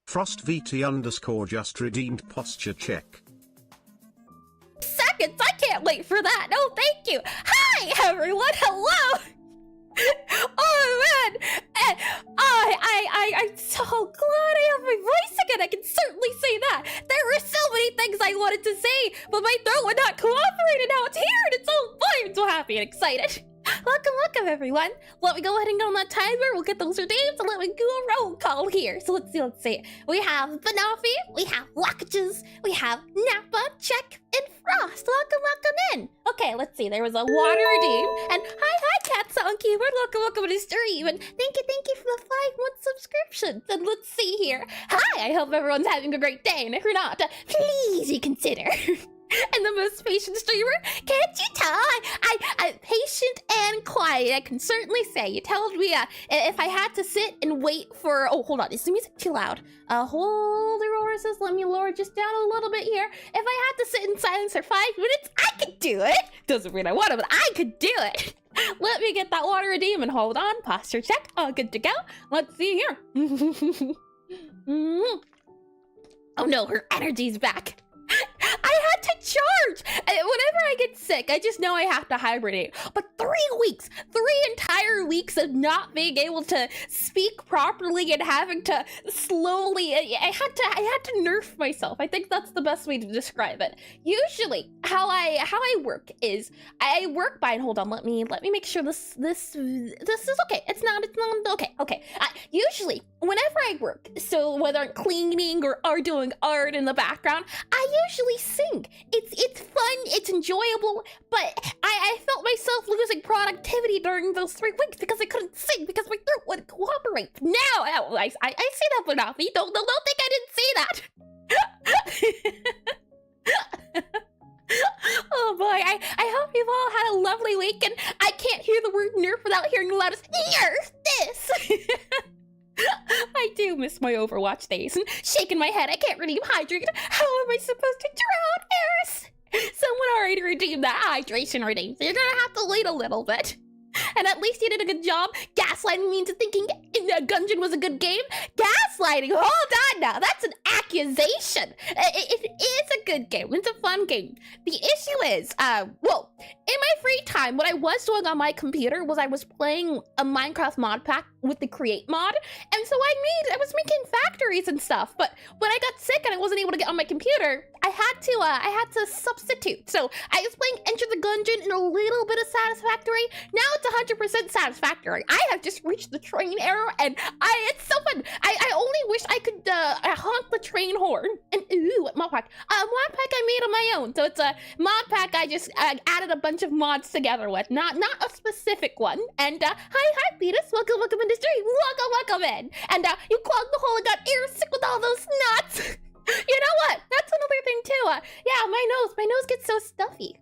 FrostVT_just redeemed posture check. Seconds, I can't wait for that. No, thank you. Hi, everyone. Hello. Oh, man. I'm so glad I have my voice again. I can certainly say that. There were so many things I wanted to say, but my throat would not cooperate, and now it's here, and it's so fun. I'm so happy and excited. Welcome, everyone. Let me go ahead and go on that timer. We'll get those redeemed, and let me do a roll call here. So let's see. We have Banoffee, we have Wackages, we have Nappa, Check, and Frost. Welcome in. Okay, let's see. There was a water redeem, and hi, Cats on keyboard. Welcome to the stream, and thank you for the 5-month subscription. And let's see here. Hi, I hope everyone's having a great day, and if you're not, please reconsider. And the most patient streamer, can't you tell? I'm patient and quiet, I can certainly say. You told me if I had to sit and wait for... Oh, hold on, is the music too loud? Hold your horses, let me lower just down a little bit here. If I had to sit in silence for 5 minutes, I could do it. Doesn't mean I want to, but I could do it. Let me get that water redeem and hold on. Posture check, all good to go. Let's see here. Oh no, her energy's back. I had to charge! Whenever I get sick, I just know I have to hibernate. But 3 weeks, 3 entire weeks of not being able to speak properly and having to slowly, I had to nerf myself. I think that's the best way to describe it. Usually, how I work is, I work by, and hold on, let me make sure this is okay. It's not okay. Usually, whenever I work, so whether I'm cleaning or doing art in the background, I usually sing. It's fun, it's enjoyable, but I felt myself losing productivity during those 3 weeks because I couldn't sing because my throat wouldn't cooperate. Now, I see that, Banoffee. Don't think I didn't see that. Oh boy, I hope you've all had a lovely week, and I can't hear the word nerf without hearing the loudest nerf this. I do miss my Overwatch days, and shaking my head, I can't redeem hydrate. How am I supposed to drown, Eris? Someone already redeemed that hydration redeem, so you're gonna have to wait a little bit. And at least you did a good job gaslighting me into thinking Gungeon was a good game. Gaslighting? Hold on now, that's an accusation. It is a good game, it's a fun game. The issue is, well, in my free time, what I was doing on my computer was I was playing a Minecraft mod pack with the create mod, and so I was making factories and stuff, but when I got sick and I wasn't able to get on my computer, I had to substitute. So I was playing Enter the Gungeon and a little bit of Satisfactory. Now it's 100% Satisfactory. I have just reached the train era, and it's so fun. I only wish I could honk the train horn. And ooh, what mod pack? Mod pack I made on my own. So it's a mod pack I just added a bunch of mods together with, not a specific one. And hi Beatus, welcome in the stream. Welcome in. And you clogged the hole and got ear sick with all those nuts. You know what? That's another thing too. Yeah, my nose gets so stuffy.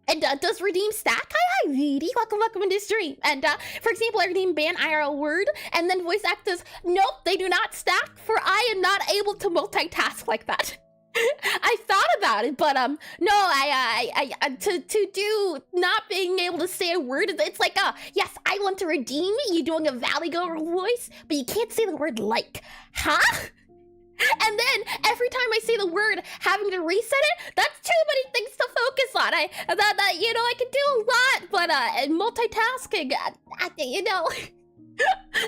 And does redeem stack? Hi, VD. Welcome in the stream. And for example, I redeem ban IRL word, and then voice actors. Nope, they do not stack. For I am not able to multitask like that. I thought about it, but no, I to do not being able to say a word. It's like yes, I want to redeem you doing a Valley Girl voice, but you can't say the word like, huh? And then every time I say the word, having to reset it, that's too many things to focus on. I can do a lot, but multitasking,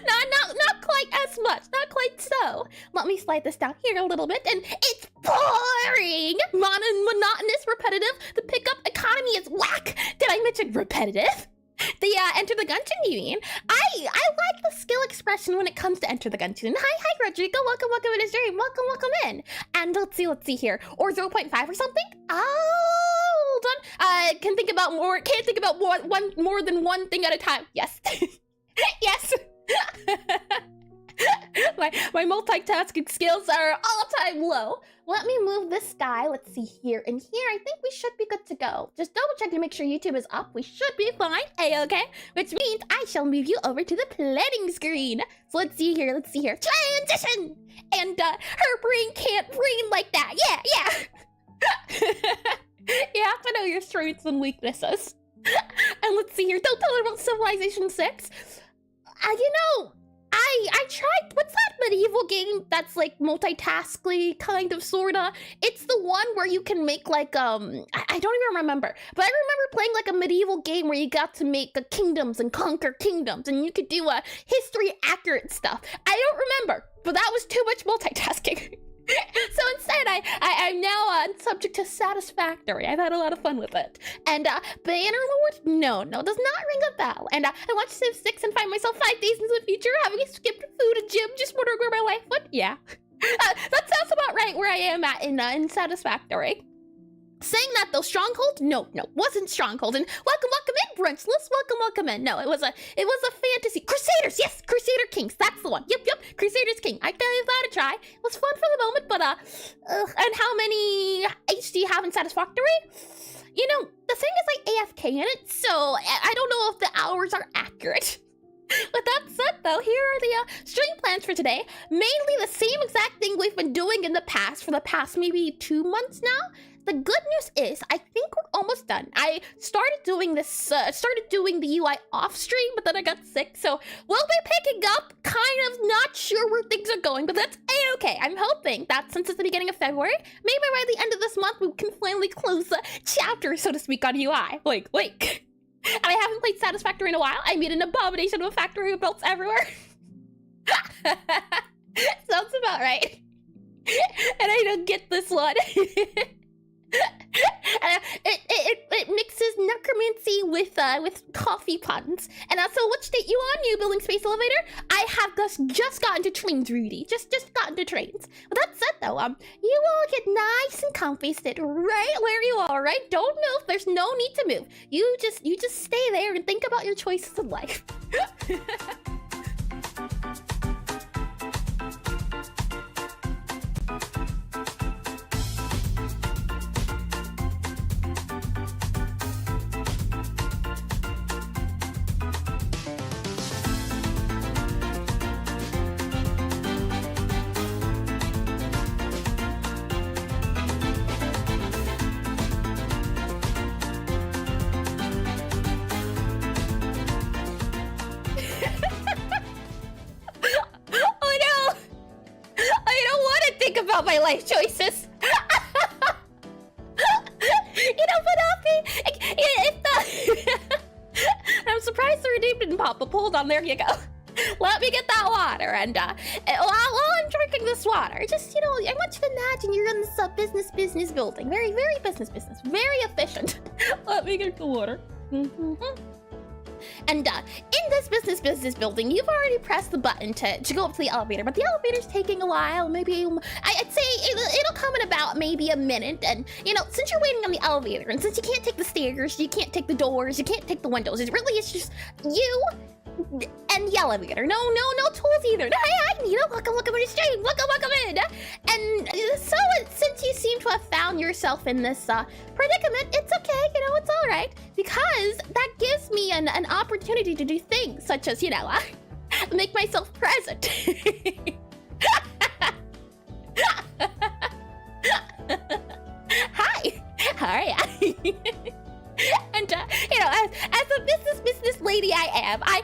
not quite as much, not quite so. Let me slide this down here a little bit, and it's boring, monotonous, repetitive. The pickup economy is whack. Did I mention repetitive? The Enter the Gungeon, you mean? I like the skill expression when it comes to Enter the Gungeon. Hi, Rodrigo. Welcome in the stream. Welcome in. And let's see here. Or 0.5 or something? Oh, hold on. Can't think about more than one thing at a time. Yes. Yes. My multitasking skills are all-time low. Let me move this guy. Let's see here and here. I think we should be good to go. Just double check to make sure YouTube is up. We should be fine. A-okay. Which means I shall move you over to the planning screen. So let's see here. Transition! And her brain can't brain like that. Yeah. You have to know your strengths and weaknesses. And let's see here. Don't tell her about Civilization 6. medieval game that's like multitaskly, kind of, sorta. It's the one where you can make like, I don't even remember, but I remember playing like a medieval game where you got to make kingdoms and conquer kingdoms, and you could do history accurate stuff. I don't remember, but that was too much multitasking. So instead, I'm now subject to Satisfactory. I've had a lot of fun with it. And Bannerlord, no, does not ring a bell. And I watched Civ 6 and find myself 5 days into the future, having skipped food and gym, just wondering where my life went. Yeah, that sounds about right where I am at in Satisfactory. Saying that though, Stronghold? No, wasn't Stronghold. And welcome in, Brunchless. Welcome in. No, it was a fantasy. Crusaders, yes, Crusader Kings. That's the one. Yep, Crusaders King. I gave that a try. It was fun for the moment, but and how many H do you have in Satisfactory? You know, the thing is I AFK in it, so I don't know if the hours are accurate. With that said, though, here are the stream plans for today. Mainly the same exact thing we've been doing in the past for the past maybe 2 months now. The good news is, I think we're almost done. I started doing this, started doing the UI off stream, but then I got sick, so we'll be picking up, kind of not sure where things are going, but that's a-okay. I'm hoping that since it's the beginning of February, maybe by the end of this month, we can finally close the chapter, so to speak, on UI. Wait. And I haven't played Satisfactory in a while. I made an abomination of a factory with belts everywhere. Sounds about right. And I don't get this one. It mixes necromancy with coffee puns. And so what state you on, you building space elevator? I have just gotten to trains, Rudy. Just gotten to trains. But that said though, you all get nice and comfy, sit right where you are, right? Don't move. There's no need to move. You just stay there and think about your choices in life. About my life choices. I'm surprised the redeem didn't pop up. Hold on, there you go. Let me get that water, and while I'm drinking this water, just, I want you to imagine you're in this business building. Very business, very efficient. Let me get the water. And in this business building, you've already pressed the button to go up to the elevator, but the elevator's taking a while. Maybe I'd say it'll come in about maybe a minute. And since you're waiting on the elevator, and since you can't take the stairs, you can't take the doors, you can't take the windows, it really is just you and the elevator. No tools either. Hi, Nina. Welcome to the stream. Welcome in. And so since you seem to have found yourself in this predicament, it's okay. It's all right, because that gives me an opportunity to do things such as make myself present. Hi. How are ya? And as a business lady I am, I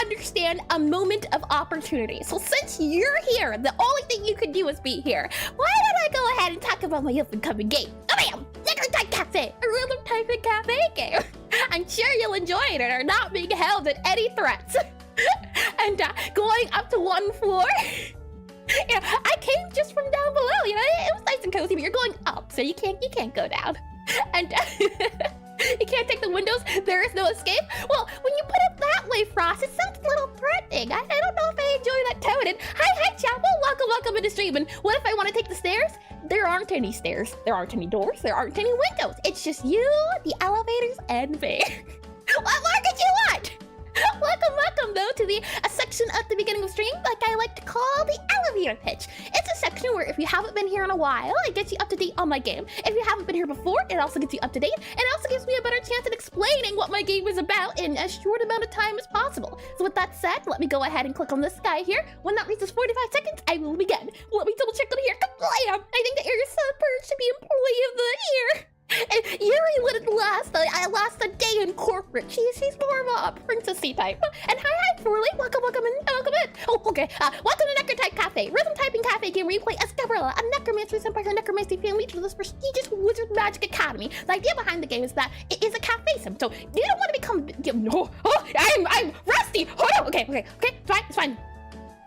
understand a moment of opportunity. So since you're here, the only thing you could do is be here. Why don't I go ahead and talk about my up-and-coming game? Oh, bam! Necrotype Cafe, a Necrotype Cafe game. I'm sure you'll enjoy it and are not being held at any threats. And going up to one floor. I came just from down below. It was nice and cozy, but you're going up, so you can't go down. And you can't take the windows. There is no escape. Well, when you put it that way, Frost, it sounds a little threatening. I don't know if I enjoy that tone. And hi, Chapel. Welcome into stream. And what if I want to take the stairs? There aren't any stairs. There aren't any doors. There aren't any windows. It's just you, the elevators, and me. What more could you want? Welcome though to a section at the beginning of stream, like I like to call the elevator pitch. It's a section where if you haven't been here in a while, it gets you up to date on my game. If you haven't been here before, it also gets you up to date, and it also gives me a better chance at explaining what my game is about in as short amount of time as possible. So with that said, let me go ahead and click on this guy here. When that reaches 45 seconds, I will begin. Let me double check on here. Blam! I think the area sub-bird should be Employee of the Year. And Yuri wouldn't last. I last a day in corporate. She's more of a princessy type. And hi, Thorley. Welcome in. Oh, Okay. Welcome to Necrotype Cafe, rhythm typing cafe game where you play as Gabriella, a necromancer sent by her necromancy family to this prestigious wizard magic academy. The idea behind the game is that it is a cafe sim, so you don't want to become. No, I'm rusty. Hold on. Okay. It's fine.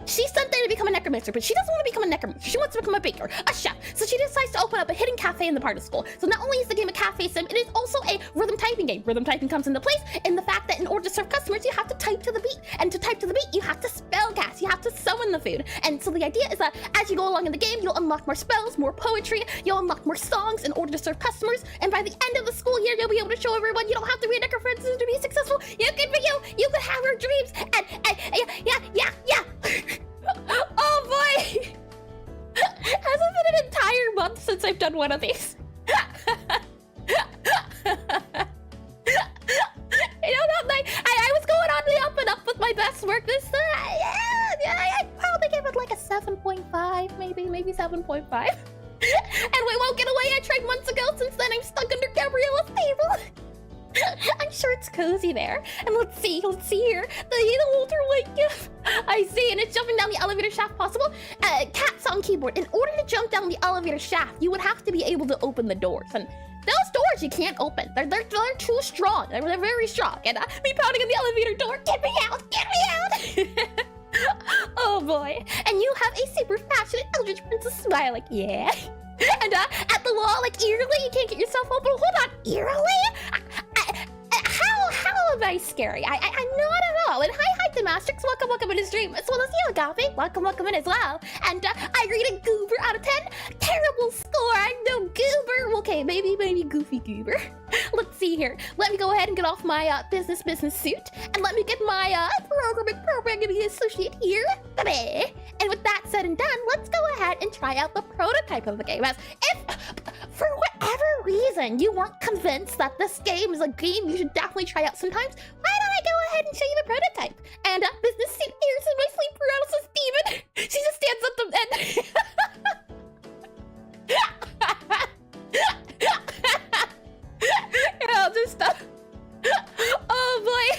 She's sent there to become a necromancer, but she doesn't want to become a necromancer. She wants to become a baker, a chef. So she decides to open up a hidden cafe in the part of school. So not only is the game a cafe sim, it is also a rhythm typing game. Rhythm typing comes into place in the fact that in order to serve customers, you have to type to the beat. And to type to the beat, you have to spellcast. You have to summon the food. And so the idea is that as you go along in the game, you'll unlock more spells, more poetry, you'll unlock more songs in order to serve customers. And by the end of the school year, you'll be able to show everyone you don't have to be a necromancer to be successful. You can be you. You can have your dreams. And yeah. Oh boy! Hasn't been an entire month since I've done one of these. I was going on the up and up with my best work this I'd probably give it like a 7.5, maybe 7.5. And we won't get away. I tried months ago. Since then, I'm stuck under Gabriella's table. I'm sure it's cozy there. And let's see here. The older like I see, and it's jumping down the elevator shaft possible. Cats on keyboard. In order to jump down the elevator shaft, you would have to be able to open the doors. And those doors you can't open. They're too strong. They're very strong. And me pounding on the elevator door. Get me out! Get me out! Oh boy. And you have a super passionate eldritch princess smile like, yeah. And at the wall, like eerily, you can't get yourself open. Hold on, eerily? How am I scary? I'm not at all. And hi to Mastrix. Welcome in his dream. As well as you, Gabi. Welcome in as well. And I rate a goober out of 10. Terrible score. I know goober. Okay, maybe goofy goober. Let's see here. Let me go ahead and get off my business suit, and let me get my programming associate here. And with that said and done, let's go ahead and try out the prototype of the game. As if, for whatever reason, you weren't convinced that this game is a game you should definitely try out sometimes, why don't I go ahead and show you the prototype? And business suit airs in my sleep paralysis demon. She just stands at the end. And I'll just oh boy.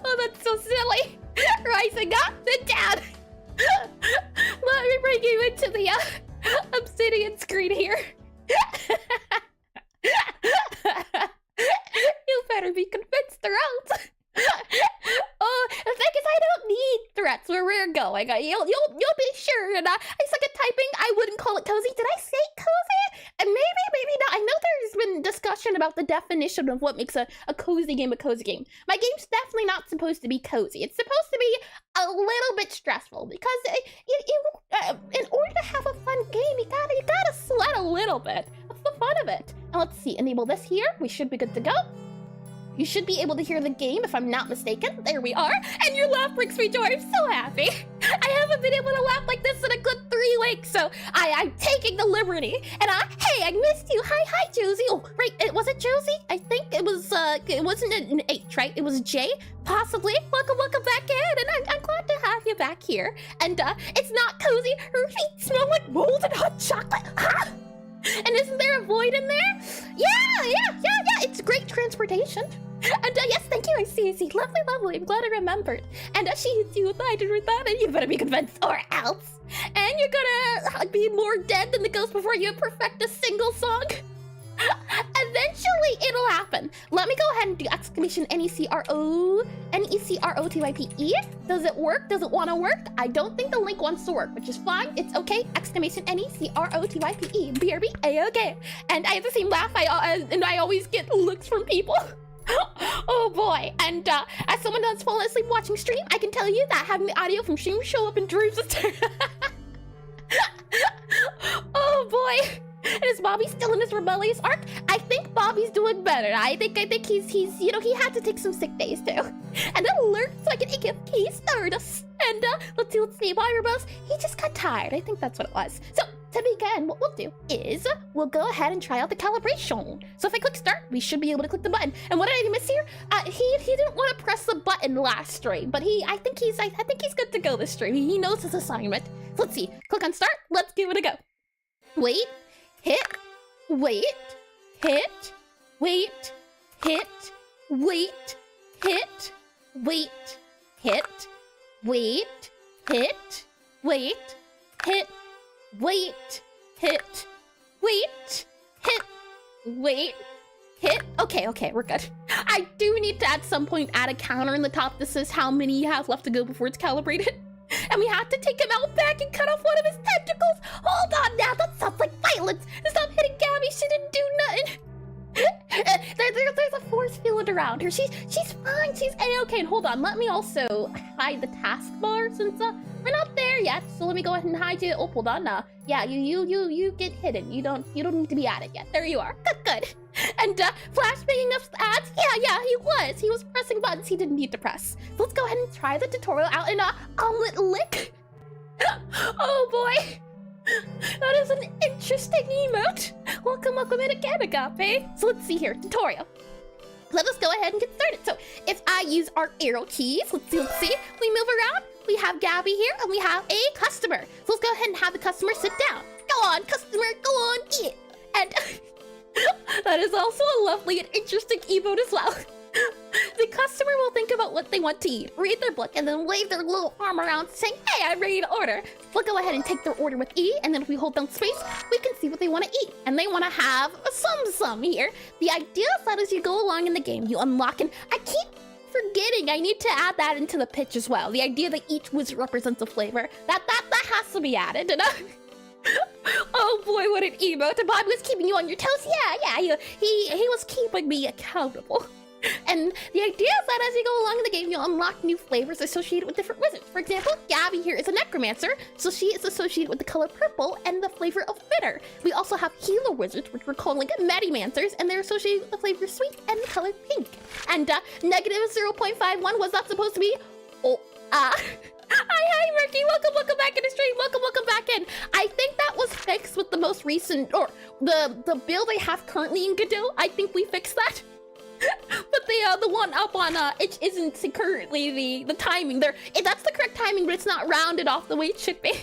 Oh, that's so silly. Rising up and down. Let me bring you into the obsidian screen here. You better be convinced they're out. Oh, the thing is, I don't need threats where we're going. You'll be sure. And I suck at typing. I wouldn't call it cozy. Did I say cozy? And maybe not. I know there's been discussion about the definition of what makes a cozy game a cozy game. My game's definitely not supposed to be cozy. It's supposed to be a little bit stressful because in order to have a fun game, you gotta sweat a little bit. That's the fun of it. And let's see. Enable this here. We should be good to go. You should be able to hear the game if I'm not mistaken. There we are. And your laugh brings me joy. I'm so happy. I haven't been able to laugh like this in a good 3 weeks, so I'm taking the liberty. And hey, I missed you. Hi, Josie. Oh, right, was it Josie? I think it was, it wasn't an H, right? It was a J, possibly. Welcome back in, and I'm glad to have you back here. And it's not cozy. Her feet smell like mold and hot chocolate. Huh? And isn't there a void in there? Yeah. It's great transportation. And yes, thank you. I see. Lovely. I'm glad I remembered. And she hits you with that, and you better be convinced or else. And you're gonna be more dead than the ghost before you perfect a single song. Eventually, it'll happen. Let me go ahead and do exclamation Necrotype. Does it work? Does it want to work? I don't think the link wants to work, which is fine. It's okay. Exclamation Necrotype. BRB. A-okay. And I have the same laugh. I always get looks from people. Oh boy. And as someone that's fallen asleep watching stream, I can tell you that having the audio from stream show up in dreams is oh boy. And is Bobby still in his rebellious arc? I think Bobby's doing better. I think he's he had to take some sick days too. And alert so I can give Key Stardust. And let's see, Bobby Rebels, he just got tired. I think that's what it was. So to begin, what we'll do is we'll go ahead and try out the calibration. So if I click start, we should be able to click the button. And what did I miss here? He didn't want to press the button last stream, but I think he's good to go this stream. He knows his assignment. So let's see. Click on start. Let's give it a go. Wait. Hit, wait, hit, wait, hit, wait, hit, wait, hit, wait, hit, wait, hit, wait, hit, wait, hit, wait, hit. Okay, we're good. I do need to at some point add a counter in the top that says how many you have left to go before it's calibrated. And we have to take him out back and cut off one of his tentacles. Hold on now, that sounds like violence. Stop hitting Gabby, she didn't do nothing. There's a force field around her. She's fine, she's a-okay. And hold on, let me also hide the taskbar since we're not there yet. So let me go ahead and hide you. Oh, hold on now. Yeah, you get hidden. You don't need to be at it yet. There you are. Good. And Flash picking up ads. Yeah, he was pressing buttons he didn't need to press. So let's go ahead and try the tutorial out in omelet lick. Oh boy. That is an interesting emote. Welcome in again, Agape. So let's see here, tutorial. Let us go ahead and get started. So if I use our arrow keys, let's see. We move around. We have Gabby here, and we have a customer. So let's go ahead and have the customer sit down. Go on, customer, go on, eat. And that is also a lovely and interesting emote as well. The customer will think about what they want to eat, read their book, and then wave their little arm around saying, hey, I'm ready to order. We'll go ahead and take their order with E, and then if we hold down space, we can see what they want to eat. And they want to have some here. The idea is that as you go along in the game, you unlock, and I keep forgetting I need to add that into the pitch as well. The idea that each wizard represents a flavor. That has to be added. And, oh boy, what an emote. And Bob was keeping you on your toes. Yeah, he was keeping me accountable. And the idea is that as you go along in the game, you'll unlock new flavors associated with different wizards. For example, Gabby here is a Necromancer, so she is associated with the color purple and the flavor of bitter. We also have healer wizards, which we're calling Medimancers, and they're associated with the flavor sweet and the color pink. And negative 0.51 was not supposed to be... Hi, Murky. Welcome back in the stream. Welcome back in. I think that was fixed with the most recent, or the build I have currently in Godot. I think we fixed that. But the one up on it isn't currently the timing there. That's the correct timing, but it's not rounded off the way it should be.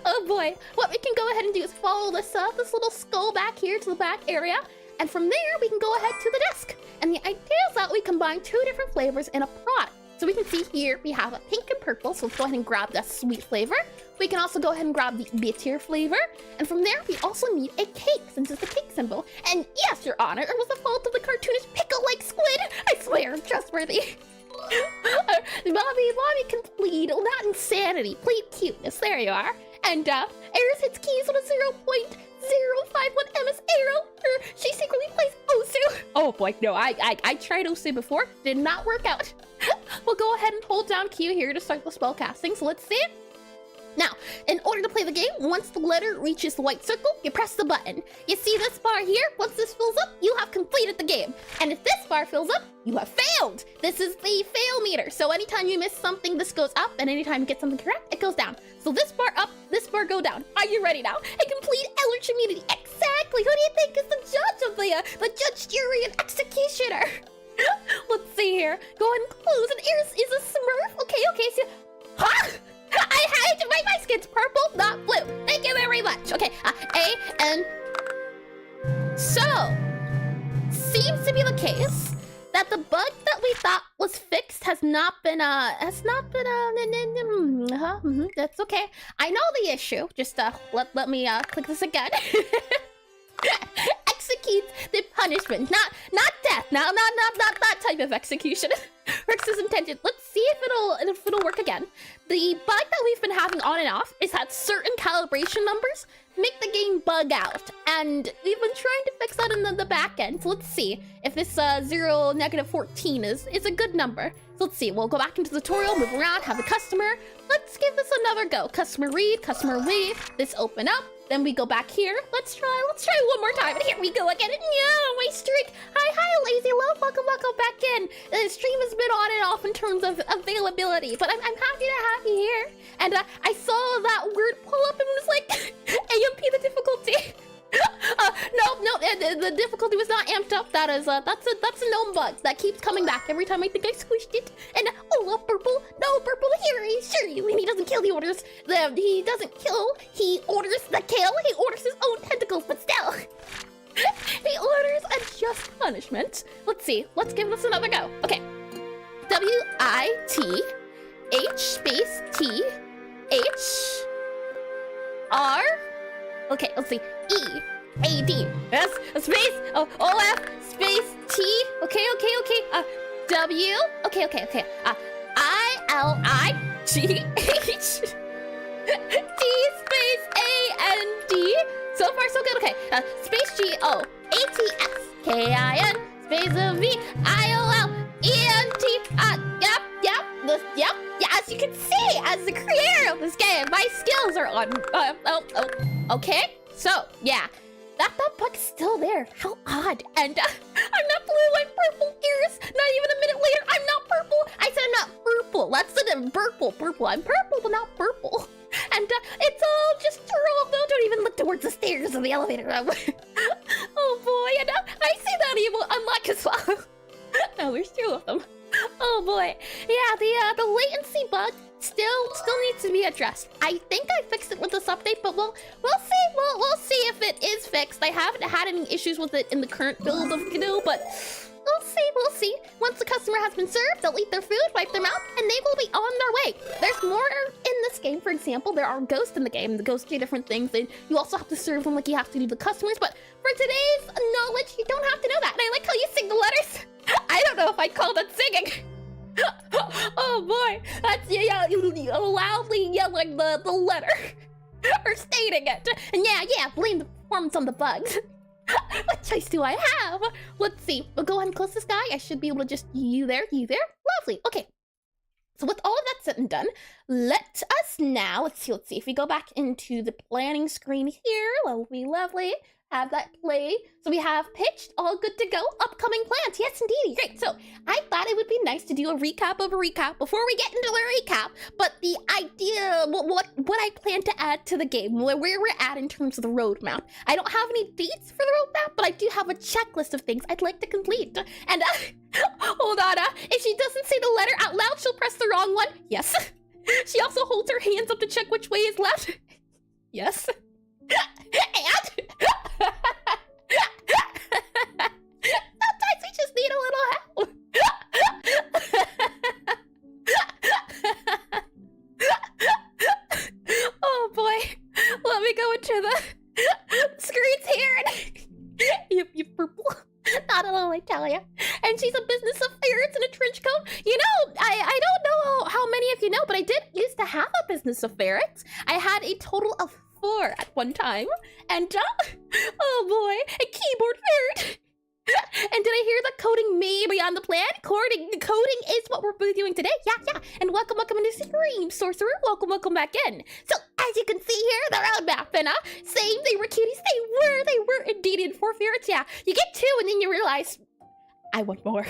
Oh boy. What we can go ahead and do is follow this little skull back here to the back area, and from there we can go ahead to the desk. And the idea is that we combine two different flavors in a product. So we can see here we have a pink and purple, so let's go ahead and grab that sweet flavor. We can also go ahead and grab the bitter flavor. And from there, we also need a cake, since it's the cake symbol. And yes, Your Honor, it was the fault of the cartoonist pickle-like squid. I swear, I'm trustworthy. Bobby can plead, not insanity, plead cuteness. There you are. And Eris hits keys on a 0.051 MS arrow. She secretly plays Osu. Oh boy, no, I tried Osu before, did not work out. We'll go ahead and hold down Q here to start the spell casting, so let's see. Now, in order to play the game, once the letter reaches the white circle, you press the button. You see this bar here? Once this fills up, you have completed the game. And if this bar fills up, you have failed. This is the fail meter. So anytime you miss something, this goes up, and anytime you get something correct, it goes down. So this bar up, this bar go down. Are you ready now? A complete Elder immunity. Exactly. Who do you think is the judge of the judge, jury, and executioner? Let's see here. Go ahead and close. And Eris is a smurf. Okay, so... Huh? I had to make my skin's purple, not blue. Thank you very much. Okay, so, seems to be the case that the bug that we thought was fixed has not been, that's okay. I know the issue. Just, let me, click this again. Executes the punishment, not death. Not that type of execution. Works as intended. Let's see if it'll work again. The bug that we've been having on and off is that certain calibration numbers make the game bug out, and we've been trying to fix that in the back end. So let's see if this 0, -14 is a good number. So let's see. We'll go back into the tutorial, move around, have the customer. Let's give this another go. Customer read, customer wave. This open up. Then we go back here. Let's try one more time. And here we go again. Yeah, my streak. Hi, Lazy Love. Welcome back in. The stream has been on and off in terms of availability, but I'm happy to have you here. And I saw that word pull up and was like, AMP the difficulty. No, the difficulty was not amped up. That's a gnome bug that keeps coming back every time I think I squished it. And oh, purple, no purple here. He doesn't kill. He orders he doesn't kill. He orders the kill. He orders his own tentacles, but still, he orders a just punishment. Let's see. Let's give this another go. Okay, WIT H space T H R. Okay, let's see. E A D. Yes, a space. O F space T. Okay. W. Okay. I L I G H T space A N D. So far, so good. Okay. Space G O A T S K I N space V I O L E N T. Yep. Yeah, as you can see, as the creator of this game, my skills are on. Okay. So yeah, that bug's still there. How odd. And I'm not blue. I'm purple. Ears. Not even a minute later, I'm not purple. I said I'm not purple. That's the purple. I'm purple, but not purple. And it's all just through. No, don't even look towards the stairs of the elevator. Oh boy, and I see that evil unlock as well. Oh, there's two of them. Oh boy, yeah, the latency bug still needs to be addressed. I think I fixed it with this update, but we'll see. We'll see if it is fixed. I haven't had any issues with it in the current build of Godot, but we'll see. Once the customer has been served, they'll eat their food, wipe their mouth, and they will be on their way. There's more in this game. For example, there are ghosts in the game. The ghosts do different things, and you also have to serve them like you have to do the customers. But for today's knowledge, you don't have to know that. And I like how you sing the letters. I don't know if I'd call that singing. Oh boy, that's loudly yelling the letter or stating it. And yeah, blame the performance on the bugs. What choice do I have? Let's see. We'll go ahead and close this guy. I should be able to just you there. Lovely. Okay. So with all of that said and done, let us now, let's see. If we go back into the planning screen here, lovely. Have that play. So we have pitched, all good to go. Upcoming plans, yes indeed. Great. So I thought it would be nice to do a recap of a recap before we get into the recap. But the idea, what I plan to add to the game, where we're at in terms of the roadmap. I don't have any dates for the roadmap, but I do have a checklist of things I'd like to complete. And hold on, if she doesn't say the letter out loud, she'll press the wrong one. Yes. She also holds her hands up to check which way is left. Yes. And sometimes we just need a little help. Oh boy, let me go into the screens here. And you purple. Not at all, I tell ya. And she's a business affairs in a trench coat. You know, I don't know how many of you know, but I did used to have a business affairs. I had a total of 4 at one time. And oh boy, a keyboard ferret. And did I hear that coding may be on the plan? Coding is what we're doing today. Yeah. And welcome into Scream Sorcerer. Welcome back in. So as you can see here, the roadmap, and same, they were cuties. They were indeed in 4 ferrets. Yeah, you get 2 and then you realize I want more.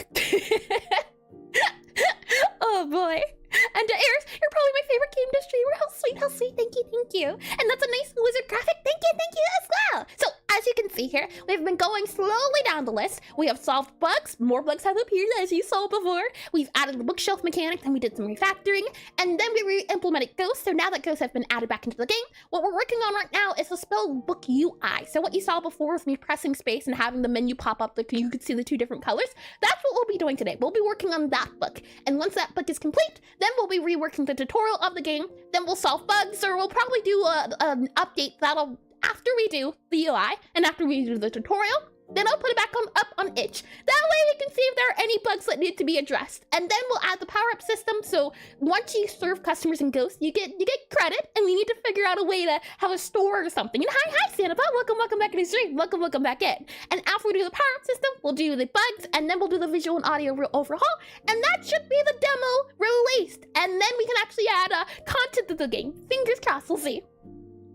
Oh boy. And Eris, you're probably my favorite game to streamer. How sweet. Thank you. And that's a nice wizard graphic. Thank you as well. So as you can see here, we've been going slowly down the list. We have solved bugs. More bugs have appeared, as you saw before. We've added the bookshelf mechanic, then we did some refactoring, and then we re-implemented ghosts. So now that ghosts have been added back into the game, what we're working on right now is the Spellbook UI. So what you saw before with me pressing space and having the menu pop up, you could see the 2 different colors. That's what we'll be doing today. We'll be working on that book. And once that book is complete, then we'll be reworking the tutorial of the game. Then we'll solve bugs, or we'll probably do an update that'll after we do the UI and after we do the tutorial. Then I'll put it back up on itch. That way we can see if there are any bugs that need to be addressed. And then we'll add the power-up system. So once you serve customers in Ghost, you get credit, and we need to figure out a way to have a store or something. And hi, Sanapa. Welcome back in the stream. Welcome back in. And after we do the power-up system, we'll do the bugs, and then we'll do the visual and audio overhaul. And that should be the demo released. And then we can actually add content to the game. Fingers crossed, we'll see.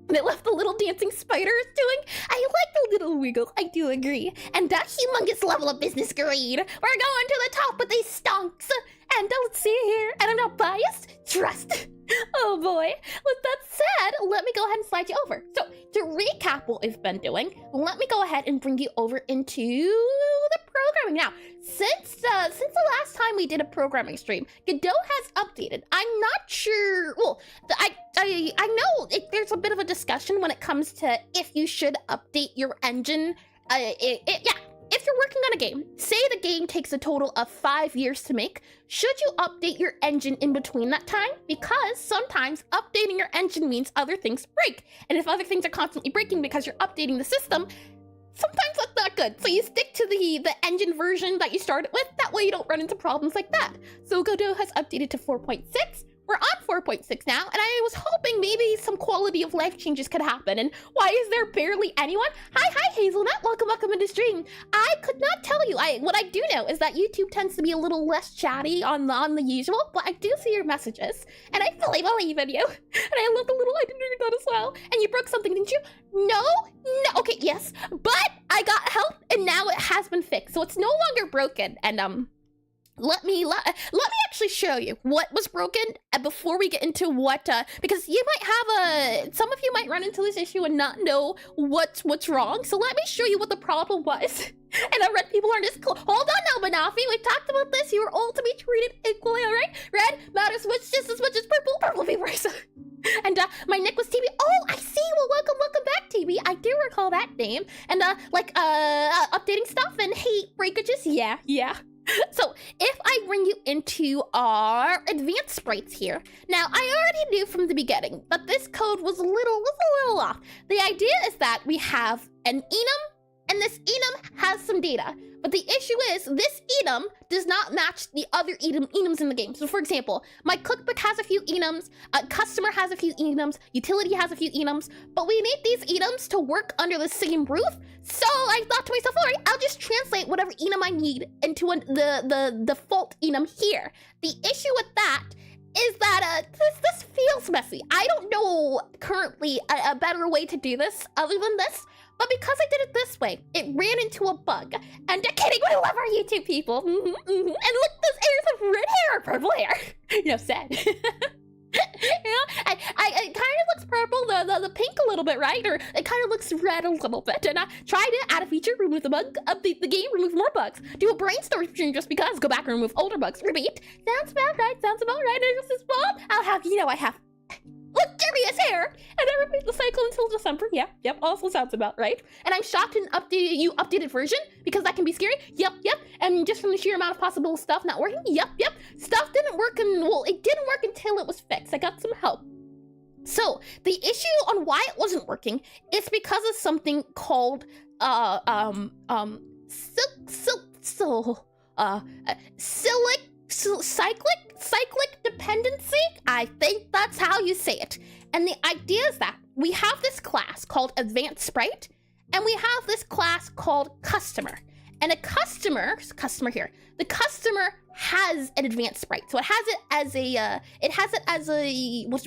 They left the little dancing spider is doing. I like the little wiggle. I do agree. And that humongous level of business greed. We're going to the top with these stonks. And let's see here. And I'm not biased. Trust. Oh boy. With that said, let me go ahead and slide you over. So to recap what we've been doing, let me go ahead and bring you over into the programming. Now, since the last time we did a programming stream, Godot has updated. I'm not sure. Well, I know there's a bit of a discussion when it comes to if you should update your engine. If if you're working on a game, say the game takes a total of 5 years to make, should you update your engine in between that time? Because sometimes updating your engine means other things break. And if other things are constantly breaking because you're updating the system, sometimes that's not good. So you stick to the engine version that you started with. That way you don't run into problems like that. So Godot has updated to 4.6. We're on 4.6 now, and I was hoping maybe some quality of life changes could happen. And why is there barely anyone? Hi, Hazelnut. Welcome into the stream. I could not tell you. What I do know is that YouTube tends to be a little less chatty on the usual, but I do see your messages, and I fully believe in you. And I love the little I didn't read that as well. And you broke something, didn't you? No. Okay, yes, but I got help, and now it has been fixed, so it's no longer broken. And let me actually show you what was broken before we get into what because you might have some of you might run into this issue and not know what's wrong. So let me show you what the problem was. And I read people are just cool. Hold on now, Banafi. We talked about this. You are all to be treated equally, all right? Red matters just as much as purple. Purple be worse. And my nick was TB. Oh, I see. Well, welcome back, TB. I do recall that name. And updating stuff and hate breakages. Yeah. So if I bring you into our advanced sprites here, now I already knew from the beginning, but this code was a little off. The idea is that we have an enum, and this enum has some data. But the issue is this enum does not match the other enums in the game. So for example, my cookbook has a few enums, a customer has a few enums, utility has a few enums, but we need these enums to work under the same roof. So I thought to myself, all right, I'll just translate whatever enum I need into the default enum here. The issue with that is that this feels messy. I don't know currently a better way to do this other than this. But because I did it this way, it ran into a bug. And kidding, we love our YouTube people. And look, those airs have red hair or purple hair. Sad. It kind of looks purple, the pink a little bit, right? Or it kind of looks red a little bit. And try to add a feature, remove the bug, update the game, remove more bugs. Do a brainstorm stream just because, go back and remove older bugs. Repeat. Sounds about right. There's this bomb. I have luxurious hair, and I repeat the cycle until December. Yep, also sounds about right. And I'm shocked in updated version, because that can be scary. Yep. And just from the sheer amount of possible stuff not working. Yep. Stuff didn't work, it didn't work until it was fixed. I got some help. So the issue on why it wasn't working is because of something called cyclic dependency. I think that's how you say it. And the idea is that we have this class called advanced sprite, and we have this class called customer. And the customer has an advanced sprite. So it has it as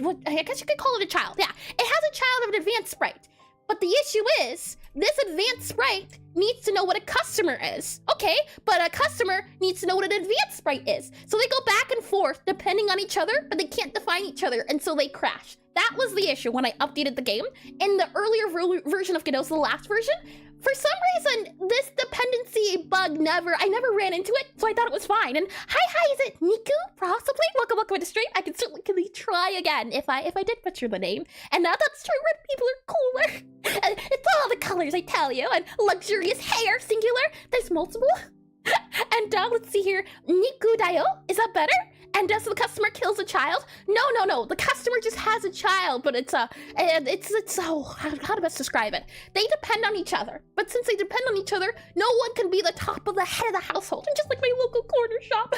what I guess you could call it a child. Yeah, it has a child of an advanced sprite. But the issue is, this advanced sprite needs to know what a customer is. Okay, but a customer needs to know what an advanced sprite is. So they go back and forth depending on each other, but they can't define each other, and so they crash. That was the issue when I updated the game. In the earlier version of Godot, the last version, for some reason, this dependency bug I never ran into it, so I thought it was fine. And hi, is it Niku? Possibly? Welcome to the stream. I can certainly try again if I did butcher the name. And that's true, red people are cooler. It's all the colors, I tell you. And luxurious hair, singular. There's multiple. And let's see here. Niku Dayo, is that better? And so the customer kills a child? No. The customer just has a child, but it's how to best describe it? They depend on each other, but since they depend on each other, no one can be the top of the head of the household. And just like my local corner shop.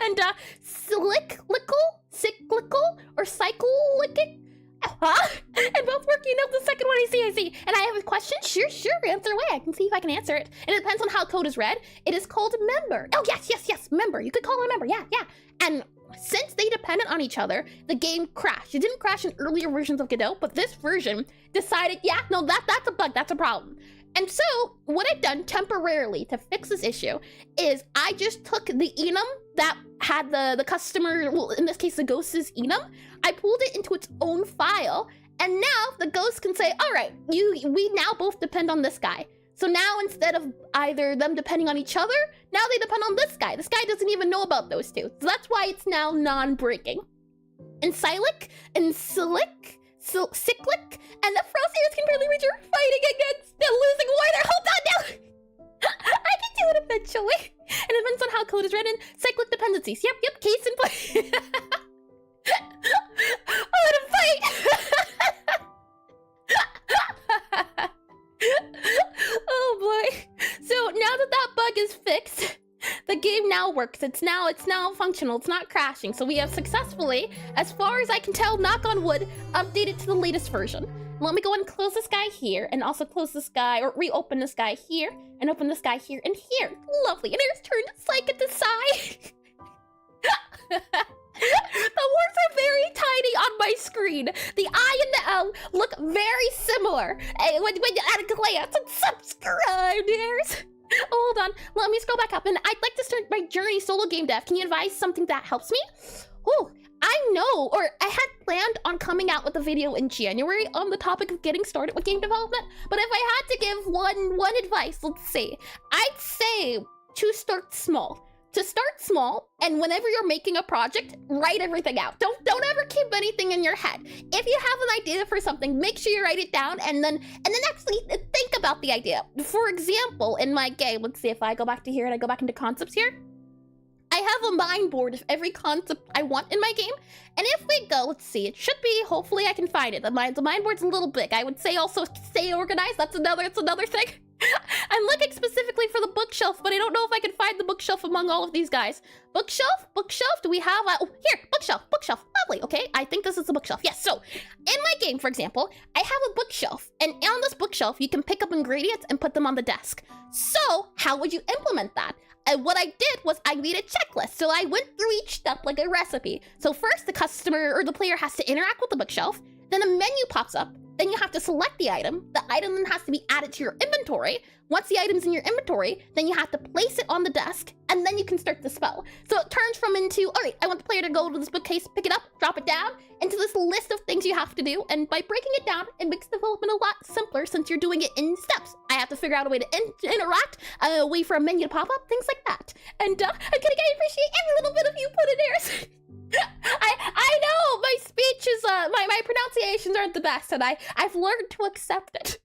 And cyclical, or cyclic. And both work, the second one I see. And I have a question? Sure, answer away. I can see if I can answer it. And it depends on how code is read. It is called member. Oh, yes, member. You could call it a member, yeah. And since they depended on each other, the game crashed. It didn't crash in earlier versions of Godot, but this version decided, that's a bug, that's a problem. And so what I've done temporarily to fix this issue is I just took the enum that had the customer, well, in this case, the ghost's enum. I pulled it into its own file, and now the ghost can say, all right, we now both depend on this guy. So now instead of either them depending on each other, now they depend on this guy. This guy doesn't even know about those two. So that's why it's now non-breaking. And cyclic, and cyclic, and the Frosters can barely reach your fighting against the losing warrior. Hold on now! I can do it eventually. And it depends on how code is written. Cyclic dependencies. Yep, case in point. Oh, what a fight! Oh boy. So now that that bug is fixed, the game now works. It's now functional. It's not crashing. So we have successfully, as far as I can tell, knock on wood, updated to the latest version. Let me go and close this guy here, and also close this guy, or reopen this guy here, and open this guy here and here. Lovely. And there's turned Psychic to Psy. The words are very tiny on my screen. The I and the L look very similar. When at a glance, subscribe, dears. Hold on, let me scroll back up, and I'd like to start my journey solo game dev. Can you advise something that helps me? Oh, I know, or I had planned on coming out with a video in January on the topic of getting started with game development, but if I had to give one advice, let's see, I'd say to start small. To start small, and whenever you're making a project, write everything out. Don't ever keep anything in your head. If you have an idea for something, make sure you write it down and then actually think about the idea. For example, in my game, let's see if I go back to here and I go back into concepts here. I have a mind board of every concept I want in my game. And if we go, let's see, it should be, hopefully I can find it. The mind board's a little big. I would say also stay organized. That's another thing. I'm looking specifically for the bookshelf, but I don't know if I can find the bookshelf among all of these guys. Bookshelf, do we have oh, here, bookshelf, lovely, okay, I think this is the bookshelf. Yes, so, in my game, for example, I have a bookshelf, and on this bookshelf, you can pick up ingredients and put them on the desk. So, how would you implement that? And what I did was I made a checklist, so I went through each step like a recipe. So first, the customer or the player has to interact with the bookshelf, then a menu pops up, then you have to select the item then has to be added to your inventory. Once the item's in your inventory, then you have to place it on the desk, and then you can start the spell. So it turns from into, all right, I want the player to go to this bookcase, pick it up, drop it down, into this list of things you have to do, and by breaking it down, it makes development a lot simpler since you're doing it in steps. I have to figure out a way to interact, wait for a menu to pop up, things like that. And I appreciate every little bit of you put in there. I know my speech is my pronunciations aren't the best, and I've learned to accept it.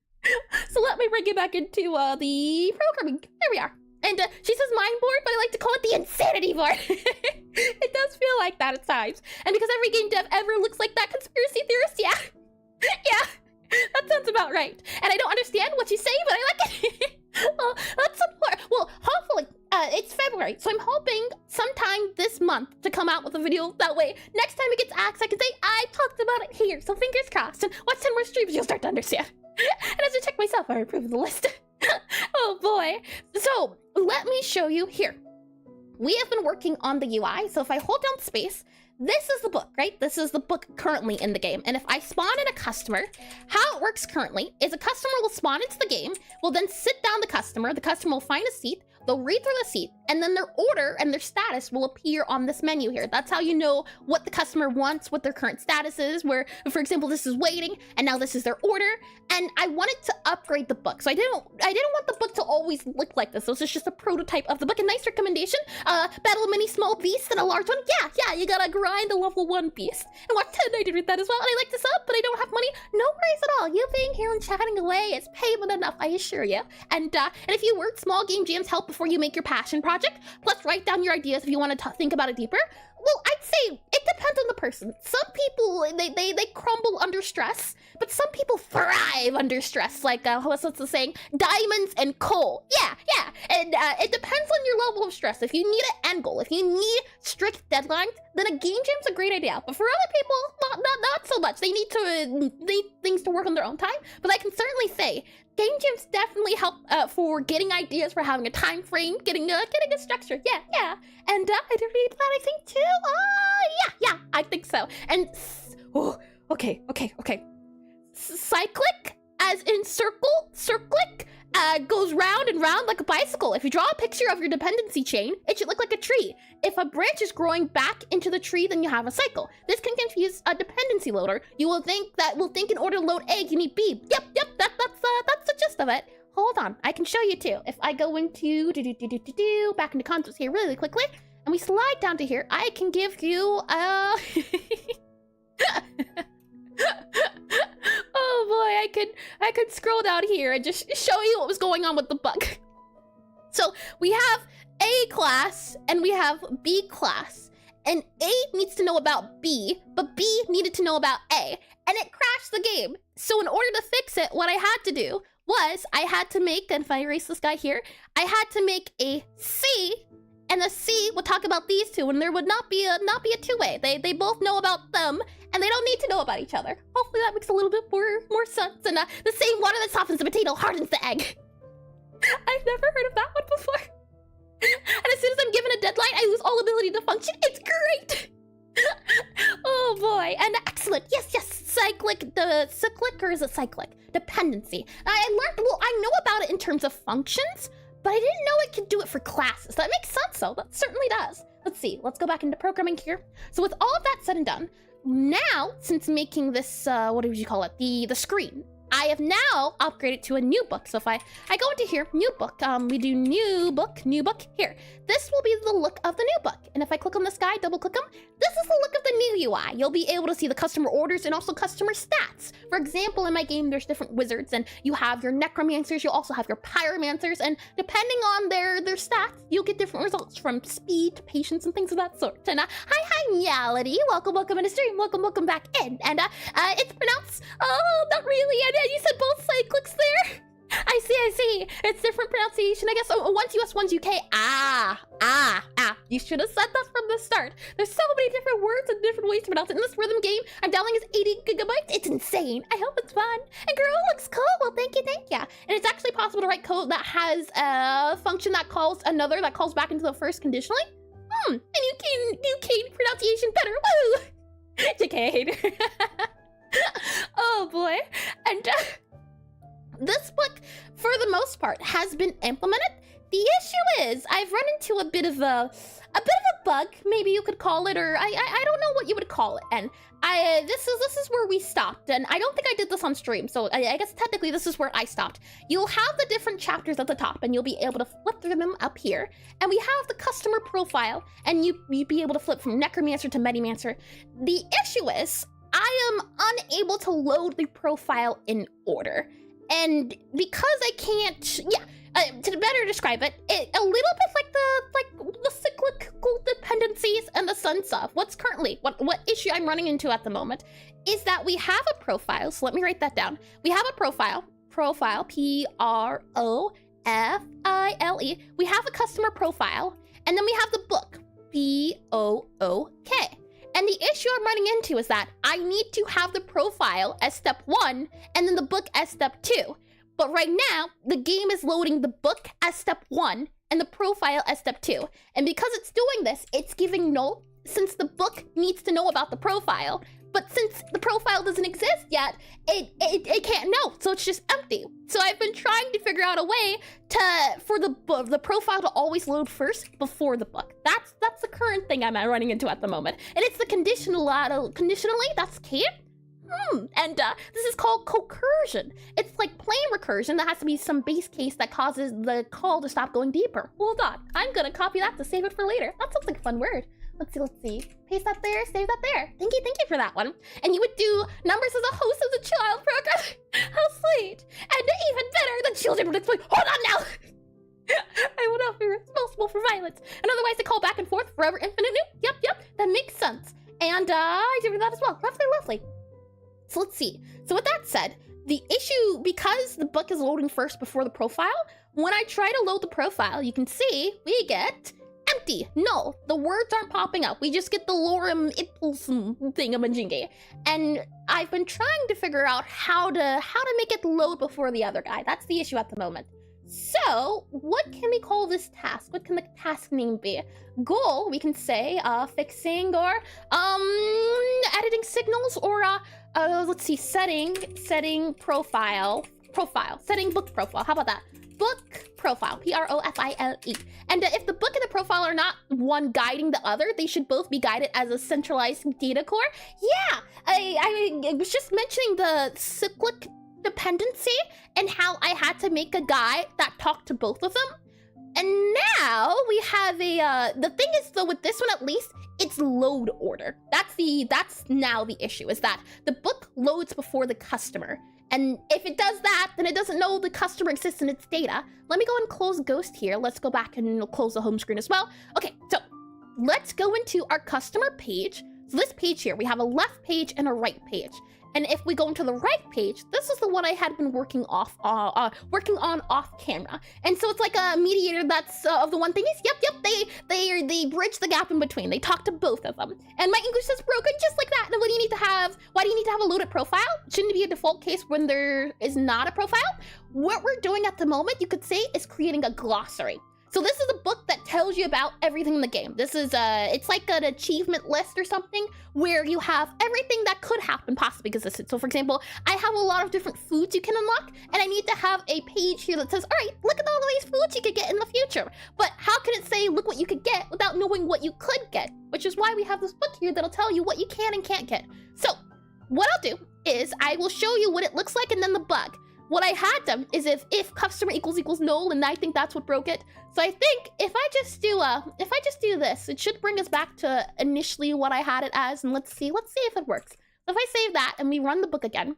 So let me bring it back into the programming. There we are. And she says mind board, but I like to call it the insanity board. It does feel like that at times. And because every game dev ever looks like that conspiracy theorist, yeah. Yeah, that sounds about right. And I don't understand what you say, but I like it. Well, that's support. Well, hopefully, it's February, so I'm hoping sometime this month to come out with a video. That way, next time it gets axed, I can say, I talked about it here. So fingers crossed, and watch 10 more streams, you'll start to understand. And as I check myself, I approve of the list. Oh boy. So, let me show you here. We have been working on the UI, so if I hold down space, this is the book, right? This is the book currently in the game. And if I spawn in a customer, how it works currently is a customer will spawn into the game, will then sit down the customer will find a seat, they'll read through the seat, and then their order and their status will appear on this menu here. That's how you know what the customer wants, what their current status is, where, for example, this is waiting, and now this is their order. And I wanted to upgrade the book. So I didn't want the book to always look like this. So this is just a prototype of the book. A nice recommendation, battle many small beasts and a large one. Yeah, you gotta grind a level 1 beast. And watch 10, I did read that as well. And I like this up, but I don't have money. No worries at all. You being here and chatting away is payment enough, I assure you. And if you word small game jams help before you make your passion project, plus write down your ideas if you want to think about it deeper. Well, I'd say it depends on the person. Some people, they crumble under stress, but some people thrive under stress, like, what's the saying? Diamonds and coal. Yeah. And it depends on your level of stress. If you need an end goal, if you need strict deadlines, then a game jam's a great idea. But for other people, not so much. They need things to work on their own time. But I can certainly say, game jams definitely help for getting ideas, for having a time frame, getting a structure. Yeah. And I did read that, I think, too. Yeah, I think so. And, okay. Cyclic, as in circlic, goes round and round like a bicycle. If you draw a picture of your dependency chain, it should look like a tree. If a branch is growing back into the tree, then you have a cycle. This can confuse a dependency loader. You will think in order to load A, you need B. Yep, that's the gist of it. Hold on, I can show you too. If I go into back into concepts here really quickly, and we slide down to here, I can give you oh boy, I could scroll down here and just show you what was going on with the bug. So we have A class and we have B class. And A needs to know about B, but B needed to know about A. And it crashed the game. So in order to fix it, what I had to do was I had to make, and if I erase this guy here, I had to make a C, and the C would talk about these two, and there would not be a two-way. They both know about them, and they don't need to know about each other. Hopefully that makes a little bit more sense. And the same water that softens the potato hardens the egg. I've never heard of that one before. And as soon as I'm given a deadline, I lose all ability to function. It's great. Oh boy, and excellent. Yes. Cyclic, or is it cyclic? Dependency. I learned, well, I know about it in terms of functions, but I didn't know it could do it for classes. That makes sense though, that certainly does. Let's see, let's go back into programming here. So with all of that said and done, now, since making this, what would you call it? The screen, I have now upgraded to a new book. So if I go into here, new book, we do new book, here. This will be the look of the new book. And if I click on this guy, double click him, this is the look of the new UI. You'll be able to see the customer orders and also customer stats. For example, in my game, there's different wizards and you have your Necromancers, you'll also have your Pyromancers, and depending on their stats, you'll get different results from speed to patience and things of that sort. And hi, Reality. Welcome in the stream. Welcome back in. And it's pronounced, oh, not really. And you said both cyclics there. I see. It's different pronunciation, I guess. Oh, one's US, one's UK. You should have said that from the start. There's so many different words and different ways to pronounce it. In this rhythm game, I'm downloading is 80 gigabytes. It's insane. I hope it's fun. And girl, it looks cool. Well, thank you. And it's actually possible to write code that has a function that calls another, that calls back into the first conditionally. And you can pronunciation better. Woo! JK. Oh boy. And this book, for the most part, has been implemented. The issue is I've run into a bit of a bug, maybe you could call it, or I don't know what you would call it. And this is where we stopped, and I don't think I did this on stream, so I guess technically this is where I stopped. You'll have the different chapters at the top, and you'll be able to flip through them up here. And we have the customer profile, and you'd be able to flip from Necromancer to Medimancer. The issue is I am unable to load the profile in order. And because I can't, to better describe it, a little bit like the cyclical dependencies and the sun stuff. What's currently, what issue I'm running into at the moment is that we have a profile. So let me write that down. We have a profile, Profile. We have a customer profile, and then we have the book, Book. And the issue I'm running into is that I need to have the profile as step 1 and then the book as step 2. But right now, the game is loading the book as step 1 and the profile as step 2. And because it's doing this, it's giving null since the book needs to know about the profile. But since the profile doesn't exist yet, it can't know, so it's just empty. So I've been trying to figure out a way for the profile to always load first before the book. That's the current thing I'm running into at the moment, and it's the conditionally. That's key. And this is called concursion. It's like plain recursion. That has to be some base case that causes the call to stop going deeper. Hold on, I'm gonna copy that to save it for later. That sounds like a fun word. Let's see. Paste that there, save that there. Thank you for that one. And you would do numbers as a host of the child program. How sweet. And even better, the children would explain, hold on now. I will not be responsible for violence. And otherwise they call back and forth forever infinite. Yep, that makes sense. And I do that as well. Lovely. So let's see. So with that said, the issue, because the book is loading first before the profile, when I try to load the profile, you can see we get empty, null. The words aren't popping up. We just get the lorem ipsum thingamajingy. And I've been trying to figure out how to make it load before the other guy. That's the issue at the moment. So what can we call this task? What can the task name be? Goal, we can say fixing or editing signals, or let's see, setting profile, setting book profile. How about that? Book profile, Profile. And if the book and the profile are not one guiding the other, they should both be guided as a centralized data core. Yeah, I was just mentioning the cyclic dependency and how I had to make a guy that talked to both of them. And now we have the thing is though, with this one at least, it's load order. That's now the issue, is that the book loads before the customer. And if it does that, then it doesn't know the customer exists in its data. Let me go and close Ghost here. Let's go back and close the home screen as well. Okay, so let's go into our customer page. So this page here, we have a left page and a right page. And if we go into the right page, this is the one I had been working on off camera. And so it's like a mediator that's of the one thing is, they bridge the gap in between. They talk to both of them. And my English is broken just like that. And what do you need to have? Why do you need to have a loaded profile? Shouldn't it be a default case when there is not a profile? What we're doing at the moment, you could say, is creating a glossary. So this is a book that tells you about everything in the game. This is it's like an achievement list or something where you have everything that could happen possibly existed. So for example, I have a lot of different foods you can unlock, and I need to have a page here that says, all right, look at all of these foods you could get in the future. But how can it say, look what you could get without knowing what you could get? Which is why we have this book here that'll tell you what you can and can't get. So what I'll do is I will show you what it looks like and then the bug. What I had done is if customer equals null, and I think that's what broke it. So I think if I just do this, it should bring us back to initially what I had it as, and let's see if it works. So if I save that and we run the book again,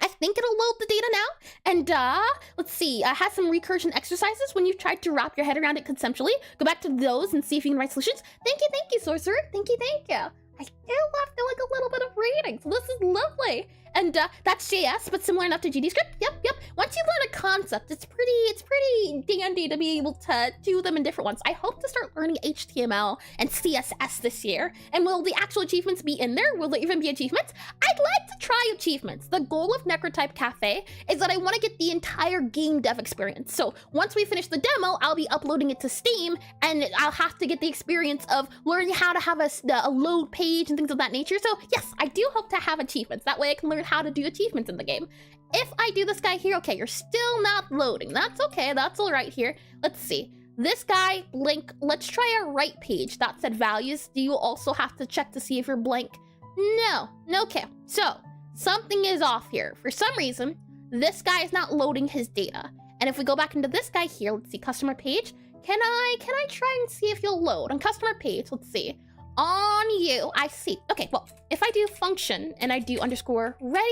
I think it'll load the data now. And let's see, I had some recursion exercises when you tried to wrap your head around it conceptually. Go back to those and see if you can write solutions. Thank you, sorcerer. Thank you. I still left like a little bit of reading, so this is lovely. And that's JS, but similar enough to GDScript. Yep. Once you learn a concept, it's pretty dandy to be able to do them in different ones. I hope to start learning HTML and CSS this year. And will the actual achievements be in there? Will there even be achievements? I'd like to try achievements. The goal of Necrotype Cafe is that I want to get the entire game dev experience. So once we finish the demo, I'll be uploading it to Steam, and I'll have to get the experience of learning how to have a load page and things of that nature. So yes, I do hope to have achievements. That way I can learn how to do achievements in the game. If I do this guy here, okay, you're still not loading. That's okay, that's all right here. Let's see. This guy, blank. Let's try our right page. That said values. Do you also have to check to see if you're blank? No. Okay. So something is off here. For some reason, this guy is not loading his data. And if we go back into this guy here, let's see, customer page. Can I try and see if you'll load? On customer page, let's see. On you, I see. Okay, well, if I do function and I do underscore ready,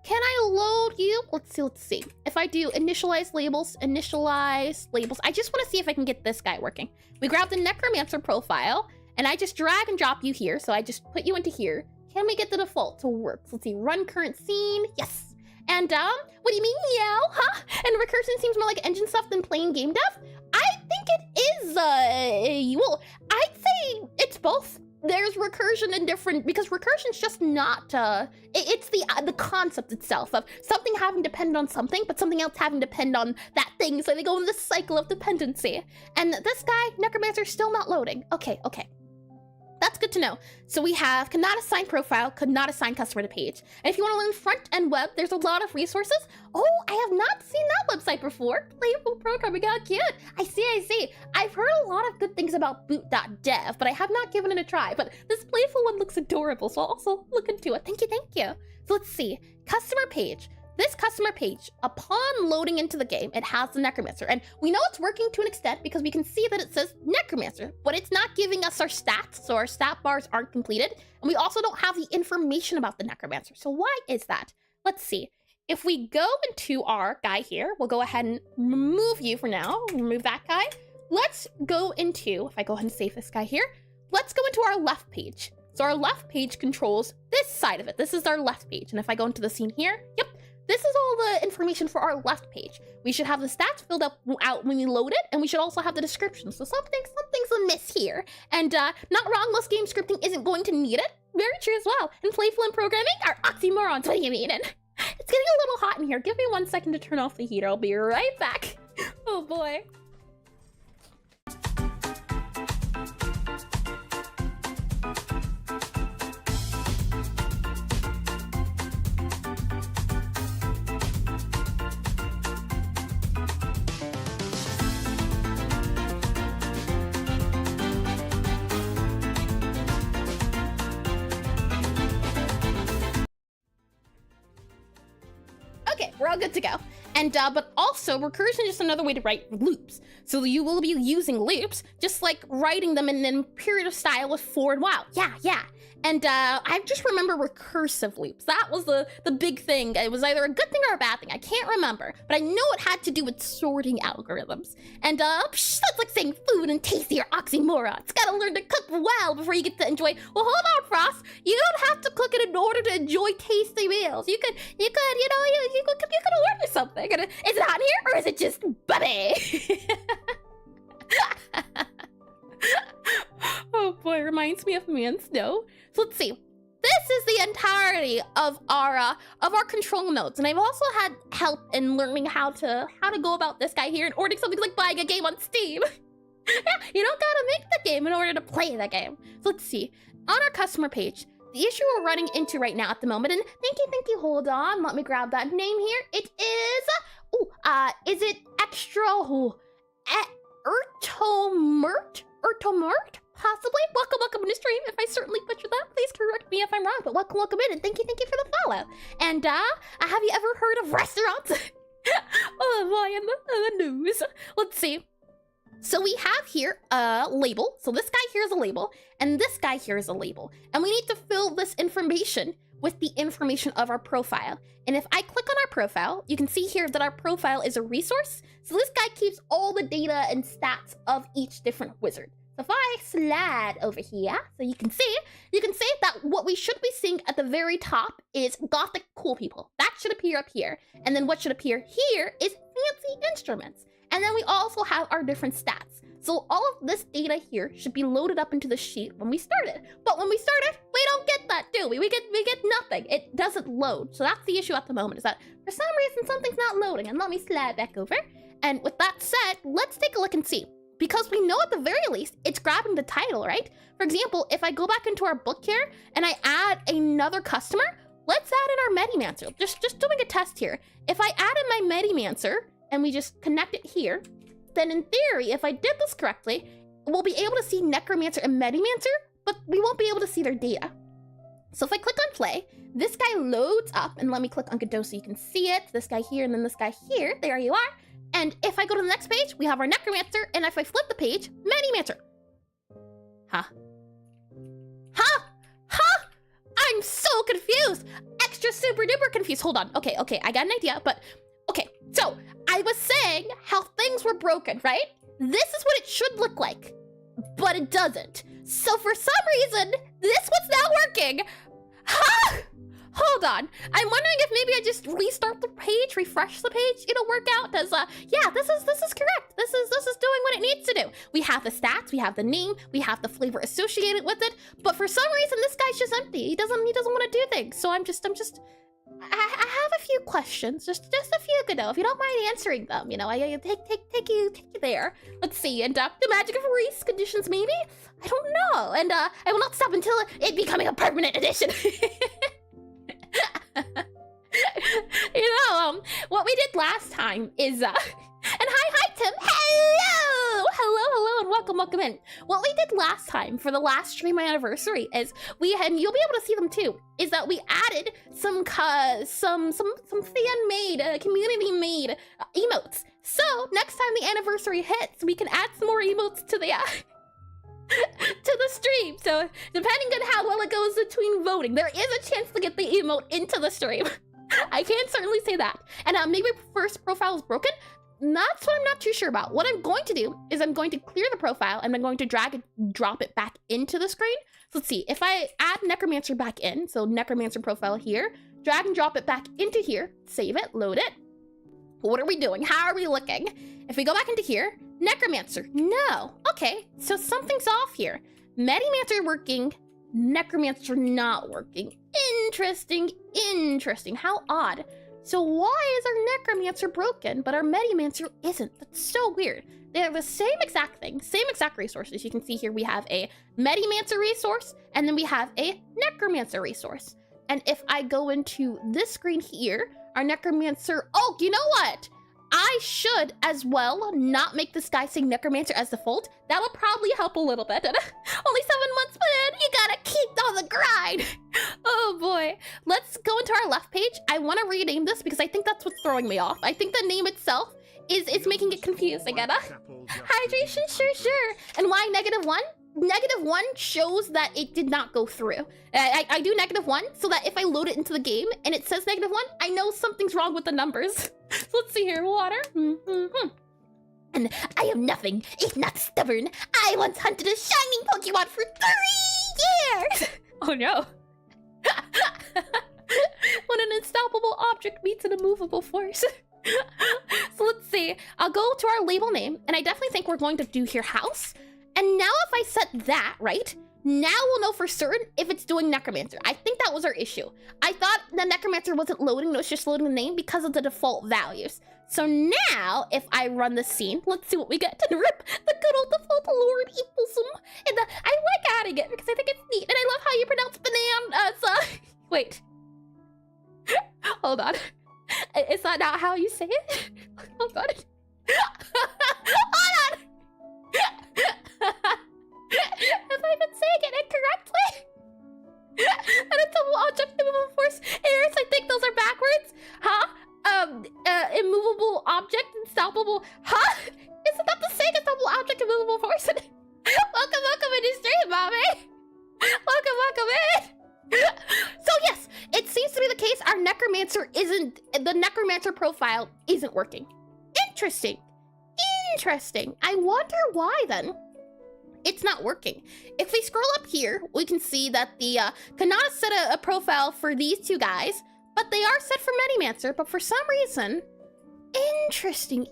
can I load you? Let's see. If I do initialize labels, I just want to see if I can get this guy working. We grab the Necromancer profile, and I just drag and drop you here. So I just put you into here. Can we get the default to work? Let's see, run current scene, yes. And what do you mean, meow, huh? And recursion seems more like engine stuff than plain game dev? I think it is, well, I'd say it's both. There's recursion in different, because recursion's just not, it's the concept itself of something having to depend on something, but something else having to depend on that thing, so they go in this cycle of dependency. And this guy, Necromancer, still not loading. Okay. That's good to know. So we have cannot assign profile, could not assign customer to page. And if you want to learn front-end web, there's a lot of resources. Oh, I have not seen that website before. Playful programming, how cute. I see. I've heard a lot of good things about boot.dev, but I have not given it a try. But this playful one looks adorable, so I'll also look into it. Thank you. So let's see, customer page. This customer page, upon loading into the game, it has the Necromancer. And we know it's working to an extent because we can see that it says Necromancer, but it's not giving us our stats, so our stat bars aren't completed. And we also don't have the information about the Necromancer. So why is that? Let's see. If we go into our guy here, we'll go ahead and remove you for now. Remove that guy. Let's go into, if I go ahead and save this guy here, let's go into our left page. So our left page controls this side of it. This is our left page. And if I go into the scene here, yep. This is all the information for our left page. We should have the stats filled out when we load it, and we should also have the description. So something's amiss here. And not wrong, most game scripting isn't going to need it. Very true as well. And playful and programming are oxymorons. What do you mean? And it's getting a little hot in here. Give me 1 second to turn off the heater. I'll be right back. Oh boy. We're all good to go. And but also recursion is just another way to write loops. So you will be using loops, just like writing them in an imperative style with for and while. Yeah. And I just remember recursive loops. That was the big thing. It was either a good thing or a bad thing. I can't remember, but I know it had to do with sorting algorithms. And that's like saying food and tasty are oxymorons. Gotta learn to cook well before you get to enjoy. Well, hold on, Frost. You don't have to cook it in order to enjoy tasty meals. You could order something. Is it hot in here or is it just buddy? Oh boy, reminds me of Man Snow. So let's see. This is the entirety of our control nodes, and I've also had help in learning how to go about this guy here and ordering something like buying a game on Steam. Yeah, you don't gotta make the game in order to play the game. So let's see. On our customer page, the issue we're running into right now at the moment, and thank you, hold on, let me grab that name here. It is it extra Ertomert? Possibly? Welcome to stream. If I certainly butchered that, please correct me if I'm wrong, but welcome in, and thank you for the follow. And have you ever heard of restaurants? Oh boy, in the news. Let's see. So we have here a label. So this guy here is a label, and this guy here is a label. And we need to fill this information with the information of our profile. And if I click on our profile, you can see here that our profile is a resource. So this guy keeps all the data and stats of each different wizard. So if I slide over here, so you can see that what we should be seeing at the very top is Gothic cool people. That should appear up here. And then what should appear here is fancy instruments. And then we also have our different stats. So all of this data here should be loaded up into the sheet when we started. But when we started, we don't get that, do we? We get nothing. It doesn't load. So that's the issue at the moment, is that for some reason something's not loading. And let me slide back over. And with that said, let's take a look and see. Because we know at the very least, it's grabbing the title, right? For example, if I go back into our book here and I add another customer, let's add in our Medimancer. Just doing a test here. If I add in my Medimancer and we just connect it here, then in theory, if I did this correctly, we'll be able to see Necromancer and Medimancer, but we won't be able to see their data. So if I click on play, this guy loads up, and let me click on Godot so you can see it. This guy here and then this guy here, there you are. And if I go to the next page, we have our Necromancer, and if I flip the page, Medimancer. Huh? I'm so confused. Extra super duper confused. Hold on. Okay, I got an idea, but okay. So I was saying how things were broken, right? This is what it should look like, but it doesn't. So for some reason, this one's not working. Huh? Hold on. I'm wondering if maybe I just restart the page, refresh the page, it'll work out. Does yeah, this is correct. This is doing what it needs to do. We have the stats, we have the name, we have the flavor associated with it, but for some reason this guy's just empty. He doesn't want to do things. So I have a few questions, just a few, Godot, if you don't mind answering them. You know, I take you there. Let's see, and the magic of race conditions, maybe? I don't know. And I will not stop until it becoming a permanent addition. You know, what we did last time is, and hi Tim, hello, and welcome in. What we did last time for the last stream anniversary is and you'll be able to see them too, is that we added some fan-made, community-made emotes. So next time the anniversary hits, we can add some more emotes to the to the stream. So depending on how well it goes between voting, there is a chance to get the emote into the stream. I can certainly say that. And maybe first profile is broken. That's what I'm not too sure about. What I'm going to do is I'm going to clear the profile and I'm going to drag and drop it back into the screen. So let's see, if I add Necromancer back in, so Necromancer profile here, drag and drop it back into here, save it, load it. What are we doing? How are we looking? If we go back into here, Necromancer, no. Okay, so something's off here. Medimancer working, Necromancer not working. Interesting. How odd. So why is our Necromancer broken, but our Medimancer isn't? That's so weird. They have the same exact thing, same exact resources. You can see here we have a Medimancer resource, and then we have a Necromancer resource. And if I go into this screen here, our Necromancer, oh, you know what? I should as well not make this guy say Necromancer as default. That'll probably help a little bit. Only 7 months, man. You gotta keep on the grind. Oh boy. Let's go into our left page. I want to rename this because I think that's what's throwing me off. I think the name itself is making it confusing. Hydration, sure. And why -1? -1 shows that it did not go through. I do -1 so that if I load it into the game and it says -1, I know something's wrong with the numbers. So let's see here. Water. And I am nothing if not stubborn. I once hunted a shining Pokemon for 3 years. Oh no. When an unstoppable object meets an immovable force. So let's see. I'll go to our label name, and I definitely think we're going to do here house. And now if I set that, right, now we'll know for certain if it's doing Necromancer. I think that was our issue. I thought the Necromancer wasn't loading, no, it's just loading the name because of the default values. So now, if I run the scene, let's see what we get. And rip the good old default Lord Equalsome. And I like adding it because I think it's neat. And I love how you pronounce banana. Wait. Hold on. Is that not how you say it? Hold on. Hold on. Have I been saying it incorrectly? And it's a object immovable force errors. I think those are backwards. Huh? Immovable object, unstoppable. Huh? Isn't that the same? Unstoppable object, immovable force. Welcome in the stream, mommy. Welcome in. So yes, it seems to be the case. Our the Necromancer profile isn't working. Interesting. I wonder why then it's not working. If we scroll up here, we can see that the cannot set a profile for these two guys, but they are set for Necromancer. But for some reason, interesting.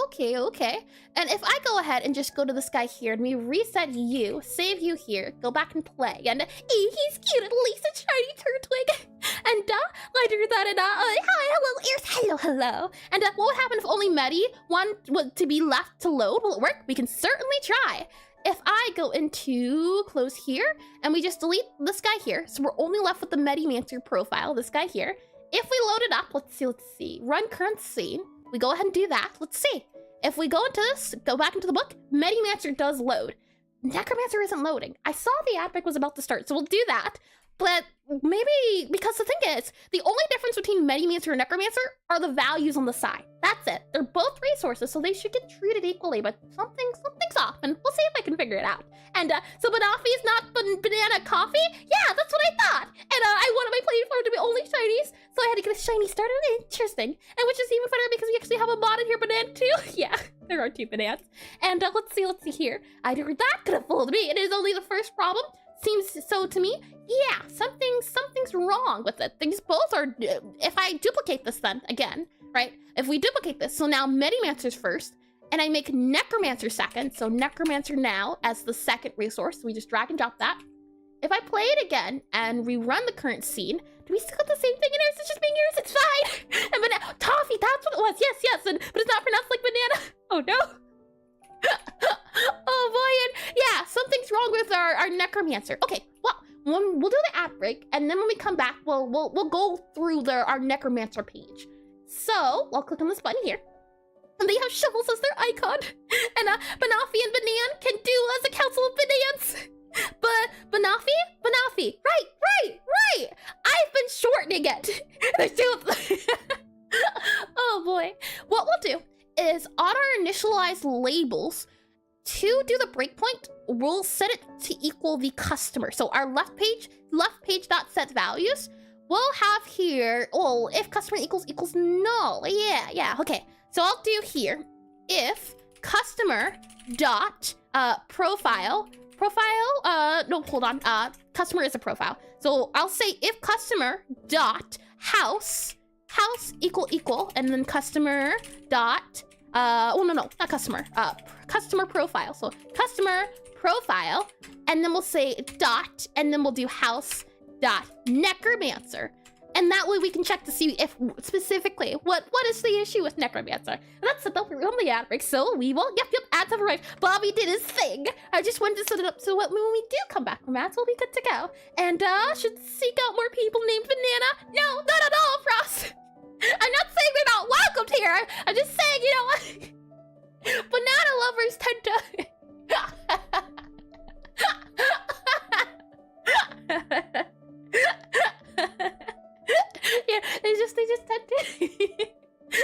Okay. And if I go ahead and just go to this guy here and we reset you, save you here, go back and play, and he's cute, at least a shiny Turtwig. And later that and hello ears, hello. And what would happen if only Medi was to be left to load? Will it work? We can certainly try. If I go into close here and we just delete this guy here, so we're only left with the Necromancer profile, this guy here. If we load it up, let's see. Run current scene. We go ahead and do that. Let's see. If we go into this, go back into the book, Necromancer does load. Necromancer isn't loading. I saw the ad break was about to start, so we'll do that. But maybe, because the thing is, the only difference between Necromancer and Necromancer are the values on the side. That's it. They're both resources, so they should get treated equally, but something's off, and we'll see if I can figure it out. And so Banafi is not banana coffee? Yeah, that's what I thought. And I wanted my platform to be only shinies, so I had to get a shiny starter. Interesting. And which is even funnier because we actually have a mod in here, banana too. Yeah, there are 2 bananas. And let's see here. Either that could have fooled me. It is only the first problem. Seems so to me. Yeah, something's wrong with it. Things both are. If I duplicate this then again, right? If we duplicate this, so now Necromancer's first, and I make Necromancer second, so Necromancer now as the second resource. So we just drag and drop that. If I play it again and rerun the current scene, do we still get the same thing in errors? It's just being errors. It's fine. And banana toffee. That's what it was. Yes. But it's not pronounced like banana. Oh no. Oh boy, and yeah, something's wrong with our Necromancer. Okay, well, we'll do the ad break, and then when we come back, we'll go through our Necromancer page. So I'll click on this button here, and they have shovels as their icon, and Banafi and Banan can do as a council of Banans. But Banafi, right. I've been shortening it. There's 2 of them. Oh boy, what we'll do is on our initialized labels, to do the breakpoint, we'll set it to equal the customer. So our left page dot set values, we'll have here, if customer equals null. Yeah, okay. So I'll do here, if customer dot profile, no, hold on, customer is a profile. So I'll say if customer dot house equal, and then customer dot, no, not customer, customer profile. So customer profile, and then we'll say dot, and then we'll do house dot Necromancer. And that way we can check to see if specifically what is the issue with Necromancer. And that's about on the ad break, so we will, yep, ads have arrived. Bobby did his thing. I just wanted to set it up so when we do come back from ads, we'll be good to go. And should seek out more people named Banana. No, not at all, Frost. I'm not saying they're not welcomed here. I'm just saying, you know, banana lovers tend to... yeah, they just tend to... I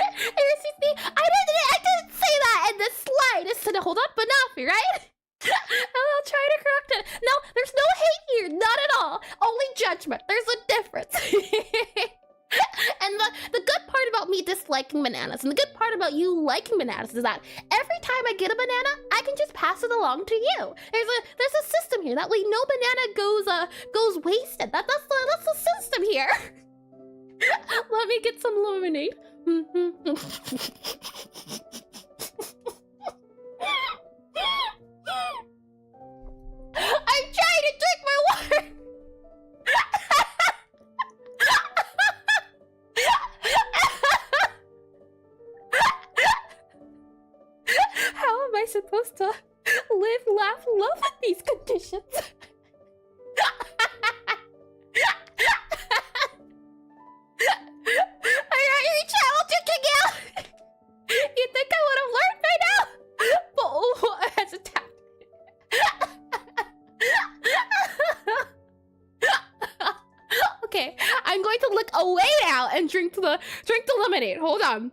didn't say that in the slightest. Hold on, Banafi, right? I'll try to correct it. No, there's no hate here, not at all. Only judgment. There's a difference. And the good part about me disliking bananas and the good part about you liking bananas is that every time I get a banana, I can just pass it along to you. There's a system here. That way no banana goes wasted. That's the system here. Let me get some lemonade. I'm trying to drink my water. How am I supposed to live, laugh, love in these conditions? Are you child kicking out? You think I would have learned by now? But what has attacked? Okay, I'm going to look away now and drink the lemonade. Hold on.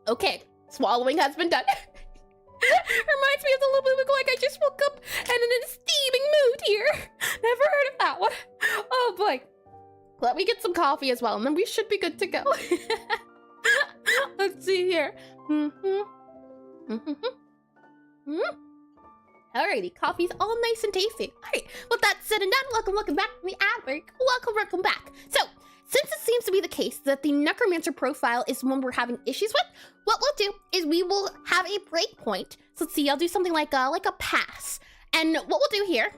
Okay, swallowing has been done. Reminds me of the little bit ago, like I just woke up and in a steaming mood here. Never heard of that one. Oh boy. Let me get some coffee as well, and then we should be good to go. Let's see here. Alrighty, coffee's all nice and tasty. Alright, with that said and done, welcome back from the ad break. Welcome back. So, since it seems to be the case that the Necromancer profile is one we're having issues with, what we'll do is we will have a breakpoint. So let's see, I'll do something like a pass. And what we'll do here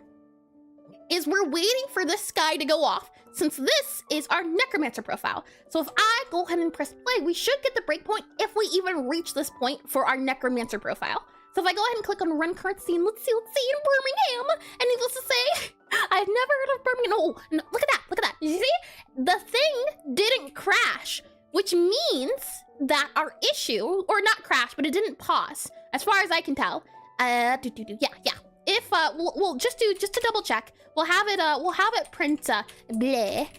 is we're waiting for this guy to go off, since this is our Necromancer profile. So if I go ahead and press play, we should get the breakpoint if we even reach this point for our Necromancer profile. So if I go ahead and click on run current scene, let's see, in Birmingham. And needless to say, I've never heard of Birmingham. Oh, no, look at that. You see? The thing didn't crash, which means that our issue, or not crash, but it didn't pause, as far as I can tell. Yeah. If we'll just to double check, we'll have it print bleh,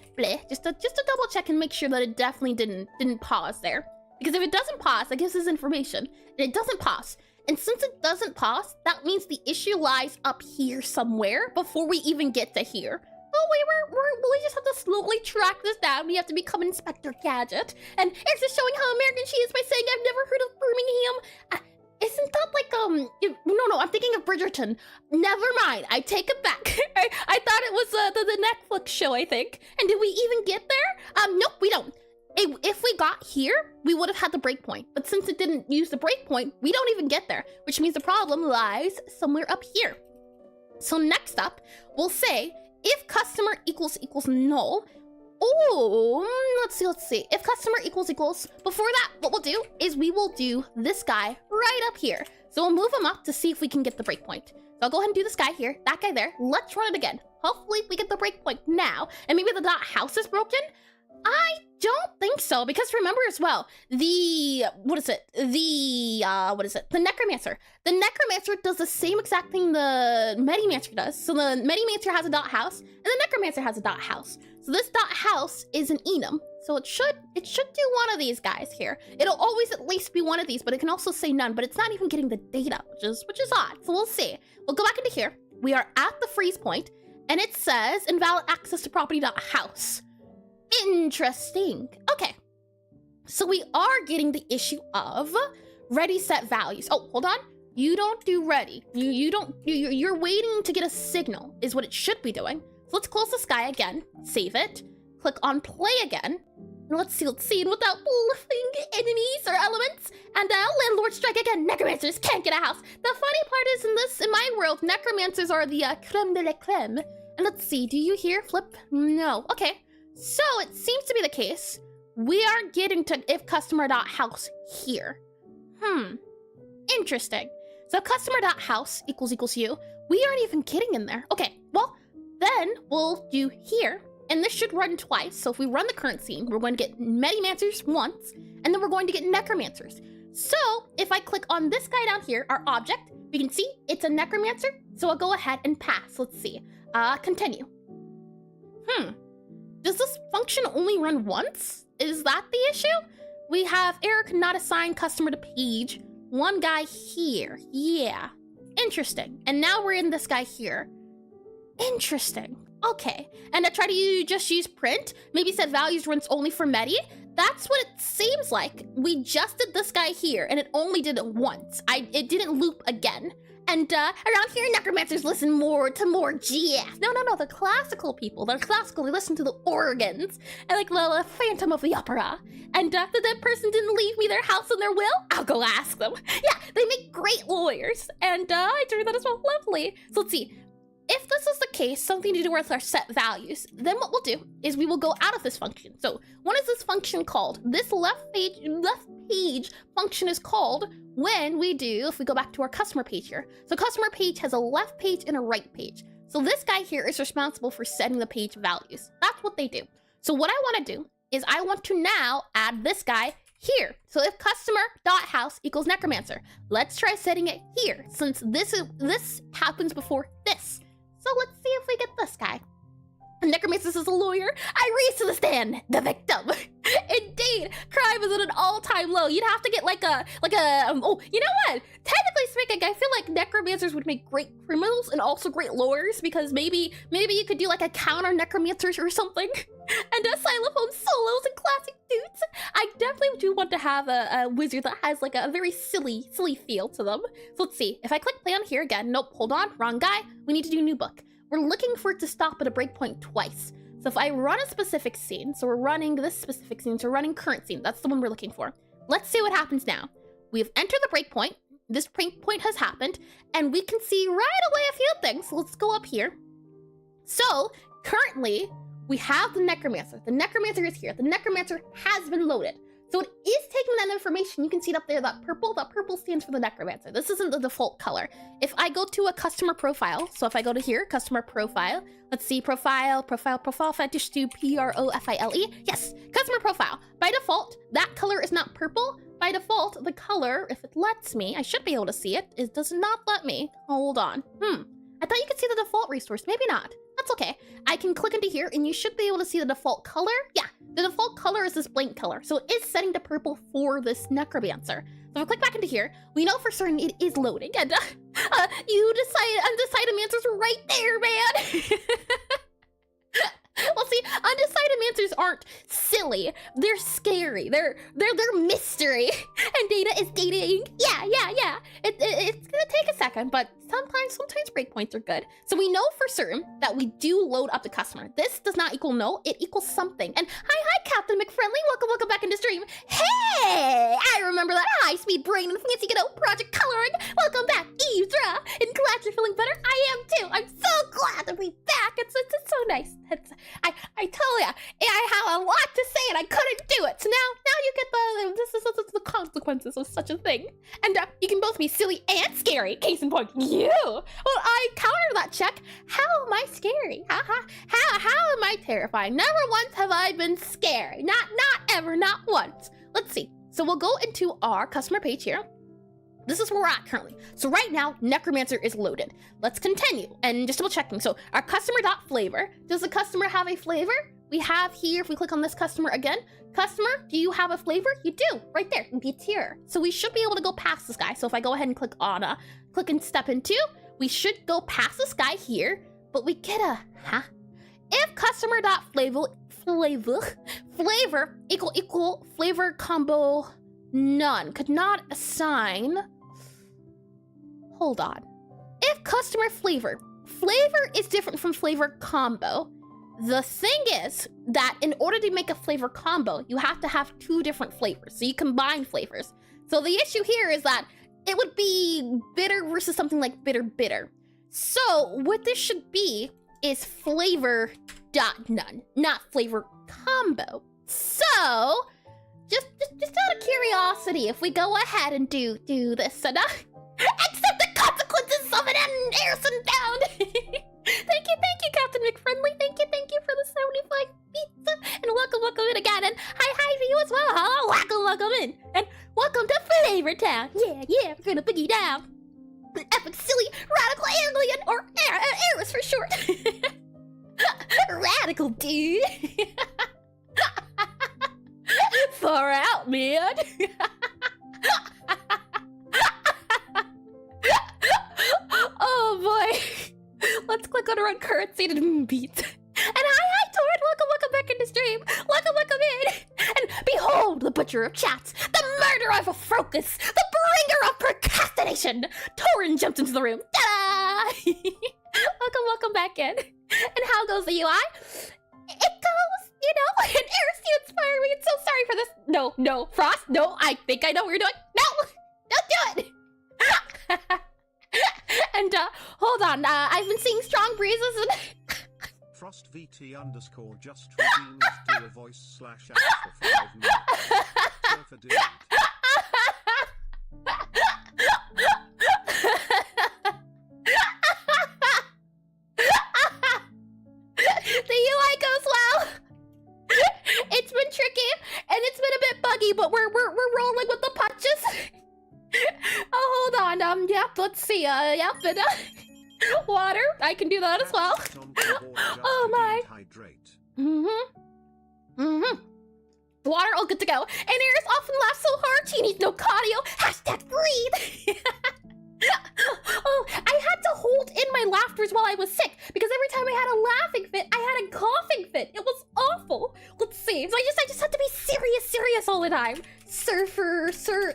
just to double check and make sure that it definitely didn't pause there. Because if it doesn't pause, that gives us information, and it doesn't pause. And since it doesn't pause, that means the issue lies up here somewhere before we even get to here. Oh wait, we just have to slowly track this down. We have to become Inspector Gadget. And it's just showing how American she is by saying I've never heard of Birmingham. Isn't that like, no, I'm thinking of Bridgerton. Never mind, I take it back. I thought it was the Netflix show, I think. And did we even get there? Nope, we don't. If we got here, we would have had the breakpoint. But since it didn't use the breakpoint, we don't even get there, which means the problem lies somewhere up here. So next up, we'll say if customer equals null. Oh, let's see. If customer equals, before that, what we'll do is we will do this guy right up here. So we'll move him up to see if we can get the breakpoint. So I'll go ahead and do this guy here, that guy there. Let's run it again. Hopefully we get the breakpoint now. And maybe the dot house is broken. I don't think so, because remember as well, the Necromancer. The Necromancer does the same exact thing the Medimancer does. So the Medimancer has a dot house, and the Necromancer has a dot house. So this dot house is an enum. So it should do one of these guys here. It'll always at least be one of these, but it can also say none, but it's not even getting the data, which is odd. So we'll see. We'll go back into here. We are at the freeze point, and it says invalid access to property.house. Interesting. Okay. So we are getting the issue of ready set values. Oh, hold on. You don't do ready. You're waiting to get a signal is what it should be doing. So let's close this guy again. Save it. Click on play again. And let's see. And without bluffing enemies or elements. And landlord strike again. Necromancers can't get a house. The funny part is in my world, necromancers are the creme de la creme. And let's see. Do you hear flip? No. Okay. So it seems to be the case. We are getting to if customer.house here. Interesting. So customer.house equals you. We aren't even getting in there. Okay, well, then we'll do here. and this should run twice. So if we run the current scene, we're going to get Medimancers once, and then we're going to get Necromancers. So if I click on this guy down here, our object, we can see it's a Necromancer. So I'll go ahead and pass. Let's see. Continue. Does this function only run once? Is that the issue? We have error cannot assign customer to page. One guy here. Yeah. Interesting. And now we're in this guy here. Interesting. Okay. And I try to just use print. Maybe set values runs only for Medi. That's what it seems like. We just did this guy here, and it only did it once. It didn't loop again. And around here, necromancers listen more to more GF. No, the classical people. They're classical. They listen to the organs. And like the Phantom of the Opera. And the dead person didn't leave me their house and their will. I'll go ask them. Yeah, they make great lawyers. And I do that as well. Lovely. So let's see. If this is the case, something to do with our set values, then what we'll do is we will go out of this function. So what is this function called? This left page function is called when we do, if we go back to our customer page here. So customer page has a left page and a right page. So this guy here is responsible for setting the page values. That's what they do. So what I want to do is I want to now add this guy here. So if customer.house equals necromancer, let's try setting it here since this happens before this. So let's see if we get this guy. Necromancer is a lawyer. I raise to the stand, the victim. Indeed, crime is at an all-time low. You'd have to get oh, you know what? Technically speaking, I feel like necromancers would make great criminals and also great lawyers because maybe you could do like a counter necromancers or something. And xylophone solos and classic dudes. I definitely do want to have a wizard that has like a very silly feel to them. So let's see. If I click play on here again, nope, hold on, wrong guy. We need to do new book. We're looking for it to stop at a breakpoint twice. So if I run a specific scene, so we're running this specific scene, so we're running current scene, that's the one we're looking for. Let's see what happens now. We've entered the breakpoint, this breakpoint has happened, and we can see right away a few things. So let's go up here. So currently, we have the Necromancer. The Necromancer is here. The Necromancer has been loaded. So it is taking that information. You can see it up there, that purple stands for the Necromancer. This isn't the default color. If I go to a customer profile, so if I go to here, customer profile, let's see, profile, if I just do profile, yes, customer profile. By default, that color is not purple. By default, the color, if it lets me, I should be able to see it. It does not let me. Hold on. I thought you could see the default resource. Maybe not. That's okay. I can click into here and you should be able to see the default color. Yeah, the default color is this blank color. So it is setting to purple for this Necromancer. So if I click back into here, we know for certain it is loading. And undecided mancers right there, man. Well, see, undecided mancers aren't silly. They're scary. They're mystery. And data is dating. Yeah. It's gonna take a second, but sometimes breakpoints are good. So we know for certain that we do load up the customer. This does not equal null, it equals something. And hi, Captain McFriendly. Welcome back into stream. Hey, I remember that high-speed brain and fancy Godot project coloring. Welcome back, Eavesdra. And glad you're feeling better. I am too. I'm so glad to be back. It's so nice. I tell ya, I have a lot to say and I couldn't do it. So now you get this is the consequences of such a thing. And you can both be silly and scary. Case in point, you. Well, I counter that check. How am I scary? How am I terrifying? Never once have I been scary. Not ever, not once. Let's see. So we'll go into our customer page here. This is where we're at currently. So right now, Necromancer is loaded. Let's continue and just double checking. So our customer.flavor, does the customer have a flavor? We have here, if we click on this customer again, customer, do you have a flavor? You do, right there, it's here. So we should be able to go past this guy. So if I go ahead and click on, click and step into, we should go past this guy here, but we get a, If customer.flavor equal flavor combo none, could not assign, hold on. If customer flavor is different from flavor combo, the thing is that in order to make a flavor combo, you have to have two different flavors. So you combine flavors. So the issue here is that it would be bitter versus something like bitter. So what this should be is flavor dot none, not flavor combo. So just out of curiosity, if we go ahead and do this and accept the consequences of an air sundown. Thank you, Captain McFriendly. Thank you for the 75 pizza, and welcome in again, and hi to you as well. Hello, welcome in, and welcome to Flavor Town. Yeah, we're gonna boogie down. Epic, silly, radical alien, or Eris for short. Radical, dude. Far out, man. Oh boy. Let's click on run currency to beat. And hi, Torrid. Welcome back into stream. Welcome in. And behold the butcher of chats, the murderer of a focus, the bringer of procrastination. Torrid jumped into the room. Ta-da! Welcome back in. And how goes the UI? It goes, you know, and Eris, you inspired me. I'm so sorry for this. No, Frost. No, I think I know what you're doing. No, don't do it. And hold on. I've been seeing strong breezes and. Frost VT _ just redeemed do a voice / act for 5 minutes. Surfer did. The UI goes well. It's been tricky and it's been a bit buggy, but we're rolling with the punches. Oh, hold on. Yep. Let's see. Yep. And, water. I can do that as well. Oh my. Water, all good to go. And Eris often laughs so hard she needs no cardio. #breathe. Oh, I had to hold in my laughters while I was sick because every time I had a laughing fit, I had a coughing fit. It was awful. Let's see. So I just had to be serious all the time. Surfer, SURFERDUDE.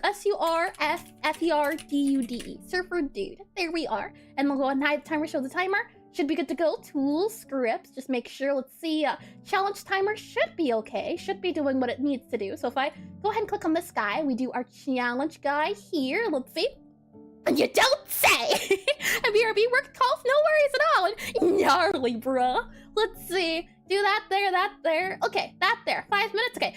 Surfer dude. There we are. And we'll go and hide the timer, show the timer. Should be good to go. Tools, scripts, just make sure. Let's see. Challenge timer should be okay. Should be doing what it needs to do. So if I go ahead and click on this guy, we do our challenge guy here. Let's see. And you don't say! And BRB work calls, no worries at all. And gnarly, bruh. Let's see. Do that there. Okay, that there. 5 minutes. Okay.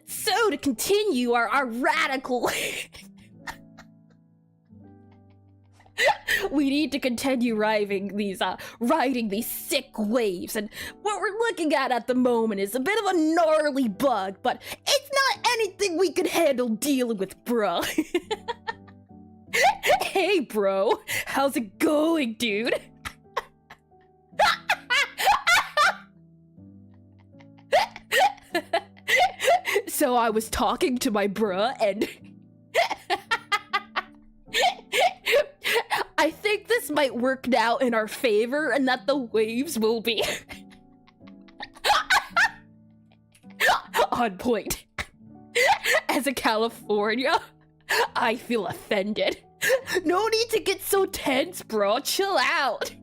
So to continue our radical. We need to continue riding these sick waves, and what we're looking at the moment is a bit of a gnarly bug, but it's not anything we can handle dealing with, bro. Hey, bro, how's it going, dude? So I was talking to my bruh, and I think this might work now in our favor, and that the waves will be on point. As a California, I feel offended. No need to get so tense, bro. Chill out.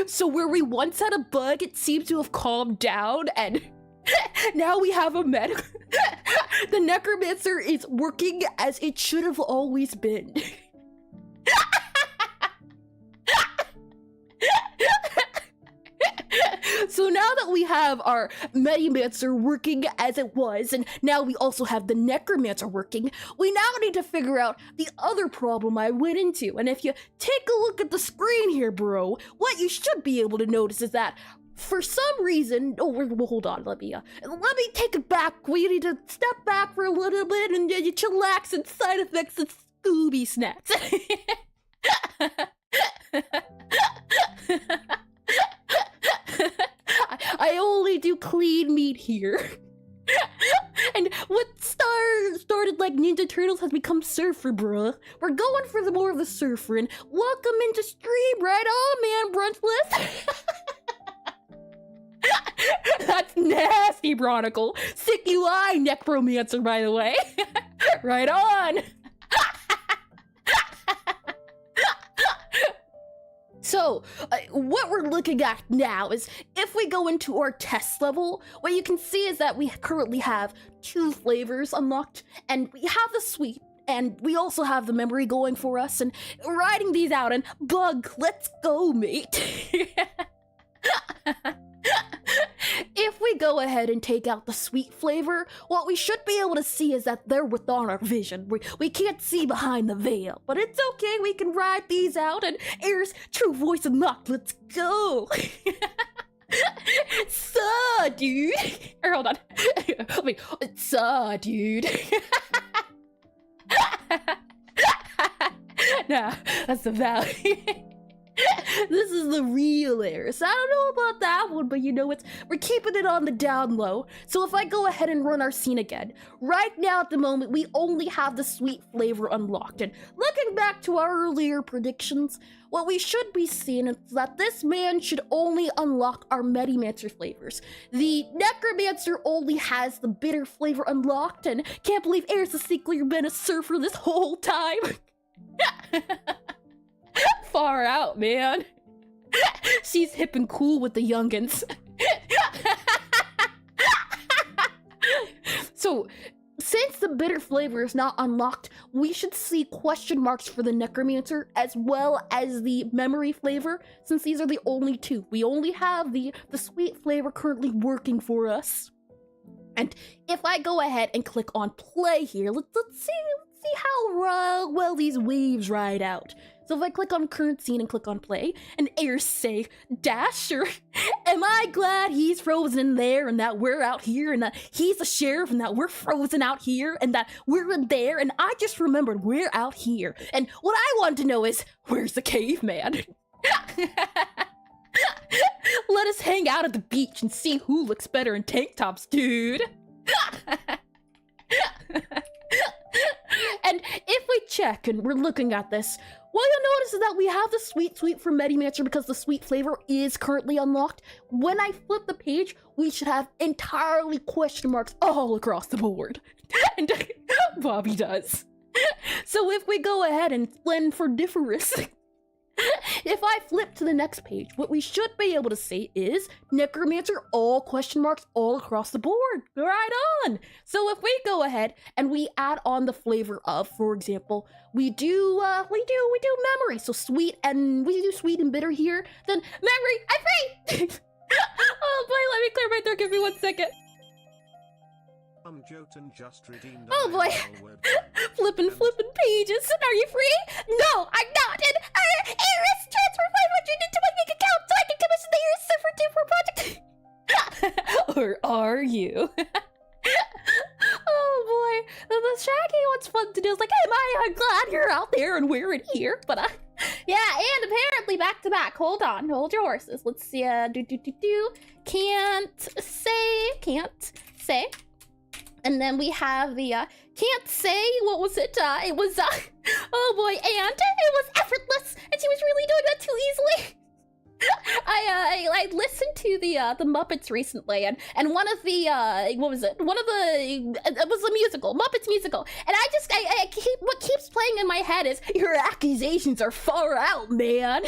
So where we once had a bug, it seems to have calmed down, and now we have a The Necromancer is working as it should have always been. So now that we have our Medimancer working as it was, and now we also have the Necromancer working, we now need to figure out the other problem I went into. And if you take a look at the screen here, bro, what you should be able to notice is that for some reason, well, hold on, let me take it back. We need to step back for a little bit and you chillax and side effects and Scooby snacks. I only do clean meat here. And what started like Ninja Turtles has become Surfer, bruh. We're going for the more of the Surfer, and welcome into stream, right on, man, Brunchless. That's nasty, Bronicle. Sick UI, Necromancer, by the way. Right on. So, what we're looking at now is if we go into our test level, what you can see is that we currently have 2 flavors unlocked, and we have the sweet, and we also have the memory going for us, and riding these out, and bug, let's go, mate. If we go ahead and take out the sweet flavor, what we should be able to see is that they're within our vision. We can't see behind the veil, but it's okay, we can ride these out, and Air's true voice unlocked, let's go! Suh, dude! Or hold on. Wait, suh, dude. Nah, that's the value. This is the real Air. So I don't know about that one, but you know what? We're keeping it on the down low. So if I go ahead and run our scene again, right now at the moment, we only have the sweet flavor unlocked. And looking back to our earlier predictions, what we should be seeing is that this man should only unlock our Necromancer flavors. The Necromancer only has the bitter flavor unlocked, and can't believe Air's a secretly been a surfer this whole time. Far out, man. She's hip and cool with the youngins. So, since the bitter flavor is not unlocked, we should see question marks for the Necromancer as well as the memory flavor, since these are the only two. We only have the sweet flavor currently working for us. And if I go ahead and click on play here, let's see how well these waves ride out. So if I click on current scene and click on play, and Air say, Dasher, am I glad he's frozen in there and that we're out here and that he's the sheriff and that we're frozen out here and that we're in there and I just remembered we're out here. And what I want to know is, where's the caveman? Let us hang out at the beach and see who looks better in tank tops, dude. And if we check and we're looking at this, what you'll notice is that we have the sweet for Necromancer because the sweet flavor is currently unlocked. When I flip the page, we should have entirely question marks all across the board. And Bobby does. So if we go ahead and splendiferous, if I flip to the next page, what we should be able to see is Necromancer, all question marks all across the board. Right on. So if we go ahead and we add on the flavor of, for example, we do memory. So sweet and we do sweet and bitter here. Then memory, I'm free. Oh boy, let me clear my throat. Give me 1 second. Jotun just redeemed. Oh boy. flipping pages. Are you free? No, I'm not. And Aris transfer 500 into my bank account so I can commission the Aris Surfer 2 project. Or are you? Oh boy. The Shaggy one's fun to do. It's like, hey, I'm glad you're out there and we're in here. But yeah, and apparently back to back. Hold on, hold your horses. Let's see. Can't say. And then we have the, can't say, what was it? It was, oh boy, and it was effortless, and she was really doing that too easily. I listened to the Muppets recently, and one of the, what was it? It was a musical, Muppets musical, and what keeps playing in my head is, your accusations are far out, man.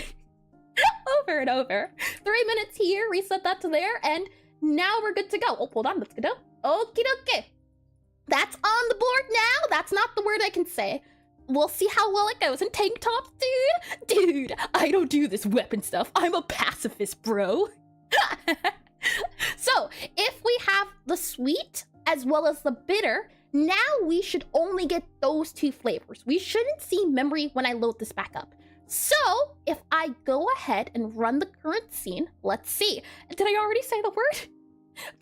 Over and over. 3 minutes here, reset that to there, and now we're good to go. Oh, hold on, let's go. Okie dokie. That's on the board now. That's not the word I can say. We'll see how well it goes in tank tops, dude. Dude, I don't do this weapon stuff. I'm a pacifist, bro. So, if we have the sweet as well as the bitter, now we should only get those two flavors. We shouldn't see memory when I load this back up. So, if I go ahead and run the current scene, let's see. Did I already say the word?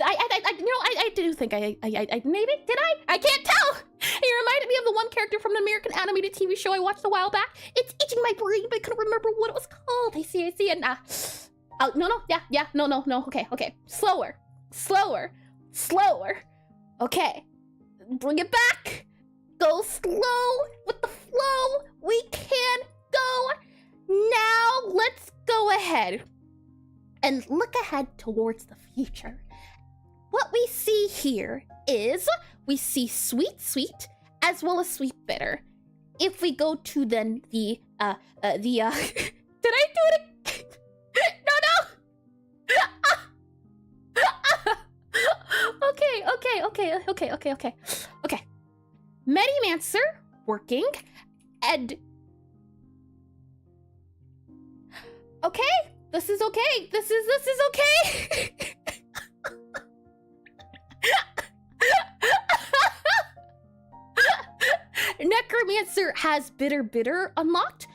I do think maybe, did I? I can't tell! It reminded me of the one character from the American animated TV show I watched a while back. It's itching my brain, but I couldn't remember what it was called. I see, and, no, okay. Slower. Okay. Bring it back. Go slow with the flow. We can go. Now, let's go ahead and look ahead towards the future. What we see here is we see sweet as well as sweet bitter. If we go to then the did I do it? No. Okay. Necromancer working and okay. This is okay. has bitter unlocked.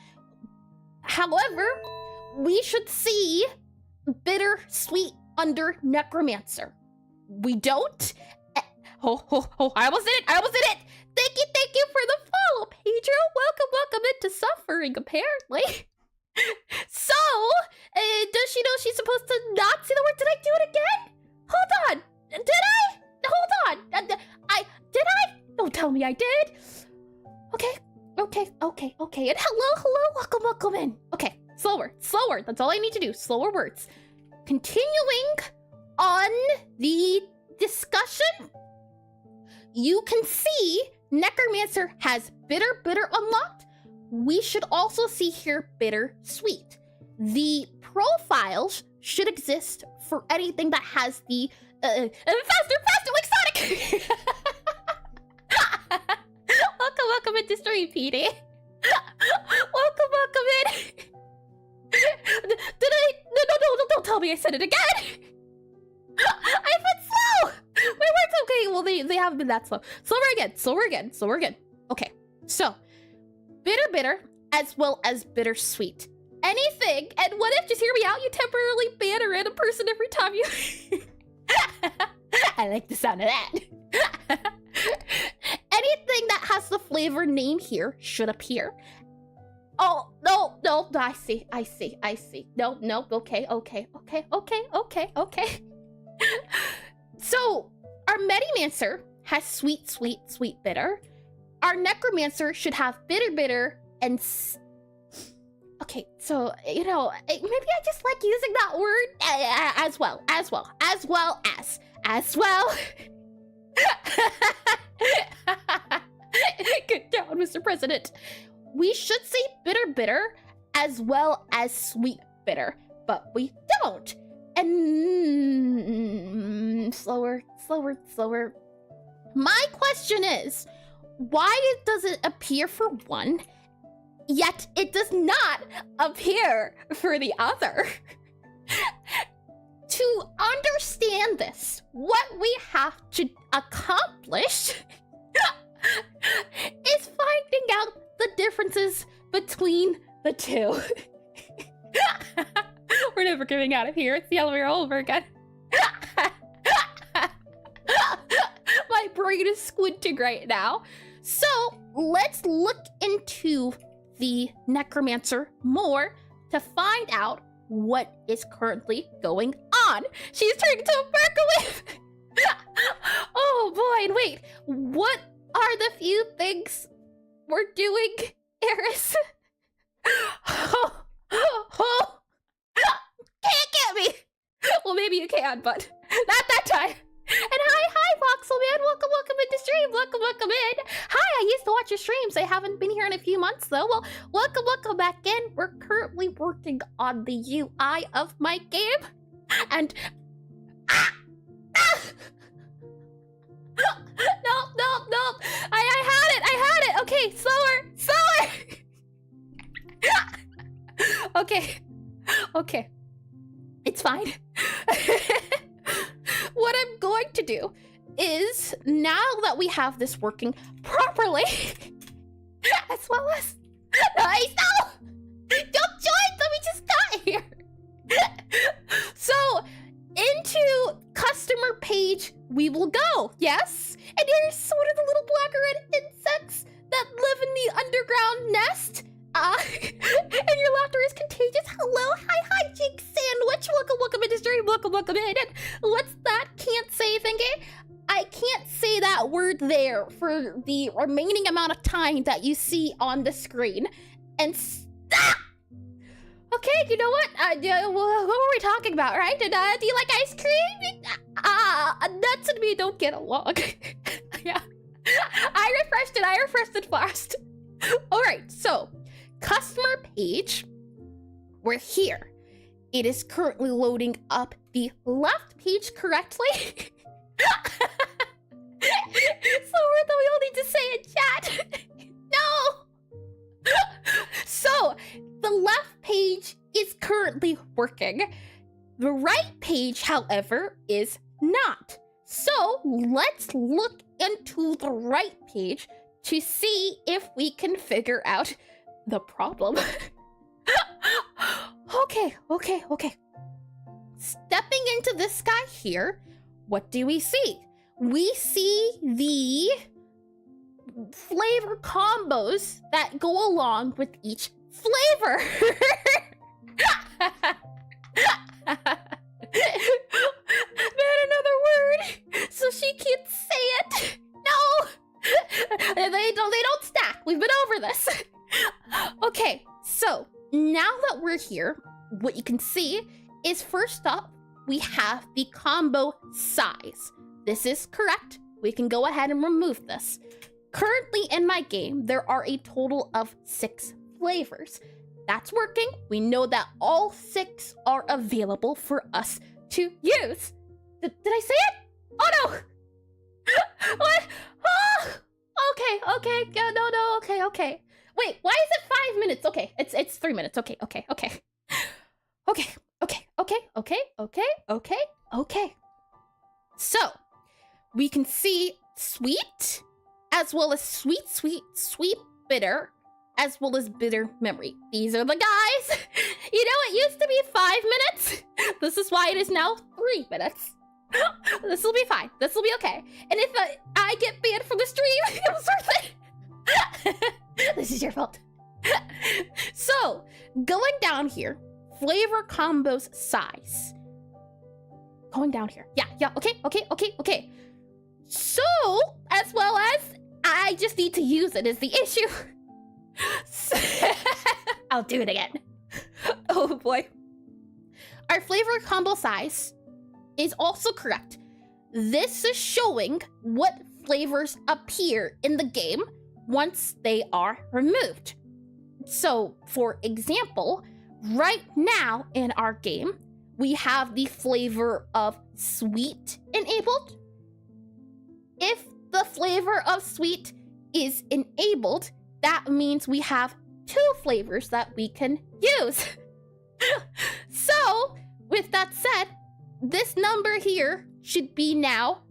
However, we should see bitter sweet under Necromancer. We don't. I was in it. Thank you for the follow, Pedro. Welcome into suffering, apparently. So, does she know she's supposed to not see the word? Did I do it again? Hold on. Did I? Hold on. Did I? Don't tell me I did. Okay. And hello. Welcome in. Okay, slower. That's all I need to do. Slower words. Continuing on the discussion, you can see Necromancer has bitter unlocked. We should also see here bitter sweet. The profiles should exist for anything that has the faster like Sonic. welcome into stream, PD. Welcome in. Did I? No, don't tell me I said it again. I've been slow. My words, okay, well, they haven't been that slow. Slower again. Okay, so, bitter, as well as bittersweet. Anything, and what if, just hear me out, you temporarily ban a random person every time you... I like the sound of that. Anything that has the flavor name here should appear. Oh, no, I see. No, okay. So, our Medimancer has sweet, bitter. Our Necromancer should have bitter, and... Okay, so, maybe I just like using that word as well. Good job, Mr. President. We should say bitter, as well as sweet bitter, but we don't. And slower. My question is, why does it appear for one, yet it does not appear for the other? To understand this, what we have to accomplish is finding out the differences between the two. We're never getting out of here. It's the elevator all over again. My brain is squinting right now. So let's look into the Necromancer more to find out what is currently going on. She's turning into a microwave. Oh boy, and wait, what are the few things we're doing, Eris? Can't get me. Well, maybe you can, but not that time. And hi, Voxel Man. Welcome into stream. Welcome in. Hi, I used to watch your streams. I haven't been here in a few months, though. Well, welcome back in. We're currently working on the UI of my game. And... No. I had it. Okay, slower. Okay. It's fine. What I'm going to do is, now that we have this working properly, as well as... Nice! No! Don't join! We just got here! So, into customer page we will go, yes? And here's sort of the little black or red insects that live in the underground nest. And your laughter is contagious. Hello, hi, Jake Sandwich. Welcome into stream. Welcome in. And what's that can't say thingy? I can't say that word there for the remaining amount of time that you see on the screen. And stop! Okay, you know what? What were we talking about, right? Do you like ice cream? Nuts and me don't get along. Yeah. I refreshed it fast. Alright, so customer page, we're here. It is currently loading up the left page correctly. So weird that we all need to say in chat. No! So, the left page is currently working. The right page, however, is not. So, let's look into the right page to see if we can figure out the problem. Okay. Stepping into this guy here, what do we see? We see the flavor combos that go along with each flavor. Man, another word, so she can't say it. No, they don't stack. We've been over this. Okay, so now that we're here, what you can see is first up, we have the combo size. This is correct. We can go ahead and remove this. Currently in my game, there are a total of 6 flavors. That's working. We know that all 6 are available for us to use. Did I say it? Oh no! What? Oh! Okay. Yeah, no, okay. Wait, why is it 5 minutes? Okay, it's 3 minutes. Okay. So, we can see sweet, as well as sweet, bitter, as well as bitter memory. These are the guys. You know, it used to be 5 minutes. This is why it is now 3 minutes. This will be fine. This will be okay. And if I get banned from the stream, it was worth it. This is your fault. So, going down here, flavor combos size. Going down here. Yeah, okay. So, as well as, I just need to use it is the issue. I'll do it again. Oh boy. Our flavor combo size is also correct. This is showing what flavors appear in the game once they are removed. So, for example, right now in our game, we have the flavor of sweet enabled. If the flavor of sweet is enabled, that means we have 2 flavors that we can use. So, with that said, this number here should be now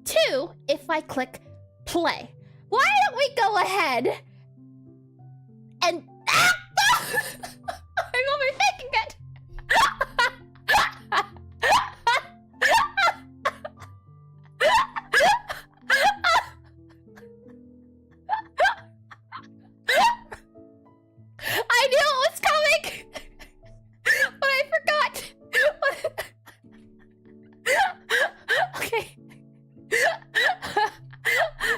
2 if I click play. Why don't we go ahead and... I'm overthinking it! I knew it was coming! But I forgot! Okay.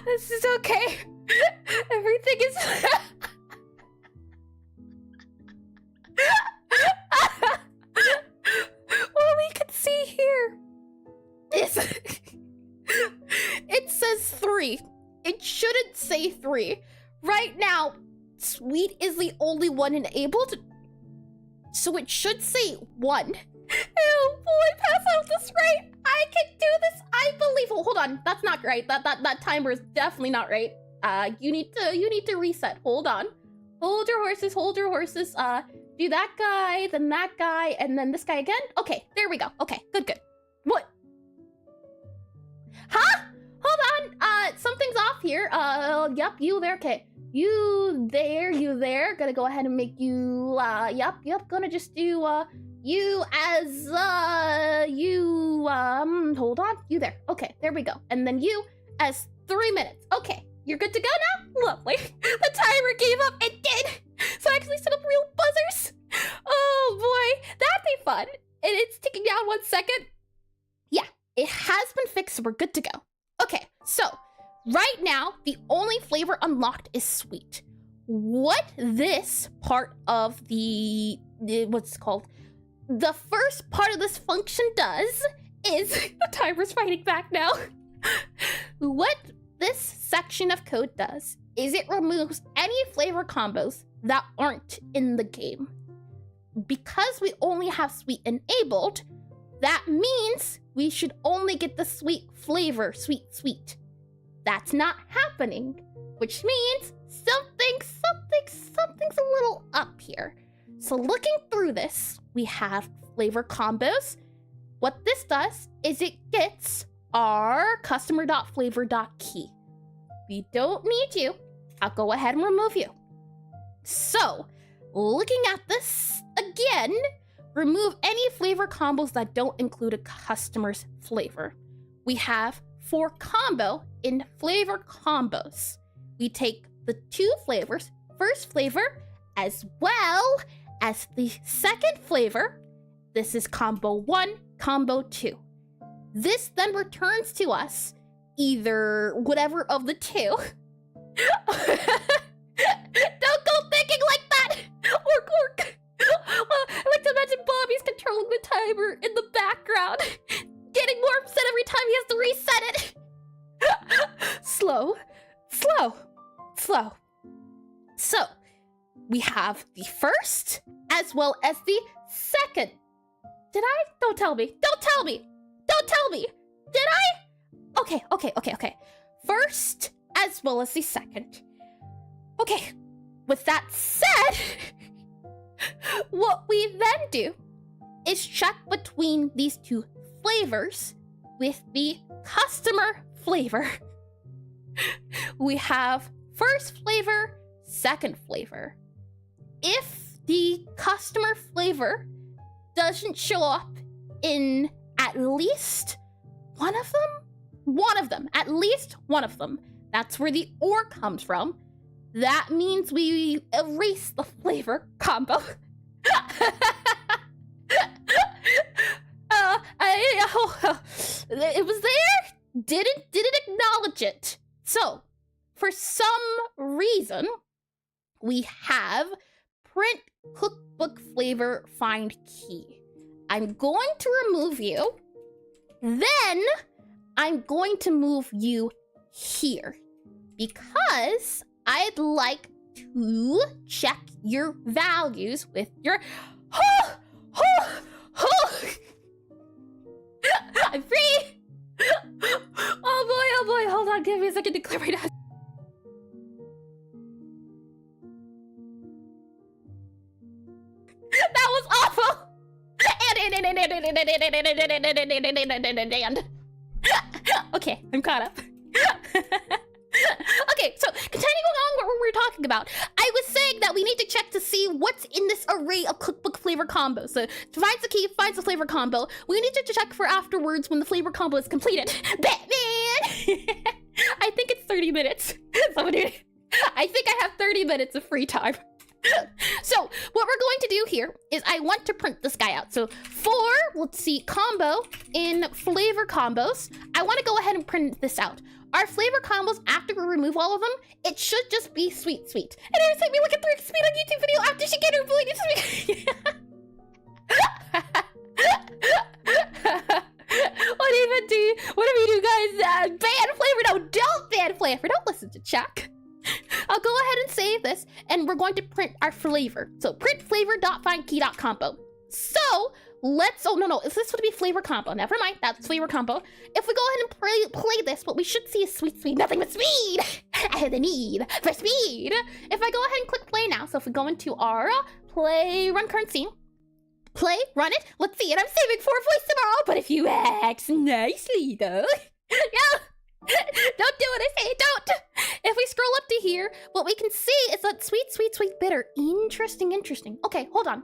This is okay. Everything is... What we can see here is... It says 3. It shouldn't say 3. Right now, sweet is the only one enabled, so it should say 1. Oh boy, pass out this right. I can do this. I believe. Oh, hold on, that's not right. That timer is definitely not right. You need to reset. Hold on. Hold your horses. Do that guy, then that guy, and then this guy again. Okay, there we go. Okay, good. What? Huh? Hold on. Something's off here. Yep, you there. Okay. You there. Gonna go ahead and make you, yep. Gonna just do, you as, hold on. You there. Okay, there we go. And then you as 3 minutes. Okay, you're good to go now? Lovely. The timer gave up. It did. So I actually set up real buzzers. Oh boy, that'd be fun. And it's ticking down 1 second. Yeah, it has been fixed, so we're good to go. Okay, so right now, the only flavor unlocked is sweet. What this part of the, what's it called? The first part of this function does is, the timer's fighting back now. What this section of code does is it removes any flavor combos that aren't in the game. Because we only have sweet enabled, that means we should only get the sweet flavor, sweet. That's not happening, which means something's a little up here. So looking through this, we have flavor combos. What this does is it gets our customer.flavor.key. We don't need you. I'll go ahead and remove you. So, looking at this again, remove any flavor combos that don't include a customer's flavor. We have for combo in flavor combos. We take the 2 flavors, first flavor, as well as the second flavor. This is combo 1, combo 2. This then returns to us either whatever of the 2. Don't go thinking like that! Orc! I like to imagine Bobby's controlling the timer in the background, getting more upset every time he has to reset it. Slow. So, we have the first as well as the second. Did I? Don't tell me. Did I? Okay. First as well as the second. Okay, with that said, what we then do is check between these 2 flavors with the customer flavor. We have first flavor, second flavor. If the customer flavor doesn't show up in at least one of them, at least one of them, that's where the or comes from. That means we erase the flavor combo. It was there, didn't acknowledge it. So, for some reason, we have print cookbook flavor find key. I'm going to remove you. Then, I'm going to move you here because I'd like to check your values with your... I'm free! Oh boy, hold on, give me a second to clear my nose. That was awful! And okay, I'm caught up. Okay, so continuing on what we were talking about, I was saying that we need to check to see what's in this array of cookbook flavor combos. So finds the key, finds the flavor combo. We need to check for afterwards when the flavor combo is completed. Batman! I think it's 30 minutes. I think I have 30 minutes of free time. So what we're going to do here is I want to print this guy out. So for, let's see, combo in flavor combos, I want to go ahead and print this out. Our flavor combos, after we remove all of them, it should just be sweet. And it made me look at 3 speed on YouTube video after she get her bleeding. What do we do, guys? Ban flavor? No, don't ban flavor. Don't listen to Chuck. I'll go ahead and save this, and we're going to print our flavor. So print flavor.findkey.combo. So let's, oh no, this would be flavor combo. Never mind, that's flavor combo. If we go ahead and play this, what we should see is sweet, nothing but speed. I have the need for speed. If I go ahead and click play now, so if we go into our play, run current scene, play, run it, let's see, and I'm saving for voice tomorrow, but if you act nicely though, yeah. Don't do it, I say don't. If we scroll up to here, what we can see is that sweet, bitter. Interesting. Okay, hold on.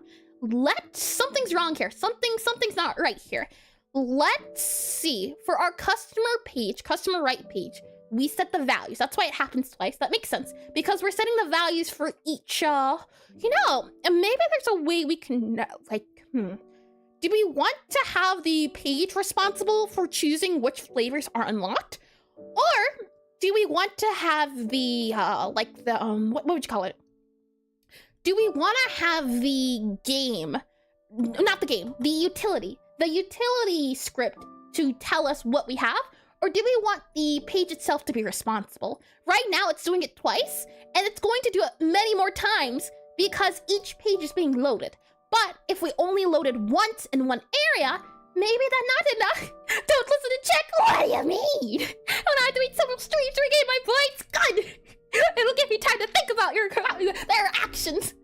Something's wrong here. Something's not right here. Let's see. For our customer page, customer right page, we set the values. That's why it happens twice. That makes sense. Because we're setting the values for each, and maybe there's a way we can, do we want to have the page responsible for choosing which flavors are unlocked? Or do we want to have the, what would you call it? Do we want to have the game, not the game, the utility script to tell us what we have? Or do we want the page itself to be responsible? Right now it's doing it twice, and it's going to do it many more times because each page is being loaded. But if we only loaded once in one area, maybe that's not enough. Don't listen to check. What do you mean? When I have to read several streams to regain my points, God, it'll give me time to think about their actions.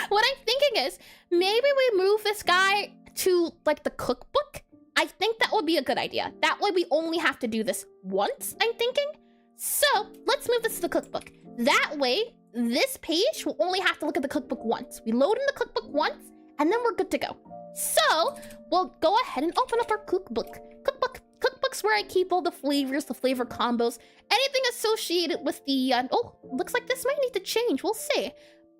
What I'm thinking is, maybe we move this guy to like the cookbook. I think that would be a good idea. That way we only have to do this once, I'm thinking. So let's move this to the cookbook. That way, this page will only have to look at the cookbook once. We load in the cookbook once, and then we're good to go. So we'll go ahead and open up our cookbook. Cookbook's where I keep all the flavors, the flavor combos, anything associated with the, oh, looks like this might need to change, we'll see.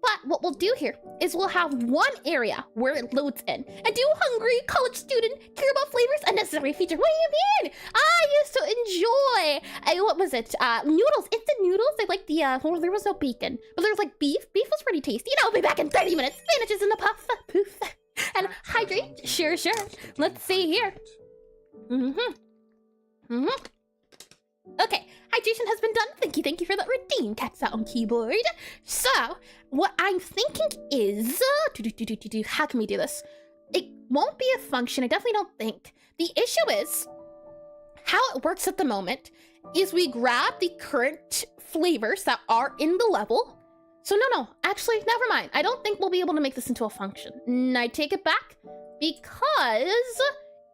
But what we'll do here is we'll have one area where it loads in. And do hungry college student care about flavors? A necessary feature. What do you mean? I used to enjoy, what was it? Noodles, instant noodles. I like the, well, there was no bacon, but there was like beef. Beef was pretty tasty. I'll be back in 30 minutes. Spinaches in the puff, poof. And hydrate, sure. Let's see here. Okay, hydration has been done. Thank you for that redeem, cat's out on keyboard. So, what I'm thinking is, how can we do this? It won't be a function, I definitely don't think. The issue is, how it works at the moment is we grab the current flavors that are in the level. So no, actually, never mind. I don't think we'll be able to make this into a function. I take it back because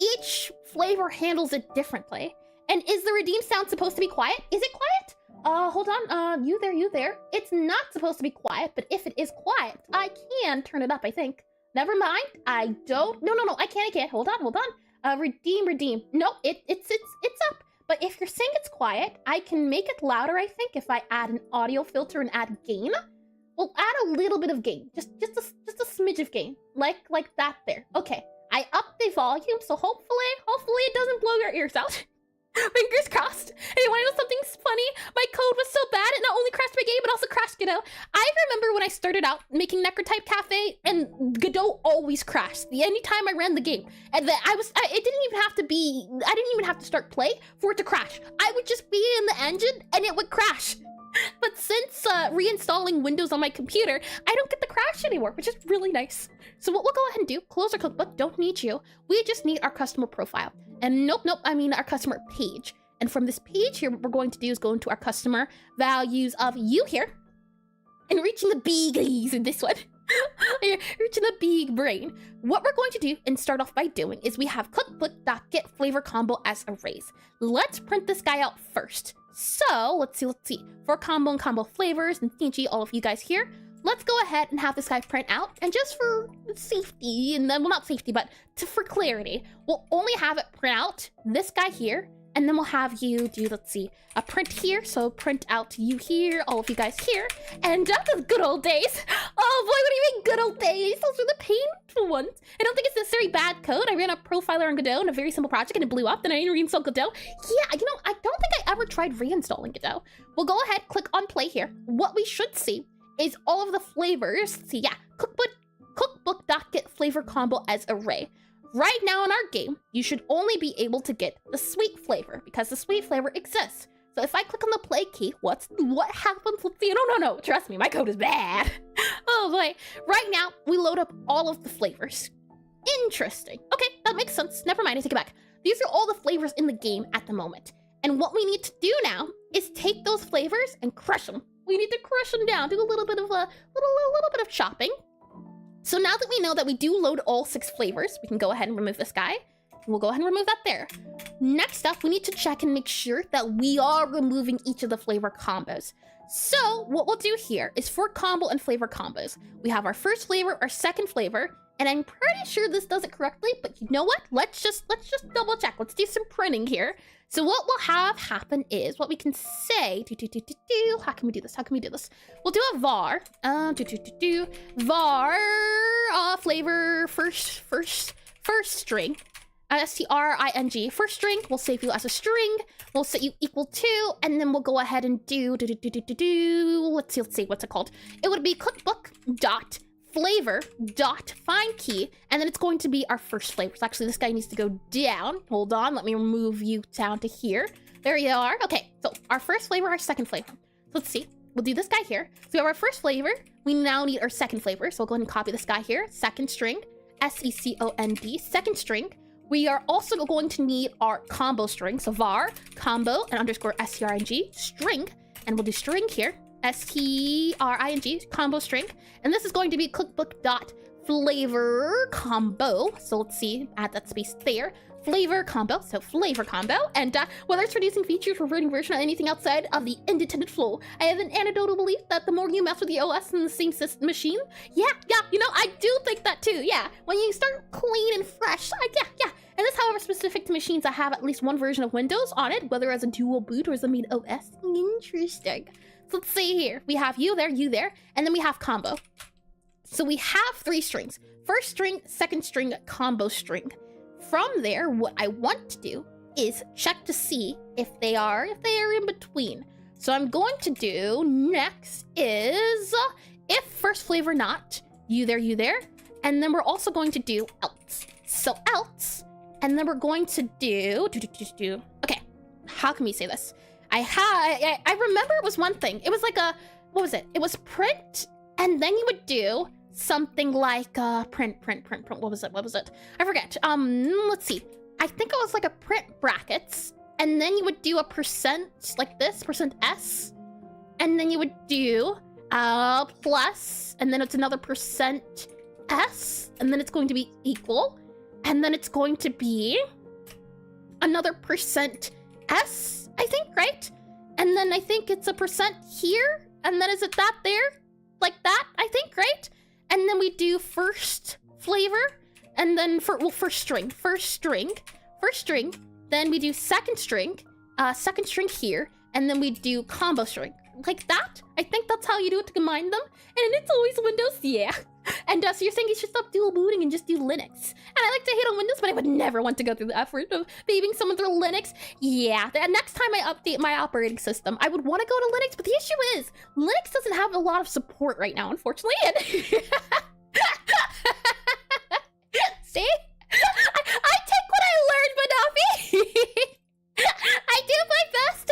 each flavor handles it differently. And is the redeem sound supposed to be quiet? Is it quiet? Hold on, you there. It's not supposed to be quiet, but if it is quiet, I can turn it up, I think. Never mind, I don't, no, I can't, hold on. Redeem. No, it's up. But if you're saying it's quiet, I can make it louder, I think, if I add an audio filter and add gain. We'll add a little bit of gain, just a smidge of gain, like that there. Okay, I upped the volume, so hopefully it doesn't blow your ears out. Fingers crossed. And you want to know something funny? My code was so bad, it not only crashed my game, but also crashed Godot. I remember when I started out making Necrotype Cafe, and Godot always crashed. Anytime I ran the game. And then it didn't even have to be, I didn't even have to start play for it to crash. I would just be in the engine, and it would crash. But since reinstalling Windows on my computer, I don't get the crash anymore, which is really nice. So what we'll go ahead and do, close our cookbook, don't need you. We just need our customer profile. And nope, I mean our customer page. And from this page here, what we're going to do is go into our customer values of you here. And reaching the biggies in this one. Reaching the big brain. What we're going to do and start off by doing is we have cookbook.getFlavorCombo as arrays. Let's print this guy out first. So let's see. For combo and combo flavors and stingy, all of you guys here, let's go ahead and have this guy print out. And just for safety, and then, well, not safety, but for clarity, we'll only have it print out this guy here. And then we'll have you do, let's see, a print here. So print out you here, all of you guys here. And the good old days. Oh boy, what do you mean good old days? Those are the painful ones. I don't think it's necessarily bad code. I ran a profiler on Godot in a very simple project and it blew up. Then I reinstalled Godot. Yeah, I don't think I ever tried reinstalling Godot. We'll go ahead, click on play here. What we should see is all of the flavors. Let's see, yeah, cookbook.getFlavorCombo as array. Right now in our game, you should only be able to get the sweet flavor because the sweet flavor exists. So if I click on the play key, what happens? Let's see. No, trust me, my code is bad. Oh boy. Right now, we load up all of the flavors. Interesting. Okay, that makes sense. Never mind, I take it back. These are all the flavors in the game at the moment. And what we need to do now is take those flavors and crush them. We need to crush them down, do a little bit of little bit of chopping. So now that we know that we do load all 6 flavors, we can go ahead and remove this guy. We'll go ahead and remove that there. Next up, we need to check and make sure that we are removing each of the flavor combos. So what we'll do here is for combo and flavor combos, we have our first flavor, our second flavor, and I'm pretty sure this does it correctly, but you know what? Let's just double check. Let's do some printing here. So what we'll have happen is what we can say, how can we do this? We'll do a var, var, flavor first string, string, first string, we'll save you as a string, we'll set you equal to, and then we'll go ahead and do, let's see, what's it called? It would be cookbook.flavor.find key, and then it's going to be our first flavor. So actually this guy needs to go down. Hold on, let me remove you down to here. There you are. Okay, so our first flavor, our second flavor. So let's see, we'll do this guy here. So we have our first flavor, we now need our second flavor. So we'll go ahead and copy this guy here, second string, second, second string. We are also going to need our combo string. So var, combo, and underscore string, string, and we'll do string here. string, combo string, and this is going to be cookbook.flavor flavor combo. So let's see, add that space there. Flavor combo, so flavor combo, and whether it's reducing features, reverting version, or anything outside of the intended flow, I have an anecdotal belief that the more you mess with the OS in the same system machine, yeah, you know, I do think that too, yeah. When you start clean and fresh, yeah. And this, however, specific to machines that have at least one version of Windows on it, whether as a dual boot or as a main OS. Interesting. So let's see here, we have you there, and then we have combo. So we have 3 strings. First string, second string, combo string. From there, what I want to do is check to see if they are in between. So I'm going to do next is if first flavor not, you there, and then we're also going to do else. So else, and then we're going to do, okay, how can we say this? I remember it was one thing. It was like a, what was it? It was print, and then you would do something like print, what was it? I forget. Let's see. I think it was like a print brackets, and then you would do a percent like this, %s, and then you would do plus, and then it's another %s, and then it's going to be equal, and then it's going to be another %s, I think, right? And then I think it's a % here, and then is it that there? Like that, I think, right? And then we do first flavor, and then first string, then we do second string here, and then we do combo string. Like that? I think that's how you do it to combine them. And it's always Windows, yeah. And so you're saying you should stop dual booting and just do Linux. And I like to hate on Windows, but I would never want to go through the effort of babying someone through Linux. Yeah, the next time I update my operating system, I would want to go to Linux, but the issue is, Linux doesn't have a lot of support right now, unfortunately. And see? I take what I learned, Manafi. I do my best.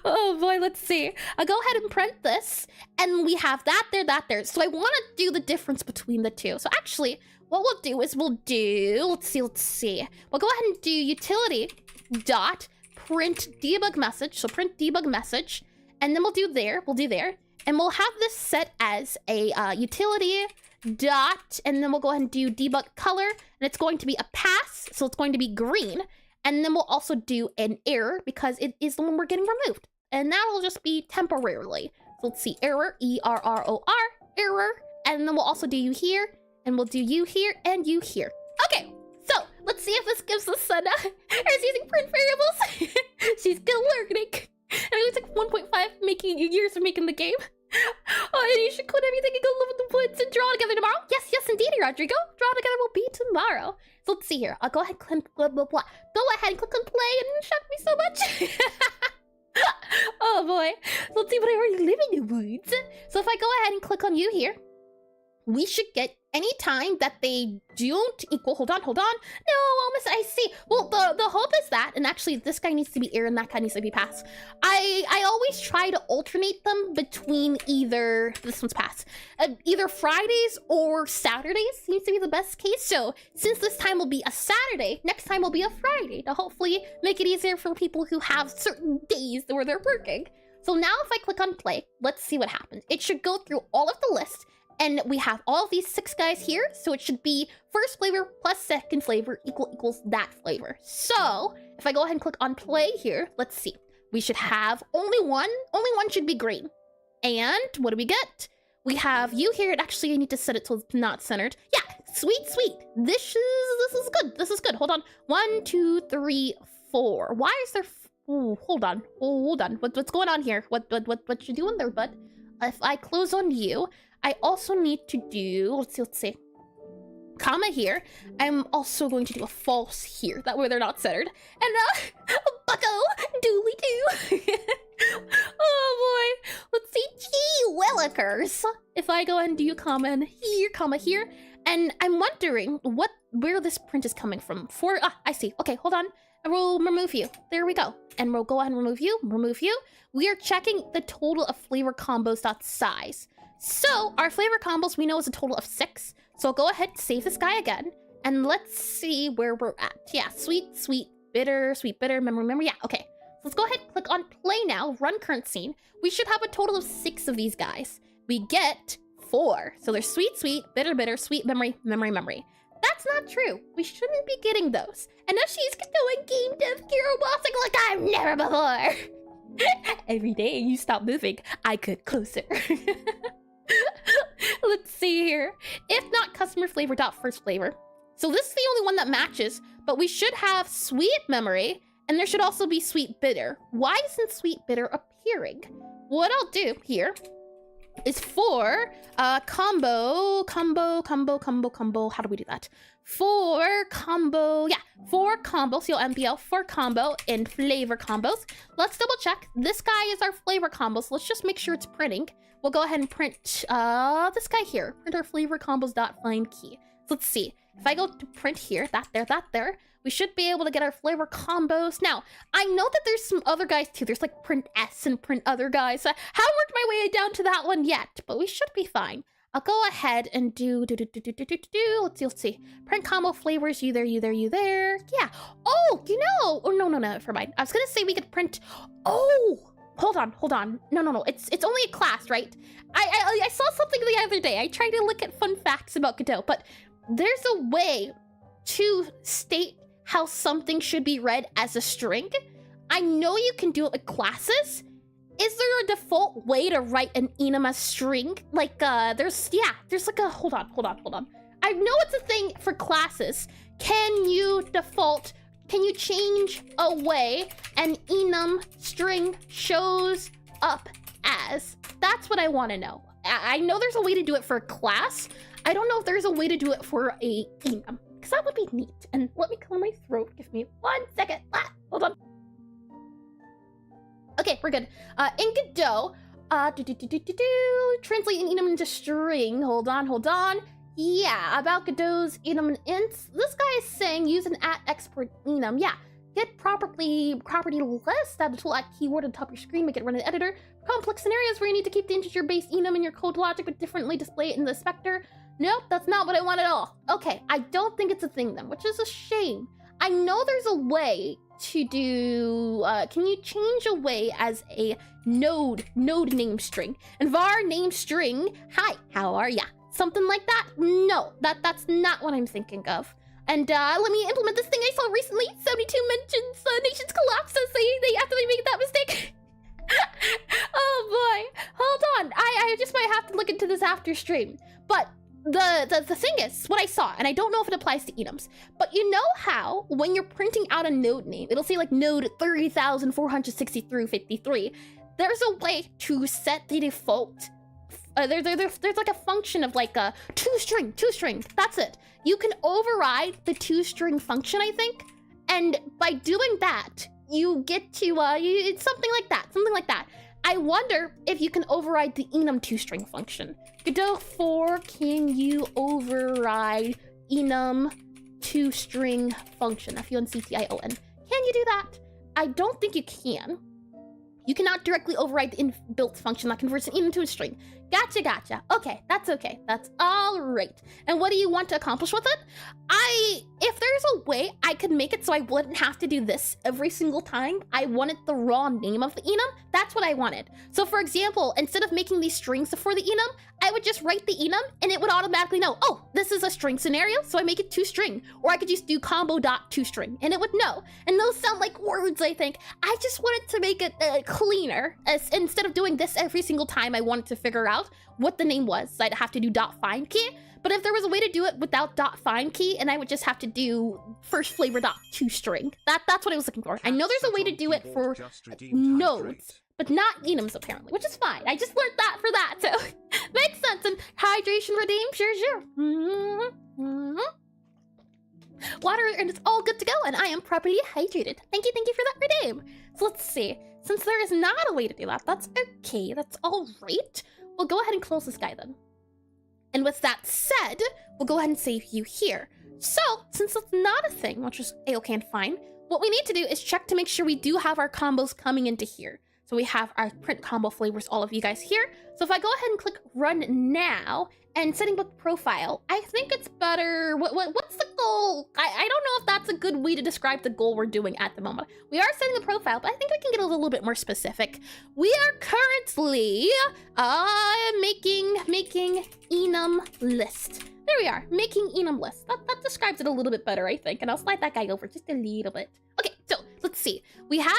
Oh boy, let's see. I'll go ahead and print this, and we have that there. So I want to do the difference between the two. So actually, what we'll do is let's see. We'll go ahead and do utility dot print debug message. So print debug message, and then we'll do there, and we'll have this set as a utility dot, and then we'll go ahead and do debug color, and it's going to be a pass, so it's going to be green. And then we'll also do an error because it is the one we're getting removed. And that'll just be temporarily. So let's see, error, ERROR, error. And then we'll also do you here, and we'll do you here, and you here. Okay, so let's see if this gives us Sana. She's using print variables. She's good learning. And it was like 1.5 years of making the game. Oh, and you should quit everything and go live in the woods and draw together tomorrow. Yes, indeed, Rodrigo. Draw together will be tomorrow. So let's see here. I'll go ahead and click blah, blah, blah. Go ahead and click on play, and it shocked me so much. Oh boy. So let's see, but I already live in the woods. So if I go ahead and click on you here, we should get any time that they don't equal. Hold on. No, almost, I see. Well, the hope is that, and actually this guy needs to be error and that guy needs to be pass. I always try to alternate them between either, this one's pass, either Fridays or Saturdays seems to be the best case. So since this time will be a Saturday, next time will be a Friday to hopefully make it easier for people who have certain days where they're working. So now if I click on play, let's see what happens. It should go through all of the list. And we have all of these 6 guys here, so it should be first flavor plus second flavor equals that flavor. So if I go ahead and click on play here, let's see. We should have only one should be green. And what do we get? We have you here, and actually I need to set it so it's not centered. Yeah, sweet. This is good. Hold on. 1, 2, 3, 4. Why is there? Ooh, hold on. What's going on here? What you doing there, bud? If I close on you, I also need to do, let's see, comma here. I'm also going to do a false here. That way they're not centered. And bucko, dooley doo. Oh boy. Let's see, gee willikers. If I go ahead and do comma here, and I'm wondering where this print is coming from. I see. Okay, hold on. And we'll remove you. There we go. And we'll go ahead and remove you. We are checking the total of flavor combos.size. So our flavor combos we know is a total of 6. So go ahead, save this guy again, and let's see where we're at. Yeah, sweet, bitter, memory. Yeah, okay. So let's go ahead, click on play now, run current scene. We should have a total of 6 of these guys. We get 4. So there's sweet, sweet, bitter, bitter, sweet, memory, memory, memory. That's not true. We shouldn't be getting those. And now she's doing game dev hero bossing like I've never before. Every day you stop moving, I get closer. Let's see here. If not customer flavor dot first flavor. So this is the only one that matches, but we should have sweet memory, and there should also be sweet bitter. Why isn't sweet bitter appearing? What I'll do here is for combo. How do we do that? For combo, for combo, COMBO, for combo and flavor combos. Let's double check. This guy is our flavor combo, so let's just make sure it's printing. We'll go ahead and print this guy here. Print our flavor combos dot find key. So let's see. If I go to print here, that there, we should be able to get our flavor combos. Now, I know that there's some other guys too. There's like print S and print other guys. I haven't worked my way down to that one yet, but we should be fine. I'll go ahead and do. Let's see. Print combo flavors, you there. Yeah. Oh, oh, no, never mind. I was gonna say we could print, hold on. No. It's only a class, right? I saw something the other day. I tried to look at fun facts about Godot, but there's a way to state how something should be read as a string. I know you can do it with classes. Is there a default way to write an enum as string? Like, there's like a, hold on. I know it's a thing for classes. Can you change a way an enum string shows up as? That's what I want to know. I know there's a way to do it for a class. I don't know if there's a way to do it for a enum, because that would be neat. And let me clear my throat. Give me 1 second. Hold on. Okay, we're good. In Godot, translate an enum into string. Hold on. Yeah, about Godot's enum and ints. This guy is saying use an @export enum. Yeah, get property list, add the tool keyword at the top of your screen, make it run in the editor. Complex scenarios where you need to keep the integer-based enum in your code logic but differently display it in the inspector. Nope, that's not what I want at all. Okay, I don't think it's a thing then, which is a shame. I know there's a way to do, can you change a way as a node name string? And var name string, hi, how are ya? Something like that? No, that's not what I'm thinking of. And let me implement this thing I saw recently. 72 mentions nations collapse as they after they made that mistake. Oh boy, hold on. I just might have to look into this after stream. But the thing is, what I saw, and I don't know if it applies to enums, but you know how when you're printing out a node name, it'll say like node 30,463 there's a way to set the default. There's like a function of like a toString. That's it. You can override the toString function, I think, and by doing that, you get to it's something like that. I wonder if you can override the enum toString function. Godot 4, can you override enum toString function? FUNCTION. Can you do that? I don't think you can. You cannot directly override the inbuilt function that converts an enum to a string. Gotcha. Okay, that's okay. That's all right. And what do you want to accomplish with it? If there's a way I could make it so I wouldn't have to do this every single time I wanted the raw name of the enum, that's what I wanted. So for example, instead of making these strings for the enum, I would just write the enum and it would automatically know, oh, this is a string scenario, so I make it toString. Or I could just do combo.toString and it would know. And those sound like words, I think. I just wanted to make it cleaner. Instead of doing this every single time I wanted to figure out what the name was, so I'd have to do .find key. But if there was a way to do it without .find key, and I would just have to do first flavor .toString. That's what I was looking for. I know there's a way to do it for nodes, but not enums apparently, which is fine. I just learned that for that, so makes sense. And hydration redeem, sure. Water, and it's all good to go, and I am properly hydrated. Thank you for that redeem. So let's see. Since there is not a way to do that, that's okay. That's all right. We'll go ahead and close this guy then. And with that said, we'll go ahead and save you here. So, since it's not a thing, which is a-okay and fine, what we need to do is check to make sure we do have our combos coming into here. So we have our print combo flavors, all of you guys here. So if I go ahead and click run now and setting book profile, I think it's better. What's the goal? I don't know if that's a good way to describe the goal we're doing at the moment. We are setting the profile, but I think we can get a little bit more specific. We are currently making enum list. There we are, making enum list. That describes it a little bit better, I think. And I'll slide that guy over just a little bit. Okay, so let's see. We have,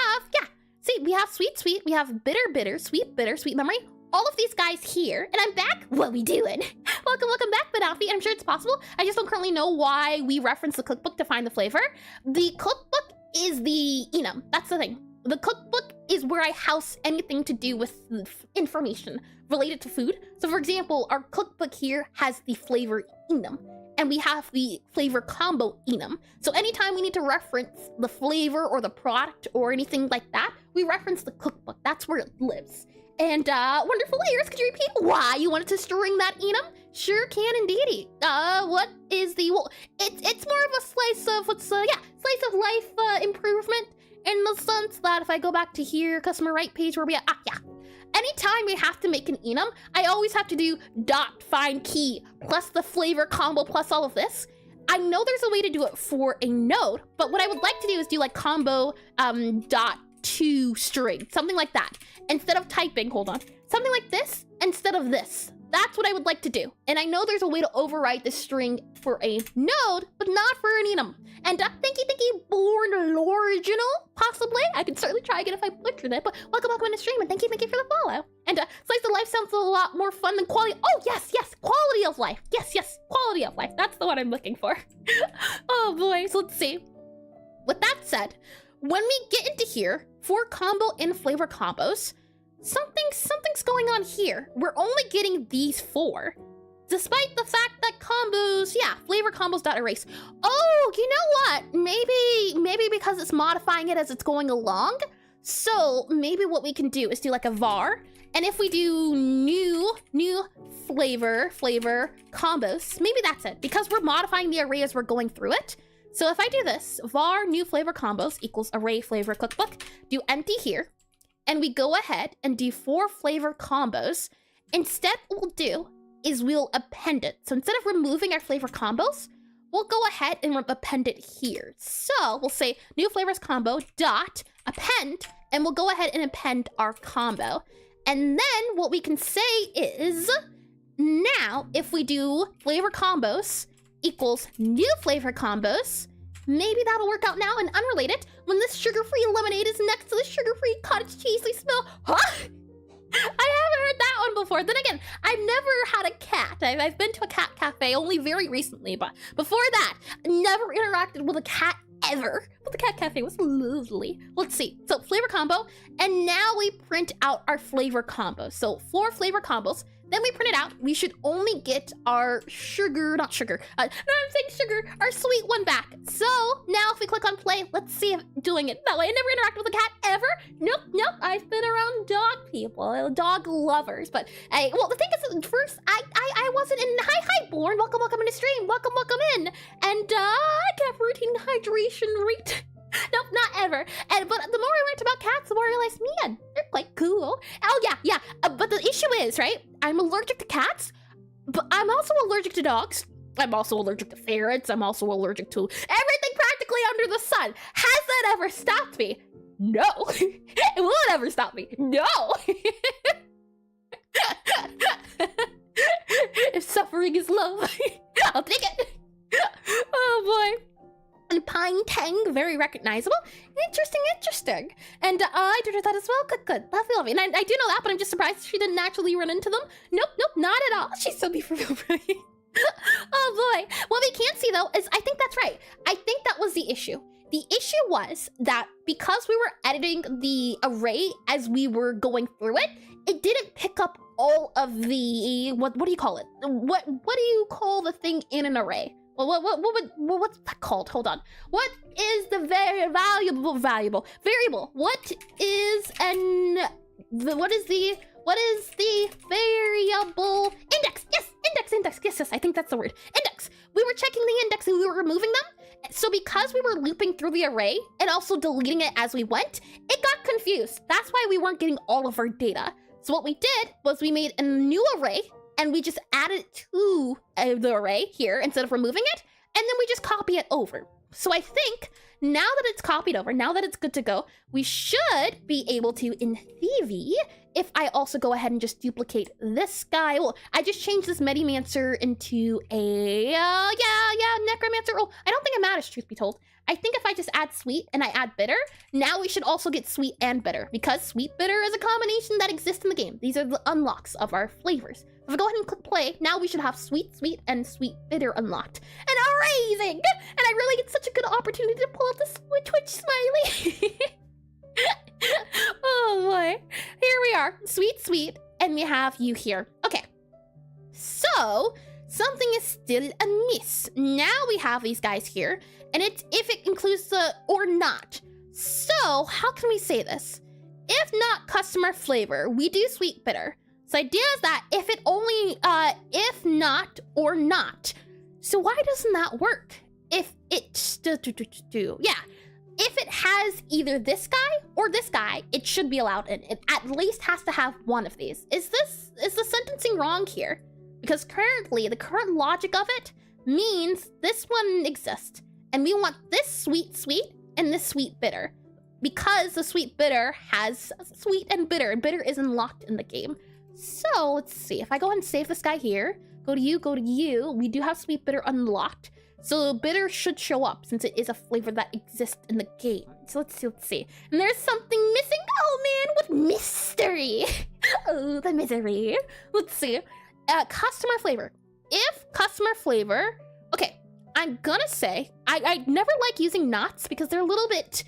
we have sweet, sweet. We have bitter, bitter, sweet, sweet memory. All of these guys here, and I'm back. What we doing? Welcome back, Badafi. I'm sure it's possible. I just don't currently know why we reference the cookbook to find the flavor. The cookbook is the enum. That's the thing. The cookbook is where I house anything to do with information related to food. So for example, our cookbook here has the flavor enum, and we have the flavor combo enum. So anytime we need to reference the flavor or the product or anything like that, we reference the cookbook. That's where it lives. And wonderful layers, could you repeat why you wanted to string that enum? Sure can indeedy. What is the, well, it's more of a slice of, slice of life improvement, in the sense that if I go back to here, customer right page where we at, anytime we have to make an enum, I always have to do dot find key plus the flavor combo plus all of this. I know there's a way to do it for a node, but what I would like to do is do like combo dot to string, something like that. Instead of typing, hold on, something like this instead of this. That's what I would like to do. And I know there's a way to override the string for a node, but not for an enum. And thank you, Born Original, possibly. I could certainly try again if I butchered it, but welcome in the stream, and thank you for the follow. And Slice of Life sounds a lot more fun than quality. Oh, yes, quality of life. Yes, quality of life. That's the one I'm looking for. Oh boy, so let's see. With that said, when we get into here, for combo and flavor combos, something's going on here. We're only getting these 4, despite the fact that combos, flavor combos.erase. Oh, you know what? Maybe because it's modifying it as it's going along. So maybe what we can do is do like a var, and if we do new flavor combos, maybe that's it, because we're modifying the array as we're going through it. So if I do this, var new flavor combos equals array flavor cookbook, do empty here, and we go ahead and do 4 flavor combos. Instead, what we'll do is we'll append it. So instead of removing our flavor combos, we'll go ahead and append it here. So we'll say new flavors combo dot append, and we'll go ahead and append our combo. And then what we can say is, now if we do flavor combos equals new flavor combos, maybe that'll work out now. And unrelated, when this sugar-free lemonade is next to the sugar-free cottage cheese, we smell, huh? I haven't heard that one before. Then again, I've never had a cat. I've been to a cat cafe only very recently, but before that, never interacted with a cat ever. But the cat cafe was lovely. Let's see. So flavor combo, and now we print out our flavor combo. So 4 flavor combos. Then we print it out. We should only get our not sugar, our sweet one back. So now if we click on play, let's see if doing it that way. I never interacted with a cat ever. Nope. I've been around dog people, dog lovers. But well, the thing is, first, I wasn't in, hi, Born. Welcome in the stream. Welcome in. And I kept routine hydration rate. Nope, not ever. But the more I learned about cats, the more I realized, man, they're quite cool. Oh, yeah. But the issue is, right, I'm allergic to cats, but I'm also allergic to dogs. I'm also allergic to ferrets. I'm also allergic to everything practically under the sun. Has that ever stopped me? No. Will it ever stop me? No. If suffering is love, I'll take it. Oh, boy. And Pine Tang, very recognizable. Interesting. And I did that as well. Good. Lovely. And I do know that, but I'm just surprised she didn't actually run into them. Nope, not at all. She's so beautiful, right? Oh boy. What we can't see though is, I think that's right. I think that was the issue. The issue was that because we were editing the array as we were going through it, it didn't pick up all of the, what do you call it? What do you call the thing in an array? What's that called? Hold on. What is the variable? What is the what is the variable index? Yes, index. Yes, I think that's the word. Index. We were checking the index and we were removing them. So because we were looping through the array and also deleting it as we went, it got confused. That's why we weren't getting all of our data. So what we did was we made a new array and we just added it to the array here instead of removing it. And then we just copy it over. So I think now that it's copied over, now that it's good to go, we should be able to, in theory, if I also go ahead and just duplicate this guy. Well, I just changed this Medimancer into a, Necromancer. Oh, I don't think it matters, truth be told. I think if I just add sweet and I add bitter, now we should also get sweet and bitter because sweet bitter is a combination that exists in the game. These are the unlocks of our flavors. If I go ahead and click play, now we should have sweet, and sweet bitter unlocked. And amazing! And I really get such a good opportunity to pull out the Twitch smiley. Oh boy. Here we are, sweet, and we have you here. Okay. So, something is still amiss. Now we have these guys here, and it's if it includes the or not. So, how can we say this? If not customer flavor, we do sweet bitter. So the idea is that if it only, if not or not. So why doesn't that work? If it, if it has either this guy or this guy, it should be allowed in. It at least has to have one of these. Is the sentencing wrong here? Because currently, the current logic of it means this one exists. And we want this sweet and this sweet bitter. Because the sweet bitter has sweet and bitter isn't locked in the game. So let's see, if I go ahead and save this guy here, go to you, we do have sweet bitter unlocked. So bitter should show up since it is a flavor that exists in the game. So let's see. And there's something missing. Oh man, what mystery. Oh, the misery. Let's see. Customer flavor. If customer flavor, okay, I'm gonna say, I never like using nots because they're a little bit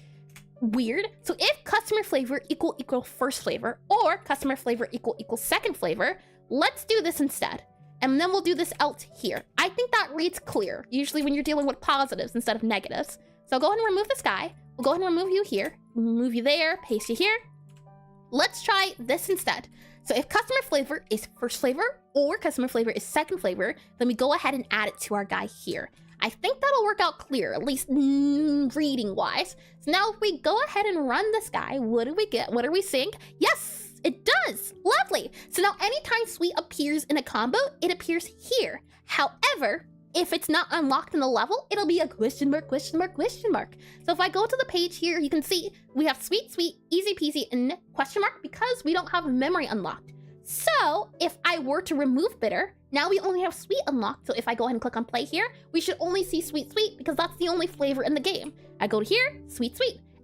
weird. So if customer flavor equal first flavor or customer flavor equal second flavor, let's do this instead. And then we'll do this else here. I think that reads clear, usually when you're dealing with positives instead of negatives. So go ahead and remove this guy. We'll go ahead and remove you here, move you there, paste you here. Let's try this instead. So if customer flavor is first flavor or customer flavor is second flavor, then we go ahead and add it to our guy here. I think that'll work out clear, at least reading wise. So now if we go ahead and run this guy, what do we get? What are we seeing? Yes, it does. Lovely. So now anytime sweet appears in a combo, it appears here. However, if it's not unlocked in the level, it'll be a question mark. So if I go to the page here, you can see we have sweet, easy peasy, and question mark because we don't have memory unlocked. So if I were to remove bitter, now we only have sweet unlocked. So if I go ahead and click on play here, we should only see sweet because that's the only flavor in the game. I go to here, sweet.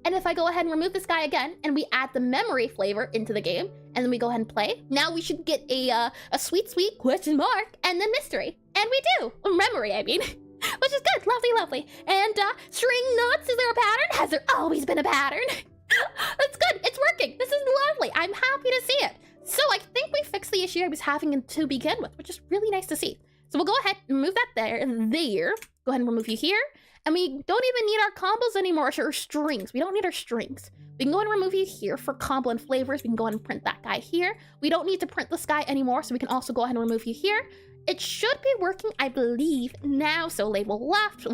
And if I go ahead and remove this guy again, and we add the memory flavor into the game, and then we go ahead and play, now we should get a sweet question mark, and then mystery. And we do, or memory, I mean, which is good, lovely. And string knots, is there a pattern? Has there always been a pattern? That's good, it's working, this is lovely, I'm happy to see it. So I think we fixed the issue I was having to begin with, which is really nice to see. So we'll go ahead and move that there. Go ahead and remove you here. And we don't even need our combos anymore, or strings. We don't need our strings. We can go ahead and remove you here for combo and flavors. We can go ahead and print that guy here. We don't need to print this guy anymore, so we can also go ahead and remove you here. It should be working, I believe, now. So label left, and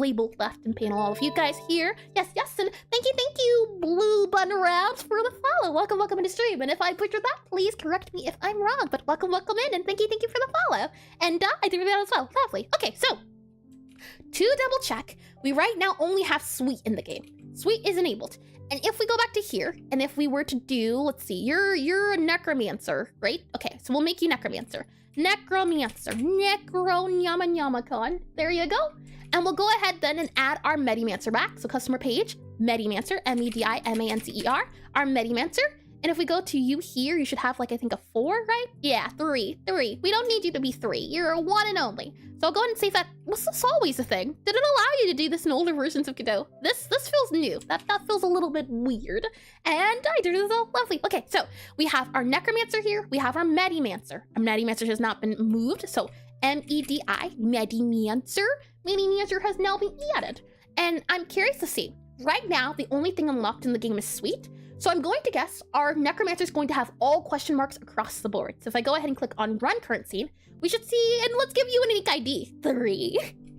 panel all of you guys here. Yes, and thank you, Blue Bun Rounds, for the follow. Welcome into stream. And if I butchered that, please correct me if I'm wrong. But welcome in, and thank you for the follow. And I did that as well. Lovely. Okay, so to double check, we right now only have sweet in the game. Sweet is enabled. And if we go back to here, and if we were to do, let's see, you're a Necromancer, right? Okay, so we'll make you Necromancer. Necromancer, Necro-Nyama-Nyama-con. There you go. And we'll go ahead then and add our Medimancer back. So customer page, Medimancer, M-E-D-I-M-A-N-C-E-R, our Medimancer. And if we go to you here, you should have like, I think a 4, right? Yeah, 3. We don't need you to be 3. You're a one and only. So I'll go ahead and save that. Was this always a thing? Did it allow you to do this in older versions of Godot? This feels new. That feels a little bit weird. And I did it all lovely. Okay, so we have our Necromancer here. We have our Medimancer. Our Medimancer has not been moved. So M-E-D-I, Medimancer. Medimancer has now been added. And I'm curious to see. right now, the only thing unlocked in the game is Sweet. So I'm going to guess our Necromancer is going to have all question marks across the board. So if I go ahead and click on Run Current Scene, we should see, and let's give you a unique ID, 3.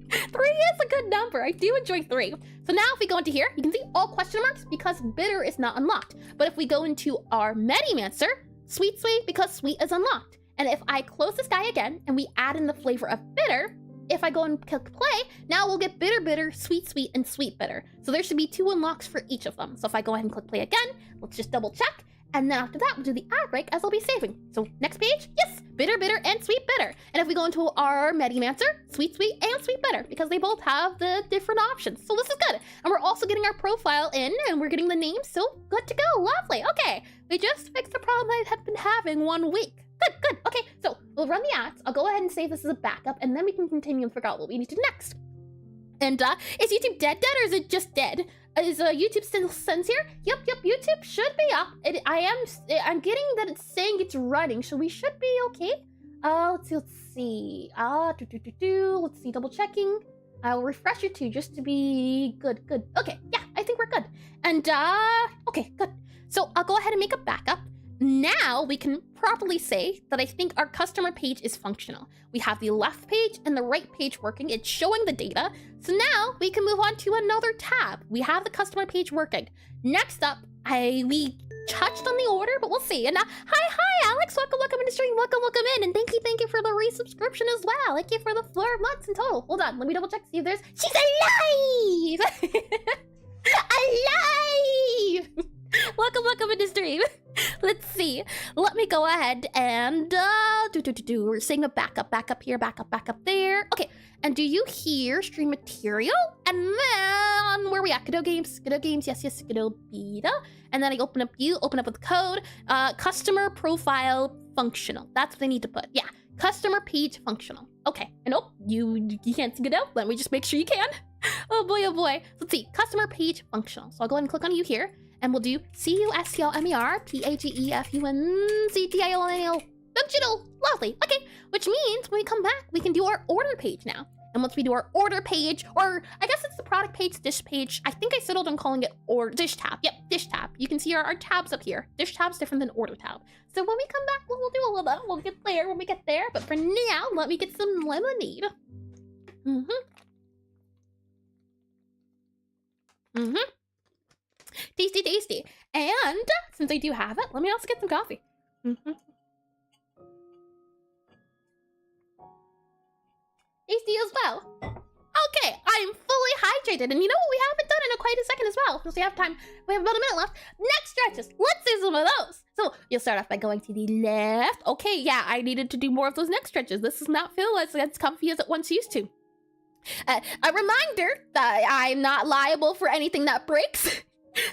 3 is a good number. I do enjoy 3. So now if we go into here, you can see all question marks because Bitter is not unlocked. But if we go into our Medimancer, Sweet because Sweet is unlocked. And if I close this guy again and we add in the flavor of Bitter, if I go and click play, now we'll get Bitter, Sweet, and Sweet Bitter. So there should be 2 unlocks for each of them. So if I go ahead and click play again, let's just double check. And then after that, we'll do the ad break as I'll be saving. So next page, yes, Bitter, and Sweet Bitter. And if we go into our Medimancer, Sweet, and Sweet Bitter, because they both have the different options. So this is good. And we're also getting our profile in, and we're getting the name, so good to go, lovely. Okay, we just fixed the problem I had been having 1 week. Good, okay, so we'll run the ads. I'll go ahead and save this as a backup, and then we can continue and figure out what we need to do next. And is YouTube dead, or is it just dead? Is YouTube still sends here? Yep, YouTube should be up. I'm getting that it's saying it's running, so we should be okay. Let's see. Let's see, double checking. I'll refresh it too, just to be good. Okay, yeah, I think we're good. And okay, good. So I'll go ahead and make a backup. Now we can properly say that I think our customer page is functional. We have the left page and the right page working. It's showing the data. So now we can move on to another tab. We have the customer page working. Next up, we touched on the order, but we'll see. And hi, Alex. Welcome in the stream. Welcome in. And thank you for the resubscription as well. Thank you for the 4 months in total. Hold on, let me double check to see if there's. She's alive! Alive! Welcome in the stream. Let's see. Let me go ahead and we're saying a backup here, backup there. Okay, and do you hear stream material? And then where are we at? Godot games, yes, Godot beta. And then I open up with code, customer profile functional. That's what they need to put. Yeah, customer page functional. Okay, and you can't see Godot. Let me just make sure you can. Oh boy. Let's see, customer page functional. So I'll go ahead and click on you here. And we'll do CUSTLMER PAGEFUNCTIONL functional. Lovely. Okay, which means when we come back, we can do our order page now. And once we do our order page, or I guess it's the product page, dish page. I think I settled on calling it or dish tab. Yep, dish tab. You can see our tabs up here. Dish tab's different than order tab. So when we come back, we'll do all of that. We'll get there when we get there. But for now, let me get some lemonade. Tasty. And since I do have it, let me also get some coffee. Tasty as well. Okay, I'm fully hydrated. And you know what we haven't done in quite a second as well? Because we have time. We have about a minute left. Next stretches. Let's do some of those. So you'll start off by going to the left. Okay, yeah, I needed to do more of those neck stretches. This does not feel as comfy as it once used to. A reminder that I'm not liable for anything that breaks.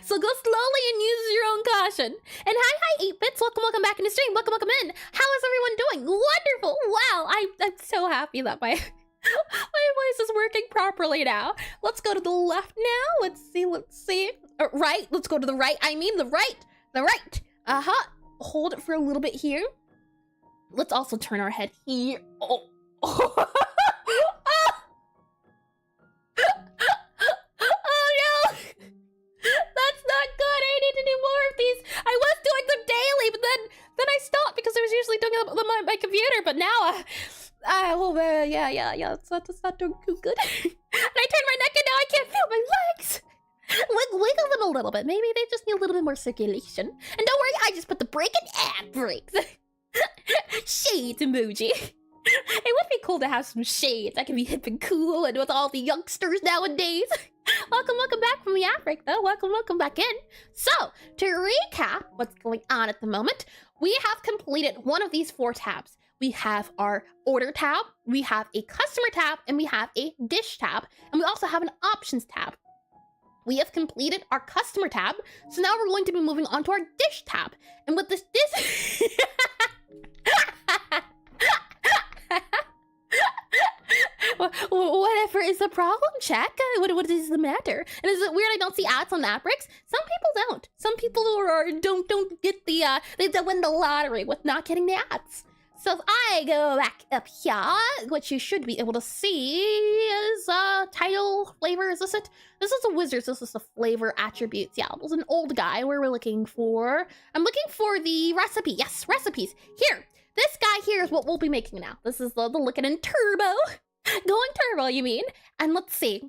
So go slowly and use your own caution. And hi 8-bits, welcome back in the stream, welcome in. How is everyone doing? Wonderful. Wow, I'm so happy that my voice is working properly now. Let's go to the left now. Let's see. Right, let's go to the right. I mean the right. Hold it for a little bit here. Let's also turn our head here. Oh. That's not good. I need to do more of these. I was doing them daily, but then I stopped because I was usually doing them on my computer. But now, that's not doing too good. And I turned my neck and now I can't feel my legs. Wiggle them a little bit. Maybe they just need a little bit more circulation. And don't worry, I just put the break in ad breaks. Shades emoji. It would be cool to have some shades. I can be hip and cool and with all the youngsters nowadays. Welcome back from the ad break though. Welcome back in. So, to recap what's going on at the moment, we have completed one of these 4 tabs. We have our order tab, we have a customer tab, and we have a dish tab, and we also have an options tab. We have completed our customer tab, so now we're going to be moving on to our dish tab. And with this whatever is the problem, check? What is the matter? And is it weird I don't see ads on ad breaks? Some people don't. Some people don't get they win the lottery with not getting the ads. So if I go back up here, what you should be able to see is title, flavor, is this it? This is a wizard, this is the flavor attributes. Yeah, it was an old guy where we're looking for. I'm looking for the recipe. Yes, recipes. Here, this guy here is what we'll be making now. This is the looking in turbo. Going turbo, you mean? And let's see.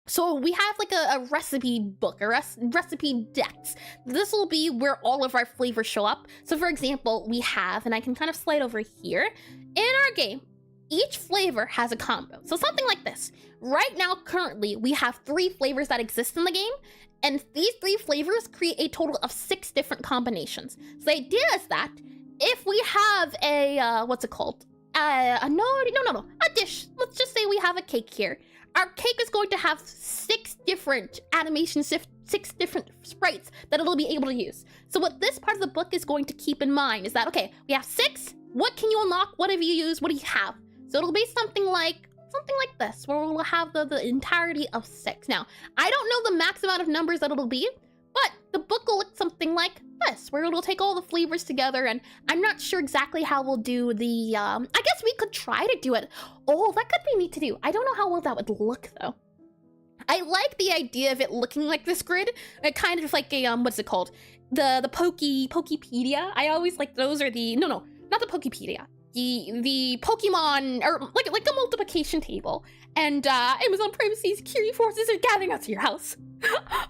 So we have like a recipe book, a recipe decks. This will be where all of our flavors show up. So for example, we have, and I can kind of slide over here, in our game, each flavor has a combo. So something like this. Right now, currently, we have 3 flavors that exist in the game, and these 3 flavors create a total of 6 different combinations. So the idea is that if we have a, what's it called? A dish. Let's just say we have a cake here. Our cake is going to have 6 different animations, 6 different sprites that it'll be able to use. So what this part of the book is going to keep in mind is that, okay, we have 6. What can you unlock? What have you used? What do you have? So it'll be something like this, where we'll have the entirety of 6. Now, I don't know the max amount of numbers that it'll be, but the book will look something like this, where it'll take all the flavors together, and I'm not sure exactly how we'll do the, I guess we could try to do it. Oh, that could be neat to do. I don't know how well that would look, though. I like the idea of it looking like this grid. It kind of like a, what's it called? The Pokepedia. I always like those are the, no, not the Pokepedia. The Pokemon, or like a multiplication table. And Amazon Prime Seas Curie forces are gathering out to your house.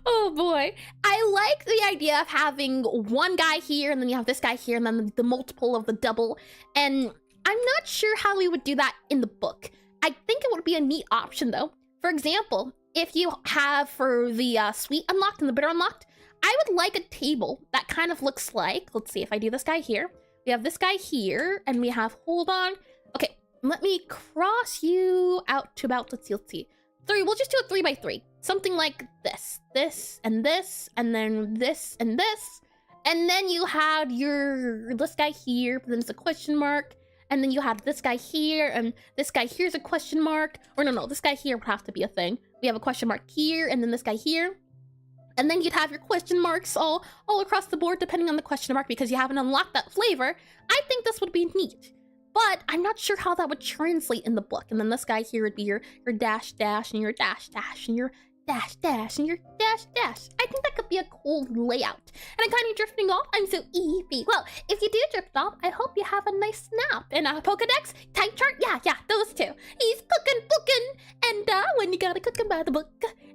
Oh boy. I like the idea of having one guy here, and then you have this guy here, and then the multiple of the double. And I'm not sure how we would do that in the book. I think it would be a neat option though. For example, if you have for the sweet unlocked and the bitter unlocked, I would like a table that kind of looks like, let's see if I do this guy here. We have this guy here, and we have, hold on. Okay, let me cross you out to about, let's see. 3, we'll just do a 3 by 3. Something like this, and this, and then this, and this. And then you had this guy here, but then it's a question mark. And then you have this guy here, and this guy here's a question mark. Or no, this guy here would have to be a thing. We have a question mark here, and then this guy here. And then you'd have your question marks all across the board, depending on the question mark, because you haven't unlocked that flavor. I think this would be neat, but I'm not sure how that would translate in the book. And then this guy here would be your dash dash, and your dash dash, and your dash dash, and your dash dash. I think that could be a cool layout. And I'm kind of drifting off. I'm so eepy. Well, if you do drift off, I hope you have a nice snap. And Pokedex, type chart, yeah, those 2. He's cooking, and when you gotta cook him by the book.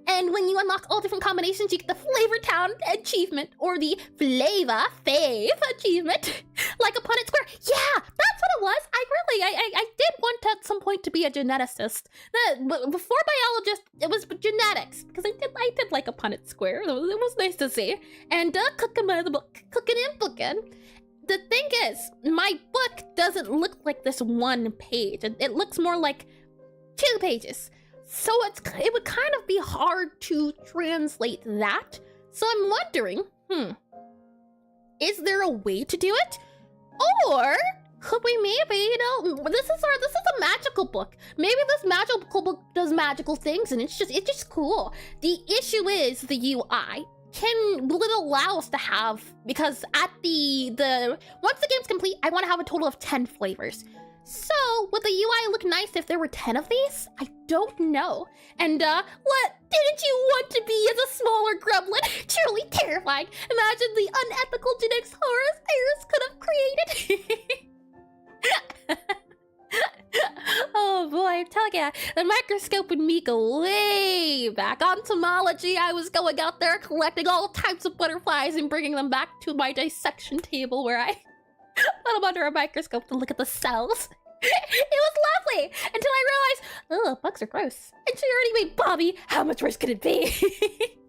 And when you unlock all different combinations, you get the Flavor Town achievement, or the Flavor Fave achievement, like a Punnett Square. Yeah, that's what it was. I did want at some point to be a geneticist. Before biologist, it was genetics, because I did like a Punnett Square. It was nice to see. And cooking by the book, cooking and booking. The thing is, my book doesn't look like this one page. It looks more like 2 pages. So it would kind of be hard to translate that. So I'm wondering, is there a way to do it? Or could we maybe, this is a magical book. Maybe this magical book does magical things, and it's just cool. The issue is the UI. Will it allow us to have, because at once the game's complete, I want to have a total of 10 flavors. So, would the UI look nice if there were 10 of these? I don't know. And, what didn't you want to be as a smaller gremlin? Truly terrifying. Imagine the unethical genetics horrors Iris could have created. Oh boy, I'm telling ya, the microscope and me go way back. On Tomology, I was going out there collecting all types of butterflies and bringing them back to my dissection table where I put them under a microscope to look at the cells. It was lovely until I realized, oh, bugs are gross. And she already made Bobby. How much worse could it be? Bobby's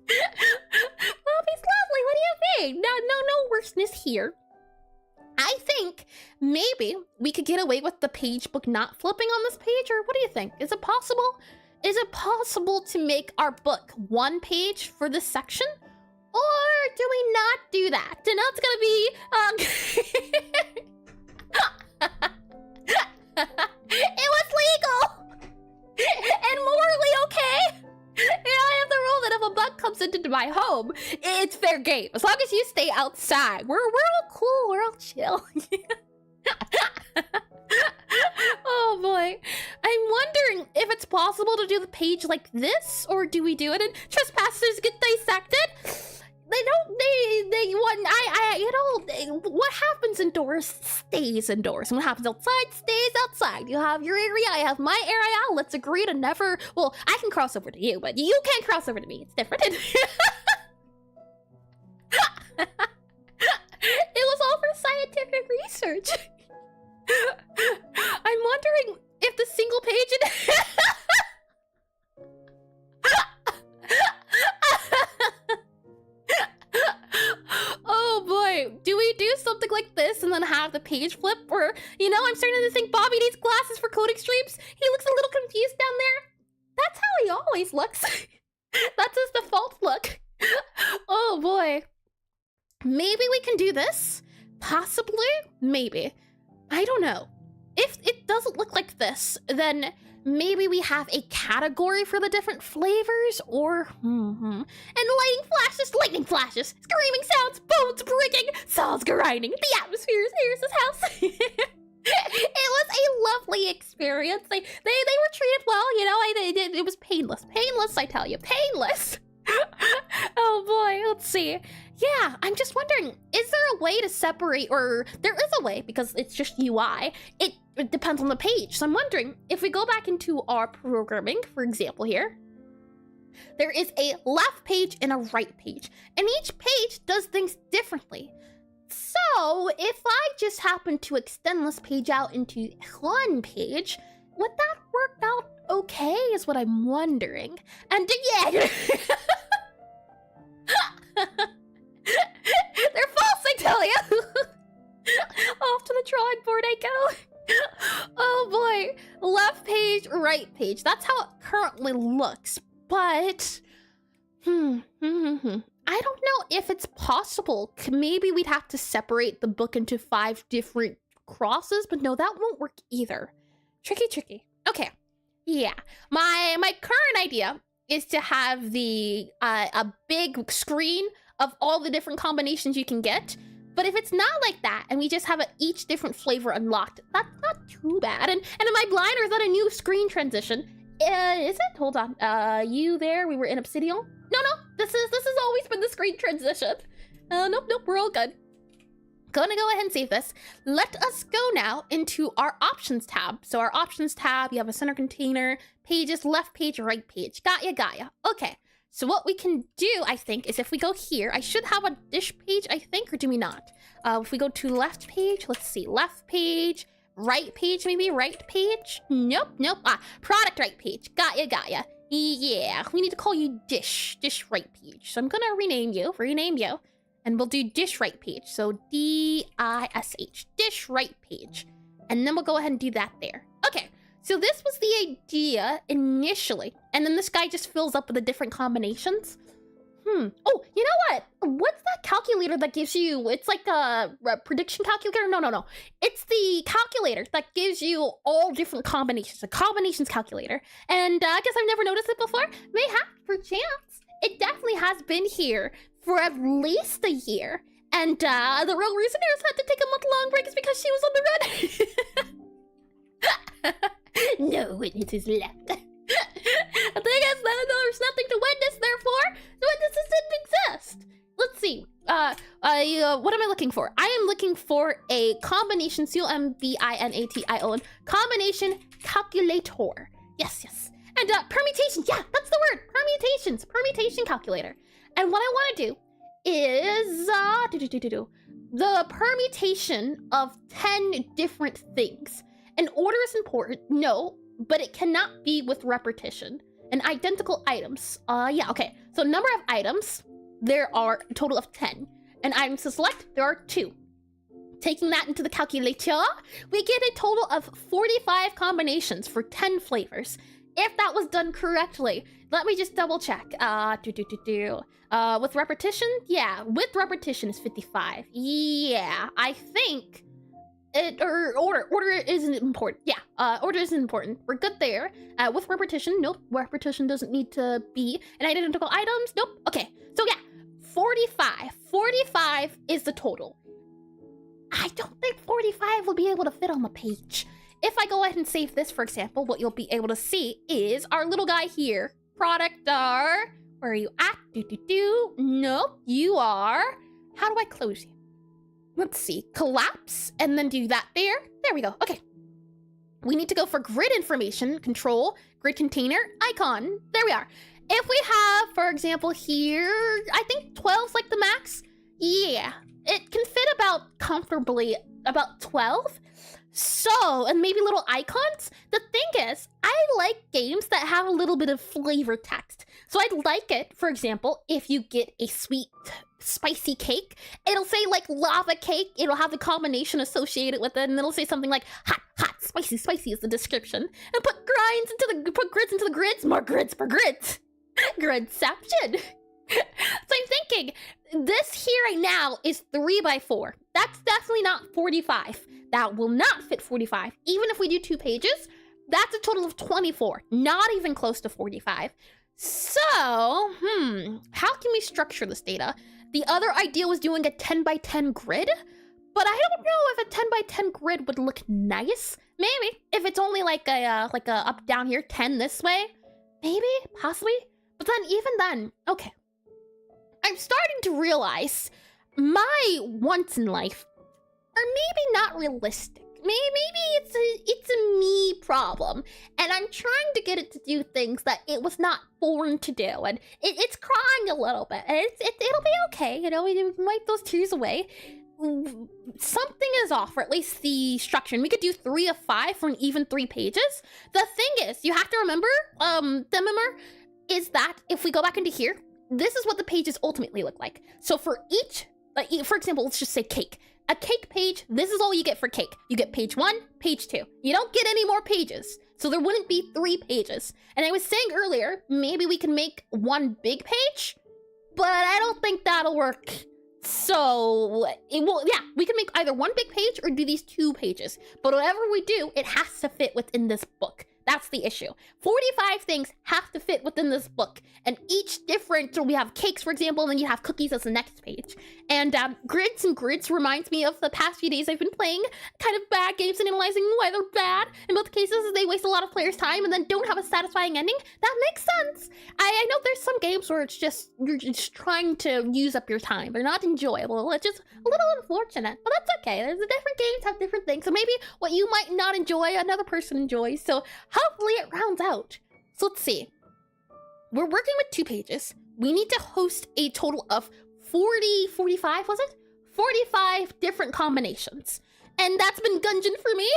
lovely. What do you think? No worseness here. I think maybe we could get away with the page book not flipping on this page, or what do you think? Is it possible? Is it possible to make our book 1 page for this section? Or do we not do that? And now it's gonna be, it was legal and morally okay. And I have the rule that if a bug comes into my home, it's fair game. As long as you stay outside, we're all cool, we're all chill. Oh boy. I'm wondering if it's possible to do the page like this, or do we do it in trespassers get dissected? What happens indoors stays indoors. And what happens outside stays outside. You have your area, I have my area. Let's agree to never, well, I can cross over to you, but you can't cross over to me. It's different. It was all for scientific research. I'm wondering if the single page in oh boy, do we do something like this and then have the page flip? Or, you know, I'm starting to think Bobby needs glasses for coding streams. He looks a little confused down there. That's how he always looks. That's his default look. Oh boy. Maybe we can do this? Possibly? Maybe. I don't know. If it doesn't look like this, then maybe we have a category for the different flavors, or and lightning flashes, screaming sounds, bones breaking, saws grinding, the atmosphere is here's his house. It was a lovely experience. They were treated well, you know. It was painless, I tell you, painless. Oh boy, let's see. Yeah, I'm just wondering, is there a way to separate, or there is a way because it's just UI. It depends on the page. So I'm wondering if we go back into our programming, for example here, there is a left page and a right page, and each page does things differently. So if I just happen to extend this page out into one page, would that work out okay is what I'm wondering. And yeah. They're false, I tell you. Off to the drawing board I go. Oh boy. Left page, right page. That's how it currently looks. But I don't know if it's possible. Maybe we'd have to separate the book into 5 different crosses, but no, that won't work either. Tricky. Okay. Yeah. My current idea is to have the a big screen of all the different combinations you can get. But if it's not like that, and we just have each different flavor unlocked, that's not too bad. And am I blind, or is that a new screen transition? Is it? Hold on. You there? We were in Obsidian? No. This has always been the screen transition. Nope. We're all good. Gonna go ahead and save this. Let us go now into our options tab. So our options tab, you have a center container, pages, left page, right page. Got ya. Okay. So what we can do, I think, is if we go here, I should have a dish page, I think, or do we not? If we go to left page, let's see, left page, right page, maybe right page? Nope. Product right page. Got ya. Yeah, we need to call you dish right page. So I'm gonna rename you, and we'll do dish right page. So D-I-S-H, dish right page. And then we'll go ahead and do that there. Okay. So this was the idea initially, and then this guy just fills up with the different combinations. Oh, you know what? What's that calculator that gives you, it's like a prediction calculator? No. It's the calculator that gives you all different combinations, a combinations calculator. And I guess I've never noticed it before. Mayhap, perchance. It definitely has been here for at least a year. And the real reason Eris had to take a month-long break is because she was on the run. No witnesses left. The thing is, there's nothing to witness, therefore, the witnesses didn't exist. Let's see. What am I looking for? I am looking for a combination, combination combination calculator. Yes. And permutation, yeah, that's the word. Permutation calculator. And what I want to do is the permutation of 10 different things. An order is important, no, but it cannot be with repetition. And identical items, yeah, okay. So number of items, there are a total of 10. And items to select, there are 2. Taking that into the calculator, we get a total of 45 combinations for 10 flavors. If that was done correctly, let me just double check. With repetition, yeah, with repetition is 55. Yeah, I think order isn't important. Yeah, order isn't important. We're good there. With repetition, nope, repetition doesn't need to be. And identical items, nope. Okay, so yeah, 45 is the total. I don't think 45 will be able to fit on the page. If I go ahead and save this, for example, what you'll be able to see is our little guy here. Product where are you at? Nope, you are. How do I close you? Let's see, collapse, and then do that there. There we go, okay. We need to go for grid information, control, grid container, icon. There we are. If we have, for example, here, I think 12's like the max. Yeah, it can fit about comfortably about 12. So, and maybe little icons. The thing is, I like games that have a little bit of flavor text. So I'd like it, for example, if you get a sweet, spicy cake, it'll say like lava cake, it'll have the combination associated with it, and it'll say something like hot, hot, spicy, spicy is the description. And put grids into the grids, more grids for grids. Gridception. So I'm thinking, this here right now is 3x4. That's definitely not 45. That will not fit 45. Even if we do 2 pages, that's a total of 24. Not even close to 45. So, how can we structure this data? The other idea was doing a 10x10 grid, but I don't know if a 10x10 grid would look nice. Maybe if it's only like a up down here 10 this way, maybe possibly. But then even then, okay. I'm starting to realize my wants in life are maybe not realistic. Maybe it's a me problem, and I'm trying to get it to do things that it was not born to do, and it's crying a little bit, and it'll be okay, you know, we wipe those tears away. Something is off, or at least the structure, and we could do 3 of 5 for an even 3 pages. The thing is, you have to remember, is that if we go back into here, this is what the pages ultimately look like. So for each, for example, let's just say cake. A cake page, this is all you get for cake. You get page 1, page 2. You don't get any more pages. So there wouldn't be 3 pages. And I was saying earlier, maybe we can make 1 big page, but I don't think that'll work. So we can make either 1 big page or do these 2 pages. But whatever we do, it has to fit within this book. That's the issue. 45 things have to fit within this book. And each different, so we have cakes, for example, and then you have cookies as the next page. And grids and grids reminds me of the past few days I've been playing kind of bad games and analyzing why they're bad. In both cases, they waste a lot of players' time and then don't have a satisfying ending. That makes sense. I know there's some games where it's just, you're just trying to use up your time. They're not enjoyable. It's just a little unfortunate, but that's okay. There's different games have different things. So maybe what you might not enjoy, another person enjoys. So hopefully it rounds out. So let's see. We're working with 2 pages. We need to host a total of 45, was it? 45 different combinations. And that's been Gungeon for me.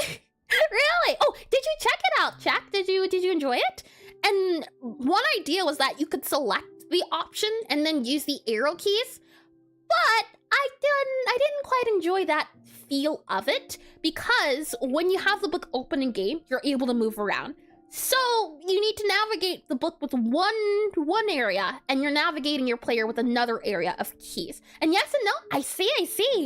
Really? Oh, did you check it out, Jack? Did you enjoy it? And one idea was that you could select the option and then use the arrow keys. But I didn't quite enjoy that feel of it, because when you have the book open in game, you're able to move around. So you need to navigate the book with one area, and you're navigating your player with another area of keys. And yes and no, I see.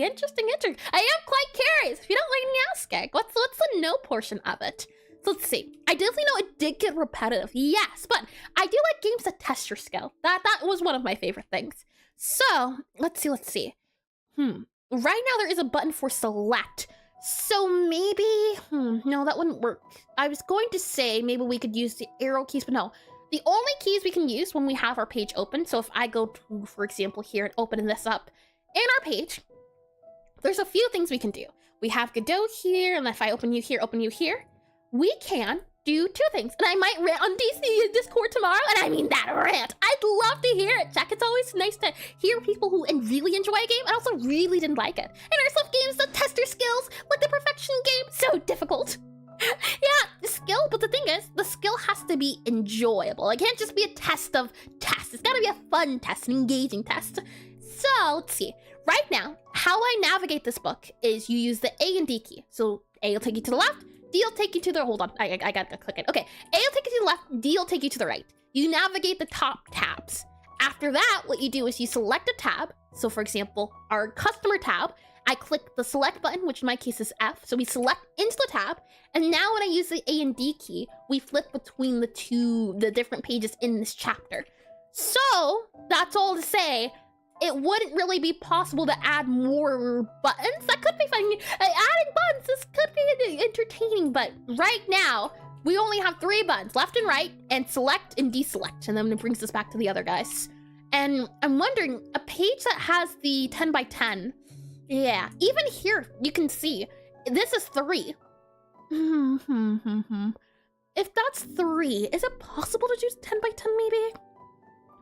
Interesting. I am quite curious. If you don't mind me asking, what's the no portion of it? So let's see. I definitely know it did get repetitive, yes, but I do like games that test your skill. That was one of my favorite things. So let's see. Right now there is a button for select. So maybe, no, that wouldn't work. I was going to say maybe we could use the arrow keys, but no. The only keys we can use when we have our page open, so if I go to, for example, here and open this up in our page, there's a few things we can do. We have Godot here, and if I open you here, we can do 2 things. And I might rant on Discord tomorrow, and I mean that rant. I'd love to hear it, Jack. It's always nice to hear people who really enjoy a game and also really didn't like it. And there's some games that test their skills, like the Perfection game, so difficult. Yeah, the skill, but the thing is, the skill has to be enjoyable. It can't just be a test of tests. It's gotta be a fun test, an engaging test. So, let's see. Right now, how I navigate this book is you use the A and D key. So, A will take you to the left, D will take you to the, hold on, I gotta click it. Okay, A will take you to the left, D will take you to the right. You navigate the top tabs. After that, what you do is you select a tab. So for example, our customer tab, I click the select button, which in my case is F. So we select into the tab. And now when I use the A and D key, we flip between the different pages in this chapter. So that's all to say, it wouldn't really be possible to add more buttons. That could be fun. Adding buttons, this could be entertaining, but right now, we only have 3 buttons, left and right, and select and deselect, and then it brings us back to the other guys. And I'm wondering, a page that has the 10 by 10, yeah, even here, you can see, this is 3. If that's 3, is it possible to do 10 by 10 maybe?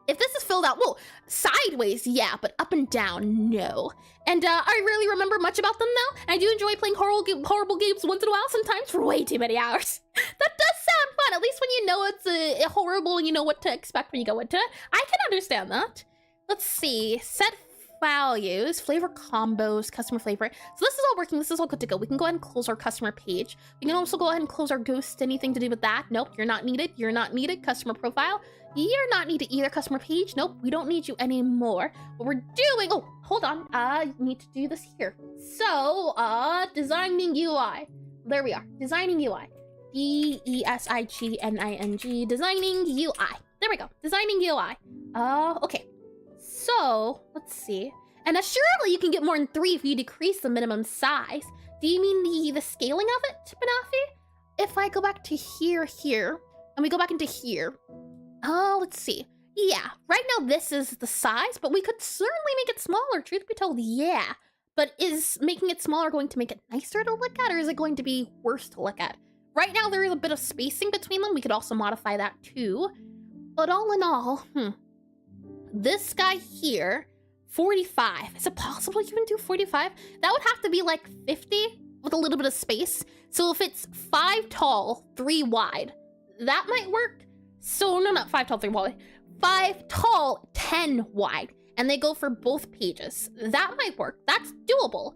If this is filled out, well, sideways, yeah, but up and down, no. And I rarely remember much about them though. I do enjoy playing horrible games once in a while, sometimes for way too many hours. That does sound fun, at least when you know it's horrible and you know what to expect when you go into it. I can understand that. Let's see, set values, flavor combos, customer flavor. So this is all working, this is all good to go. We can go ahead and close our customer page. We can also go ahead and close our ghost, anything to do with that. Nope, you're not needed, you're not needed. Customer profile, you're not needed either. Customer page, nope, we don't need you anymore. What we're doing, oh, hold on, I need to do this here. So, designing UI. There we are, designing UI. D-E-S-I-G-N-I-N-G, designing UI. There we go, designing UI. Okay. So, let's see. And surely you can get more than 3 if you decrease the minimum size. Do you mean the scaling of it, Banafi? If I go back to here, and we go back into here. Oh, let's see. Yeah, right now this is the size, but we could certainly make it smaller, truth be told, yeah. But is making it smaller going to make it nicer to look at, or is it going to be worse to look at? Right now there is a bit of spacing between them. We could also modify that too. But all in all, this guy here, 45. Is it possible you can do 45? That would have to be like 50 with a little bit of space. So if it's 5 tall, 3 wide, that might work. So no, not 5 tall, 3 wide. 5 tall, 10 wide. And they go for both pages. That might work. That's doable.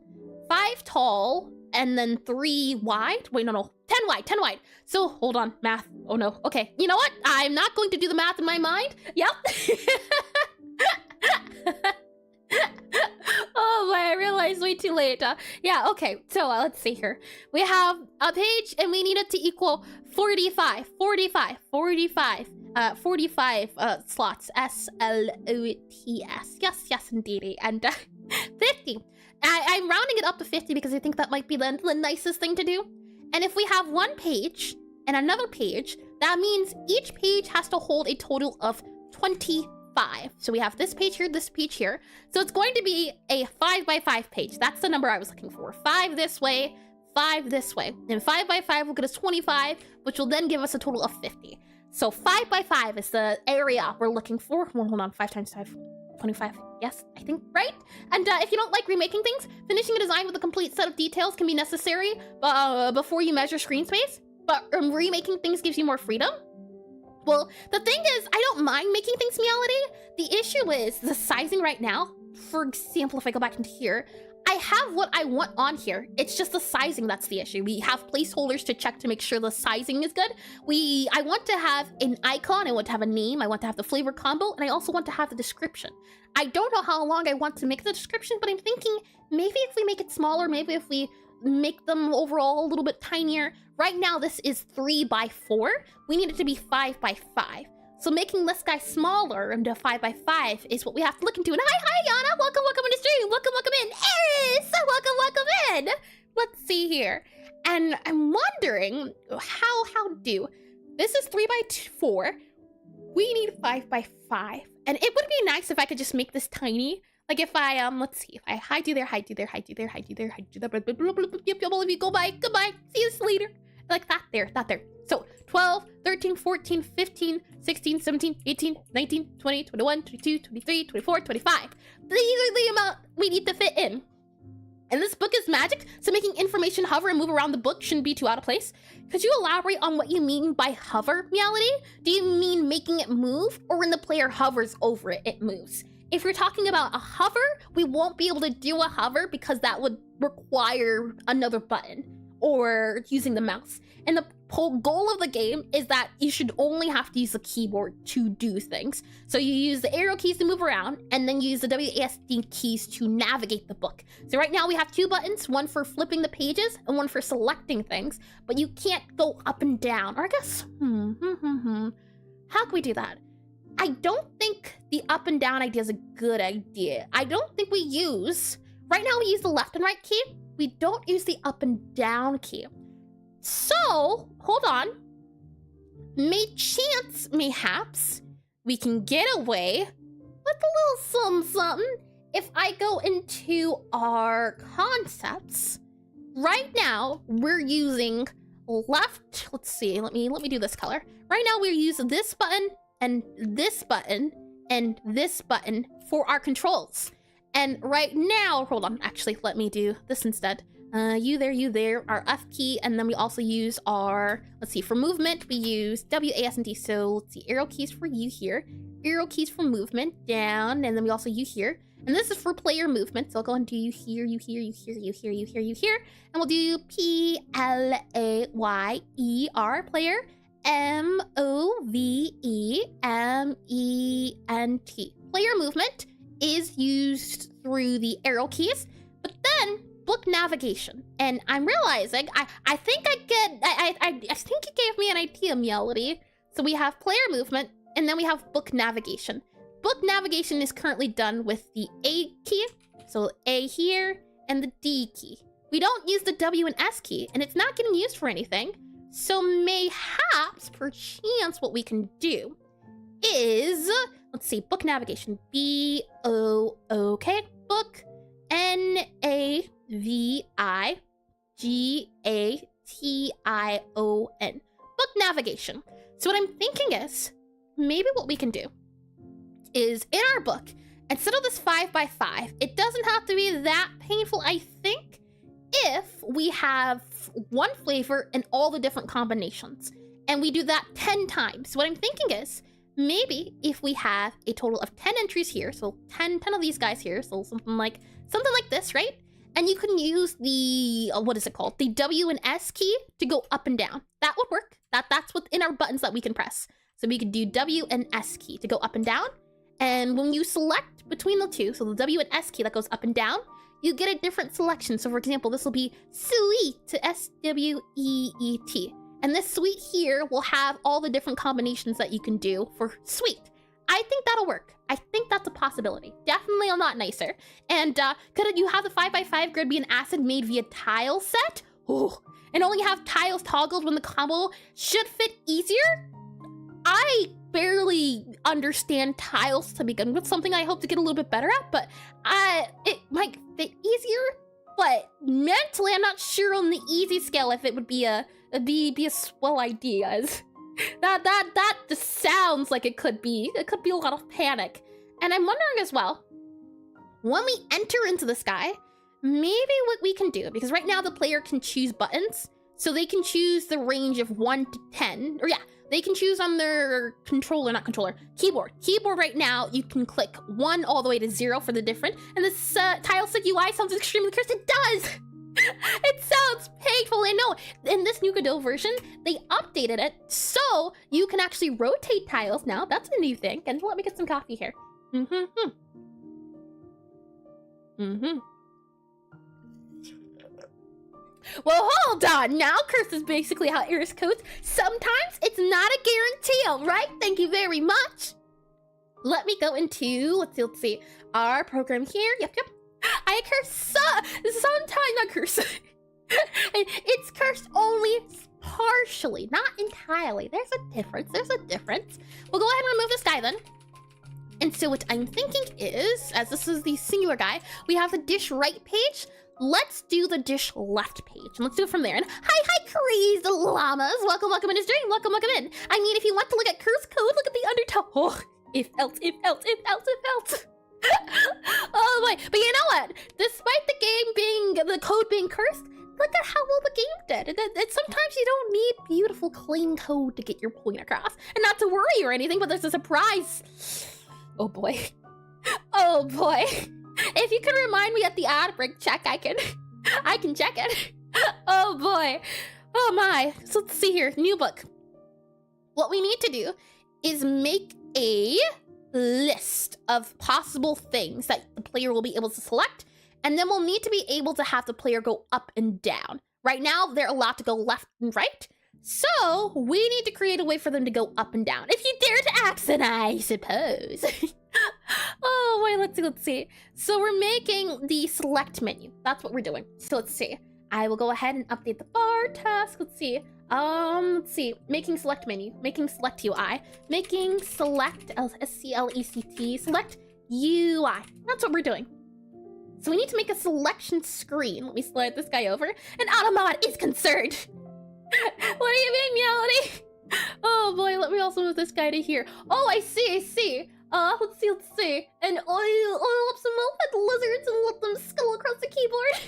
5 tall and then 3 wide. Wait, no. 10 wide, 10 wide. So hold on, math. Oh no. Okay, you know what? I'm not going to do the math in my mind. Yep. Oh boy, I realized way too late. Yeah, okay, so let's see here. We have a page and we need it to equal 45 slots. S-L-O-T-S. Yes, indeed. And 50. I'm rounding it up to 50 because I think that might be the nicest thing to do. And if we have one page and another page, that means each page has to hold a total of 25. So we have this page here, this page here. So it's going to be a 5 by 5 page. That's the number I was looking for. 5 this way, 5 this way. And 5 by 5 will get us 25, which will then give us a total of 50. So 5 by 5 is the area we're looking for. Hold on, 5 times 5. 25. Yes, I think, right? And if you don't like remaking things, finishing a design with a complete set of details can be necessary before you measure screen space, but remaking things gives you more freedom. Well, the thing is, I don't mind making things Meowity. The issue is the sizing right now. For example, if I go back into here, I have what I want on here. It's just the sizing that's the issue. We have placeholders to check to make sure the sizing is good. I want to have an icon, I want to have a name, I want to have the flavor combo, and I also want to have the description. I don't know how long I want to make the description, but I'm thinking maybe if we make it smaller, maybe if we make them overall a little bit tinier. Right now, this is 3 by 4. We need it to be 5 by 5. So making this guy smaller into 5 by 5 is what we have to look into. And hi, Yana! Welcome in the stream! Welcome in! Yes! Welcome in! Let's see here. And I'm wondering how do. This is 3 by 4. We need 5 by 5. And it would be nice if I could just make this tiny. Like if I, let's see, if I hide you there. All of you, goodbye. See you later. Like that there. So 12, 13, 14, 15, 16, 17, 18, 19, 20, 21, 22, 23, 24, 25. These are the amount we need to fit in. And this book is magic, so making information hover and move around the book shouldn't be too out of place. Could you elaborate on what you mean by hover, Meowity? Do you mean making it move, or when the player hovers over it, it moves? If you're talking about a hover, we won't be able to do a hover because that would require another button or using the mouse. And the whole goal of the game is that you should only have to use the keyboard to do things. So you use the arrow keys to move around, and then you use the WASD keys to navigate the book. So right now we have 2 buttons, one for flipping the pages and one for selecting things, but you can't go up and down. Or I guess, how can we do that? I don't think the up and down idea is a good idea. I don't think we use, right now we use the left and right key. We don't use the up and down key. So, hold on. Mayhaps, we can get away with a little something if I go into our concepts. Right now, we're using left, let's see, let me do this color. Right now, we're using this button and this button and this button for our controls. And right now, hold on, actually, let me do this instead. You there, our F key, and then we also use our, let's see, for movement, we use W, A, S, and D. So let's see, arrow keys for you here, arrow keys for movement, down, and then we also you here. And this is for player movement, so I'll go and do you here, you here, you here, you here, you here, you here. And we'll do P-L-A-Y-E-R, player, M-O-V-E-M-E-N-T. Player movement is used through the arrow keys, but then book navigation. And I'm realizing, I think I think you gave me an idea, Melody. So we have player movement, and then we have book navigation. Book navigation is currently done with the A key, so A here, and the D key. We don't use the W and S key, and it's not getting used for anything. So mayhaps, perchance, what we can do is, let's see, book navigation, B-O-O-K, book, N-A-V-I-G-A-T-I-O-N, book navigation. So what I'm thinking is, maybe what we can do is in our book, instead of this 5x5, it doesn't have to be that painful, I think, if we have one flavor and all the different combinations. And we do that 10 times. What I'm thinking is, maybe if we have a total of 10 entries here, so 10 of these guys here, so something like this, right? And you can use the, what is it called? The W and S key to go up and down. That would work. That's within our buttons that we can press. So we could do W and S key to go up and down. And when you select between the two, so the W and S key that goes up and down, you get a different selection. So for example, this will be sweet to S-W-E-E-T. And this sweet here will have all the different combinations that you can do for sweet. I think that'll work. I think that's a possibility. Definitely a lot nicer. And could you have the 5x5 grid be an acid made via tile set? Ooh, and only have tiles toggled when the combo should fit easier? I barely understand tiles to begin with, something I hope to get a little bit better at, but it might fit easier, but mentally I'm not sure on the easy scale if it would be a swell idea. That just sounds like it could be a lot of panic. And I'm wondering as well, when we enter into this guy, maybe what we can do, because right now the player can choose buttons, so they can choose the range of 1 to 10, or yeah, they can choose on their keyboard. Keyboard right now, you can click 1 all the way to 0 for the different, and this tile set UI sounds extremely cursed. It does! It sounds painful, I know. In this new Godot version, they updated it, so you can actually rotate tiles now. That's a new thing. And let me get some coffee here. Well, hold on. Now curse is basically how Iris codes. Sometimes it's not a guarantee, all right? Thank you very much. Let me go into, let's see, our program here. Yep. I curse sometimes not curse. It's cursed only partially, not entirely. There's a difference. We'll go ahead and remove this guy then. And so what I'm thinking is, as this is the singular guy, we have the dish right page. Let's do the dish left page, and let's do it from there. And hi, crazed llamas. Welcome in his dream. Welcome in. I mean, if you want to look at curse code, look at the undertow. Oh, if else. Oh boy, but you know what? Despite the code being cursed, look at how well the game did. Sometimes you don't need beautiful, clean code to get your point across. And not to worry or anything, but there's a surprise. Oh boy. If you can remind me at the ad break check, I can check it. Oh boy. Oh my. So let's see here. New book. What we need to do is make a list of possible things that the player will be able to select, and then we'll need to be able to have the player go up and down. Right now, they're allowed to go left and right, so we need to create a way for them to go up and down. If you dare to accent, I suppose. boy, let's see. So we're making the select menu. That's what we're doing. So let's see. I will go ahead and update the bar task. Let's see. Making select menu, making select UI, making select SCLECT, select UI. That's what we're doing. So we need to make a selection screen. Let me slide this guy over. And Automod is concerned. What do you mean, Melody? Oh boy, let me also move this guy to here. Oh, I see. Let's see. And oil up some moped lizards and let them scuttle across the keyboard.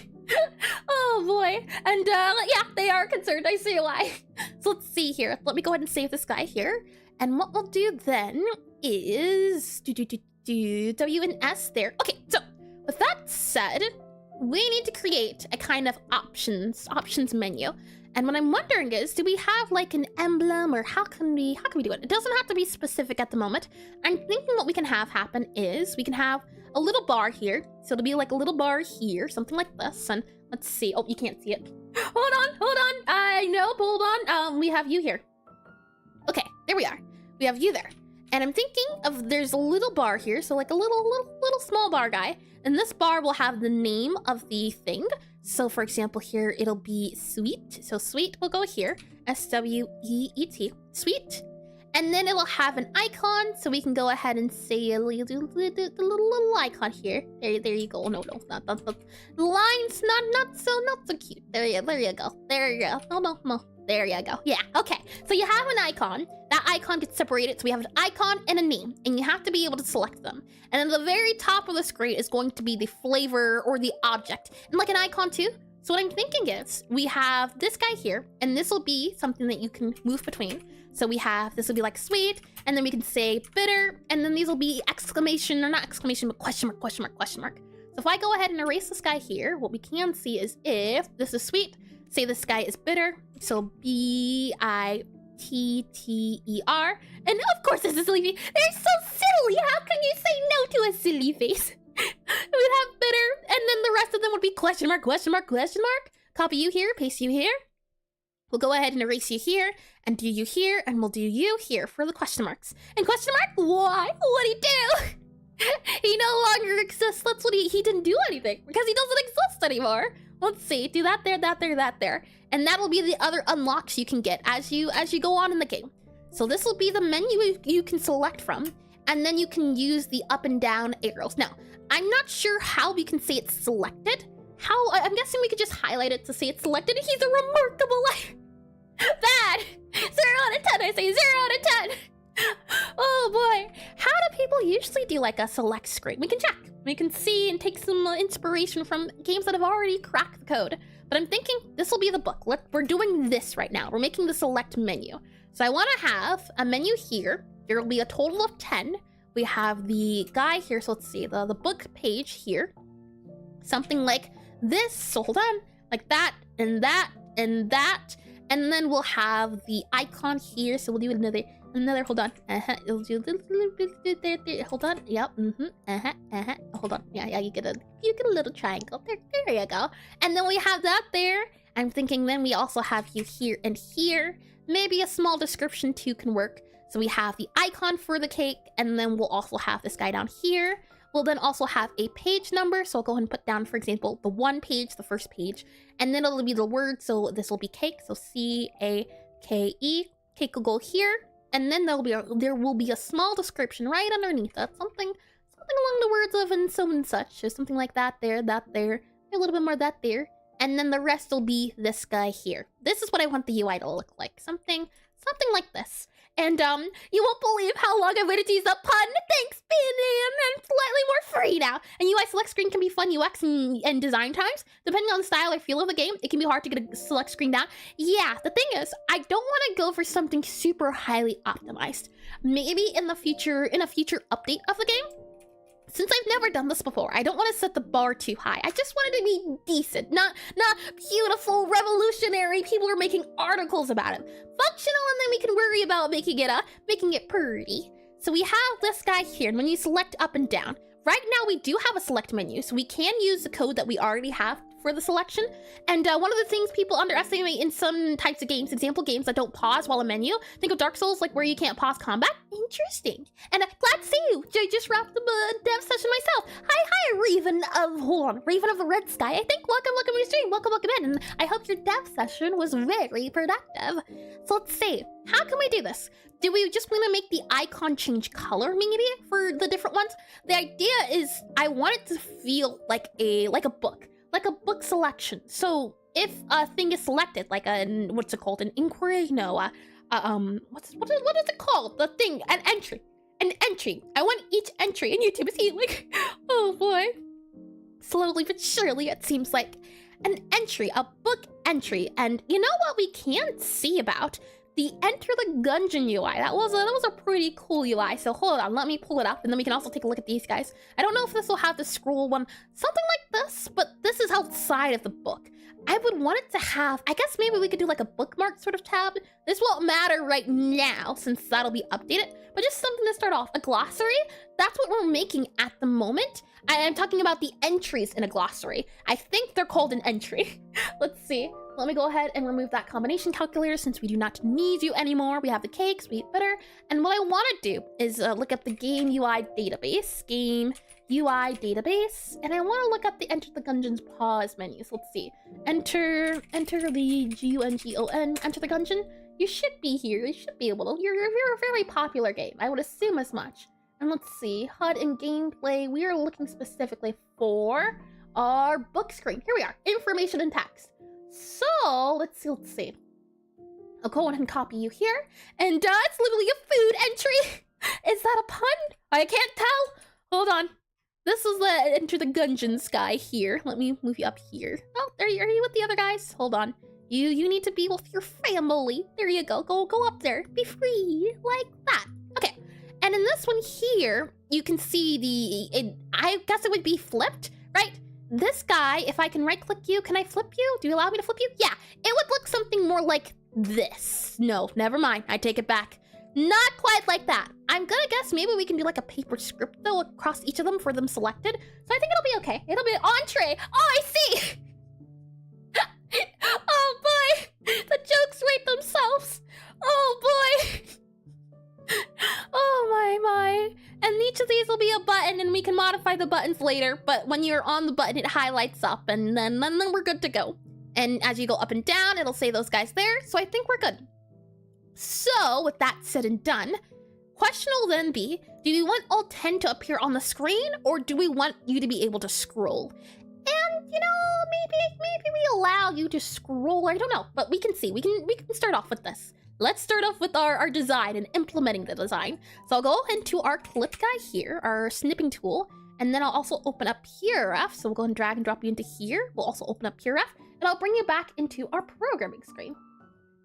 Oh boy. And yeah, they are concerned. I see why. So let's see here. Let me go ahead and save this guy here. And what we'll do then is W and S there. Okay, so with that said, we need to create a kind of options menu. And what I'm wondering is, do we have like an emblem, or how can we do it? It doesn't have to be specific at the moment. I'm thinking what we can have happen is we can have a little bar here. So it'll be like a little bar here, something like this. And let's see. Oh, you can't see it. Hold on. I know, hold on. We have you here. Okay, there we are. We have you there. And I'm thinking of, there's a little bar here. So like a little small bar guy. And this bar will have the name of the thing. So for example, here it'll be sweet. So sweet will go here, SWEET, sweet. And then it'll have an icon, so we can go ahead and say the little icon here. There you go. No, not the line's not so cute. There you go. No. There you go. Yeah, okay. So you have an icon. That icon gets separated, so we have an icon and a name, and you have to be able to select them. And then the very top of the screen is going to be the flavor or the object, and like an icon too. So what I'm thinking is, we have this guy here, and this will be something that you can move between. So we have, this will be like sweet, and then we can say bitter, and then these will be exclamation, or not exclamation, but question mark. So if I go ahead and erase this guy here, what we can see is if this is sweet, say this guy is bitter, so BITTER, and of course this is silly face. They're so silly, how can you say no to a silly face? We'd have bitter, and then the rest of them would be question mark. Copy you here, paste you here. We'll go ahead and erase you here, and do you here, and we'll do you here for the question marks. And question mark, why? What'd he do? He no longer exists. That's what he didn't do anything, because he doesn't exist anymore. Let's see, do that there. And that'll be the other unlocks you can get as you go on in the game. So this will be the menu you can select from, and then you can use the up and down arrows. Now, I'm not sure how we can say it's selected. I'm guessing we could just highlight it to say it's selected. He's a remarkable Bad! 0 out of 10, I say 0 out of 10! Oh boy, how do people usually do like a select screen? We can check. We can see and take some inspiration from games that have already cracked the code. But I'm thinking this will be the book. We're doing this right now. We're making the select menu. So I want to have a menu here. There will be a total of 10. We have the guy here. So let's see, the book page here. Something like this. So hold on. Like that, and that, and that. And then we'll have the icon here. So we'll do another, hold on. It'll do there. Hold on. Yep. Hold on. Yeah, you get a little triangle. There you go. And then we have that there. I'm thinking then we also have you here and here. Maybe a small description too can work. So we have the icon for the cake, and then we'll also have this guy down here. We'll then also have a page number. So I'll go ahead and put down, for example, the one page, the first page, and then it'll be the word. So this will be cake. So CAKE. Cake will go here. And then there will be a small description right underneath that. Something along the words of and so and such. Or something like that there, a little bit more that there. And then the rest will be this guy here. This is what I want the UI to look like. Something like this. And you won't believe how long I waited to use that pun. Thanks, BNM. I'm slightly more free now. And UI select screen can be fun UX and design times. Depending on the style or feel of the game, it can be hard to get a select screen down. Yeah, the thing is, I don't want to go for something super highly optimized. Maybe in a future update of the game. Since I've never done this before, I don't want to set the bar too high. I just want it to be decent, not beautiful, revolutionary. People are making articles about it. Functional, and then we can worry about making it pretty. So we have this guy here, and when you select up and down, right now we do have a select menu, so we can use the code that we already have for the selection. And one of the things people underestimate in some types of games, example games that don't pause while a menu, think of Dark Souls, like where you can't pause combat. Interesting. And glad to see you. I just wrapped the dev session myself. Hi, Raven Raven of the Red Sky. I think welcome to your stream. Welcome in. And I hope your dev session was very productive. So let's see. How can we do this? Do we just want to make the icon change color maybe for the different ones? The idea is I want it to feel like a book selection. So if a thing is selected, like what's it called? An inquiry? No, what is it called? The thing, an entry. An entry. I want each entry in YouTube to see like, oh boy. Slowly but surely it seems like an entry, a book entry. And you know what we can't see about? The Enter the Gungeon UI. That was a pretty cool UI. So hold on, let me pull it up and then we can also take a look at these guys. I don't know if this will have the scroll one, something like this, but this is outside of the book. I would want it to have, I guess maybe we could do like a bookmark sort of tab. This won't matter right now since that'll be updated, but just something to start off. A glossary, that's what we're making at the moment. I'm talking about the entries in a glossary. I think they're called an entry. Let's see. Let me go ahead and remove that combination calculator since we do not need you anymore. We have the cake, sweet bitter. And what I want to do is look up the game UI database. Game UI database. And I want to look up the Enter the Gungeon's pause menu. So let's see. Enter the Gungon. Enter the Gungeon. You should be here. You should be able to. You're a very popular game. I would assume as much. And let's see. HUD and gameplay. We are looking specifically for our book screen. Here we are. Information and text. So let's see. I'll go ahead and copy you here. And it's literally a food entry. Is that a pun? I can't tell. Hold on. This is the Enter the Gungeon's guy here. Let me move you up here. Oh, are you with the other guys? Hold on. You need to be with your family. There you go. Go up there. Be free. Like that. Okay. And in this one here, you can see I guess it would be flipped, right? This guy, if I can right-click you, can I flip you? Do you allow me to flip you? Yeah, it would look something more like this. No, never mind. I take it back. Not quite like that. I'm gonna guess maybe we can do like a paper script though across each of them for them selected. So I think it'll be okay. It'll be entree. Oh, I see. Oh boy, the jokes rate themselves. Oh boy. Oh my. And each of these will be a button and we can modify the buttons later, but when you're on the button, it highlights up and then we're good to go. And as you go up and down, it'll say those guys there, so I think we're good. So with that said and done, question will then be, do we want all 10 to appear on the screen or do we want you to be able to scroll? And you know, maybe we allow you to scroll, I don't know, but we can see, we can start off with this. Let's start off with our design and implementing the design. So I'll go into our clip guy here, our snipping tool, and then I'll also open up PureRef. So we'll go and drag and drop you into here. We'll also open up PureRef, and I'll bring you back into our programming screen.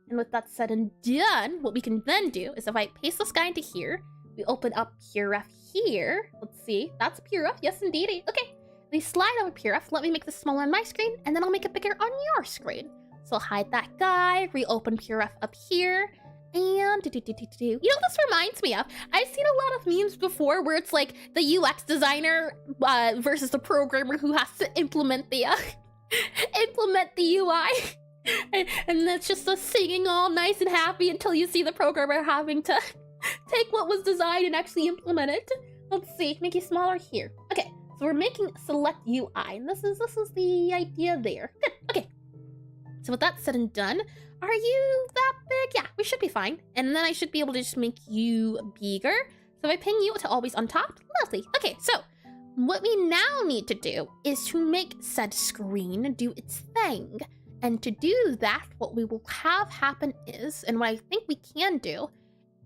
And with that said and done, what we can then do is if I paste this guy into here, we open up PureRef here. Let's see, that's PureRef, yes indeed. Okay, we slide over PureRef. Let me make this smaller on my screen, and then I'll make it bigger on your screen. So I'll hide that guy, reopen PureRef up here, and you know what this reminds me of? I've seen a lot of memes before where it's like the UX designer versus the programmer who has to implement the UI. and it's just us singing all nice and happy until you see the programmer having to take what was designed and actually implement it. Let's see, make it smaller here. Okay, so we're making select UI, and this is the idea there. Good, okay. So with that said and done, are you that big? Yeah, we should be fine. And then I should be able to just make you bigger. So if I pin you to always on top, lovely. Okay, so what we now need to do is to make said screen do its thing. And to do that, what we will have happen is, and what I think we can do,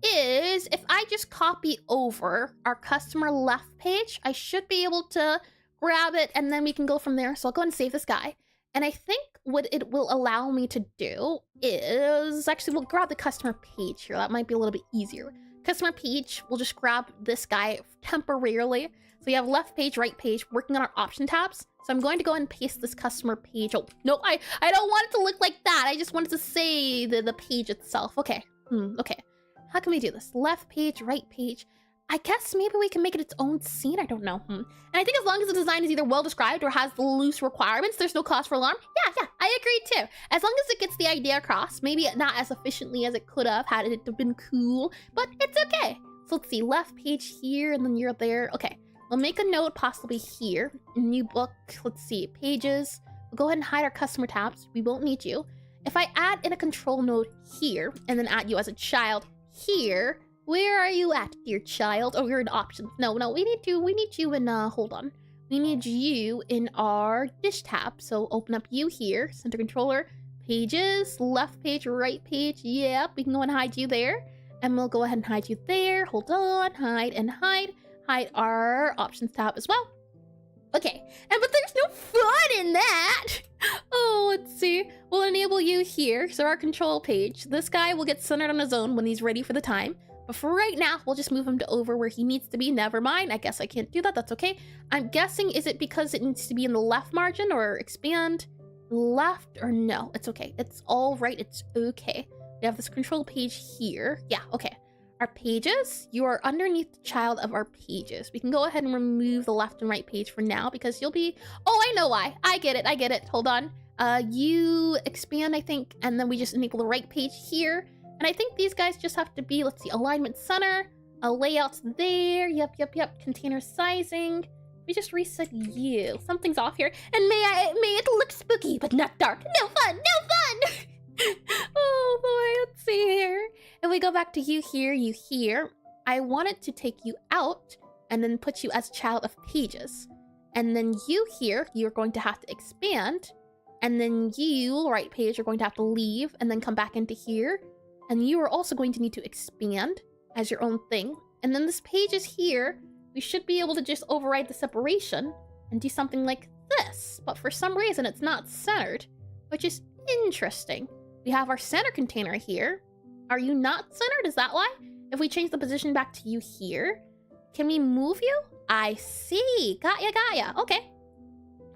is if I just copy over our customer left page, I should be able to grab it and then we can go from there. So I'll go and save this guy. And I think what it will allow me to do is, actually we'll grab the customer page here. That might be a little bit easier. Customer page, we'll just grab this guy temporarily. So we have left page, right page, working on our option tabs. So I'm going to go and paste this customer page. Oh, no, I don't want it to look like that. I just wanted to say the page itself. Okay, okay. How can we do this? Left page, right page. I guess maybe we can make it its own scene. I don't know. And I think as long as the design is either well described or has the loose requirements, there's no cause for alarm. Yeah, I agree too. As long as it gets the idea across, maybe not as efficiently as it could have had it been cool, but it's okay. So let's see, left page here, and then you're there. Okay, we'll make a note possibly here. New book, let's see, pages. We'll go ahead and hide our customer tabs. We won't need you. If I add in a control node here, and then add you as a child here, where are you at, dear child? Oh, you're in options. No, we need you in, hold on. We need you in our dish tab. So open up you here, center controller, pages, left page, right page. Yep, we can go and hide you there. And we'll go ahead and hide you there. Hold on, hide and hide. Hide our options tab as well. Okay, but there's no fun in that. Oh, let's see. We'll enable you here. So our control page. This guy will get centered on his own when he's ready for the time. But for right now, we'll just move him to over where he needs to be. Never mind. I guess I can't do that. That's okay. I'm guessing, is it because it needs to be in the left margin or expand left or no? It's okay. It's all right. It's okay. We have this control page here. Yeah, okay. Our pages, you are underneath the child of our pages. We can go ahead and remove the left and right page for now because you'll be... Oh, I know why. I get it. Hold on. You expand, I think, and then we just enable the right page here. And I think these guys just have to be, let's see, alignment center, layouts there, yep, container sizing. We just reset you. Something's off here. And may it look spooky, but not dark. No fun! Oh boy, let's see here. And we go back to you here. I wanted to take you out and then put you as child of pages. And then you here, you're going to have to expand. And then you, right page, you're going to have to leave and then come back into here. And you are also going to need to expand as your own thing. And then this page is here. We should be able to just override the separation and do something like this. But for some reason, it's not centered, which is interesting. We have our center container here. Are you not centered? Is that why? If we change the position back to you here, can we move you? I see. Got ya. Okay.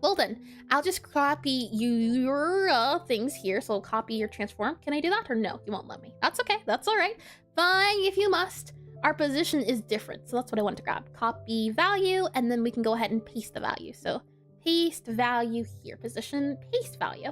Well then, I'll just copy your things here. So I'll copy your transform. Can I do that or no? You won't let me. That's okay. That's all right. Fine if you must. Our position is different. So that's what I want to grab. Copy value, and then we can go ahead and paste the value. So paste value here. Position, paste value.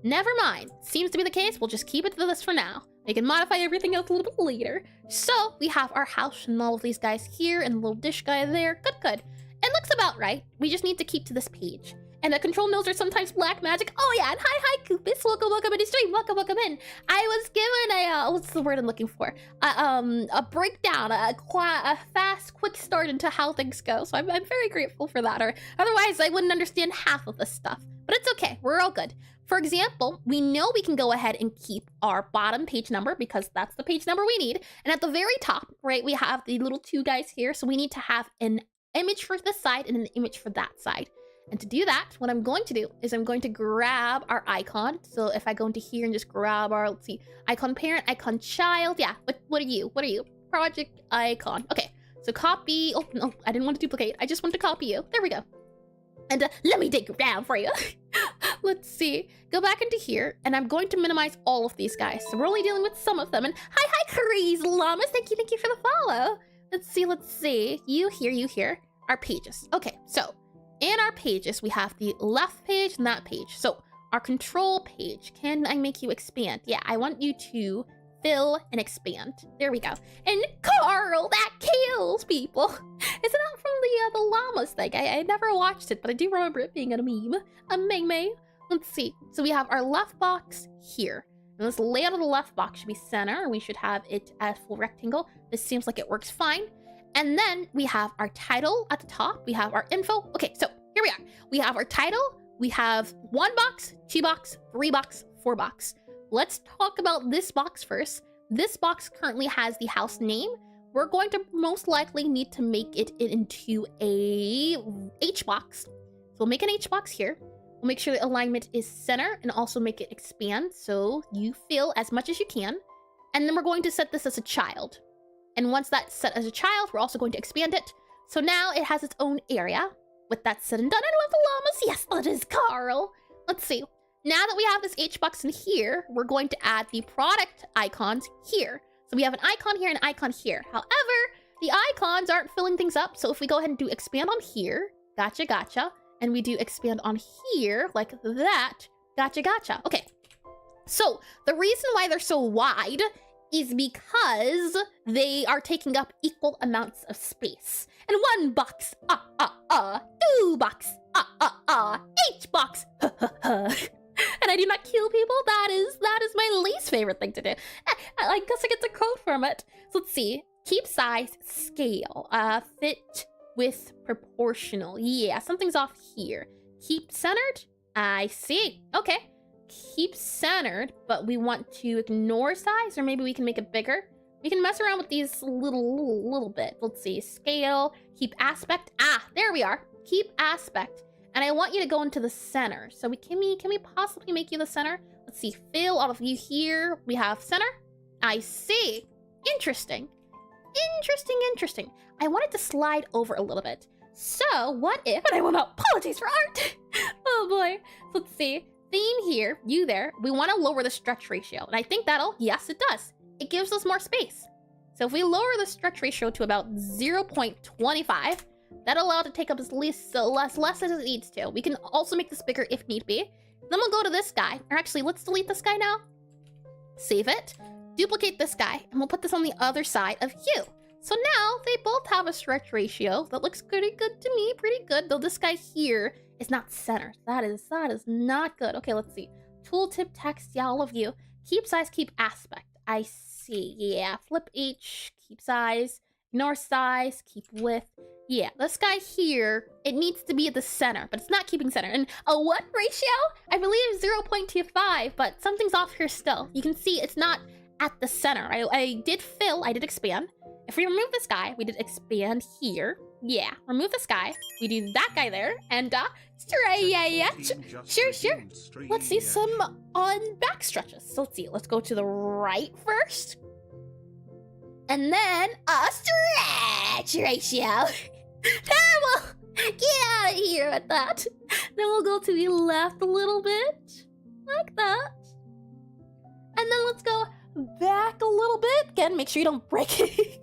Never mind. Seems to be the case. We'll just keep it to this for now. We can modify everything else a little bit later. So we have our house and all of these guys here and the little dish guy there. Good. It looks about right. We just need to keep to this page. And the control nodes are sometimes black magic. Oh yeah, and hi Koopus. Welcome into stream. Welcome in. I was given a what's the word I'm looking for? A breakdown, a fast, quick start into how things go. So I'm very grateful for that. Or otherwise, I wouldn't understand half of this stuff. But it's okay. We're all good. For example, we know we can go ahead and keep our bottom page number because that's the page number we need. And at the very top, right, we have the little two guys here. So we need to have an image for this side and an image for that side. And to do that, what I'm going to do is I'm going to grab our icon. So if I go into here and just grab our, let's see, icon parent, icon child. Yeah, what are you? Project icon. Okay, so copy. Oh, no, I didn't want to duplicate. I just want to copy you. There we go. And let me dig around for you. Let's see. Go back into here, and I'm going to minimize all of these guys. So we're only dealing with some of them. And hi, Crazy Llamas. Thank you for the follow. Let's see. You here. Our pages. Okay, so in our pages, we have the left page and that page. So our control page, can I make you expand? Yeah, I want you to fill and expand. There we go. And Carl, that kills people. Is it not from the llamas thing? I never watched it, but I do remember it being a meme. A meme. Let's see. So we have our left box here. And this layout of the left box should be center. We should have it as full rectangle. This seems like it works fine. And then we have our title at the top. We have our info. Okay, so here we are. We have our title. We have 1 box, 2 box, 3 box, 4 box. Let's talk about this box first. This box currently has the house name. We're going to most likely need to make it into a H box. So we'll make an H box here. We'll make sure the alignment is center and also make it expand so you fill as much as you can. And then we're going to set this as a child. And once that's set as a child, we're also going to expand it. So now it has its own area. With that said and done, I love the llamas. Yes, that is Carl. Let's see. Now that we have this H box in here, we're going to add the product icons here. So we have an icon here and an icon here. However, the icons aren't filling things up. So if we go ahead and do expand on here, gotcha, and we do expand on here like that, gotcha. Okay, so the reason why they're so wide is because they are taking up equal amounts of space. And 1 box, 2 box, H box, and I do not kill people. That is my least favorite thing to do. I guess I get the quote from it. So let's see. Keep size, scale, fit with proportional. Yeah, something's off here. Keep centered. I see. Okay. Keep centered, but we want to ignore size, or maybe we can make it bigger. We can mess around with these little bit. Let's see. Scale. Keep aspect. There we are. Keep aspect. And I want you to go into the center. So can we possibly make you the center? Let's see. Fill all of you here. We have center. I see. Interesting. I wanted to slide over a little bit. So what if, and I will not apologize for art. Oh boy. So let's see. Theme here, you there. We want to lower the stretch ratio. And I think yes, it does. It gives us more space. So if we lower the stretch ratio to about 0.25, that'll allow it to take up as less as it needs to. We can also make this bigger if need be. Then we'll go to this guy. Or actually, let's delete this guy now. Save it. Duplicate this guy. And we'll put this on the other side of you. So now they both have a stretch ratio that looks pretty good to me. Pretty good. Though this guy here is not centered. That is not good. Okay, let's see. Tooltip text. Yeah, all of you. Keep size, keep aspect. I see. Yeah. Flip H. Keep size. Ignore size. Keep width. Yeah, this guy here, it needs to be at the center, but it's not keeping center. And a what ratio? I believe 0.25, but something's off here still. You can see it's not at the center. I did fill, I did expand. If we remove this guy, we did expand here. Yeah, remove this guy. We do that guy there, and sure. Let's see some on back stretches. So let's see, let's go to the right first. And then a stretch ratio. Terrible! Get out of here with that. Then we'll go to the left a little bit. Like that. And then let's go back a little bit. Again, make sure you don't break it.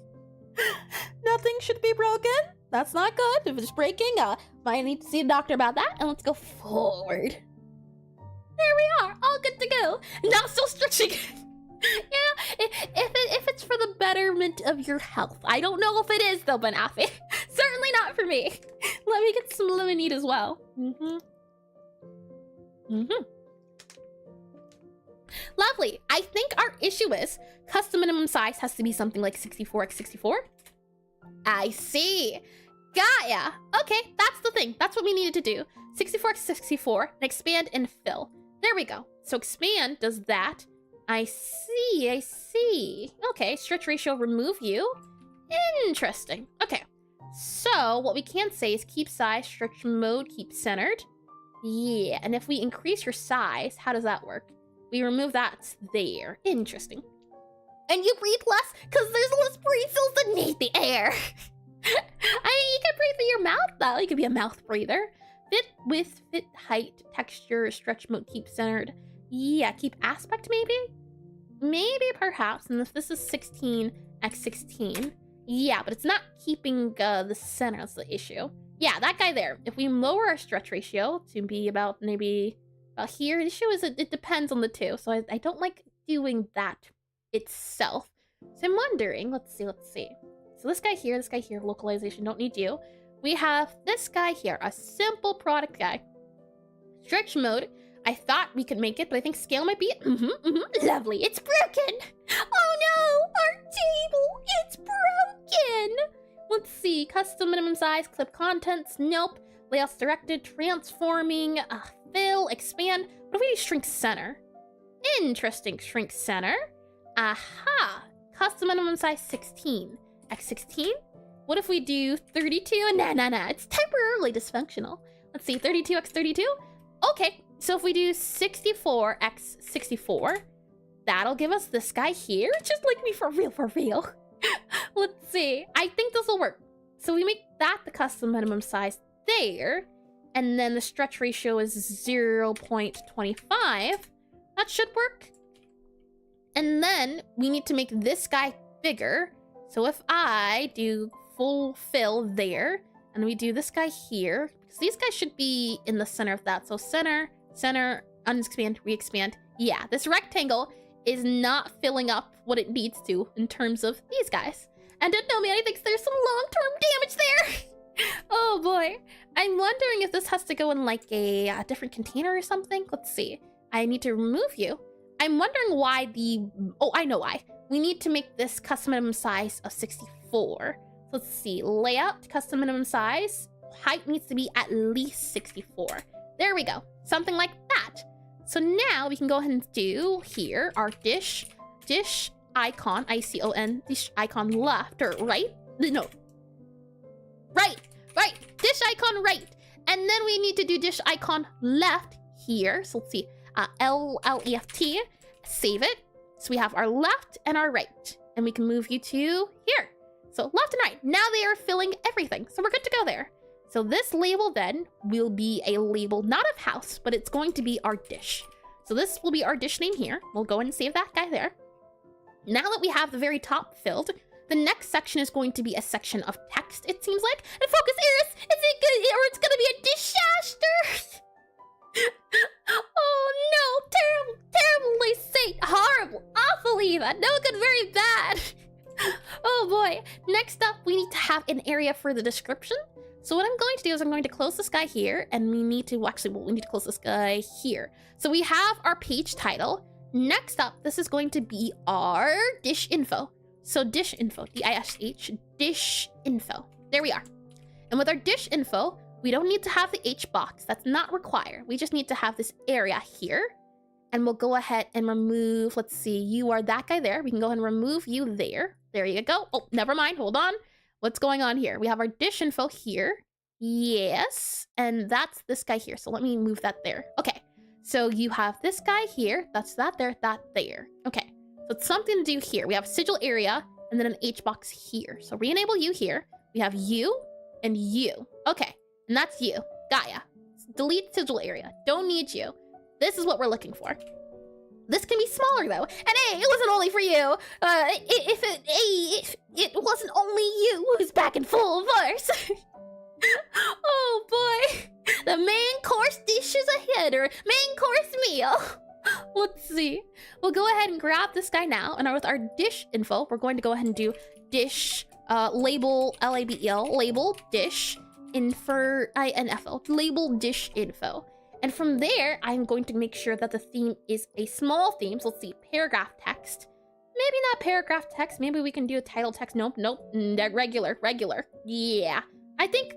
Nothing should be broken. That's not good. If it's breaking, might need to see a doctor about that. And let's go forward. There we are. All good to go. Now still stretching. Yeah, if it's for the betterment of your health. I don't know if it is though, Banafi. Certainly not for me. Let me get some lemonade as well. Lovely. I think our issue is custom minimum size has to be something like 64x64. I see. Got ya. Okay, that's the thing. That's what we needed to do. 64x64 and expand and fill. There we go. So expand does that. I see. Okay, stretch ratio, remove you. Interesting. Okay, so what we can say is keep size, stretch mode, keep centered. Yeah, and if we increase your size, how does that work? We remove that there. Interesting. And you breathe less because there's less breath cells beneath the air. I mean, you can breathe through your mouth though. You could be a mouth breather. Fit width, fit height, texture, stretch mode, keep centered. Yeah, keep aspect maybe? Maybe, perhaps. And if this is 16x16, yeah, but it's not keeping the center. That's the issue. Yeah, that guy there. If we lower our stretch ratio to be about maybe about here, the issue is it depends on the two. So I don't like doing that itself. So I'm wondering, let's see. So this guy here, localization, don't need you. We have this guy here, a simple product guy. Stretch mode. I thought we could make it, but I think scale might be it. Lovely. It's broken. Oh no, our table, it's broken. Let's see. Custom minimum size, clip contents. Nope. Layouts directed, transforming, fill, expand. What if we do shrink center? Interesting. Shrink center. Aha. Custom minimum size 16. X16. What if we do 32? Nah. It's temporarily dysfunctional. Let's see. 32x32. Okay. So if we do 64x64, that'll give us this guy here. Just like me for real. Let's see. I think this will work. So we make that the custom minimum size there. And then the stretch ratio is 0.25. That should work. And then we need to make this guy bigger. So if I do fulfill there, and we do this guy here, because these guys should be in the center of that. So center, center, unexpand, re-expand. Yeah, this rectangle is not filling up what it needs to in terms of these guys. And don't know me, I think there's some long-term damage there. Oh boy. I'm wondering if this has to go in like a different container or something. Let's see. I need to remove you. I'm wondering why oh, I know why. We need to make this custom minimum size of 64. Let's see, layout, custom minimum size. Height needs to be at least 64. There we go, something like that. So now we can go ahead and do here our dish icon, ICON, dish icon left or right? No, right, dish icon right. And then we need to do dish icon left here. So let's see, L-E-F-T, save it. So we have our left and our right, and we can move you to here. So left and right, now they are filling everything. So we're good to go there. So this label then will be a label, not of house, but it's going to be our dish. So this will be our dish name here. We'll go ahead and save that guy there. Now that we have the very top filled, the next section is going to be a section of text, it seems like. And focus, Iris, is it good, or it's gonna be a disaster? Oh no, terribly Saint, horrible, awfully bad, no good, very bad. Oh boy, next up we need to have an area for the description. So what I'm going to do is I'm going to close this guy here, and we need to, we need to close this guy here. So we have our page title. Next up, this is going to be our dish info. So dish info, D-I-S-H, dish info. There we are. And with our dish info, we don't need to have the H box. That's not required. We just need to have this area here. And we'll go ahead and remove, let's see, you are that guy there. We can go ahead and remove you there. There you go. Oh, never mind, hold on. What's going on here? We have our dish info here. Yes, and that's this guy here. So let me move that there. Okay, so you have this guy here. That's that there, that there. Okay, so it's something to do here. We have sigil area and then an H box here. So re-enable you here. We have you and you. Okay, and that's you, Gaia. Delete sigil area. Don't need you. This is what we're looking for. This can be smaller though, and hey, it wasn't only for you. If it wasn't only you who's back in full force. Oh boy, the main course dish is ahead, or main course meal. Let's see. We'll go ahead and grab this guy now, and with our dish info, we're going to go ahead and do dish label L-A-B-E-L label dish info info label dish info. And from there, I'm going to make sure that the theme is a small theme. So let's see, paragraph text. Maybe not paragraph text. Maybe we can do a title text. Nope. Regular. Yeah. I think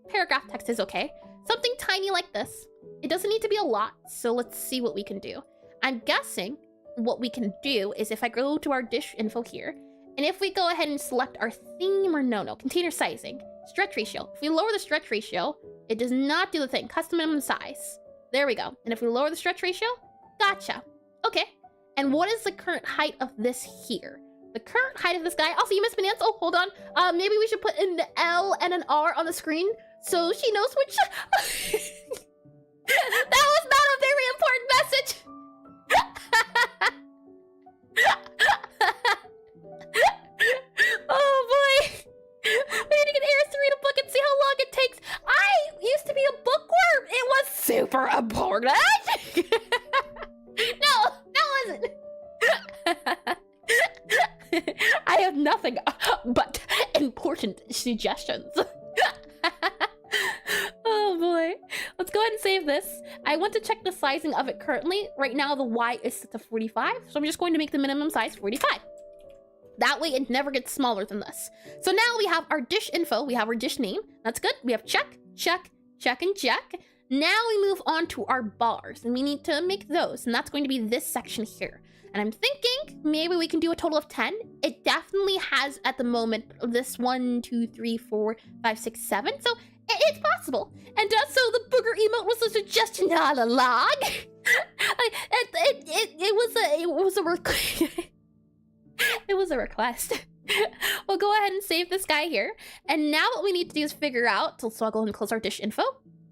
paragraph text is okay. Something tiny like this. It doesn't need to be a lot. So let's see what we can do. I'm guessing what we can do is if I go to our dish info here, and if we go ahead and select our theme or no, container sizing, stretch ratio. If we lower the stretch ratio, it does not do the thing. Custom minimum size. There we go. And if we lower the stretch ratio, gotcha. Okay. And what is the current height of this here? The current height of this guy. Also, you missed bananas. Oh, hold on. Maybe we should put an L and an R on the screen so she knows which. That was not a very important message. Oh boy. We need to get Eris to read a book and see how long it takes. I used to be a bookworm. It was super important. No, that wasn't. I have nothing but important suggestions. Oh boy. Let's go ahead and save this. I want to check the sizing of it currently. Right now the Y is set to 45, so I'm just going to make the minimum size 45. That way it never gets smaller than this. So now we have our dish info, we have our dish name. That's good. We have check, check, check, and check. Now we move on to our bars, and we need to make those, and that's going to be this section here. And I'm thinking maybe we can do a total of 10. It definitely has at the moment this 1, 2, 3, 4, 5, 6, 7. So it's possible. And so the booger emote was a suggestion, not a log. It was a request. We'll go ahead and save this guy here. And now what we need to do is figure out, so I'll go ahead and close our dish info.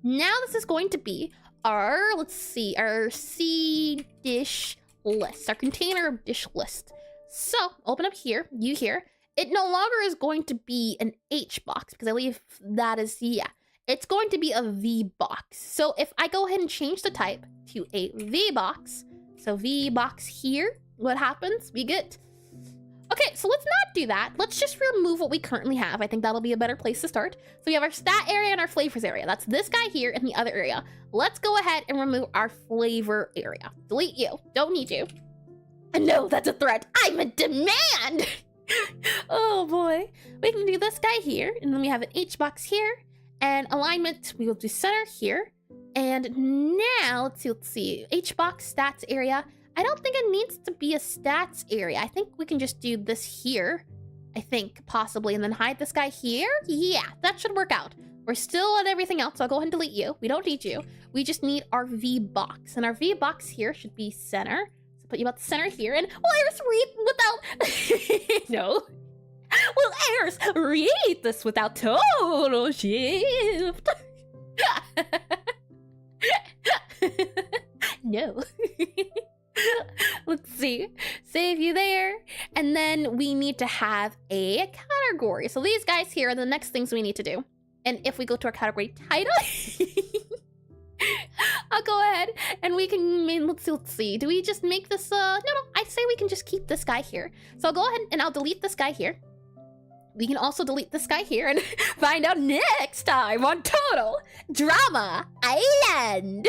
Now this is going to be our, let's see, our C dish list, our container dish list. So open up here, you here, it no longer is going to be an H box because I believe that is, yeah, it's going to be a V box. So if I go ahead and change the type to a V box, so V box here, what happens? We get, okay, so let's not do that. Let's just remove what we currently have. I think that'll be a better place to start. So we have our stat area and our flavors area. That's this guy here in the other area. Let's go ahead and remove our flavor area. Delete you, don't need you. And no, that's a threat. I'm a demand. Oh boy. We can do this guy here, and then we have an H box here, and alignment, we will do center here. And now, let's see, H box stats area. I don't think it needs to be a stats area. I think we can just do this here, I think, possibly, and then hide this guy here. Yeah, that should work out. We're still on everything else, so I'll go ahead and delete you. We don't need you. We just need our V box, and our V box here should be center. So put you about the center here, and well, Iris, read without... No. Well, Iris, read this without total shift. No. Let's see. Save you there. And then we need to have a category. So these guys here are the next things we need to do. And if we go to our category title, I'll go ahead and we can, let's see. Do we just make this, no, I say we can just keep this guy here. So I'll go ahead and I'll delete this guy here. We can also delete this guy here and find out next time on Total Drama Island.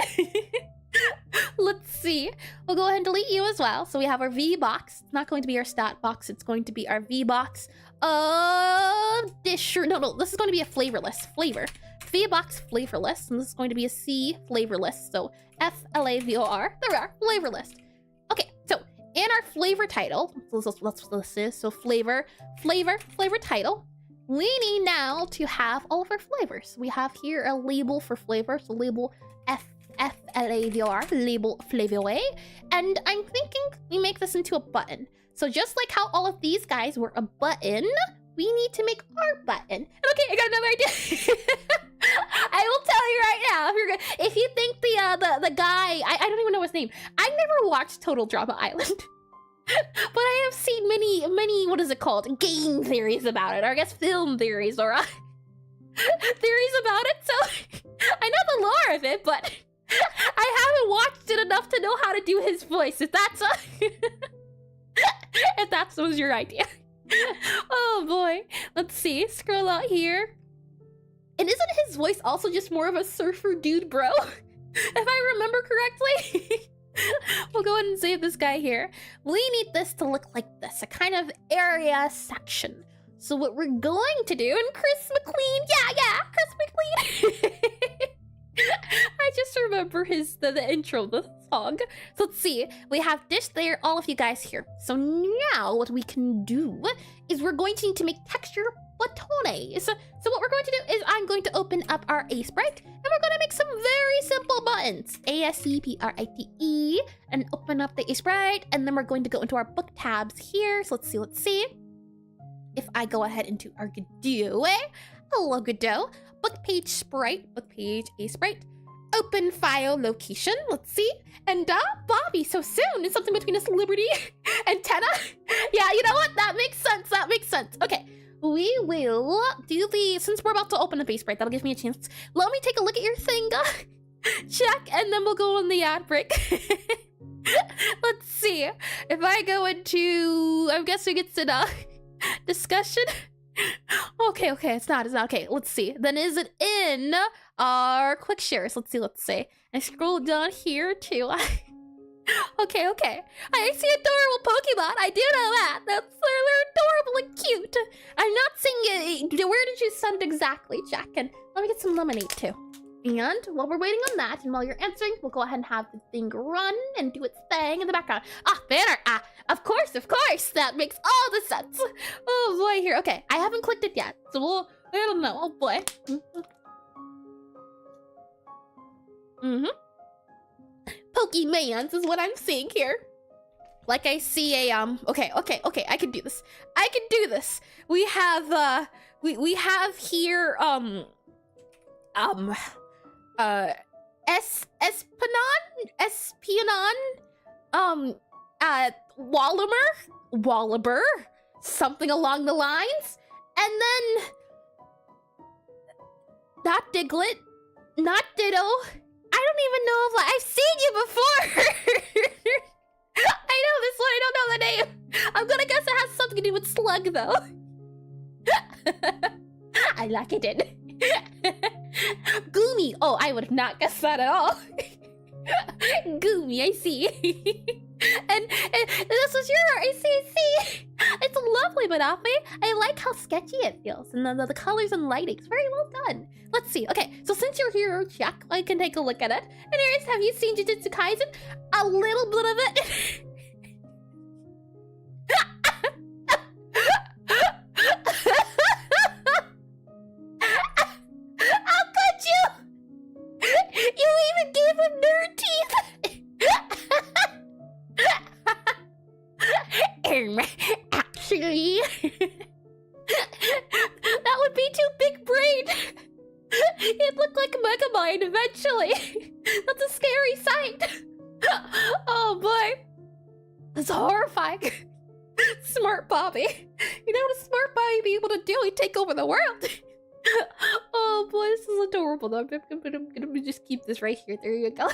Let's see. We'll go ahead and delete you as well. So we have our V box. It's not going to be our stat box. It's going to be our V box of dish. No, this is going to be a flavorless. Flavor. V box flavorless. And this is going to be a C flavorless. So FLAVOR. There we are. Flavorless. Okay, so in our flavor title, let's list this. So flavor title. We need now to have all of our flavors. We have here a label for flavor. So label FLAVOR, label flavor. And I'm thinking we make this into a button. So just like how all of these guys were a button, we need to make our button. Okay, I got another idea. I will tell you right now, if you think the guy, I don't even know his name. I never watched Total Drama Island. But I have seen many, what is it called? Game theories about it, or I guess film theories, or theories about it. So I know the lore of it, but I haven't watched it enough to know how to do his voice. If that's if that was your idea. Oh boy. Let's see. Scroll out here. And isn't his voice also just more of a surfer dude, bro? If I remember correctly. We'll go ahead and save this guy here. We need this to look like this, a kind of area section. So what we're going to do, and Chris McLean, yeah, Chris McLean. I just remember the intro of the song. So let's see, we have this there, all of you guys here. So now what we can do is we're going to need to make texture botones. So what we're going to do is I'm going to open up our Sprite and we're going to make some very simple buttons. ASCPRITE, and open up the Sprite, and then we're going to go into our book tabs here. So let's see. If I go ahead into our Godot, hello Godot, book page sprite, book page Sprite, open file location, let's see, and Bobby, so soon, is something between us Liberty and Tenna. Yeah, you know what, that makes sense, okay. We will do since we're about to open the Sprite, that'll give me a chance. Let me take a look at your thing, check, and then we'll go on the ad break. Let's see, if I go into, I'm guessing it's in discussion. Okay, it's not okay. Let's see. Then is it in our quick shares? Let's see. I scroll down here too. Okay. I see adorable Pokemon. I do know that. They're adorable and cute. I'm not saying it. Where did you send exactly, Jack? And let me get some lemonade too. And while we're waiting on that, and while you're answering, we'll go ahead and have the thing run and do its thing in the background. Banner! Of course! That makes all the sense! Oh boy, here. Okay, I haven't clicked it yet, so I don't know. Oh boy. Pokemans is what I'm seeing here. Like I see a, okay, I can do this. We have, we have here, Espionage, Wallaber, something along the lines. And then not Diglett, not Ditto. I don't even know if I've seen you before. I know this one, I don't know the name. I'm gonna guess it has something to do with slug though. I like it. Goomy. Oh, I would have not guessed that at all. Goomy, I see. and this was your art, I see. It's lovely, Monopoly. I like how sketchy it feels. And the colors and lighting. It's very well done. Let's see. Okay, so since you're here, check. I can take a look at it. And Aries, have you seen Jujutsu Kaisen? A little bit of it. How could you? You even gave him nerd teeth. Actually, that would be too big brain. It'd look like Megamind eventually. That's a scary sight. Oh boy, that's horrifying. Smart Bobby. You know what a smart Bobby be able to do? He'd take over the world. Oh boy, this is adorable. I'm gonna just keep this right here. There you go.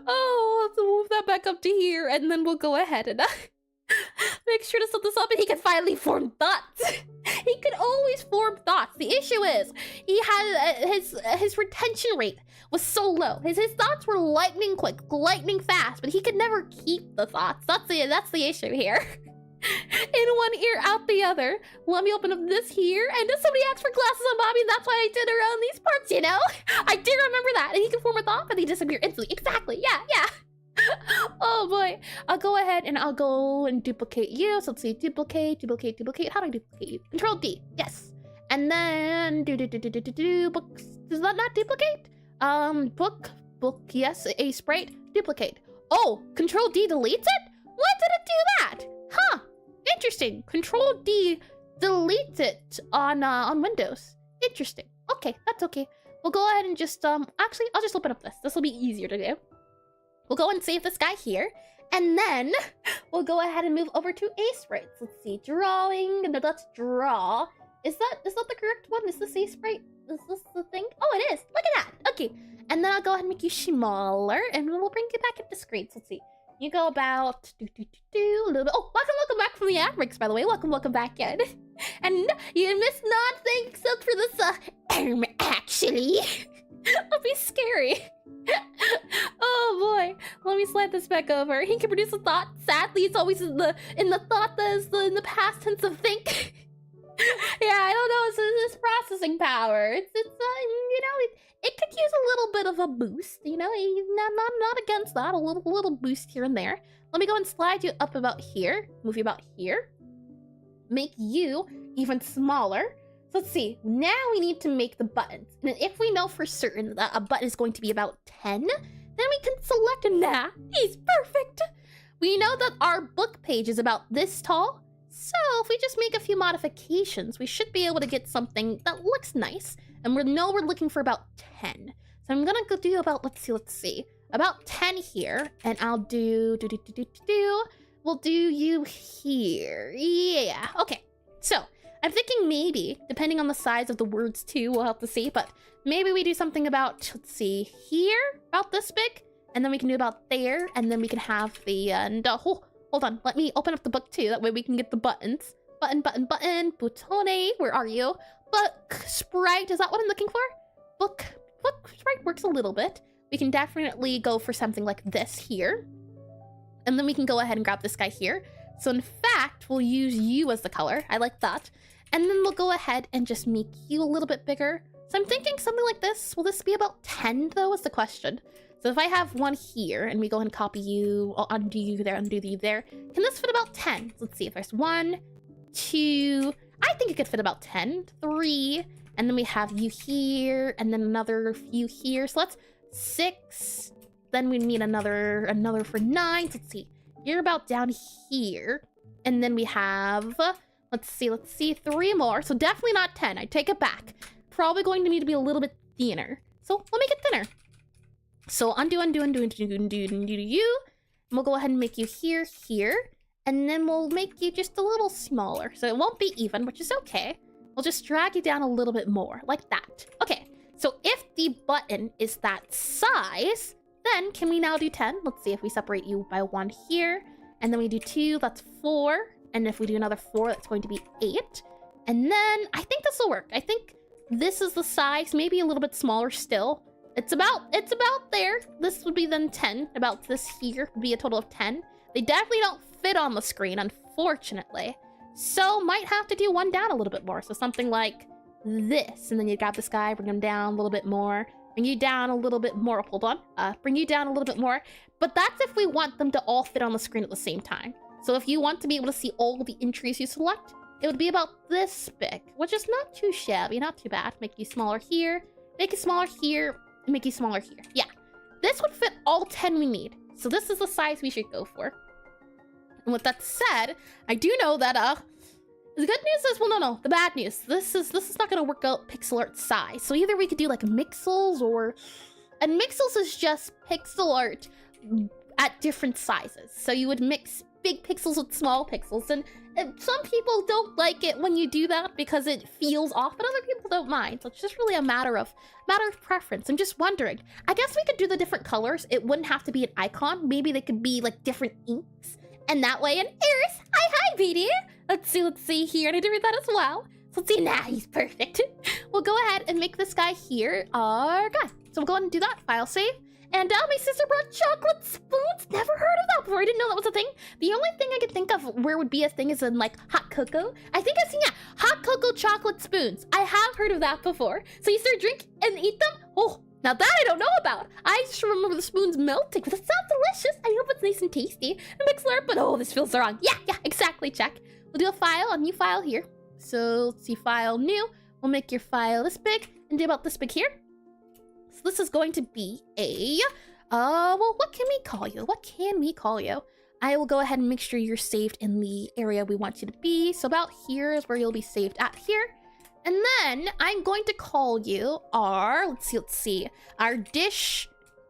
Oh, let's move that back up to here, and then we'll go ahead and make sure to set this up, and he can finally form thoughts. He can always form thoughts. The issue is he had his retention rate was so low. His thoughts were lightning quick, lightning fast, but he could never keep the thoughts. That's the issue here. In one ear, out the other. Let me open up this here. And then somebody asked for glasses on Bobby, and that's why I did around these parts, you know? I do remember that. And he can form a thought, but they disappear instantly. Exactly. Yeah. Oh boy. I'll go ahead and I'll go and duplicate you. So let's see. Duplicate. How do I duplicate you? Control D. Yes. And then books. Does that not duplicate? Book. Yes. A sprite. Duplicate. Oh, Control D deletes it? Why did it do that? Huh. Interesting. Control D deletes it on Windows. Interesting. Okay, that's okay. We'll go ahead and just actually I'll just open up this. This will be easier to do. We'll go and save this guy here. And then we'll go ahead and move over to A sprites. Let's see. Drawing. No, let's draw. Is that the correct one? Is this A sprite? Is this the thing? Oh, it is. Look at that. Okay. And then I'll go ahead and make you smaller, and we'll bring you back into screens. Let's see. You go about a little bit. Oh, welcome back from the ad breaks, by the way. Welcome back in. And you missed nothing except for this actually. That'll be scary. Oh boy. Let me slide this back over. He can produce a thought. Sadly, it's always in the thought that is in the past tense of think. Yeah, I don't know. It's this processing power. It's you know, it could use a little bit of a boost. You know, not against that. A little boost here and there. Let me go and slide you up about here. Move you about here. Make you even smaller. So let's see. Now we need to make the buttons. And if we know for certain that a button is going to be about 10, then we can select him. Nah, he's perfect. We know that our book page is about this tall. So if we just make a few modifications, we should be able to get something that looks nice. And we know we're looking for about 10. So I'm gonna go do about, let's see. About 10 here. And I'll we'll do you here. Yeah, okay. So I'm thinking maybe, depending on the size of the words too, we'll have to see. But maybe we do something about, let's see, here, about this big. And then we can do about there. And then we can have the, hold on, let me open up the book too. That way we can get the buttons. Button. Boutone, where are you? Book sprite, is that what I'm looking for? Book sprite works a little bit. We can definitely go for something like this here. And then we can go ahead and grab this guy here. So in fact, we'll use you as the color. I like that. And then we'll go ahead and just make you a little bit bigger. So I'm thinking something like this. Will this be about 10 though, is the question. So if I have one here and we go ahead and copy you, I'll undo you there, undo you there. Can this fit about 10? Let's see if there's 1, 2, I think it could fit about 10, 3, and then we have you here, and then another few here. So let's 6, then we need another for 9. Let's see, you're about down here. And then we have, let's see, 3 more. So definitely not 10, I take it back. Probably going to need to be a little bit thinner. So we'll make it thinner. So undo you. And we'll go ahead and make you here, and then we'll make you just a little smaller. So it won't be even, which is okay. We'll just drag you down a little bit more, like that. Okay, so if the button is that size, then can we now do 10? Let's see if we separate you by 1 here, and then we do 2, that's 4. And if we do another 4, that's going to be 8. And then I think this will work. I think this is the size, maybe a little bit smaller still. It's about there. This would be then 10. About this here would be a total of 10. They definitely don't fit on the screen, unfortunately. So might have to do one down a little bit more. So something like this. And then you grab this guy, bring him down a little bit more. Bring you down a little bit more. Hold on. Bring you down a little bit more. But that's if we want them to all fit on the screen at the same time. So if you want to be able to see all the entries you select, it would be about this big, which is not too shabby, not too bad. Make you smaller here, make it smaller here, and make you smaller here. Yeah, this would fit all 10 we need. So this is the size we should go for. And with that said, I do know that the good news is, well, no, the bad news. This is not gonna work out pixel art size. So either we could do like mixels and mixels is just pixel art at different sizes. So you would mix big pixels with small pixels, and some people don't like it when you do that because it feels off, but other people don't mind. So it's just really a matter of preference. I'm just wondering, I guess we could do the different colors. It wouldn't have to be an icon. Maybe they could be like different inks, and that way. And Eris, hi BD. Let's see here. And I did read that as well. So let's see, now he's perfect. We'll go ahead and make this guy here our guy. So we'll go ahead and do that. File save. And my sister brought chocolate spoons. Never heard of that before. I didn't know that was a thing. The only thing I could think of where would be a thing is in like hot cocoa. I think I've seen, yeah, hot cocoa chocolate spoons. I have heard of that before. So you start drink and eat them. Oh, now that I don't know about. I just remember the spoons melting. But it sounds delicious. I hope it's nice and tasty. It makes slurp, but oh, this feels wrong. Yeah, exactly. Check. We'll do a file, a new file here. So let's see, file new. We'll make your file this big and do about this big here. So this is going to be a, well, what can we call you? What can we call you? I will go ahead and make sure you're saved in the area we want you to be. So about here is where you'll be saved at here. And then I'm going to call you our, let's see, our dish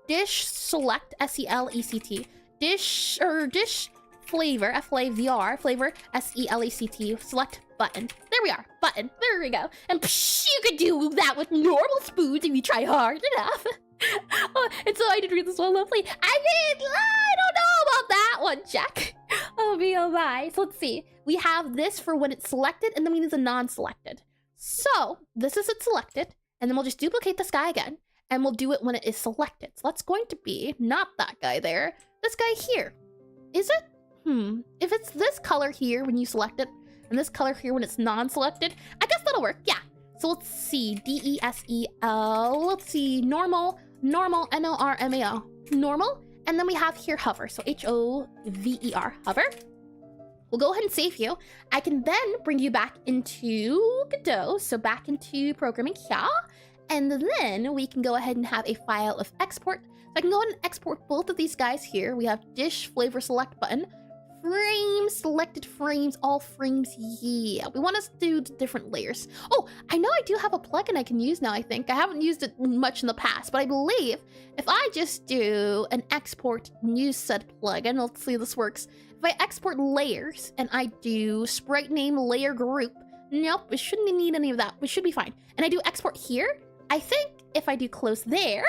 select, S-E-L-E-C-T, dish flavor, F-L-A-V-R, flavor, S-E-L-E-C-T, select button. There we are, button, there we go. And psh, you could do that with normal spoons if you try hard enough. Oh, and so I did read this one lovely. I don't know about that one, Jack. Oh, oh my. So let's see. We have this for when it's selected, and then we need the non-selected. So this is it selected, and then we'll just duplicate this guy again, and we'll do it when it is selected. So that's going to be not that guy there, this guy here. Is it? If it's this color here when you select it, and this color here when it's non-selected, I guess that'll work, yeah. So let's see, D-E-S-E-L, let's see, normal, N-O-R-M-A-L, normal, and then we have here hover, so H-O-V-E-R, hover. We'll go ahead and save you. I can then bring you back into Godot, so back into programming here, and then we can go ahead and have a file of export. So I can go ahead and export both of these guys here. We have dish flavor select button, frames, selected frames, all frames, yeah. We want to do different layers. Oh, I know I do have a plugin I can use now, I think. I haven't used it much in the past, but I believe if I just do an export new said plugin, let's see if this works. If I export layers and I do sprite name layer group, nope, we shouldn't need any of that. We should be fine. And I do export here. I think if I do close there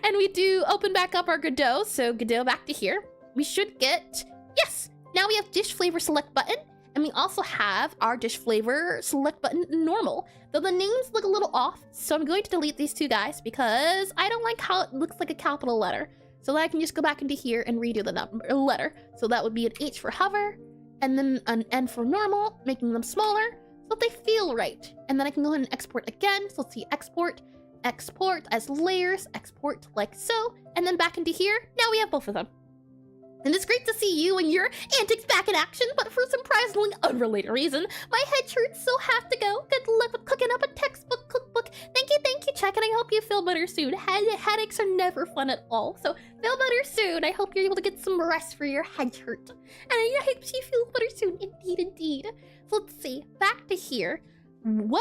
and we do open back up our Godot, so Godot back to here, we should get, yes, now we have dish flavor select button, and we also have our dish flavor select button normal, though the names look a little off, so I'm going to delete these two guys because I don't like how it looks like a capital letter. So that I can just go back into here and redo the letter. So that would be an H for hover, and then an N for normal, making them smaller so that they feel right. And then I can go ahead and export again. So let's see, export as layers, export like so, and then back into here. Now we have both of them. And it's great to see you and your antics back in action, but for some surprisingly unrelated reason, my head hurts, so have to go. Good luck with cooking up a textbook cookbook. Thank you, Chuck, and I hope you feel better soon. Headaches are never fun at all, so feel better soon. I hope you're able to get some rest for your head hurt. And I hope you feel better soon, indeed. So let's see, back to here.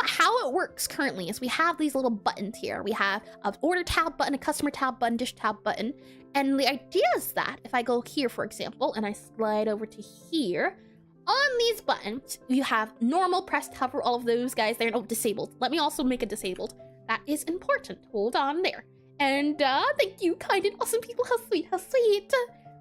how it works currently is we have these little buttons here. We have an order tab button, a customer tab button, dish tab button. And the idea is that if I go here, for example, and I slide over to here, on these buttons, you have normal, pressed, hover, all of those guys there. Oh, disabled. Let me also make it disabled. That is important. Hold on there. And thank you, kind and awesome people. How sweet, how sweet.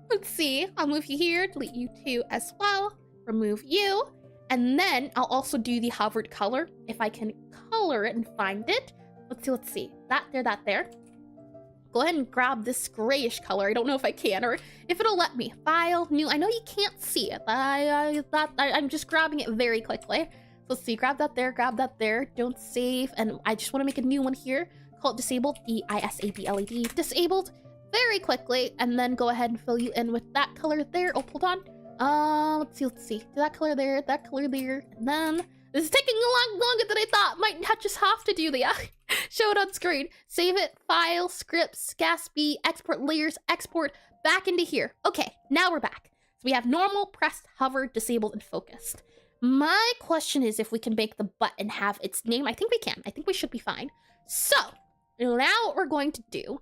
Let's see. I'll move you here, delete you too as well. Remove you. And then I'll also do the hovered color if I can color it and find it. Let's see. That there. Go ahead and grab this grayish color. I don't know if I can or if it'll let me. File, new. I know you can't see it. I'm just grabbing it very quickly. So let's see. Grab that there. Don't save. And I just want to make a new one here. Call it disabled. D-I-S-A-B-L-E-D. Disabled. Very quickly. And then go ahead and fill you in with that color there. Oh, hold on. Let's see. That color there. And then this is taking a lot longer than I thought. Might not just have to do the show it on screen. Save it, file, scripts, Gatsby, export layers, export back into here. Okay, now we're back. So we have normal, pressed, hover, disabled, and focused. My question is if we can make the button have its name. I think we can. I think we should be fine. So now what we're going to do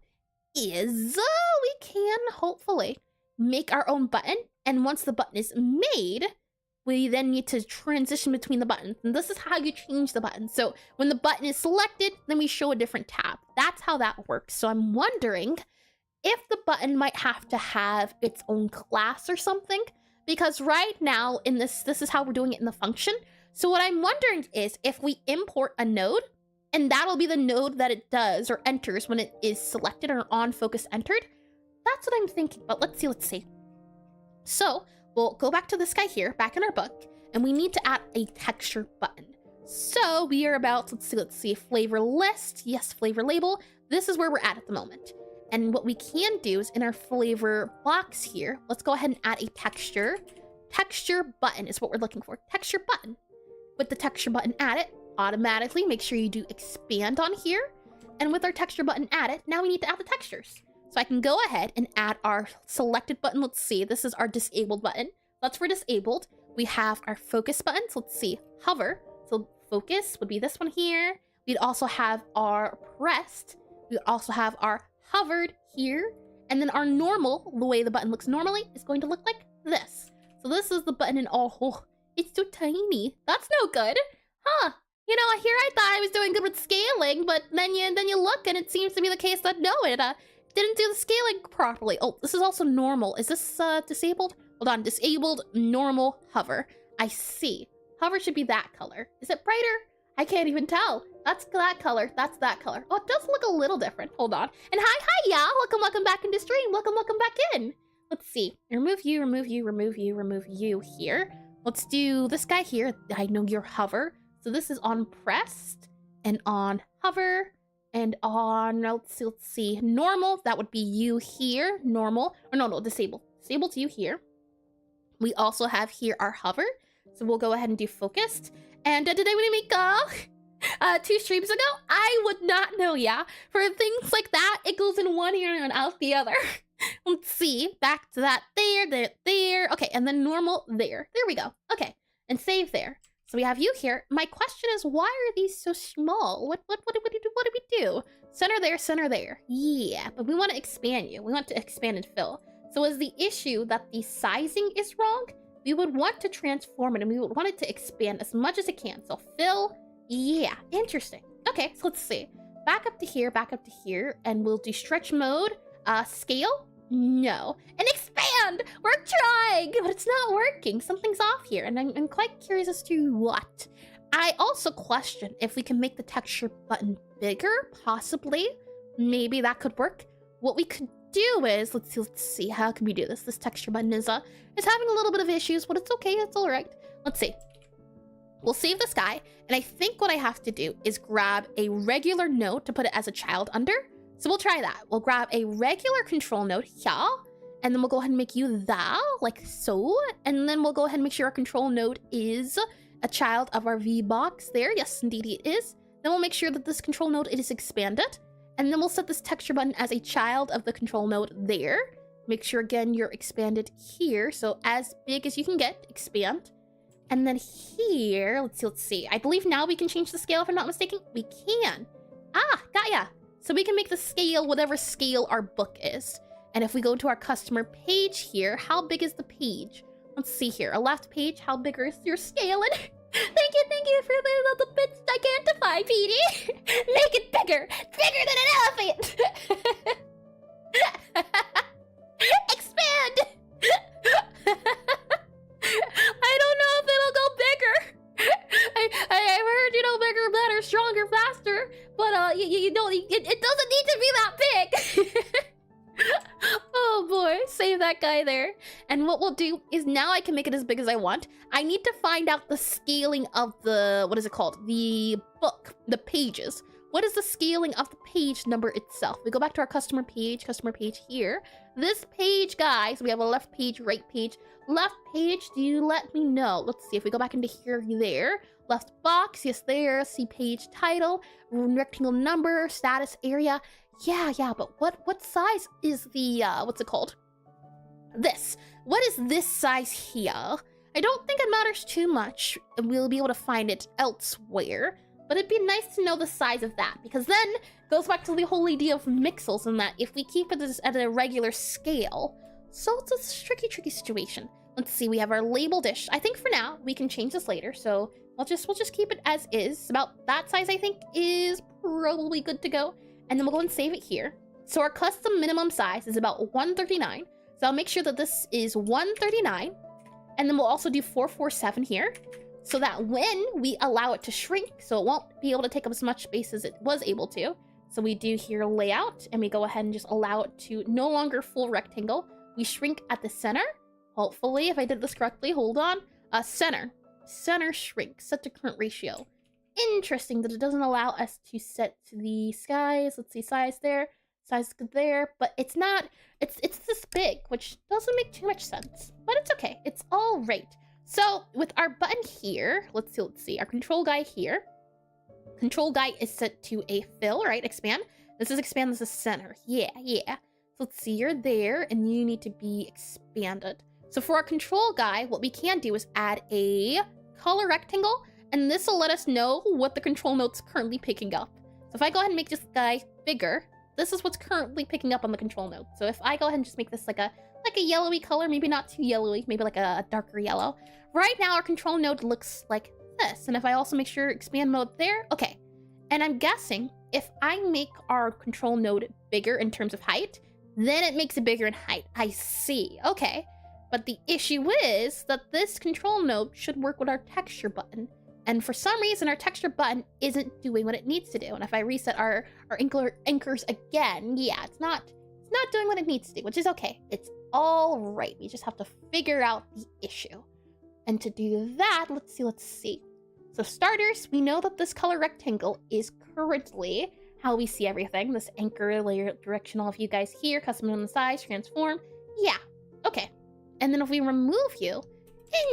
is we can hopefully make our own button. And once the button is made, we then need to transition between the buttons. And this is how you change the button. So when the button is selected, then we show a different tab. That's how that works. So I'm wondering if the button might have to have its own class or something. Because right now in this is how we're doing it in the function. So what I'm wondering is if we import a node, and that'll be the node that it does or enters when it is selected or on focus entered. That's what I'm thinking. But let's see. So we'll go back to this guy here, back in our book, and we need to add a texture button. So we are about, let's see, flavor list. Yes, flavor label. This is where we're at the moment. And what we can do is in our flavor box here, let's go ahead and add a texture. Texture button is what we're looking for. Texture button. With the texture button added, automatically make sure you do expand on here. And with our texture button added, now we need to add the textures. So I can go ahead and add our selected button. Let's see, this is our disabled button. That's for disabled. We have our focus buttons. Let's see, hover. So focus would be this one here. We'd also have our pressed. We'd also have our hovered here. And then our normal, the way the button looks normally, is going to look like this. So this is the button in all. Oh, it's so tiny. That's no good. Huh. You know, here I thought I was doing good with scaling, but then you look and it seems to be the case that no, it didn't do the scaling properly. Oh, this is also normal. Is this disabled? Hold on, disabled, normal, hover. I see. Hover should be that color. Is it brighter? I can't even tell. That's that color. That's that color. Oh, it does look a little different. Hold on. And hi, y'all. Welcome back into stream. Welcome back in. Let's see. Remove you here. Let's do this guy here. I know you're hover. So this is on pressed and on hover. And on, let's see, normal, that would be you here, normal, or no, disabled. Disabled you here. We also have here our hover, so we'll go ahead and do focused. And did I really make 2 streams ago? I would not know, yeah. For things like that, it goes in one ear and out the other. Let's see, back to that, there. Okay, and then normal, there we go. Okay, and save there. So we have you here. My question is, why are these so small? What do we do? Center there. Yeah, but we want to expand you. We want to expand and fill. So is the issue that the sizing is wrong? We would want to transform it and we would want it to expand as much as it can. So fill, yeah, interesting. Okay, so let's see. Back up to here, and we'll do stretch mode. Scale? No. And expand! We're trying, but it's not working. Something's off here, and I'm quite curious as to what. I also question if we can make the texture button bigger, possibly. Maybe that could work. What we could do is, let's see, how can we do this? This texture button is having a little bit of issues, but it's okay, it's all right. Let's see. We'll save this guy, and I think what I have to do is grab a regular node to put it as a child under. So we'll try that. We'll grab a regular control node here, and then we'll go ahead and make you that, like so. And then we'll go ahead and make sure our control node is a child of our V box there. Yes, indeed it is. Then we'll make sure that this control node is expanded. And then we'll set this texture button as a child of the control node there. Make sure, again, you're expanded here. So as big as you can get, expand. And then here, let's see. I believe now we can change the scale if I'm not mistaken. We can. Ah, got ya. So we can make the scale whatever scale our book is. And if we go to our customer page here, how big is the page? Let's see here. A left page, how big is your scale? And thank you for the little bits gigantify, Petey. Make it bigger. Bigger than an elephant. Expand. I don't know if it'll go bigger. I've heard, you know, bigger, better, stronger, faster. But you know, it doesn't need to be that big. Oh boy, save that guy there. And what we'll do is now I can make it as big as I want. I need to find out the scaling of the, what is it called? The book, the pages. What is the scaling of the page number itself? We go back to our customer page here. This page, guys, we have a left page, right page. Left page, do you let me know? Let's see if we go back into here, there. Left box, yes, there. See page title, rectangle number, status area. Yeah, but what size is the, what's it called? This. What is this size here? I don't think it matters too much. We'll be able to find it elsewhere. But it'd be nice to know the size of that, because then it goes back to the whole idea of mixels and that if we keep it at a regular scale. So it's a tricky situation. Let's see, we have our label dish. I think for now, we can change this later, so we'll just keep it as is. About that size, I think, is probably good to go. And then we'll go and save it here. So our custom minimum size is about 139. So I'll make sure that this is 139. And then we'll also do 447 here, so that when we allow it to shrink, so it won't be able to take up as much space as it was able to. So we do here layout, and we go ahead and just allow it to no longer full rectangle. We shrink at the center. Hopefully, if I did this correctly, hold on. Center shrink, set to current ratio. Interesting that it doesn't allow us to set the size. Let's see, size there, size there, but it's not, it's this big, which doesn't make too much sense, but it's okay. It's all right. So with our button here, let's see, our control guy here. Control guy is set to a fill, right? Expand. This is expand, this is center. Yeah. So let's see, you're there and you need to be expanded. So for our control guy, what we can do is add a color rectangle, and this will let us know what the control node's currently picking up. So if I go ahead and make this guy bigger, this is what's currently picking up on the control node. So if I go ahead and just make this like a yellowy color, maybe not too yellowy, maybe like a darker yellow. Right now our control node looks like this. And if I also make sure expand mode there, okay. And I'm guessing if I make our control node bigger in terms of height, then it makes it bigger in height. I see, okay. But the issue is that this control node should work with our texture button. And for some reason, our texture button isn't doing what it needs to do. And if I reset our anchors again, yeah, it's not doing what it needs to do, which is okay. It's all right. We just have to figure out the issue. And to do that, let's see. So starters, we know that this color rectangle is currently how we see everything. This anchor layer directional, if you guys here, custom on the size, transform. Yeah, okay. And then if we remove you,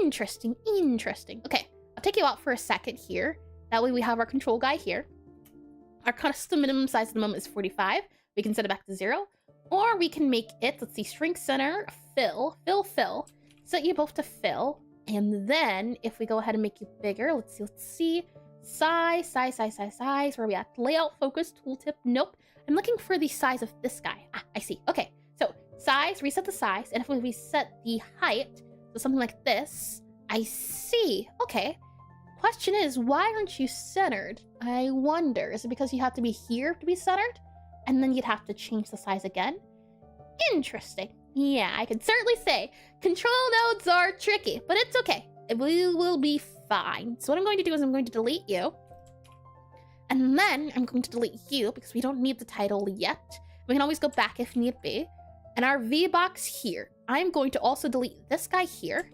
interesting. Okay. I'll take you out for a second here. That way we have our control guy here. Our custom minimum size at the moment is 45. We can set it back to 0. Or we can make it, let's see, shrink center, fill. Set you both to fill. And then if we go ahead and make you bigger, let's see. Size. Where are we at? Layout, focus, tooltip, nope. I'm looking for the size of this guy. Ah, I see. Okay, so size, reset the size. And if we set the height, so something like this, I see. Okay. Question is, why aren't you centered? I wonder, is it because you have to be here to be centered? And then you'd have to change the size again? Interesting. Yeah, I can certainly say control nodes are tricky, but it's okay. We will be fine. So what I'm going to do is I'm going to delete you. And then I'm going to delete you because we don't need the title yet. We can always go back if need be. And our V-box here, I'm going to also delete this guy here.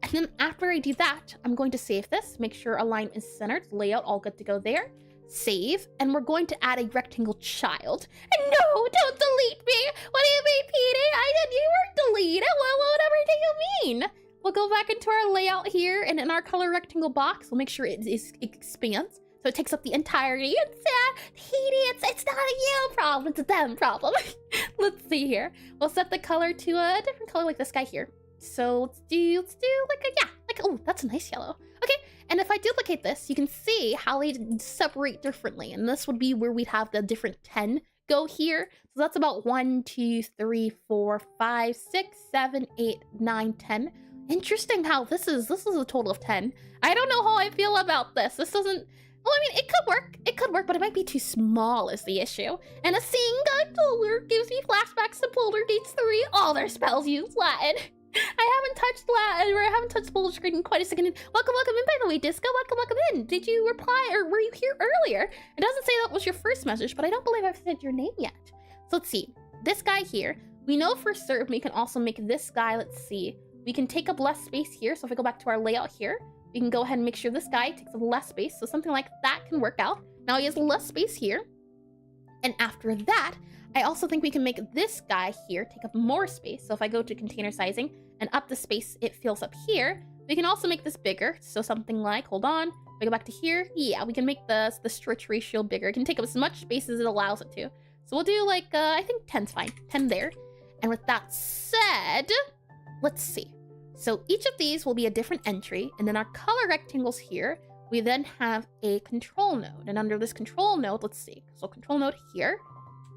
And then after I do that, I'm going to save this, make sure align is centered, layout all good to go there, save, and we're going to add a rectangle child. And no, don't delete me! What do you mean, Petey? You weren't deleted. Whatever do you mean? We'll go back into our layout here, and in our color rectangle box, we'll make sure it expands, so it takes up the entirety. Petey, it's not a you problem, it's a them problem. Let's see here. We'll set the color to a different color like this guy here. So let's do like oh, that's a nice yellow. And if I duplicate this, you can see how they separate differently. And this would be where we'd have the different 10 go here. So that's about 1, 2, 3, 4, 5, 6, 7, 8, 9, 10. Interesting how this is a total of 10. I don't know how I feel about this. This doesn't, well, I mean, it could work, but it might be too small is the issue. And a single color gives me flashbacks to Boulder Dates 3. All their spells use Latin. I haven't touched Latin, or I haven't touched Boulder Screen in quite a second. Welcome in, by the way, Disco. Welcome in. Did you reply, or were you here earlier? It doesn't say that was your first message, but I don't believe I've said your name yet. So let's see. This guy here, we know for certain we can also make this guy, let's see. We can take up less space here. So if we go back to our layout here, we can go ahead and make sure this guy takes up less space. So something like that can work out. Now he has less space here. And after that, I also think we can make this guy here take up more space. So if I go to container sizing and up the space it fills up here, we can also make this bigger. So something like, hold on, if I go back to here, yeah, we can make the stretch ratio bigger. It can take up as much space as it allows it to. So we'll do like, I think 10's fine, 10 there. And with that said, let's see. So each of these will be a different entry, and then our color rectangles here, we then have a control node. And under this control node, let's see. So control node here,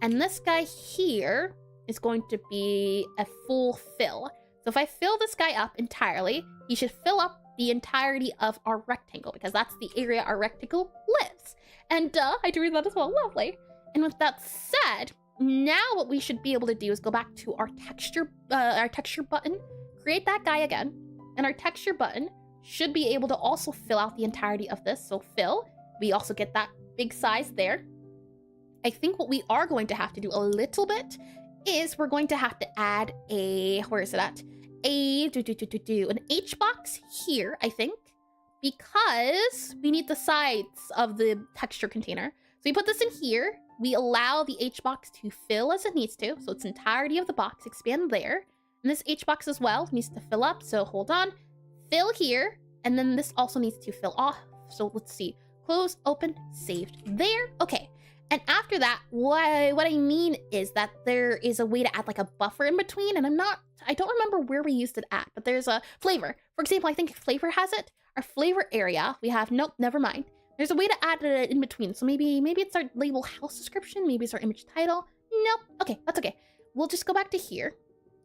and this guy here is going to be a full fill. So if I fill this guy up entirely, he should fill up the entirety of our rectangle, because that's the area our rectangle lives. And I drew that as well, lovely. And with that said, now what we should be able to do is go back to our texture button, create that guy again, and our texture button should be able to also fill out the entirety of this. So fill, we also get that big size there. I think what we are going to have to do a little bit is we're going to have to add a, where is it at? An H box here, I think, because we need the sides of the texture container. So we put this in here, we allow the H box to fill as it needs to, so it's entirety of the box, expand there. And this H box as well needs to fill up, so hold on, fill here, and then this also needs to fill off. So let's see, close, open, saved there. Okay, and after that, what I mean is that there is a way to add like a buffer in between, and I don't remember where we used it at, but there's a flavor. For example, I think flavor has it. Our flavor area, we have, nope, never mind. There's a way to add it in between. So maybe it's our label house description, maybe it's our image title. Nope, okay, that's okay. We'll just go back to here,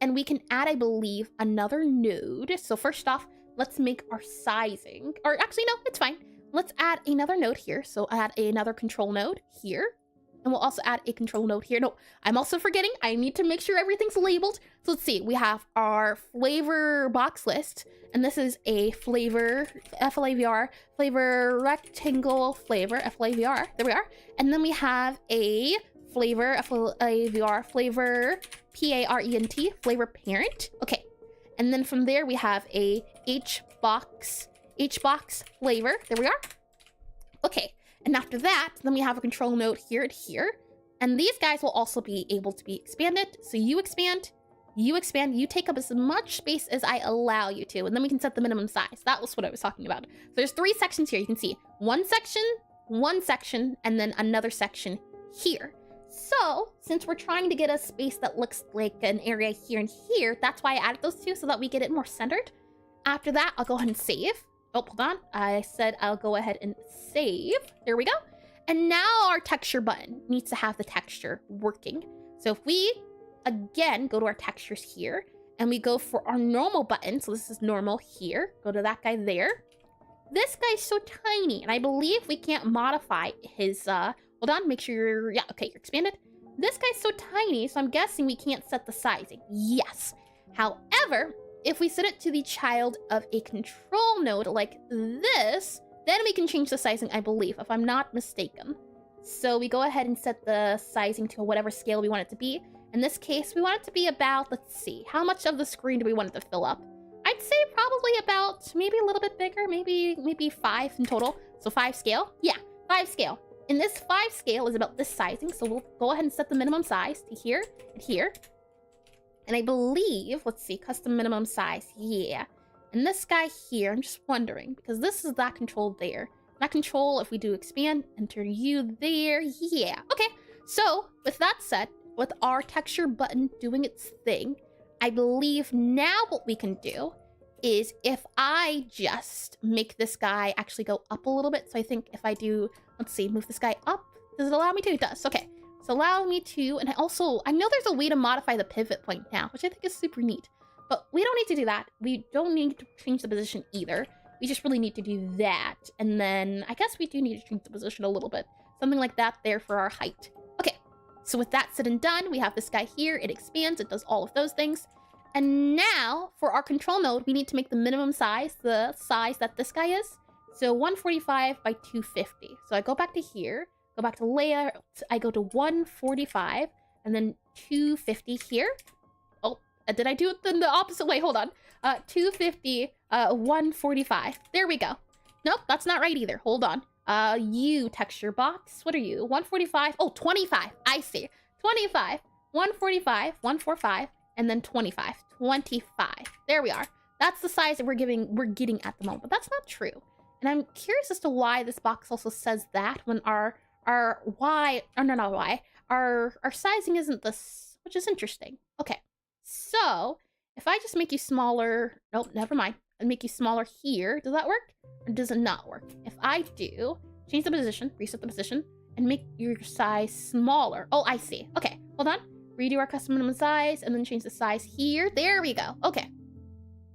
and we can add, I believe, another node. So first off, let's make our sizing, or actually, no, it's fine. Let's add another node here. So add another control node here. And we'll also add a control node here. No, I'm also forgetting. I need to make sure everything's labeled. So let's see. We have our flavor box list. And this is a flavor, FLAVR, flavor rectangle flavor, FLAVR. There we are. And then we have a flavor, FLAVR, flavor, PARENT, flavor parent. Okay. And then from there, we have a H box flavor. There we are. Okay. And after that, then we have a control node here and here. And these guys will also be able to be expanded. So you expand, you take up as much space as I allow you to. And then we can set the minimum size. That was what I was talking about. So there's 3 sections here. You can see one section, and then another section here. So since we're trying to get a space that looks like an area here and here, that's why I added those 2 so that we get it more centered. After that, I'll go ahead and save. Oh, hold on. I said I'll go ahead and save. There we go. And now our texture button needs to have the texture working. So if we, again, go to our textures here, and we go for our normal button, so this is normal here, go to that guy there. This guy's so tiny, and I believe we can't modify his, hold on, make sure you're, yeah, okay, you're expanded. This guy's so tiny, so I'm guessing we can't set the sizing. Yes. However, if we set it to the child of a control node like this, then we can change the sizing, I believe, if I'm not mistaken. So we go ahead and set the sizing to whatever scale we want it to be. In this case, we want it to be about, let's see, how much of the screen do we want it to fill up? I'd say probably about, maybe a little bit bigger, maybe 5 in total. So 5 scale, yeah, 5 scale. And this 5 scale is about this sizing, so we'll go ahead and set the minimum size to here and here. And I believe, let's see, custom minimum size, yeah. And this guy here, I'm just wondering, because this is that control there. That control, if we do expand, enter you there, yeah. Okay, so with that said, with our texture button doing its thing, I believe now what we can do is if I just make this guy actually go up a little bit. So I think if I do, let's see, move this guy up, does it allow me to? It does. Okay. So allow me to, and I know there's a way to modify the pivot point now, which I think is super neat. But we don't need to do that. We don't need to change the position either. We just really need to do that. And then I guess we do need to change the position a little bit. Something like that there for our height. Okay, so with that said and done, we have this guy here. It expands, it does all of those things. And now for our control node, we need to make the minimum size, the size that this guy is. So 145 by 250. So I go back to here, go back to layout, I go to 145 and then 250 here. Oh, did I do it in the opposite way? Hold on. 250, 145. There we go. Nope, that's not right either. Hold on. You texture box. What are you? 145. Oh, 25. I see. 25, 145, 145, and then 25. 25. There we are. That's the size that we're getting at the moment. But that's not true. And I'm curious as to why this box also says that when our sizing isn't this, which is interesting. Okay. So if I just make you smaller, nope, never mind. I make you smaller here. Does that work? Or does it not work? If I do, change the position, reset the position, and make your size smaller. Oh, I see. Okay, hold on. Redo our custom minimum size, and then change the size here. There we go. Okay.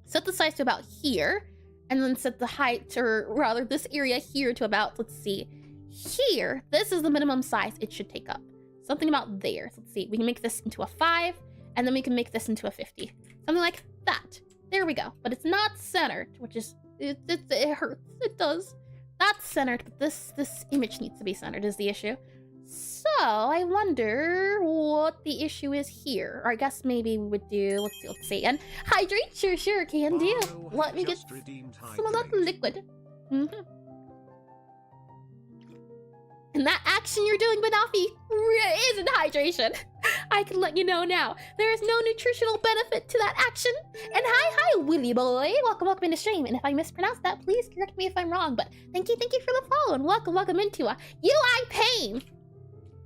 Set the size to about here, and then set the height, or rather this area here to about, let's see, here. This is the minimum size it should take up. Something about there. So let's see. We can make this into a 5, and then we can make this into a 50. Something like that. There we go. But it's not centered, which is, it hurts. It does. That's centered, but this image needs to be centered is the issue. So I wonder what the issue is here. Or I guess maybe we would do, let's see. And hydrate, sure, can do. Let me get some of that liquid. And that action you're doing, Banafi, isn't hydration. I can let you know now. There is no nutritional benefit to that action. And hi, Willy boy. Welcome into stream. And if I mispronounce that, please correct me if I'm wrong. But thank you for the follow. And welcome into a UI pain.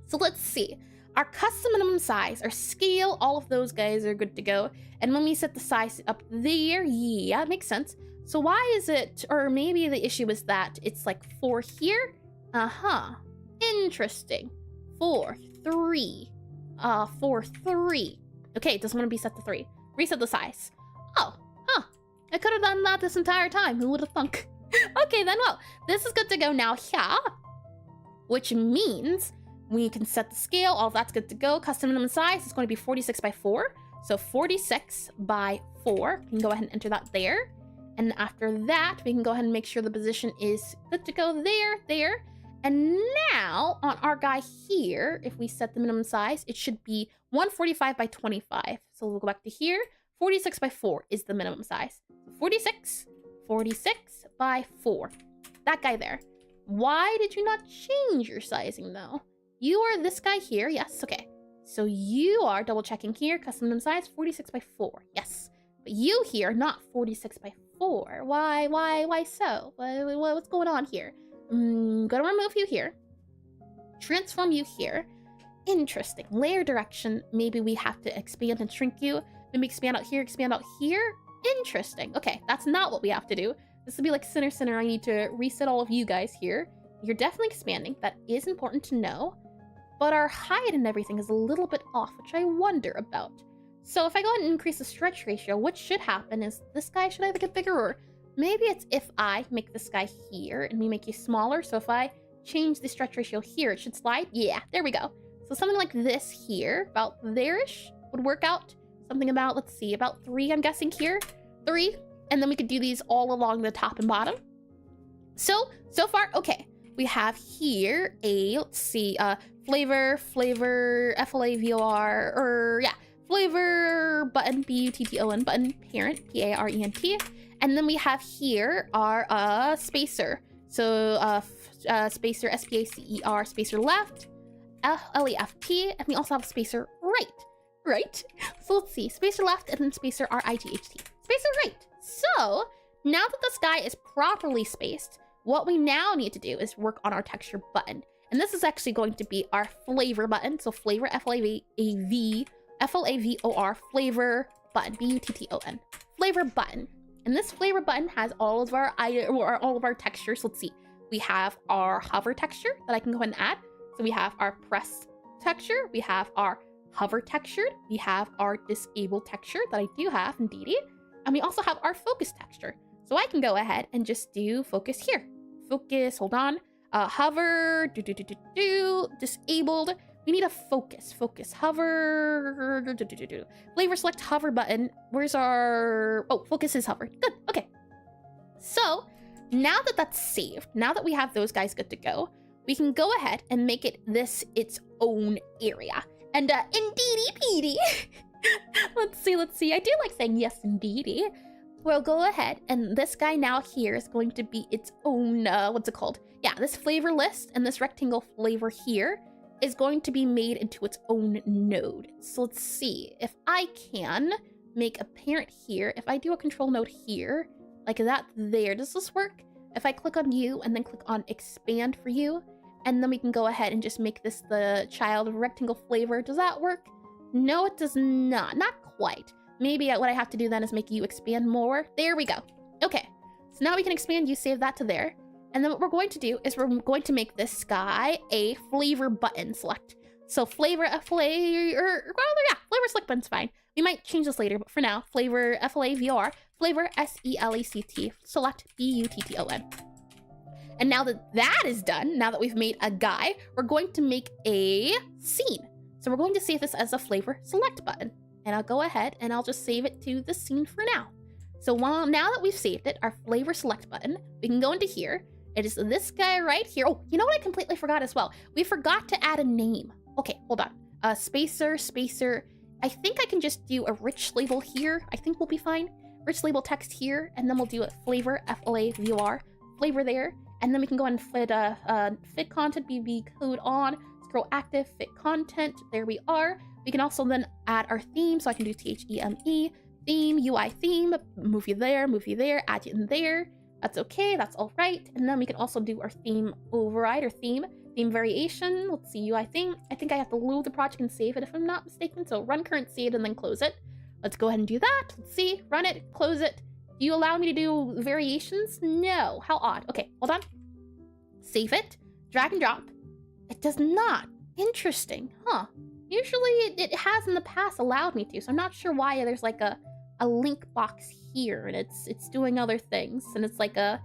So let's see. Our custom minimum size, our scale, all of those guys are good to go. And when we set the size up there, yeah, it makes sense. So why is it, or maybe the issue is that it's like 4 here? Interesting. 4, 3. 4, 3. Okay, it doesn't want to be set to 3. Reset the size. Oh, I could have done that this entire time. Who would have thunk? Okay, then, well, this is good to go now here. Which means we can set the scale. All that's good to go. Custom minimum size is going to be 46 by 4. So 46 by 4. We can go ahead and enter that there. And after that, we can go ahead and make sure the position is good to go there. And now, on our guy here, if we set the minimum size, it should be 145 by 25. So we'll go back to here. 46 by 4 is the minimum size. 46 by 4. That guy there. Why did you not change your sizing, though? You are this guy here. Yes, okay. So you are double checking here. Custom minimum size, 46 by 4. Yes. But you here, not 46 by 4. Why so? What's going on here? Gonna remove you here. Transform you here. Interesting. Layer direction. Maybe we have to expand and shrink you. Maybe expand out here, expand out here. Interesting. Okay, that's not what we have to do. This would be like center. I need to reset all of you guys here. You're definitely expanding. That is important to know. But our height and everything is a little bit off, which I wonder about. So if I go ahead and increase the stretch ratio, what should happen is this guy should either get bigger, or maybe it's if I make this guy here and we make you smaller. So if I change the stretch ratio here, it should slide. Yeah, there we go. So something like this here, about there-ish, would work out. Something about, let's see, about 3, I'm guessing here. 3. And then we could do these all along the top and bottom. So far, okay. We have here a, let's see, flavor, FLAVOR, or yeah, flavor button, BUTTON button, parent, PARENT. And then we have here our spacer. So spacer, SPACER, spacer left, LEFT, and we also have spacer right. So let's see, spacer left and then spacer RIGHT. Spacer right. So now that this guy is properly spaced, what we now need to do is work on our texture button. And this is actually going to be our flavor button. So flavor, FLAVOR, flavor button, BUTTON, flavor button. And this flavor button has all of our textures. Let's see. We have our hover texture that I can go ahead and add. So we have our press texture. We have our hover texture. We have our disable texture that I do have indeed. And we also have our focus texture. So I can go ahead and just do focus here. Focus, hold on. Hover, disabled. We need a focus, hover, flavor select hover button. Where's our, oh, focus is hover. Good, okay. So now that that's saved, now that we have those guys good to go, we can go ahead and make it its own area. And indeedy peedy. let's see. I do like saying yes indeedy. We'll go ahead and this guy now here is going to be its own, what's it called? Yeah, this flavor list and this rectangle flavor here is going to be made into its own node. So let's see if I can make a parent here. If I do a control node here, like that there, does this work? If I click on you and then click on expand for you, and then we can go ahead and just make this the child rectangle flavor. Does that work? No, it does not. Not quite. Maybe what I have to do then is make you expand more. There we go. Okay, so now we can expand you, save that to there. And then what we're going to do is we're going to make this guy a flavor button select. So flavor select button's fine. We might change this later, but for now, flavor FLAVR, flavor SELECT, select BUTTON. And now that that is done, now that we've made a guy, we're going to make a scene. So we're going to save this as a flavor select button. And I'll go ahead and I'll just save it to the scene for now. So now that we've saved it, our flavor select button, we can go into here. It is this guy right here. Oh, you know what I completely forgot as well? We forgot to add a name. Okay, hold on. Spacer. I think I can just do a rich label here. I think we'll be fine. Rich label text here, and then we'll do a flavor, FLAVR, flavor there. And then we can go ahead and fit content, BB code on, scroll active, fit content. There we are. We can also then add our theme. So I can do THEME, theme, UI theme, move you there, add you in there. That's okay, that's all right. And then we can also do our theme override or theme variation. Let's see, UI theme. I think I have to load the project and save it if I'm not mistaken. So run current seed and then close it. Let's go ahead and do that. Let's see, run it, close it. Do you allow me to do variations? No, how odd. Okay, hold on. Save it, drag and drop. It does not. Interesting, huh? Usually it has in the past allowed me to, so I'm not sure why there's like a link box here and it's doing other things. And it's like yeah,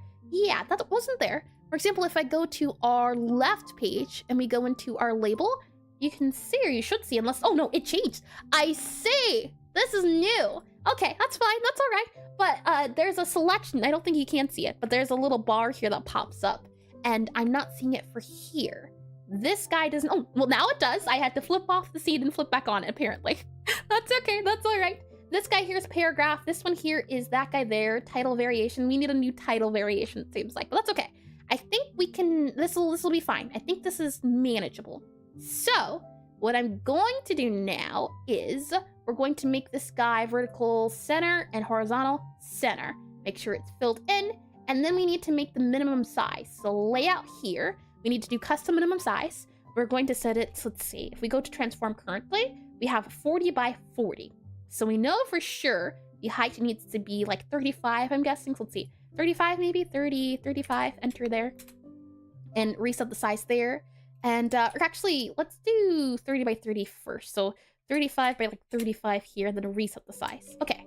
that wasn't there. For example, if I go to our left page and we go into our label, you can see, or you should see, unless, oh no, it changed. I see, this is new. Okay, that's fine, that's all right. But there's a selection, I don't think you can see it, but there's a little bar here that pops up and I'm not seeing it for here. This guy doesn't, oh, well now it does. I had to flip off the seed and flip back on it, apparently. That's okay, that's all right. This guy here is paragraph. This one here is that guy there, title variation. We need a new title variation, it seems like, but that's okay. I think we can, this will be fine. I think this is manageable. So what I'm going to do now is we're going to make this guy vertical center and horizontal center. Make sure it's filled in, and then we need to make the minimum size. So layout here, we need to do custom minimum size. We're going to set it, so let's see, if we go to transform currently, we have 40 by 40. So we know for sure the height needs to be like 35, I'm guessing. So let's see, 35 maybe, 30, 35, enter there. And reset the size there. And or actually, let's do 30 by 30 first. So 35 by like 35 here, and then reset the size. Okay.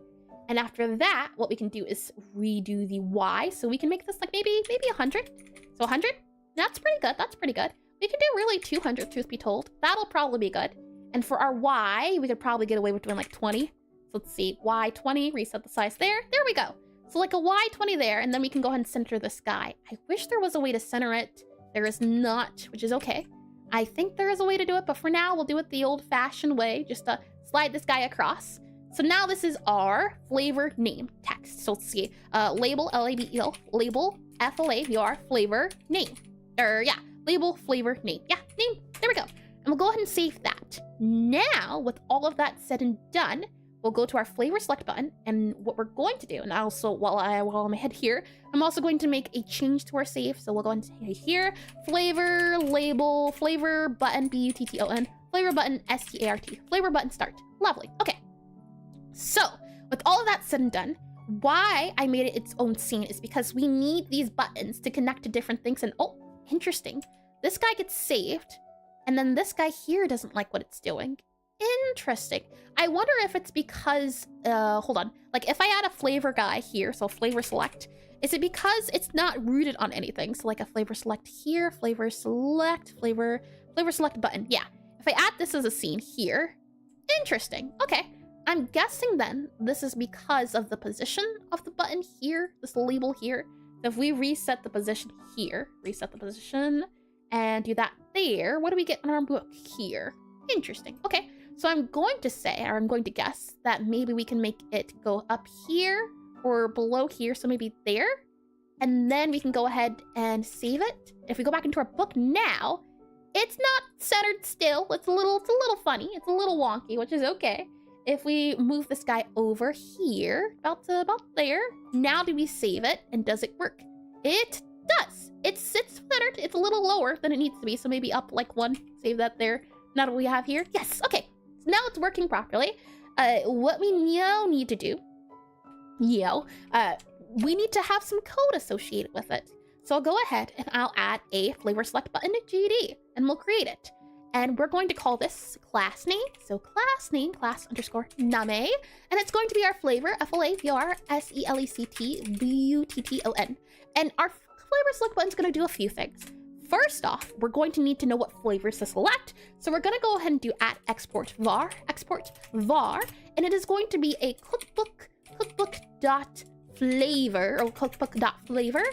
And after that, what we can do is redo the Y. So we can make this like maybe 100. So 100, that's pretty good, that's pretty good. We could do really 200, truth be told. That'll probably be good. And for our Y, we could probably get away with doing like 20. So let's see, Y 20, reset the size there. There we go. So like a Y 20 there, and then we can go ahead and center this guy. I wish there was a way to center it. There is not, which is okay. I think there is a way to do it, but for now, we'll do it the old-fashioned way, just to slide this guy across. So now this is our flavor name text. So let's see, label, L-A-B-E-L, label, F-L-A-V-R, flavor name. Yeah, label, flavor, name. Yeah, name, there we go. And we'll go ahead and save that. Now, with all of that said and done, we'll go to our flavor select button, and what we're going to do, and also while I'm ahead here, I'm also going to make a change to our save. So we'll go into here, flavor, label, flavor button, B-U-T-T-O-N, flavor button, S-T-A-R-T, flavor button start. Lovely, okay. So with all of that said and done, why I made it its own scene is because we need these buttons to connect to different things. And oh, interesting. This guy gets saved, and then this guy here doesn't like what it's doing. Interesting. I wonder if it's because, hold on. Like if I add a flavor guy here, so flavor select, is it because it's not rooted on anything? So like a flavor select here, flavor select button. Yeah. If I add this as a scene here, interesting. Okay. I'm guessing then this is because of the position of the button here, this label here. So if we reset the position here, reset the position and do that there, what do we get in our book here? Interesting. Okay. So I'm going to say, or I'm going to guess that maybe we can make it go up here or below here. So maybe there, and then we can go ahead and save it. If we go back into our book now, it's not centered still. It's a little funny. It's a little wonky, which is okay. If we move this guy over here, about there, now do we save it and does it work? It does. It sits centered. It's a little lower than it needs to be. So maybe up like one, save that there. Now what we have here? Yes, okay. So now it's working properly. What we now need to do, we need to have some code associated with it. So I'll go ahead and I'll add a flavor select button to GD and we'll create it. And we're going to call this class name. So class name, class underscore name. And it's going to be our flavor, FLAVOR, And our flavor select button is going to do a few things. First off, we're going to need to know what flavors to select. So we're going to go ahead and do export var, and it is going to be a cookbook.flavor, or cookbook.flavor.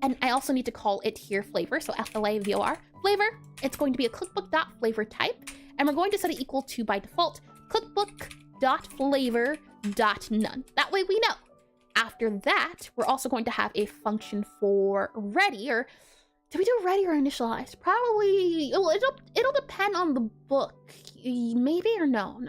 And I also need to call it here flavor, so FLAVOR, flavor. It's going to be a cookbook.flavor type, and we're going to set it equal to, by default, cookbook.flavor.none. That way we know. After that, we're also going to have a function for ready, or do we do ready or initialized? Probably, well, it'll depend on the book, maybe or no.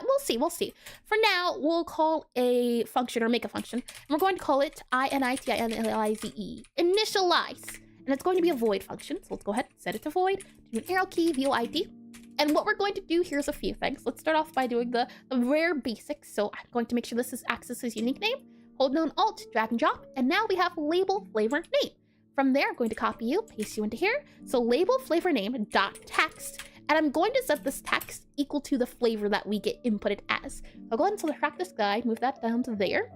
We'll see. For now, we'll call a function or make a function, and we're going to call it initialize, initialize, and it's going to be a void function. So let's go ahead and set it to void, do an arrow key, void, and what we're going to do here is a few things. Let's start off by doing the rare basics. So I'm going to make sure this is accesses unique name, hold down alt, drag and drop, and now we have label flavor name. From there, I'm going to copy you, paste you into here. So label flavor name dot text, and I'm going to set this text equal to the flavor that we get inputted as. I'll go ahead and subtract this guy, move that down to there.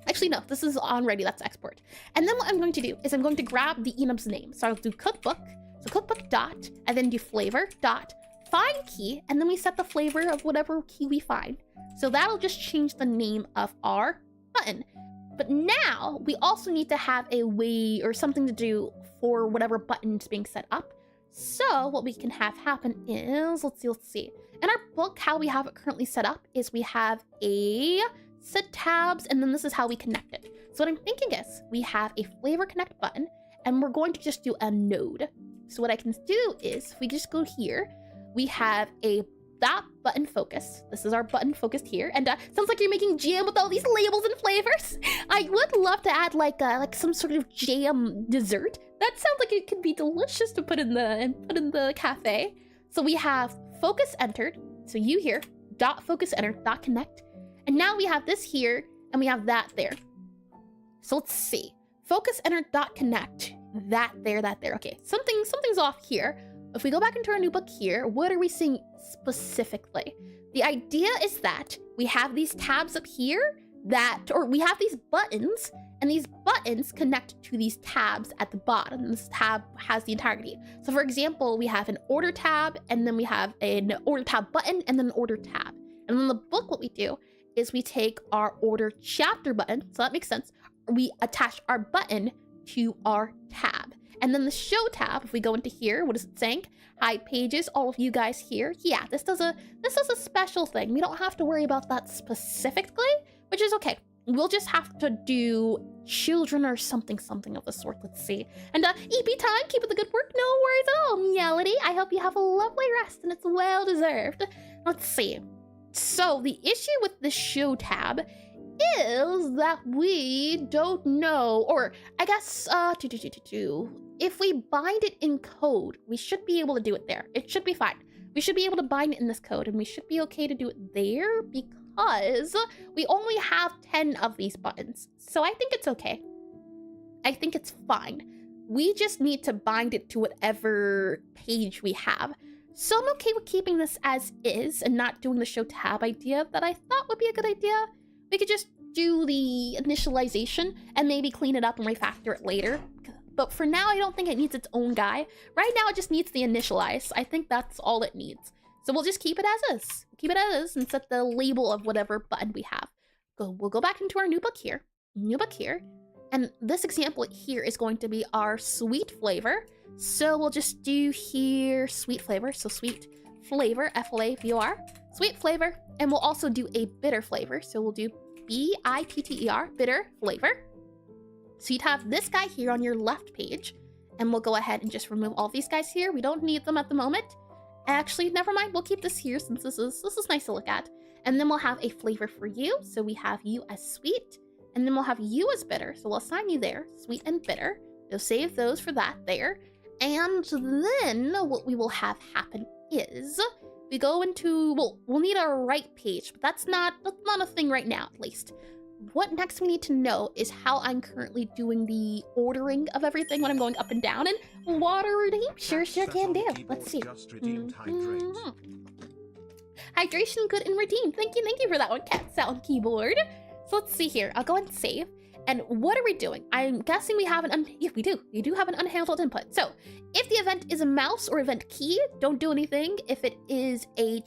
Actually, no, this is on ready, that's export. And then what I'm going to do is I'm going to grab the enum's name. So I'll do cookbook, so cookbook dot, and then do flavor dot find key, and then we set the flavor of whatever key we find. So that'll just change the name of our button. But now we also need to have a way or something to do for whatever button's being set up. So what we can have happen is, let's see. In our book, how we have it currently set up is we have a set tabs, and then this is how we connect it. So what I'm thinking is we have a flavor connect button, and we're going to just do a node. So what I can do is if we just go here, we have a that button focus. This is our button focused here, and sounds like you're making jam with all these labels and flavors. I would love to add like some sort of jam dessert. That sounds like it could be delicious to put in the cafe. So we have focus entered. So you here dot focus entered dot connect, and now we have this here and we have that there. So let's see. Focus entered dot connect. That there. Okay, something's off here. If we go back into our new book here, what are we seeing specifically? The idea is that we have these tabs up here or we have these buttons, and these buttons connect to these tabs at the bottom. This tab has the entirety. So for example, we have an order tab, and then we have an order tab button, and then an order tab. And in the book, what we do is we take our order chapter button, so that makes sense. We attach our button to our tab. And then the show tab, if we go into here, what is it saying? Hi pages, all of you guys here. Yeah, this does a special thing. We don't have to worry about that specifically, which is okay. We'll just have to do children or something of the sort. Let's see. And EP time, keep up the good work. No worries at all, Meowity. I hope you have a lovely rest, and it's well deserved. Let's see. So the issue with the show tab is that we don't know, or I guess if we bind it in code, we should be able to do it there. It should be fine. We should be able to bind it in this code, and we should be okay to do it there, because because we only have 10 of these buttons. So I think it's okay. I think it's fine. We just need to bind it to whatever page we have. So I'm okay with keeping this as is and not doing the show tab idea that I thought would be a good idea. We could just do the initialization and maybe clean it up and refactor it later. But for now, I don't think it needs its own guy. Right now, it just needs the initialize. I think that's all it needs. So we'll just keep it as is. Keep it as is and set the label of whatever button we have. We'll go back into our new book here. New book here. And this example here is going to be our sweet flavor. So we'll just do here sweet flavor. So sweet flavor, F-L-A-V-O-R, sweet flavor. And we'll also do a bitter flavor. So we'll do B-I-T-T-E-R, bitter flavor. So you'd have this guy here on your left page. And we'll go ahead and just remove all these guys here. We don't need them at the moment. Actually, never mind. We'll keep this here since this is nice to look at. And then we'll have a flavor for you. So we have you as sweet. And then we'll have you as bitter. So we'll assign you there, sweet and bitter. You'll save those for that there. And then what we will have happen is we go into, well, we'll need our right page, but that's not a thing right now, at least. What next we need to know is how I'm currently doing the ordering of everything when I'm going up and down. And water redeem, sure can do. Let's see. Hydration, good, and redeem. Thank you for that one, cat sound keyboard. So let's see here. I'll go and save. And what are we doing? I'm guessing we have yeah, we do. We do have an unhandled input. So if the event is a mouse or event key, don't do anything. If it is a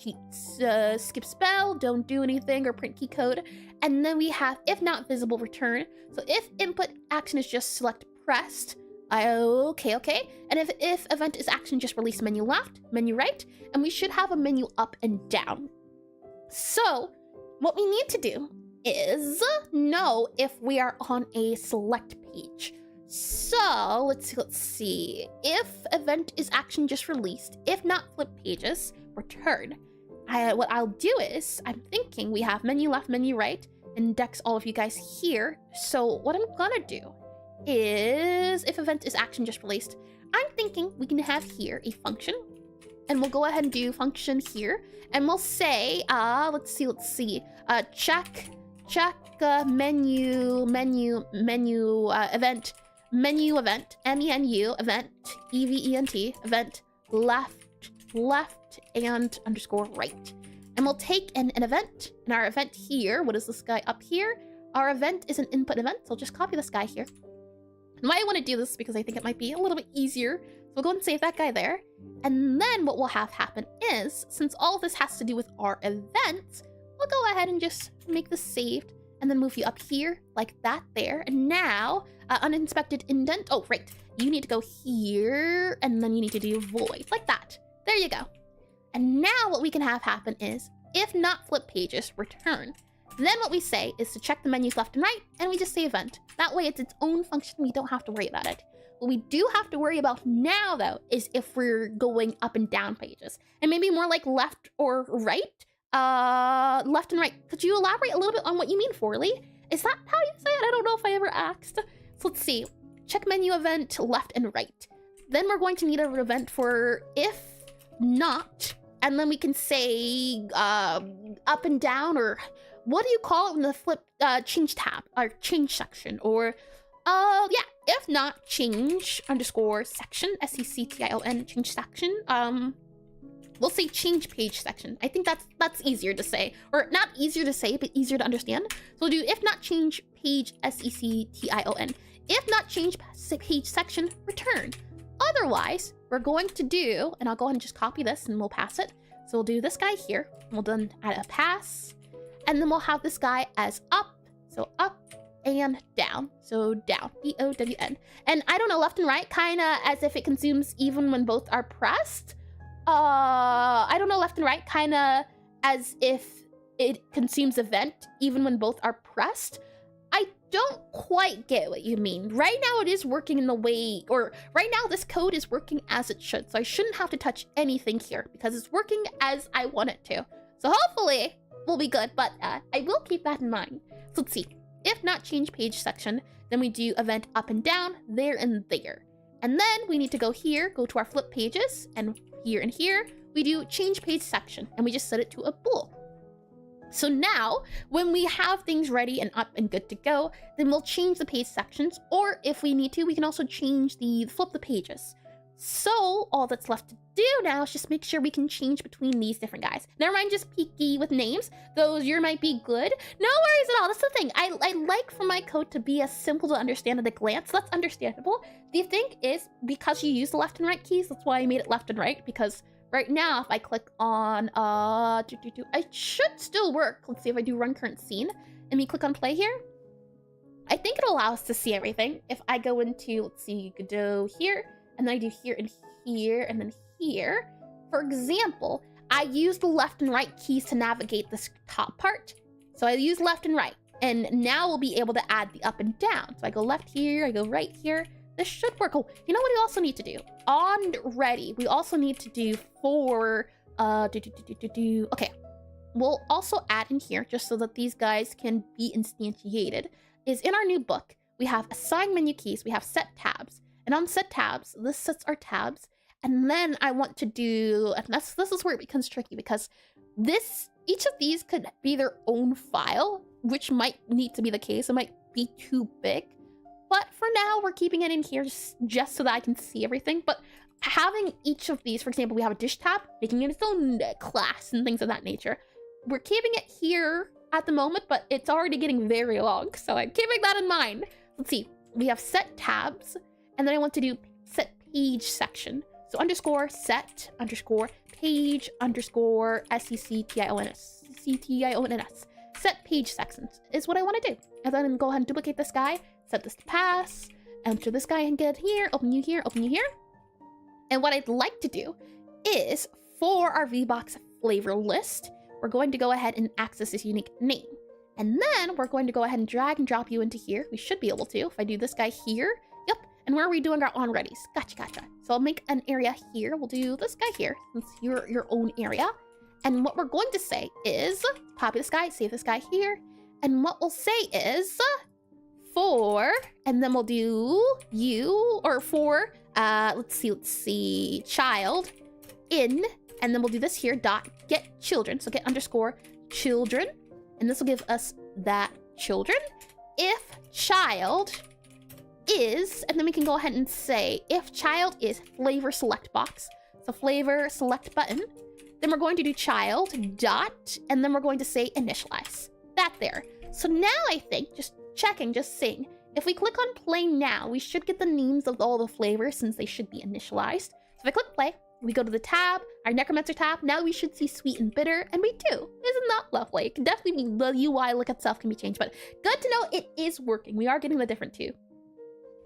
skip spell, don't do anything, or print key code. And then we have if not visible, return. So if input action is just select pressed, okay. And if event is action, just release menu left, menu right, and we should have a menu up and down. So what we need to do is know if we are on a select page. So let's see. If event is action just released, if not flip pages, return. What I'll do is, I'm thinking we have menu left, menu right, index all of you guys here. So what I'm gonna do is, if event is action just released, I'm thinking we can have here a function, and we'll go ahead and do function here, and we'll say, let's see, check menu event, menu event, event left and underscore right. And we'll take an event, and our event here, what is this guy up here? Our event is an input event, so I'll just copy this guy here. And why I want to do this because I think it might be a little bit easier. So we'll go and save that guy there. And then what will have happen is, since all of this has to do with our events, we'll go ahead and just make this saved and then move you up here like that there. And now, uninspected indent. Oh, right. You need to go here and then you need to do void like that. There you go. And now what we can have happen is, if not flip pages, return. Then what we say is to check the menus left and right, and we just say event. That way it's its own function, we don't have to worry about it. What we do have to worry about now, though, is if we're going up and down pages. And maybe more like left or right? Left and right. Could you elaborate a little bit on what you mean, Forley? Is that how you say it? I don't know if I ever asked. So let's see. Check menu event left and right. Then we're going to need an event for if not, and then we can say up and down, or what do you call it in the flip change tab or change section, or yeah, if not change underscore section, section, change section. We'll say change page section. I think that's easier to say, or not easier to say, but easier to understand. So we'll do if not change page, section. If not change page section, return. Otherwise, we're going to do, and I'll go ahead and just copy this and we'll pass it. So we'll do this guy here. We'll then add a pass, and then we'll have this guy as up. So up and down. So down, D-O-W-N. And I don't know, left and right, kind of as if it consumes even when both are pressed. I don't know, left and right, kind of as if it consumes event even when both are pressed. I don't quite get what you mean. Right now it is working in the way, or right now this code is working as it should. So I shouldn't have to touch anything here because it's working as I want it to. So hopefully we'll be good, but I will keep that in mind. So let's see. If not change page section, then we do event up and down, there and there. And then we need to go here, go to our flip pages, and here, we do change page section, and we just set it to a bool. So now, when we have things ready and up and good to go, then we'll change the page sections, or if we need to, we can also flip the pages. So all that's left to do now is just make sure we can change between these different guys. Never mind just picky with names, those your might be good. No worries at all, that's the thing. I like for my code to be as simple to understand at a glance. That's understandable. The thing is, because you use the left and right keys, that's why I made it left and right, because right now, if I click on, it should still work. Let's see if I do run current scene, and we click on play here. I think it'll allow us to see everything. If I go into, let's see, Godot here, and then I do here and here, and then here. For example, I use the left and right keys to navigate this top part. So I use left and right, and now we'll be able to add the up and down. So I go left here, I go right here. This should work. Oh, you know what we also need to do? On ready, we also need to do for, okay. We'll also add in here, just so that these guys can be instantiated, is in our new book, we have assign menu keys, we have set tabs. And on set tabs, this sets our tabs. And then I want to do, and this is where it becomes tricky, because each of these could be their own file, which might need to be the case. It might be too big. But for now, we're keeping it in here just so that I can see everything. But having each of these, for example, we have a dish tab, making it its own class and things of that nature. We're keeping it here at the moment, but it's already getting very long. So I'm keeping that in mind. Let's see. We have set tabs, and then I want to do set page section. So underscore set underscore page underscore sections. Set page sections is what I want to do. And then go ahead and duplicate this guy. Set this to pass, enter this guy and get here, open you here, open you here. And what I'd like to do is, for our VBox flavor list, we're going to go ahead and access this unique name. And then we're going to go ahead and drag and drop you into here. We should be able to, if I do this guy here. Yep, and where are we doing our on-readies? Gotcha. So I'll make an area here. We'll do this guy here, since you're your own area. And what we're going to say is, copy this guy, save this guy here. And what we'll say is, for, and then we'll do you, or for, let's see, child, in, and then we'll do this here, dot, get children, so get underscore children, and this will give us that children. If child is, and then we can go ahead and say, if child is flavor select box, so flavor select button, then we're going to do child, dot, and then we're going to say initialize, that there. So now I think, just checking, just seeing. If we click on play now, we should get the names of all the flavors since they should be initialized. So if I click play, we go to the tab, our Necromancer tab. Now we should see sweet and bitter, and we do. Isn't that lovely? It can definitely be the UI look itself can be changed, but good to know it is working. We are getting the different too.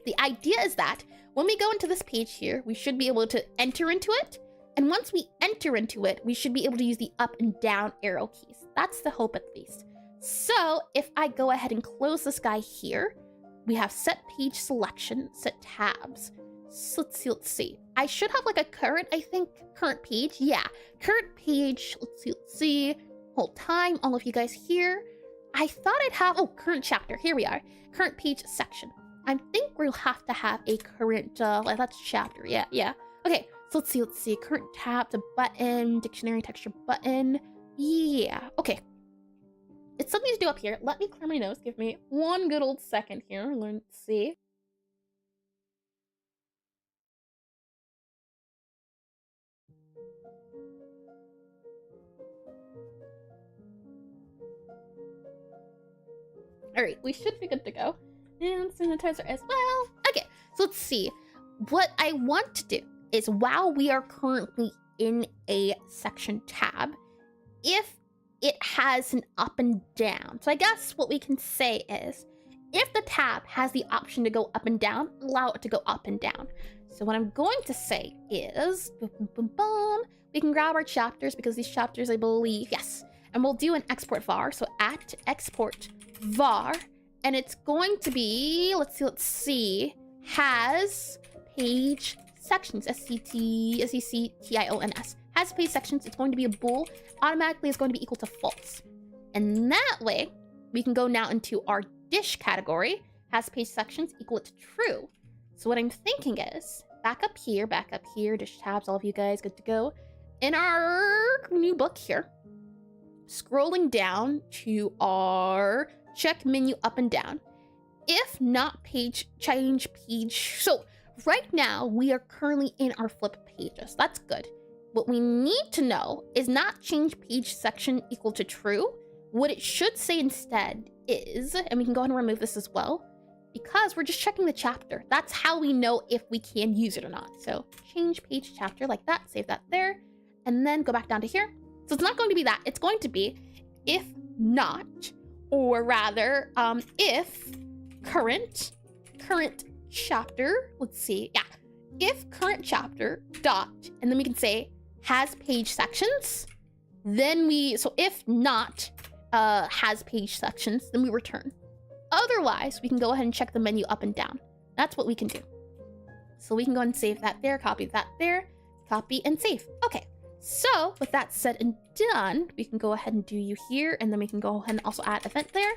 The idea is that when we go into this page here, we should be able to enter into it. And once we enter into it, we should be able to use the up and down arrow keys. That's the hope at least. So if I go ahead and close this guy here, we have set page selection, set tabs. So let's see. I should have like a current page. Yeah, current page. Let's see. Hold time, all of you guys here. I thought I'd have, current chapter. Here we are. Current page section. I think we'll have to have a current, that's chapter. Yeah. Okay, so let's see. Current tab, the button, dictionary texture button. Yeah, okay. It's something to do up here. Let me clear my nose. Give me one good old second here. Let's see. All right, we should be good to go. And sanitizer as well. Okay, so let's see. What I want to do is, while we are currently in a section tab, if it has an up and down. So I guess what we can say is, if the tab has the option to go up and down, allow it to go up and down. So what I'm going to say is, we can grab our chapters, because these chapters, I believe, yes. And we'll do an export var, so at export var, and it's going to be, let's see, has page sections, sections, has page sections. It's going to be a bool. Automatically, it's going to be equal to false. And that way, we can go now into our dish category, has page sections, equal it to true. So what I'm thinking is, back up here, dish tabs, all of you guys, good to go. In our new book here, scrolling down to our check menu up and down. If not page, change page. So right now we are currently in our flip pages. That's good. What we need to know is not change page section equal to true. What it should say instead is, and we can go ahead and remove this as well, because we're just checking the chapter. That's how we know if we can use it or not. So change page chapter like that, save that there, and then go back down to here. So it's not going to be that. It's going to be if not, or rather, if current chapter, let's see, yeah. If current chapter dot, and then we can say has page sections, then so if not has page sections, then we return. Otherwise, we can go ahead and check the menu up and down. That's what we can do. So we can go ahead and save that there, copy that there, copy and save. Okay, so with that said and done, we can go ahead and do you here, and then we can go ahead and also add event there.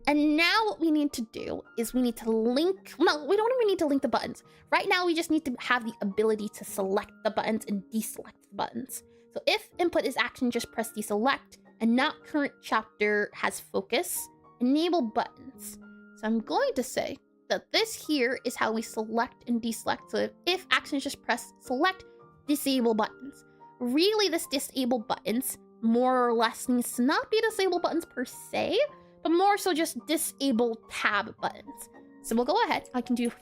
And now what we need to do is we need to link, no, we don't even need to link the buttons. Right now, we just need to have the ability to select the buttons and deselect the buttons. So if input is action, just press deselect, and not current chapter has focus, enable buttons. So I'm going to say that this here is how we select and deselect. So if action is just press select, disable buttons. Really, this disable buttons more or less needs to not be disable buttons per se, but more so just disable tab buttons. So we'll go ahead, I can do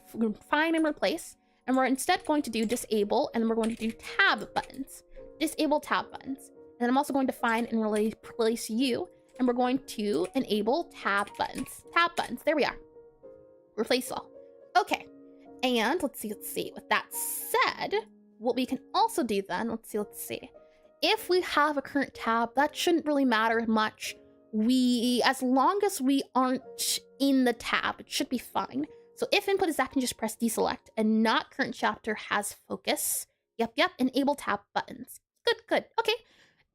find and replace, and we're instead going to do disable, and we're going to do tab buttons. Disable tab buttons. And then I'm also going to find and replace you, and we're going to enable tab buttons. Tab buttons, there we are. Replace all. Okay, and let's see. With that said, what we can also do then, let's see. If we have a current tab, that shouldn't really matter much. As long as we aren't in the tab, it should be fine. So if input is action, just press deselect, and not current chapter has focus. Yep, enable tab buttons. Good, okay.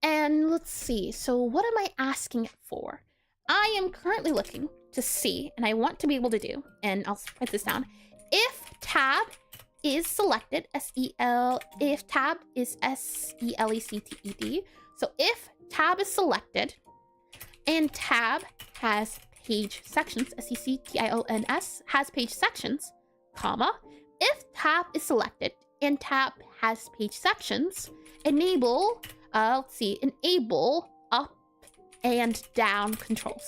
And let's see, so what am I asking it for? I am currently looking to see, and I want to be able to do, and I'll write this down. If tab is selected, if tab is selected. So if tab is selected, and tab has page sections, sections, has page sections, comma, if tab is selected and tab has page sections, enable, enable up and down control.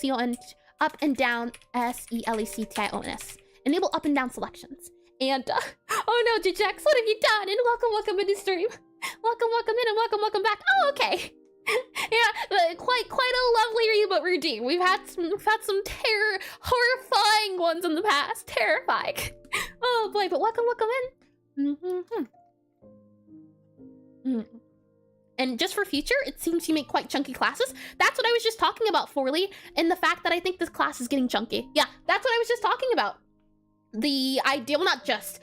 Up and down, selections. Enable up and down selections. And, oh no, Jajax, what have you done? And welcome into stream. Welcome in and welcome back. Oh, okay. Yeah, quite a lovely reboot routine. We've had some horrifying ones in the past. Terrifying. Oh boy, but welcome in. And just for future, it seems you make quite chunky classes. That's what I was just talking about, Forley, and the fact that I think this class is getting chunky. Yeah, that's what I was just talking about. The idea, well, not just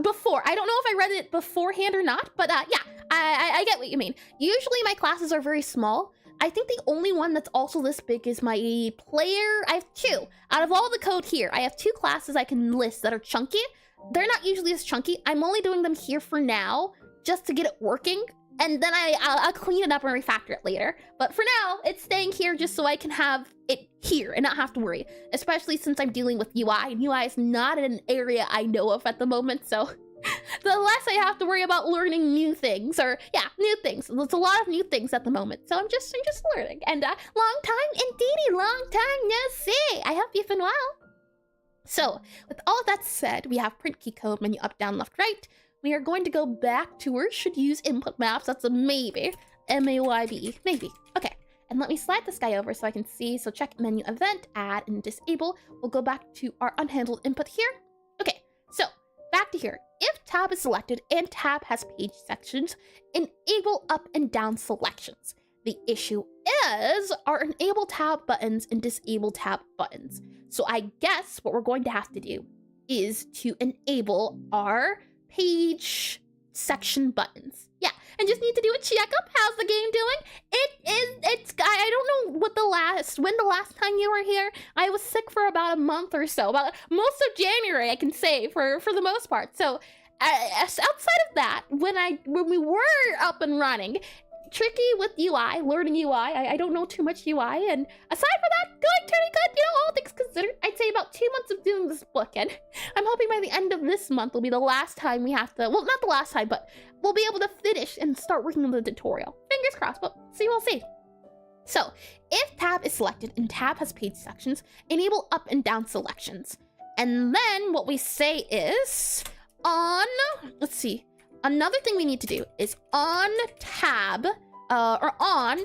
before. I don't know if I read it beforehand or not, but yeah, I get what you mean. Usually my classes are very small. I think the only one that's also this big is my player. I have two. Out of all the code here, I have two classes I can list that are chunky. They're not usually as chunky. I'm only doing them here for now, just to get it working. And then I'll clean it up and refactor it later. But for now, it's staying here just so I can have it here and not have to worry. Especially since I'm dealing with UI, and UI is not an area I know of at the moment. So the less I have to worry about learning new things, or yeah, new things. There's a lot of new things at the moment. So I'm just learning. And long time indeedy, long time no see. I hope you've been well. So with all that said, we have print key code, menu up, down, left, right. We are going to go back to where should use input maps. That's a maybe. M-A-Y-B-E. Maybe. Okay. And let me slide this guy over so I can see. So check menu event, add and disable. We'll go back to our unhandled input here. Okay. So back to here. If tab is selected and tab has page sections, enable up and down selections. The issue is our enable tab buttons and disable tab buttons. So I guess what we're going to have to do is to enable our page section buttons. Yeah, and just need to do a checkup. How's the game doing? I don't know when the last time you were here. I was sick for about a month or so, about most of January, I can say, for the most part. So outside of that, when we were up and running, tricky with UI, learning UI. I don't know too much UI, and aside from that, going pretty good, you know, all things considered. I'd say about 2 months of doing this book, and I'm hoping by the end of this month will be the last time we have to, well, not the last time, but we'll be able to finish and start working on the tutorial. Fingers crossed, but we'll see. So, if tab is selected and tab has page sections, enable up and down selections. And then what we say is on, let's see, another thing we need to do is on tab, or on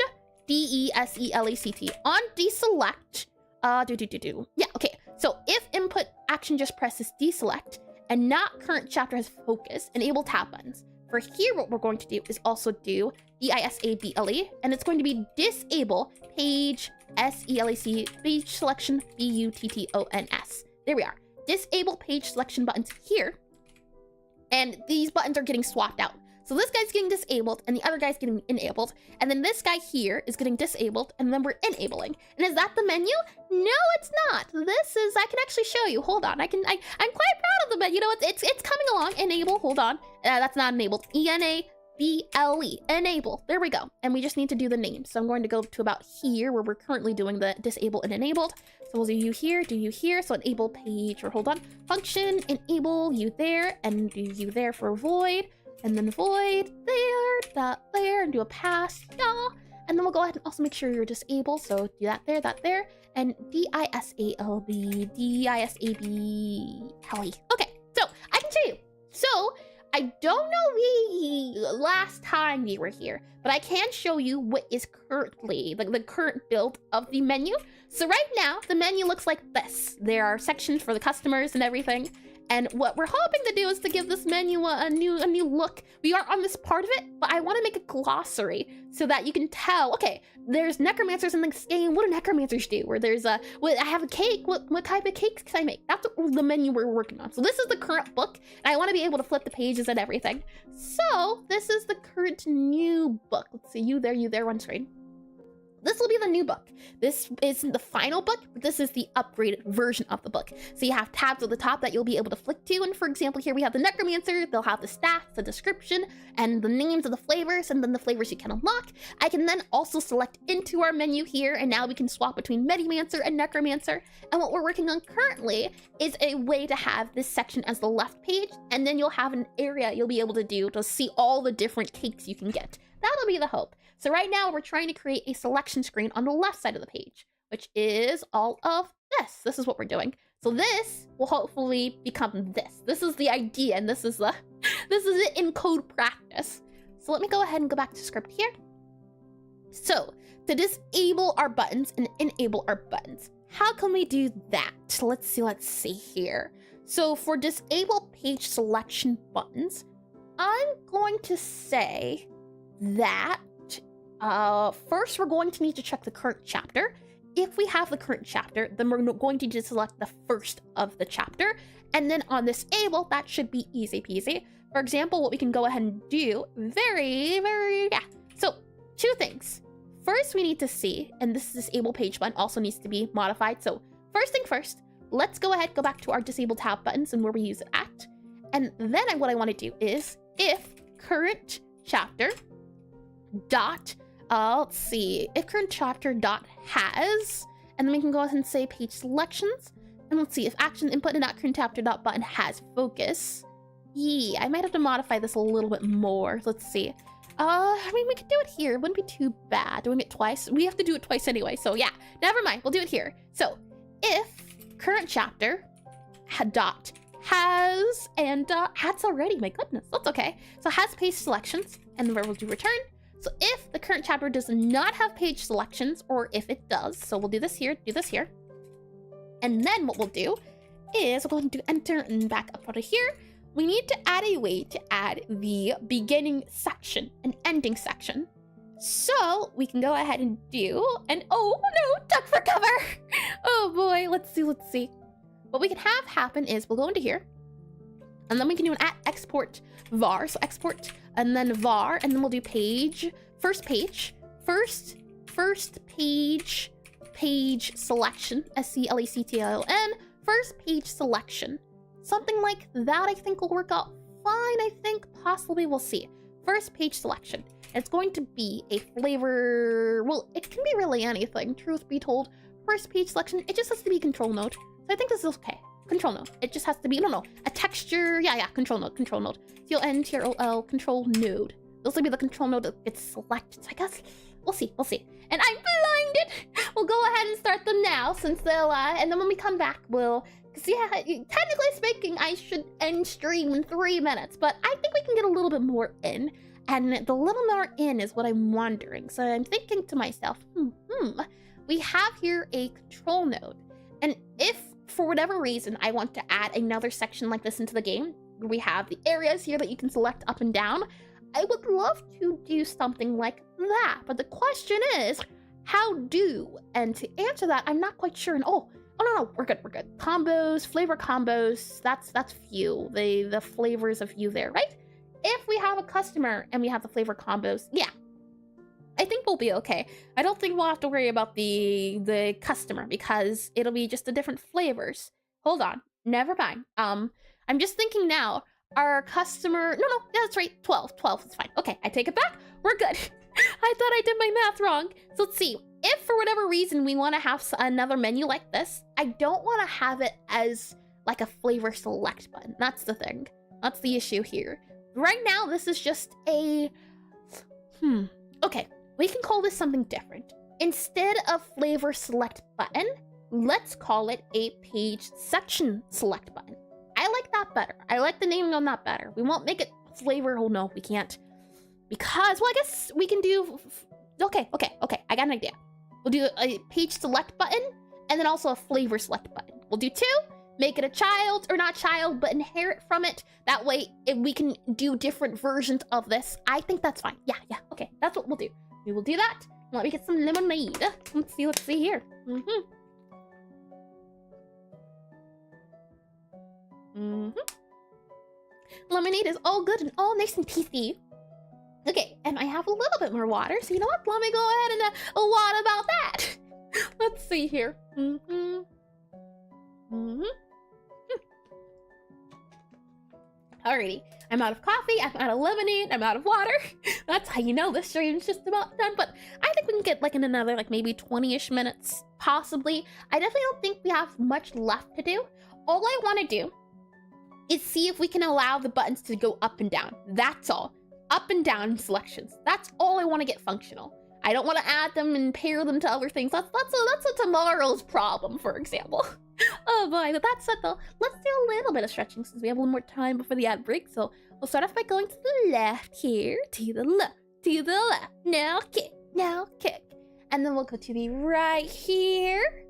DESELACT, on deselect, yeah, okay. So if input action just presses deselect and not current chapter has focus, enable tab buttons. For here, what we're going to do is also do DISABLE, and it's going to be disable page SELAC, page selection BUTTONS. There we are. Disable page selection buttons here. And these buttons are getting swapped out. So this guy's getting disabled and the other guy's getting enabled. And then this guy here is getting disabled and then we're enabling. And is that the menu? No, it's not. This is, I can actually show you. Hold on. I'm quite proud of the menu. You know, it's coming along. Enable, hold on. That's not enabled. ENABLE, enable. There we go. And we just need to do the name. So I'm going to go to about here where we're currently doing the disable and enabled. So we'll do you here. So enable page, or hold on, function, enable you there, and do you there for void, and then void there, that there, and do a pass, yeah. And then we'll go ahead and also make sure you're disabled. So do that there, and DISALB, DISAB, okay, so I can show you. So I don't know the last time we were here, but I can show you what is currently, like the current build of the menu. So right now, the menu looks like this. There are sections for the customers and everything. And what we're hoping to do is to give this menu a new look. We are on this part of it, but I want to make a glossary so that you can tell, okay, there's necromancers in this game. What do necromancers do? Or there's I have a cake. What type of cakes can I make? That's the menu we're working on. So this is the current book, and I want to be able to flip the pages and everything. So this is the current new book. Let's see, you there on screen. This will be the new book. This isn't the final book, but this is the upgraded version of the book. So you have tabs at the top that you'll be able to flick to. And for example, here we have the Necromancer. They'll have the stats, the description, and the names of the flavors, and then the flavors you can unlock. I can then also select into our menu here, and now we can swap between Medimancer and Necromancer. And what we're working on currently is a way to have this section as the left page, and then you'll have an area you'll be able to do to see all the different cakes you can get. That'll be the hope. So right now we're trying to create a selection screen on the left side of the page, which is all of this. This is what we're doing. So this will hopefully become this. This is the idea, and this is it in code practice. So let me go ahead and go back to script here. So to disable our buttons and enable our buttons, how can we do that? Let's see here. So for disable page selection buttons, I'm going to say that first, we're going to need to check the current chapter. If we have the current chapter, then we're going to just select the first of the chapter. And then on disable, that should be easy peasy. For example, what we can go ahead and do, yeah. So 2 things. First, we need to see, and this disable page button also needs to be modified. So first thing first, let's go ahead, go back to our disable tab buttons and where we use it at. And then what I want to do is if current chapter dot, let's see, if current chapter dot has, and then we can go ahead and say page selections, and let's see if action input and current chapter dot button has focus. Yeah, I might have to modify this a little bit more. Let's see. I mean, we could do it here. It wouldn't be too bad doing it twice. We have to do it twice anyway, so yeah, never mind. We'll do it here. So if current chapter dot has, and has already, my goodness, that's okay. So has page selections, and then we'll do return. So if the current chapter does not have page selections, or if it does, so we'll do this here, and then what we'll do is we'll go ahead and do enter and back up out of here. We need to add a way to add the beginning section and ending section. So we can go ahead and do, and oh no, duck for cover. Oh boy, let's see. What we can have happen is we'll go into here, and then we can do an export var, so export, and then var, and then we'll do page, first page selection, SELECTION, first page selection. Something like that I think will work out fine, I think, possibly, we'll see. First page selection. It's going to be a flavor, well, it can be really anything, truth be told. First page selection, it just has to be control node. So I think this is okay. Control node. It just has to be, no, a texture. Yeah, control node. CON, TROL, control node. This will be the control node that gets selected. So I guess we'll see. And I'm blinded. We'll go ahead and start them now since they'll, and then when we come back, we'll, because yeah, technically speaking, I should end stream in 3 minutes, but I think we can get a little bit more in. And the little more in is what I'm wondering. So I'm thinking to myself, we have here a control node. And if, for whatever reason, I want to add another section like this into the game, where we have the areas here that you can select up and down, I would love to do something like that. But the question is, how do? And to answer that, I'm not quite sure. And no, we're good. Combos, flavor combos, that's view. The flavors of view there, right? If we have a customer and we have the flavor combos, yeah, I think we'll be okay. I don't think we'll have to worry about the customer because it'll be just the different flavors. Hold on, never mind. I'm just thinking now, our customer, no, that's right, 12 is fine. Okay, I take it back, we're good. I thought I did my math wrong. So let's see, if for whatever reason we want to have another menu like this, I don't want to have it as like a flavor select button. That's the thing. That's the issue here. Right now, this is just a, okay, we can call this something different. Instead of flavor select button, let's call it a page section select button. I like that better. I like the naming on that better. We won't make it flavor, oh no, we can't. Because, well, I guess we can do, okay, I got an idea. We'll do a page select button, and then also a flavor select button. We'll do 2. Make it a child, or not child, but inherit from it. That way, if we can do different versions of this. I think that's fine. Yeah, okay, that's what we'll do. We will do that. Let me get some lemonade. Let's see here. Lemonade is all good and all nice and tasty. Okay, and I have a little bit more water, so you know what? Let me go ahead and what about that? Let's see here. Alrighty, I'm out of coffee, I'm out of lemonade, I'm out of water. That's how you know this stream's just about done, but I think we can get like in another like maybe 20-ish minutes, possibly. I definitely don't think we have much left to do. All I want to do is see if we can allow the buttons to go up and down. That's all. Up and down selections. That's all I want to get functional. I don't want to add them and pair them to other things. That's a tomorrow's problem, for example. Oh boy, but that's it though. Let's do a little bit of stretching since we have a little more time before the ad break. So we'll start off by going to the left here, to the left, now kick. And then we'll go to the right here.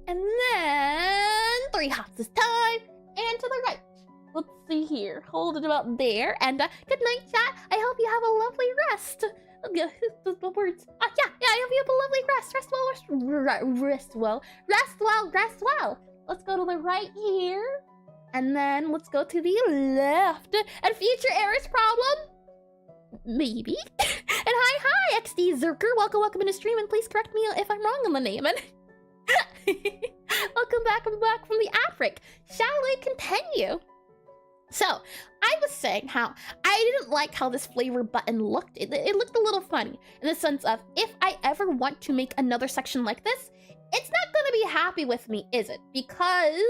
And then 3 hops this time, and to the right. Let's see here, hold it about there. And good night, chat. I hope you have a lovely rest. The words. Yeah, I hope you have a lovely rest. Rest well. Let's go to the right here. And then let's go to the left. And future errors problem? Maybe. And hi, XD Zerker. Welcome in the stream, and please correct me if I'm wrong on the name. Welcome back from the ad break. Shall we continue? So, I was saying how I didn't like how this flavor button looked. It looked a little funny in the sense of, if I ever want to make another section like this, it's not going to be happy with me, is it? Because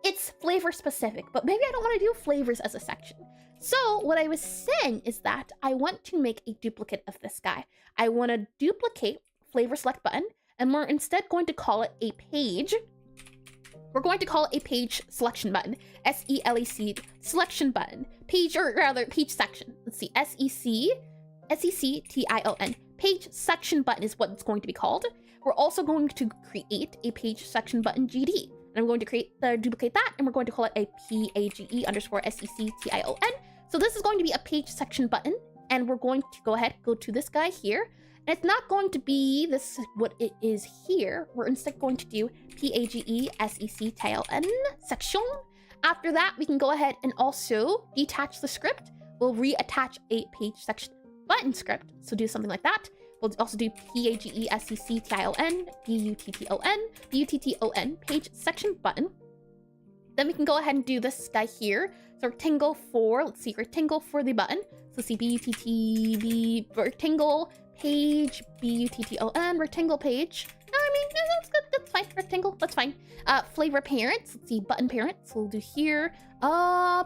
it's flavor specific, but maybe I don't want to do flavors as a section. So what I was saying is that I want to make a duplicate of this guy. I want to duplicate flavor select button, and we're instead going to call it a page. We're going to call it a page selection button. SELEC selection button. Page, or rather, page section. Let's see, SECTION. Page section button is what it's going to be called. We're also going to create a page section button GD. And I'm going to duplicate that, and we're going to call it a PAGE_SECTION. So this is going to be a page section button, and we're going to go to this guy here. And it's not going to be this what it is here. We're instead going to do PAGESECTION section. After that, we can go ahead and also detach the script. We'll reattach a page section button script. So do something like that. We'll also do PAGESECTION, BUTTON, page section button. Then we can go ahead and do this guy here. So rectangle for, let's see, rectangle for the button. So let's see, B-U-T-T-B, rectangle page, B-U-T-T-O-N, rectangle page. No, I mean, that's good, that's fine, rectangle, that's fine. Flavor parents, let's see, button parents, so we'll do here,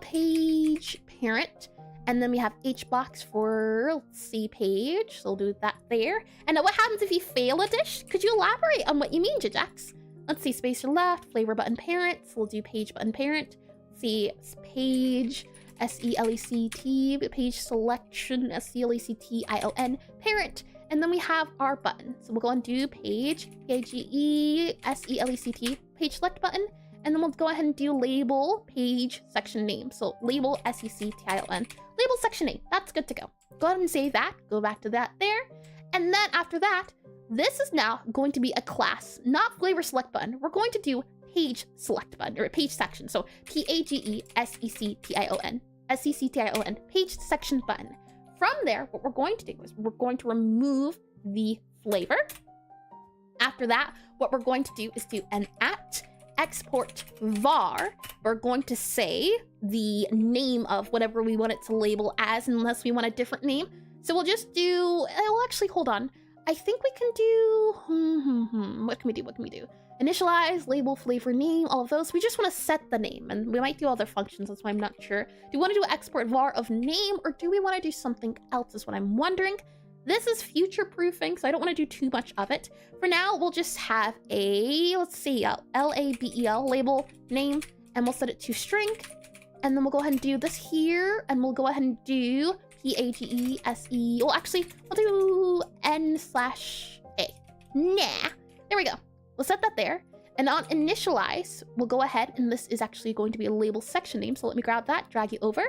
page parent. And then we have H-box for, let's see, page, so we'll do that there. And now what happens if you fail a dish? Could you elaborate on what you mean, Jajax? Let's see, space or left, flavor button parent, so we'll do page button parent. Let's see, page, S-E-L-E-C-T, page selection, S-E-L-E-C-T-I-O-N, parent. And then we have our button. So we'll go and do page, P-A-G-E-S-E-L-E-C-T, page select button. And then we'll go ahead and do label, page, section name. So label, S-E-C-T-I-O-N, label, section name. That's good to go. Go ahead and save that. Go back to that there. And then after that, this is now going to be a class, not flavor select button. We're going to do page select button, or page section. So P-A-G-E-S-E-C-T-I-O-N, S-E-C-T-I-O-N, page section button. From there, what we're going to do is we're going to remove the flavor. After that, what we're going to do is do an export var. We're going to say the name of whatever we want it to label as, unless we want a different name. So we'll just do, well, actually, hold on. I think we can do, what can we do? What can we do? Initialize, label, flavor, name, all of those. We just want to set the name, and we might do other functions. That's why I'm not sure. Do we want to do an export var of name, or do we want to do something else is what I'm wondering. This is future-proofing, so I don't want to do too much of it. For now, we'll just have a, let's see, L-A-B-E-L, label, name, and we'll set it to string. And then we'll go ahead and do this here, and we'll go ahead and do P-A-G-E-S-E, well, actually, we'll do N/A. Nah, there we go. We'll set that there. And on initialize, we'll go ahead, and this is actually going to be a label section name, so let me grab that, drag you over.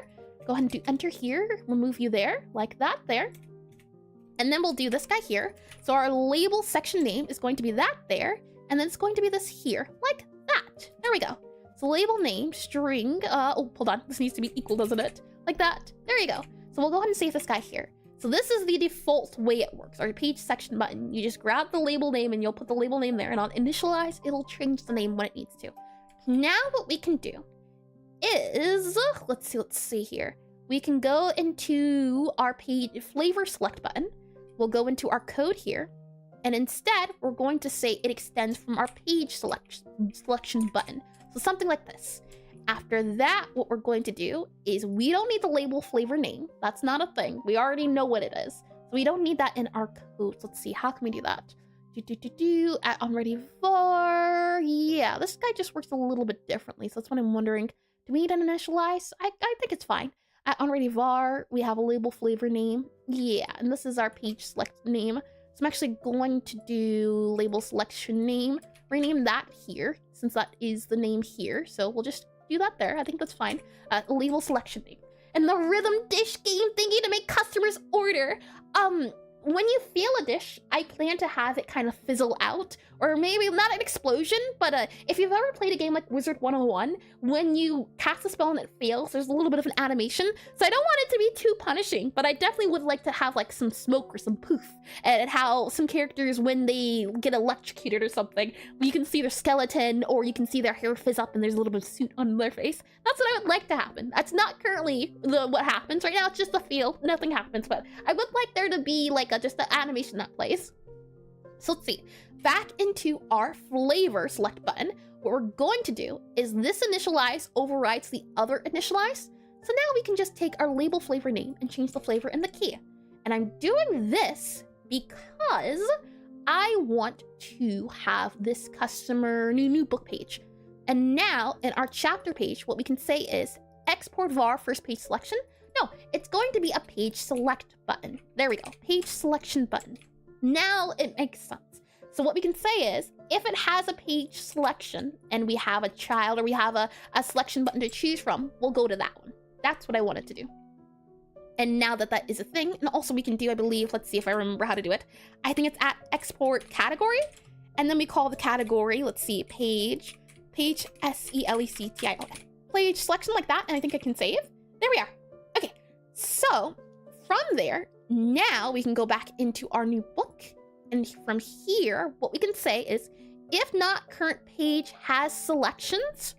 Go ahead and do enter here, remove you there, like that there. And then we'll do this guy here. So our label section name is going to be that there, and then it's going to be this here, like that. There we go. So label name, string, oh, hold on, this needs to be equal, doesn't it? Like that, there you go. So we'll go ahead and save this guy here. So this is the default way it works, our page section button. You just grab the label name and you'll put the label name there, and on initialize, it'll change the name when it needs to. Now what we can do is, let's see here. We can go into our page flavor select button. We'll go into our code here, and instead we're going to say it extends from our page selection button. So something like this. After that, what we're going to do is we don't need the label flavor name. That's not a thing. We already know what it is. So we don't need that in our code. Let's see, how can we do that? At onReady var. Yeah, this guy just works a little bit differently. So that's what I'm wondering. Do we need an initialize? I think it's fine. At onReady var, we have a label flavor name. Yeah, and this is our page select name. So I'm actually going to do label selection name. Rename that here, since that is the name here. So we'll just do that there. I think that's fine. Label selection name. And the rhythm dish game thingy to make customers order. When you fail a dish, I plan to have it kind of fizzle out, or maybe not an explosion, but if you've ever played a game like Wizard 101, when you cast a spell and it fails, there's a little bit of an animation. So I don't want it to be too punishing, but I definitely would like to have like some smoke or some poof, and how some characters, when they get electrocuted or something, you can see their skeleton, or you can see their hair fizz up and there's a little bit of soot on their face. That's what I would like to happen. That's not currently what happens. Right now it's just a feel, nothing happens, but I would like there to be like just the animation that plays. So let's see, back into our flavor select button, what we're going to do is this initialize overrides the other initialize. So now we can just take our label flavor name and change the flavor in the key. And I'm doing this because I want to have this customer new book page. And now in our chapter page, what we can say is export var first page selection. No, it's going to be a page select button. There we go, page selection button. Now it makes sense. So what we can say is, if it has a page selection and we have a child, or we have a selection button to choose from, we'll go to that one. That's what I wanted to do. And now that that is a thing, and also we can do, I believe, let's see if I remember how to do it. I think it's at export category, and then we call the category, let's see, page S-E-L-E-C-T-I-O-N. Page selection like that, and I think I can save. There we are. Okay, so from there, now we can go back into our new book, and from here, what we can say is, if not current page has selections,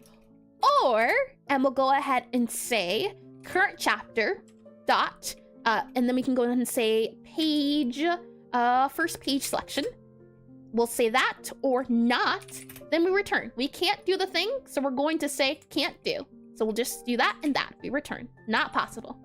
And we'll go ahead and say current chapter dot, and then we can go ahead and say page, first page selection. We'll say that or not, then we return. We can't do the thing, so we're going to say can't do. So we'll just do that and that, we return. Not possible.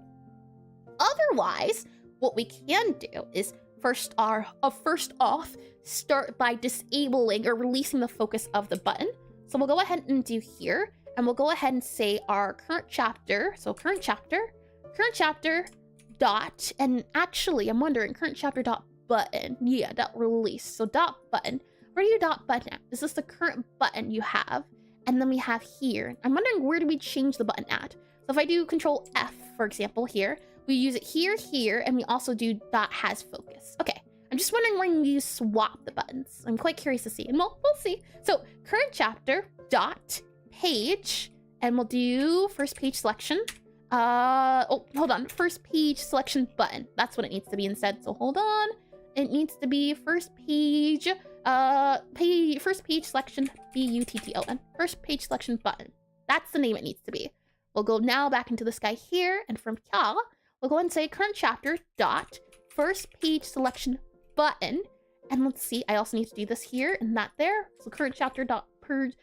Otherwise, what we can do is first off, start by disabling or releasing the focus of the button. So we'll go ahead and do here, and we'll go ahead and say our current chapter. So current chapter dot, and actually I'm wondering, current chapter dot button. Yeah, dot release. So dot button. Where do you dot button at? Is this the current button you have? And then we have here. I'm wondering, where do we change the button at? So if I do Control F, for example, here, we use it here, and we also do dot has focus. Okay, I'm just wondering when you swap the buttons. I'm quite curious to see, and we'll see. So current chapter dot page, and we'll do first page selection. Oh, hold on, first page selection button. That's what it needs to be instead. So hold on, it needs to be first page, first page selection button. First page selection button. That's the name it needs to be. We'll go now back into this guy here, and from here, we'll go and say current chapter dot first page selection button. And let's see, I also need to do this here and that there. So current chapter dot current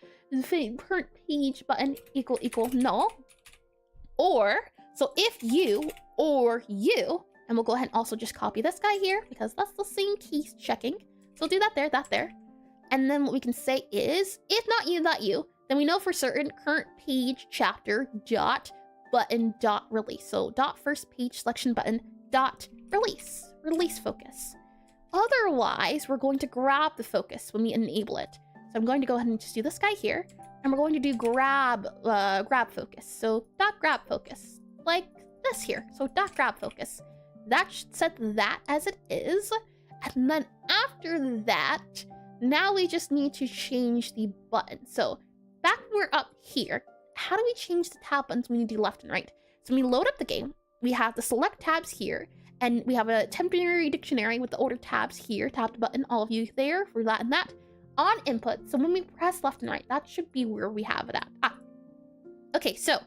page button equal null. Or, so if you or you, and we'll go ahead and also just copy this guy here because that's the same key checking. So we'll do that there. And then what we can say is, if not you, then we know for certain current page chapter dot button dot release. So dot first page selection button dot release focus. Otherwise, we're going to grab the focus when we enable it. So I'm going to go ahead and just do this guy here, and we're going to do grab focus. So dot grab focus, like this here. So dot grab focus. That should set that as it is. And then after that, now we just need to change the button. So back when we're up here, how do we change the tab buttons when you do left and right? So when we load up the game, we have the select tabs here, and we have a temporary dictionary with the order tabs here, tabbed button, all of you there for that and that, on input. So when we press left and right, that should be where we have it at. Okay, so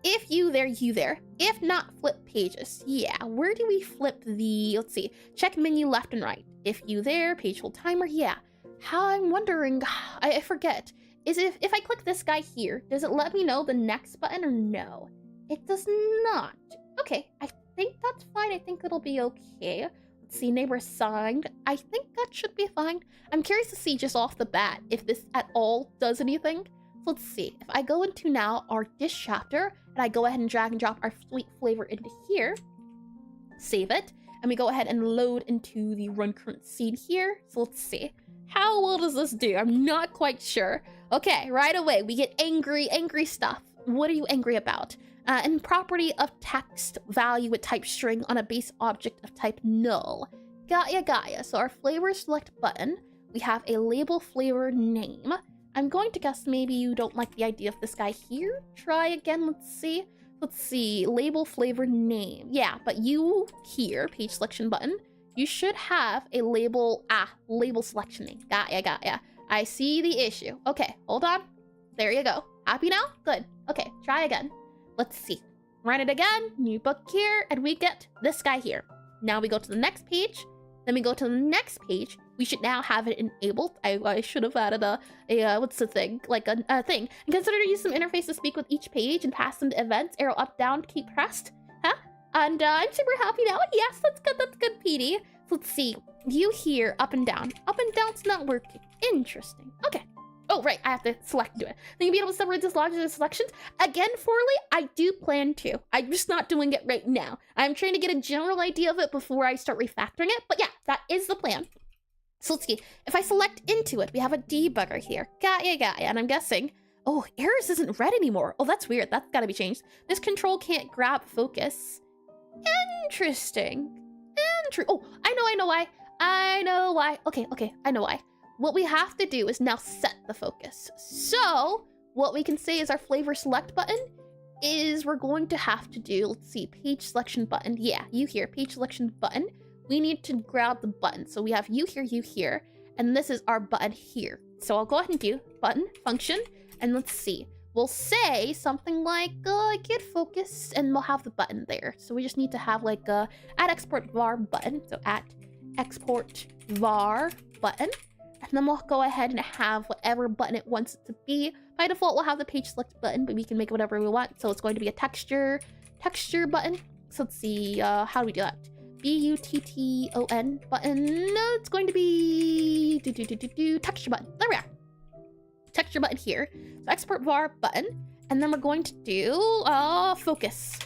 if you there, if not flip pages. Yeah, where do we flip the, let's see, check menu left and right. If you there, page hold timer, yeah. How I'm wondering, I forget. Is if I click this guy here, does it let me know the next button or no? It does not. Okay, I think that's fine. I think it'll be okay. Let's see, neighbor assigned. I think that should be fine. I'm curious to see just off the bat if this at all does anything. So let's see. If I go into now our dish chapter, and I go ahead and drag and drop our sweet flavor into here, save it, and we go ahead and load into the run current scene here. So let's see. How well does this do? I'm not quite sure. Okay, right away, we get angry stuff. What are you angry about? And property of text value with type string on a base object of type null. Gaia. So our flavor select button, we have a label flavor name. I'm going to guess maybe you don't like the idea of this guy here. Try again, let's see, label flavor name. Yeah, but you here, page selection button, you should have a label selection name. Gaia. I see the issue. Okay, hold on. There you go. Happy now? Good. Okay, try again. Let's see. Run it again. New book here, and we get this guy here. Now we go to the next page. Then we go to the next page. We should now have it enabled. I should have added a what's the thing? Like a thing. And consider to use some interface to speak with each page and pass them to events. Arrow up, down to keep pressed. Huh? And I'm super happy now. Yes, that's good, PD. So let's see. View here, up and down. Up and down's not working. Interesting. Okay. Oh, right, I have to select into it. Then you'll be able to separate this logic into selections. Again, Forley, I do plan to. I'm just not doing it right now. I'm trying to get a general idea of it before I start refactoring it. But yeah, that is the plan. So let's see. If I select into it, we have a debugger here. Gaia. And I'm guessing, oh, errors isn't red anymore. Oh, that's weird. That's got to be changed. This control can't grab focus. Interesting. Oh, I know why. Okay, I know why. What we have to do is now set the focus. So what we can say is our flavor select button is we're going to have to do, let's see, page selection button. Yeah, you here, page selection button. We need to grab the button. So we have you here, and this is our button here. So I'll go ahead and do button function, and let's see. we'll say something like get focus, and we'll have the button there. So we just need to have like a at export var button. So at export var button, and then we'll go ahead and have whatever button it wants it to be. By default, we'll have the page select button, but we can make it whatever we want. So it's going to be a texture button. So let's see, how do we do that? button button. No, it's going to be texture button. There we are. Texture button here. So export var button, and then we're going to do focus,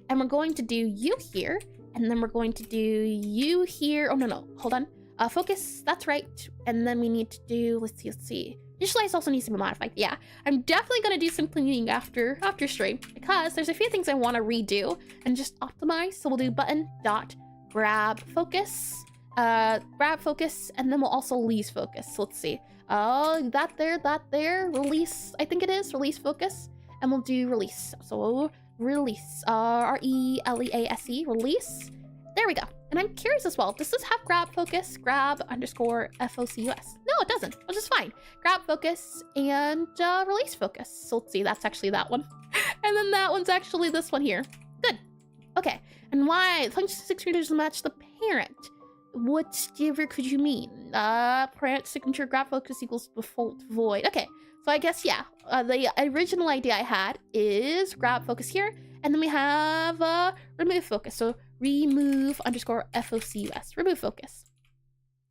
and we're going to do you here, and then we're going to do you here. Oh no, hold on. Focus, that's right. And then we need to do, let's see. Initialize also needs to be modified. Yeah, I'm definitely gonna do some cleaning after stream, because there's a few things I want to redo and just optimize. So we'll do button dot grab focus, and then we'll also release focus. So let's see. Oh, that there, release, I think it is, release focus, and we'll do release. So release, R-E-L-E-A-S-E, release. There we go. And I'm curious as well, does this have grab focus, grab underscore F-O-C-U-S? No, it doesn't, which is fine. Grab focus and release focus. So let's see, that's actually that one. And then that one's actually this one here. Good. Okay, and why? Function 6 readers match the parent. Whatever could you mean? Parent signature grab focus equals default void. Okay, so I guess, yeah, the original idea I had is grab focus here, and then we have remove focus. So remove underscore F-O-C-U-S, remove focus.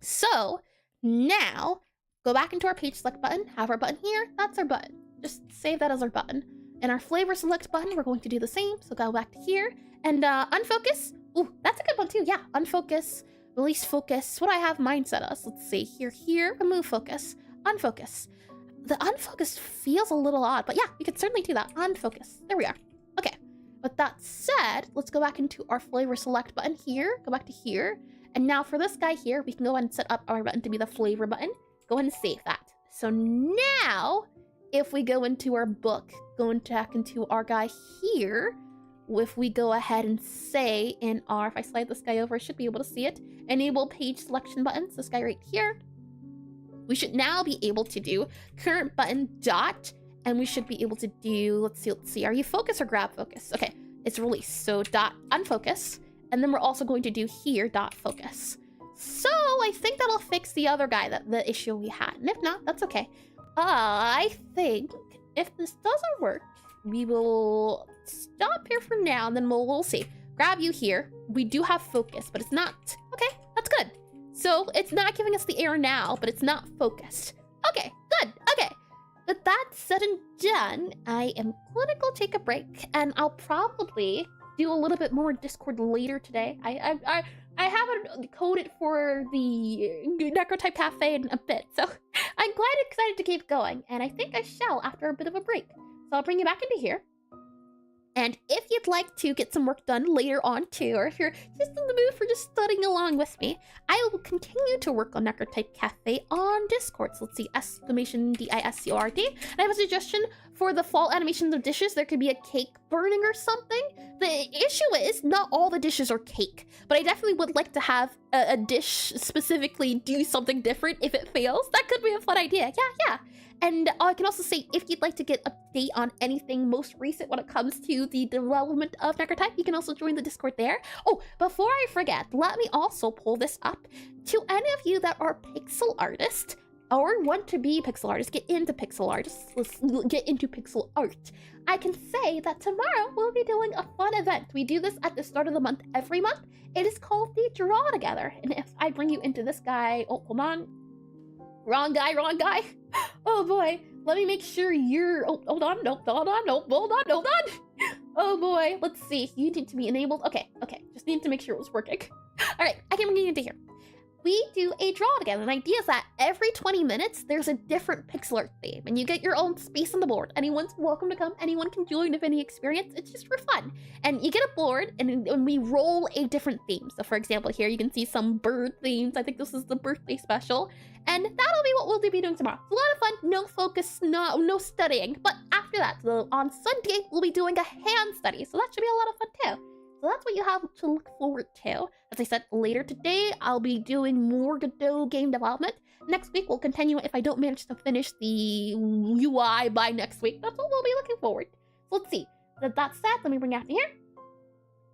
So now go back into our page select button, have our button here, that's our button. Just save that as our button. And our flavor select button, we're going to do the same. So go back to here and unfocus. Ooh, that's a good one too. Yeah, unfocus, release focus. What do I have mine set as? Let's see, here, remove focus, unfocus. The unfocus feels a little odd, but yeah, we could certainly do that. Unfocus, there we are. Okay. With that said, let's go back into our flavor select button here, go back to here. And now for this guy here, we can go ahead and set up our button to be the flavor button. Go ahead and save that. So now, if we go into our book, going back into our guy here, if we go ahead and say in our, if I slide this guy over, I should be able to see it, enable page selection buttons, this guy right here, we should now be able to do current button dot, and we should be able to do, let's see, are you focus or grab focus? Okay, it's release, so dot unfocus, and then we're also going to do here dot focus. So I think that'll fix the other guy, the issue we had, and if not, that's okay. I think if this doesn't work, we will stop here for now, and then we'll see. Grab you here, we do have focus, but it's not, okay, that's good. So it's not giving us the error now, but it's not focused. Okay, good, okay. With that said and done, I am going to go take a break, and I'll probably do a little bit more Discord later today. I haven't coded for the Necrotype Cafe in a bit, so I'm quite excited to keep going, and I think I shall after a bit of a break. So I'll bring you back into here. And if you'd like to get some work done later on too, or if you're just in the mood for just studying along with me, I will continue to work on Necrotype Cafe on Discord. So let's see, exclamation DISCORD. And I have a suggestion for the fall animations of dishes. There could be a cake burning or something. The issue is not all the dishes are cake, but I definitely would like to have a dish specifically do something different if it fails. That could be a fun idea. Yeah. And I can also say, if you'd like to get update on anything most recent when it comes to the development of Necrotype, you can also join the Discord there. Oh, before I forget, let me also pull this up. To any of you that are pixel artists, or want to be pixel artists, get into pixel artists, let's get into pixel art. I can say that tomorrow we'll be doing a fun event. We do this at the start of the month every month. It is called the Draw Together. And if I bring you into this guy, oh, hold on. Wrong guy. Oh boy, let me make sure you're, oh, hold on. Oh boy, let's see, you need to be enabled. Okay, just need to make sure it was working. All right, I can bring you into here. We do a draw together. The idea is that every 20 minutes, there's a different pixel art theme, and you get your own space on the board. Anyone's welcome to come. Anyone can join if any experience. It's just for fun. And you get a board, and we roll a different theme. So for example, here you can see some bird themes. I think this is the birthday special. And that'll be what we'll be doing tomorrow. It's a lot of fun, no focus, no studying. But after that, so on Sunday, we'll be doing a hand study. So that should be a lot of fun too. So that's what you have to look forward to. As I said, later today, I'll be doing more Godot game development. Next week we'll continue if I don't manage to finish the UI by next week. That's what we'll be looking forward. So let's see. With that said, let me bring it out here.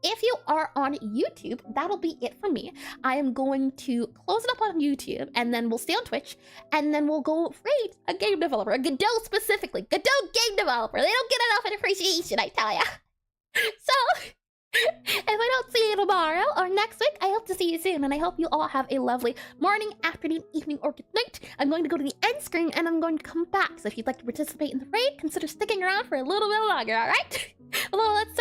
If you are on YouTube, that'll be it for me. I am going to close it up on YouTube, and then we'll stay on Twitch, and then we'll go raid a game developer, a Godot specifically. Godot game developer. They don't get enough appreciation, I tell ya. So, if I don't see you tomorrow or next week, I hope to see you soon, and I hope you all have a lovely morning, afternoon, evening, or good night. I'm going to go to the end screen, and I'm going to come back. So if you'd like to participate in the raid, consider sticking around for a little bit longer, alright? Well, let's